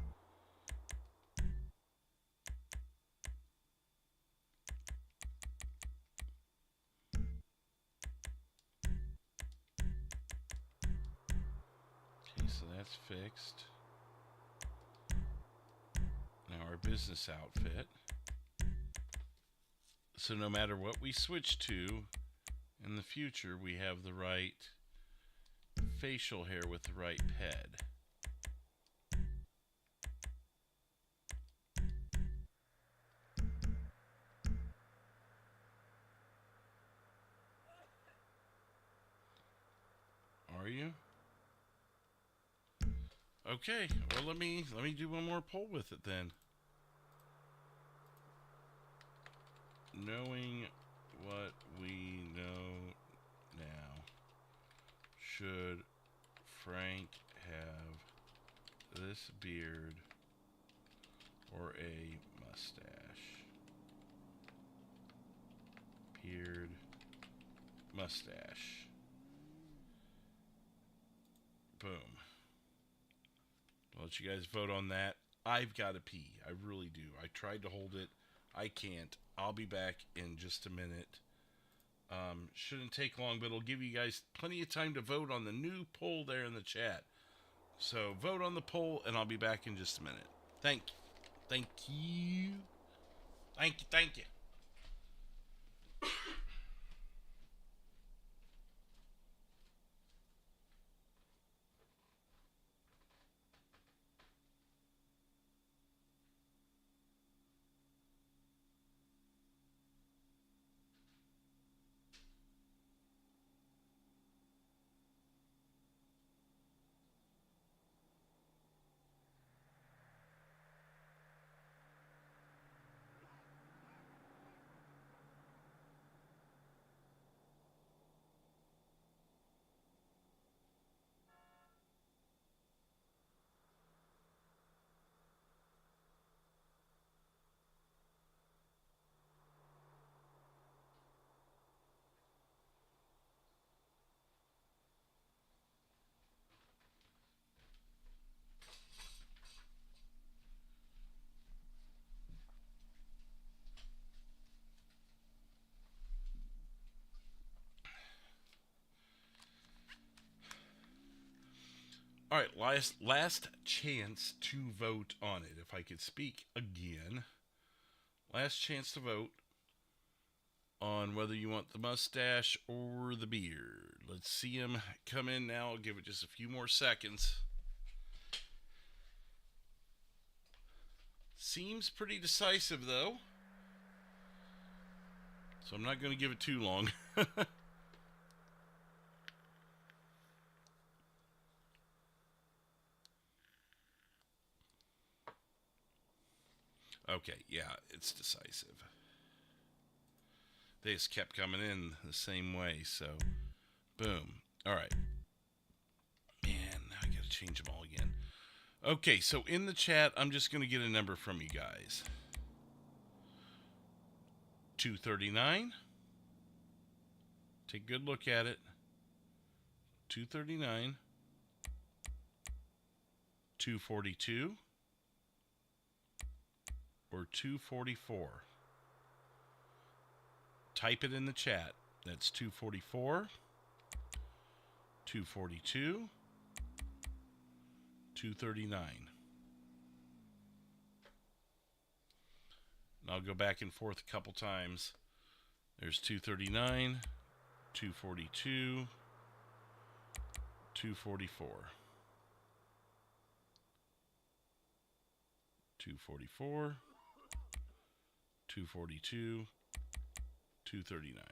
Okay, so that's fixed. Now our business outfit. So no matter what we switch to in the future, we have the right facial hair with the right head. Are you? Okay, well let me do one more poll with it then. Knowing what we know now, should Frank have this beard or a mustache? Beard, mustache. Boom. I'll let you guys vote on that. I've got to pee. I really do. I tried to hold it. I can't. I'll be back in just a minute. Shouldn't take long, but it'll give you guys plenty of time to vote on the new poll there in the chat. So vote on the poll, and I'll be back in just a minute. Thank you. Thank you. Thank you. Thank you. All right, last chance to vote on it. If I could speak again. Last chance to vote on whether you want the mustache or the beard. Let's see him come in now. I'll give it just a few more seconds. Seems pretty decisive, though. So I'm not going to give it too long. Okay, yeah, it's decisive. They just kept coming in the same way, so boom. All right. Man, now I got to change them all again. Okay, so in the chat, I'm just going to get a number from you guys. 239. Take a good look at it. 239. 242. Or 244. Type it in the chat. That's 244, 242, 239. And I'll go back and forth a couple times. There's 239, 242, 244. 244, 242, 239.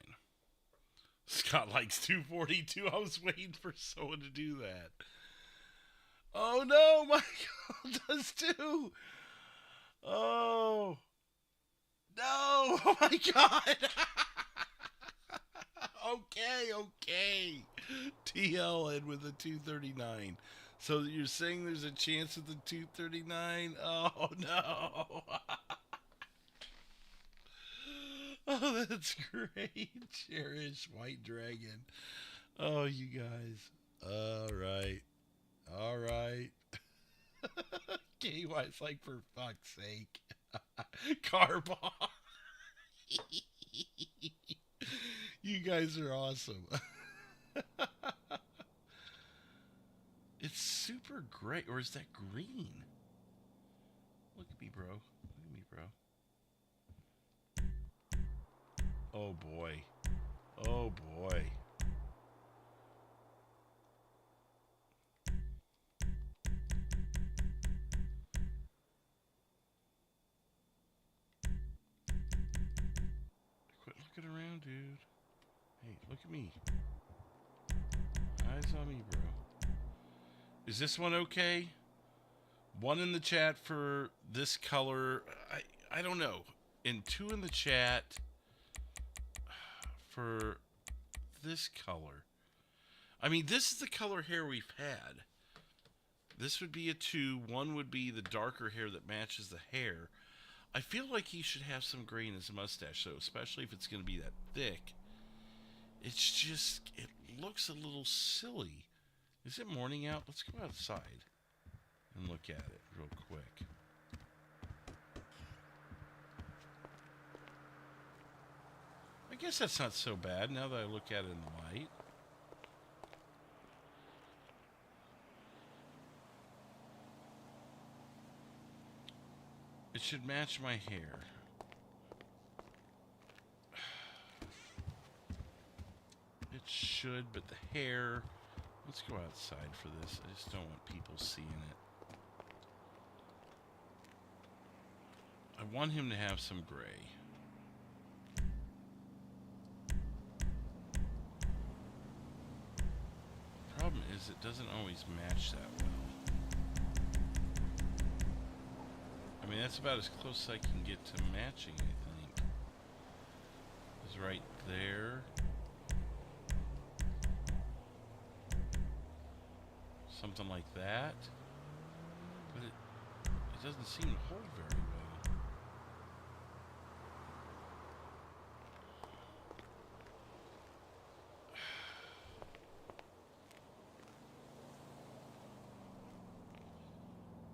Scott likes 242. I was waiting for someone to do that. Oh no, Michael does too. Oh no, oh my God. Okay. TL in with a 239. So you're saying there's a chance at the 239? Oh no. Oh, that's great. Cherish White Dragon. Oh, you guys. All right. KY's like, for fuck's sake. Car bomb. You guys are awesome. It's super great. Or is that green? Look at me, bro. Oh boy. Quit looking around, dude. Hey, look at me. Eyes on me, bro. Is this one okay? One in the chat for this color. I don't know. And two in the chat for this color. I mean, this is the color hair we've had. This would be a 2. One would be the darker hair that matches the hair. I feel like he should have some gray in his mustache, so especially if it's going to be that thick. It's just, it looks a little silly. Is it morning out? Let's go outside and look at it real quick. I guess that's not so bad now that I look at it in the light. It should match my hair. It should, but the hair... Let's go outside for this. I just don't want people seeing it. I want him to have some gray. Problem is, it doesn't always match that well. I mean, that's about as close as I can get to matching, I think. It's right there. Something like that. But it doesn't seem to hold very well.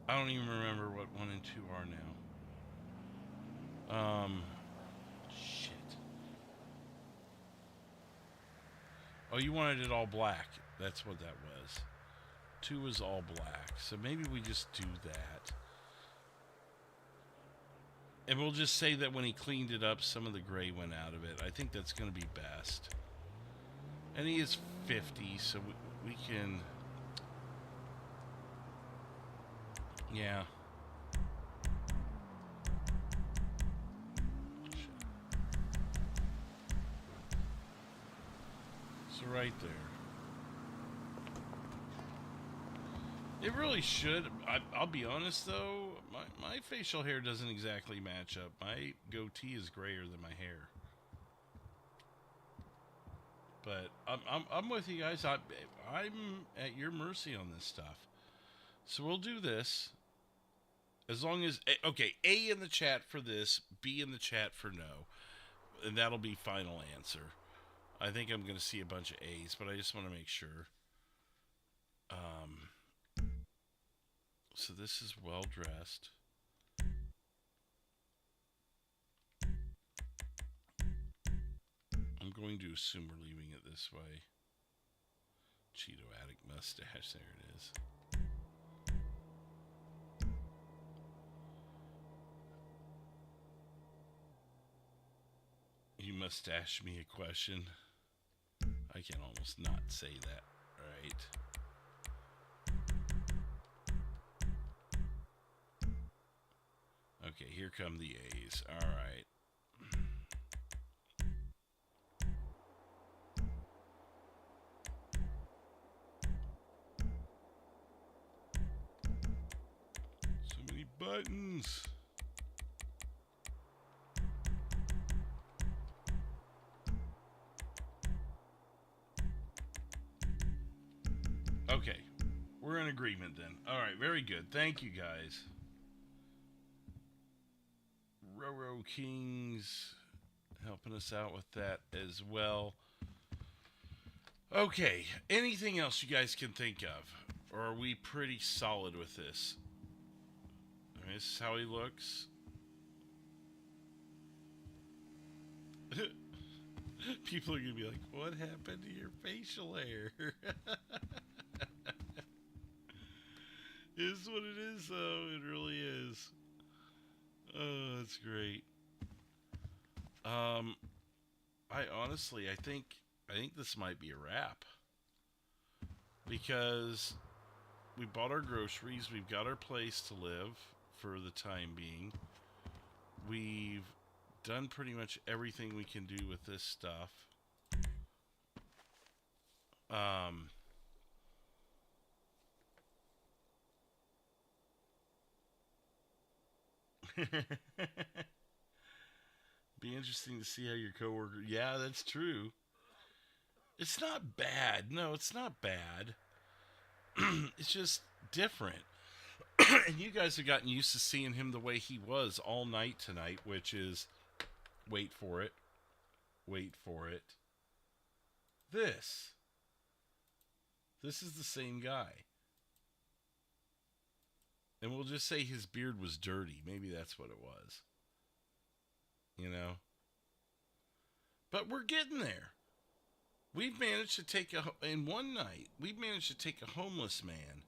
I don't even remember what 1 and 2 are now. Shit. Oh, you wanted it all black. That's what that was. 2 is all black. So maybe we just do that. And we'll just say that when he cleaned it up, some of the gray went out of it. I think that's going to be best. And he is 50, so we can... Yeah. So right there. It really should. I'll be honest though, my facial hair doesn't exactly match up. My goatee is grayer than my hair. But I'm with you guys. I'm at your mercy on this stuff. So we'll do this. As long as okay, A in the chat for this, B in the chat for no. And that'll be final answer. I think I'm going to see a bunch of A's, but I just want to make sure. So this is well dressed. I'm going to assume we're leaving it this way. Cheeto addict mustache, there it is. You mustache me a question. I can almost not say that, right? Okay, here come the A's. All right. So many buttons. Okay, we're in agreement then. All right, very good. Thank you, guys. Roro Kings helping us out with that as well. Okay, anything else you guys can think of? Or are we pretty solid with this? I mean, this is how he looks. People are going to be like, what happened to your facial hair? It is what it is, though. It really is. Oh, that's great. I honestly, I think this might be a wrap. Because we bought our groceries, we've got our place to live for the time being. We've done pretty much everything we can do with this stuff. Be interesting to see how your coworker... Yeah, that's true. It's not bad. No, it's not bad. It's just different. And you guys have gotten used to seeing him the way he was all night tonight, which is... Wait for it. Wait for it. This. This is the same guy. And we'll just say his beard was dirty. Maybe that's what it was. You know? But we're getting there. We've managed to take in one night, we've managed to take a homeless man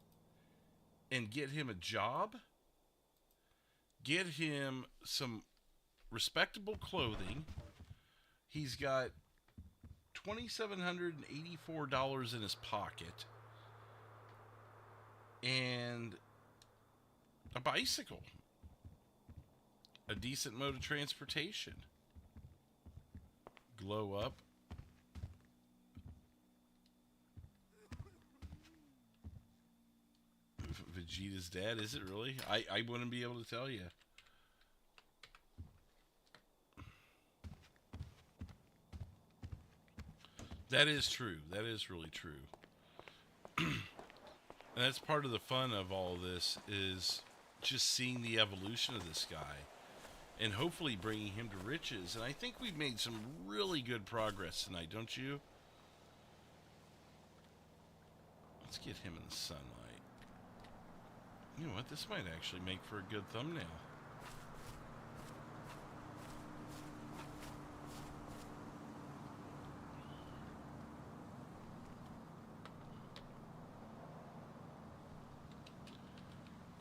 and get him a job, get him some respectable clothing. He's got $2,784 in his pocket and a bicycle, a decent mode of transportation. Glow up. Vegeta's dad, is it really? I wouldn't be able to tell you. That is true. That is really true. And that's part of the fun of all of this, is just seeing the evolution of this guy and hopefully bringing him to riches. And I think we've made some really good progress tonight, don't you? Let's get him in the sunlight. You know what? This might actually make for a good thumbnail.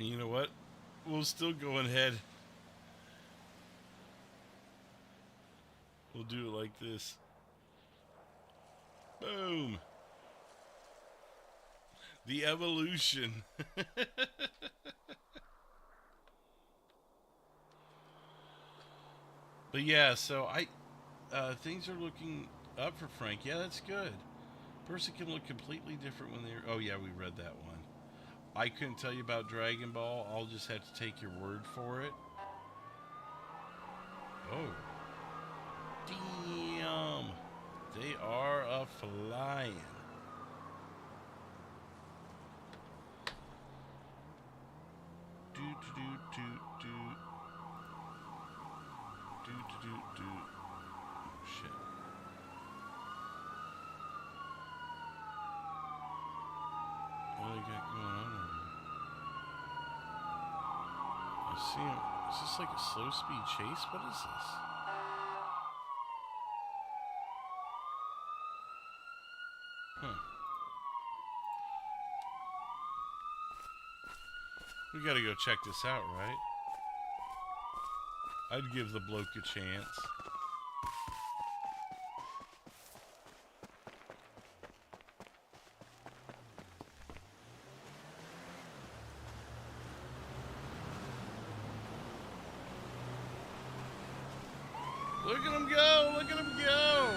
You know what? We'll still go ahead. We'll do it like this. Boom. The evolution. But yeah, so things are looking up for Frank. Yeah, that's good. Person can look completely different when they're... Oh yeah, we read that one. I couldn't tell you about Dragon Ball. I'll just have to take your word for it. Oh. Damn. They are a-flying. Do-do-do-do-do. Do-do-do-do. Oh, shit. What do they got going on over here? I see him. Is this like a slow speed chase? What is this? Huh. We gotta go check this out, right? I'd give the bloke a chance. Look at him go! Look at him go!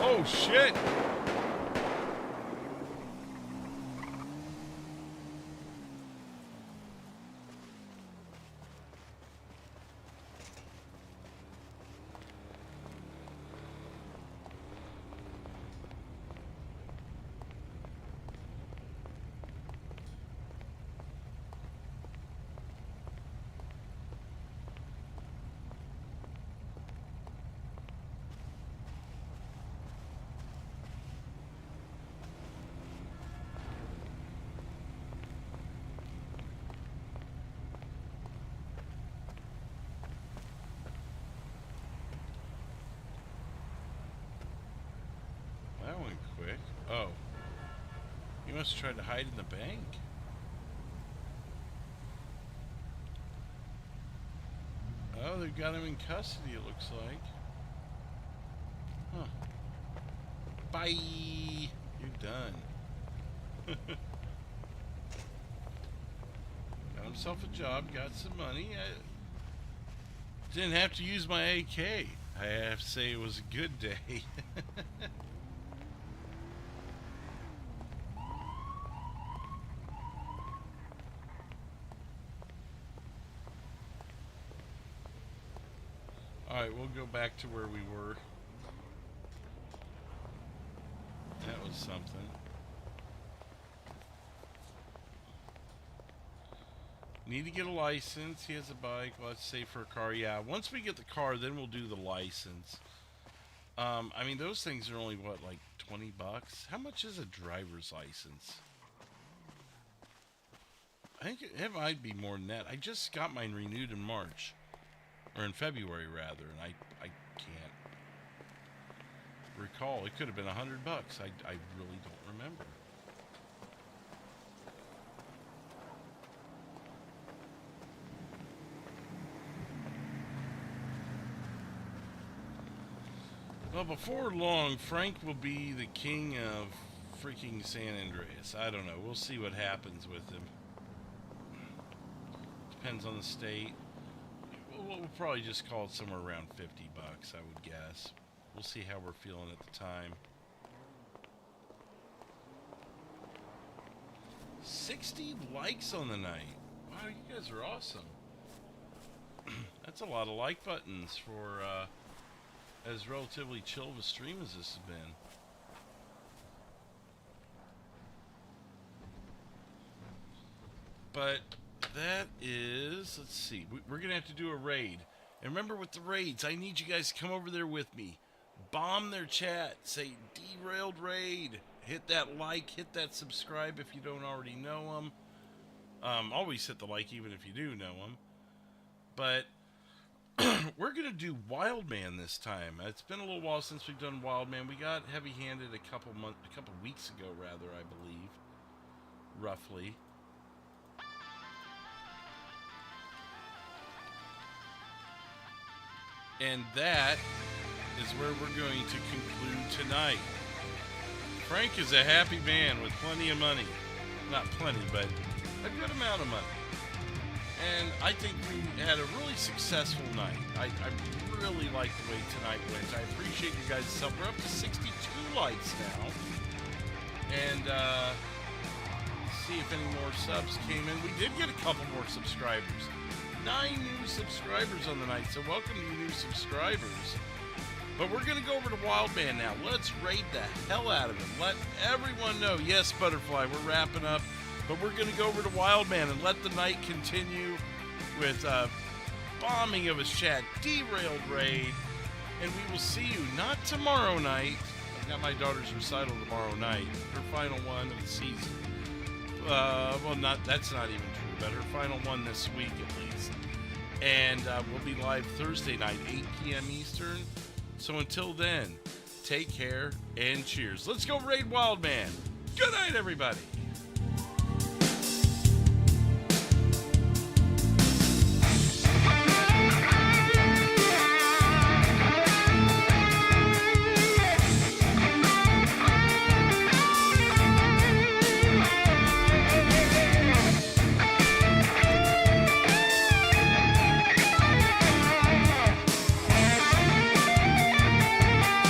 Oh shit! That went quick. Oh. He must have tried to hide in the bank. Oh, they've got him in custody, it looks like. Huh. Bye! You're done. Got himself a job, got some money. I didn't have to use my AK. I have to say it was a good day. Alright, we'll go back to where we were. That was something. Need to get a license. He has a bike. Let's say for a car. Yeah, once we get the car, then we'll do the license. I mean, those things are only, what, like 20 bucks? How much is a driver's license? I think it might be more than that. I just got mine renewed in March. Or in February, rather, and I can't recall. It could have been $100. I really don't remember. Well, before long, Frank will be the king of freaking San Andreas. I don't know. We'll see what happens with him. Depends on the state. We'll probably just call it somewhere around 50 bucks, I would guess. We'll see how we're feeling at the time. 60 likes on the night. Wow, you guys are awesome. That's a lot of like buttons for as relatively chill of a stream as this has been. But that is, let's see, we're gonna have to do a raid. And remember with the raids, I need you guys to come over there with me. Bomb their chat. Say Derailed Raid. Hit that like. Hit that subscribe if you don't already know them. Always hit the like even if you do know them. But we're going to do Wildman this time. It's been a little while since we've done Wildman. We got heavy-handed a couple weeks ago, rather, I believe. Roughly. And that is where we're going to conclude tonight. Frank is a happy man with plenty of money. Not plenty, but a good amount of money. And I think we had a really successful night. I really like the way tonight went. I appreciate you guys' help. We're up to 62 likes now. And see if any more subs came in. We did get a couple more subscribers. 9 new subscribers on the night, so welcome to you new subscribers. But we're going to go over to Wildman now. Let's raid the hell out of him. Let everyone know. Yes, Butterfly, we're wrapping up. But we're going to go over to Wildman and let the night continue with bombing of his chat, Derailed Raid. And we will see you not tomorrow night. I've got my daughter's recital tomorrow night. Her final one of the season. Well, that's not even true, but her final one this week at least. And we'll be live Thursday night, 8 p.m. Eastern. So until then, take care and cheers. Let's go raid Wildman. Good night, everybody.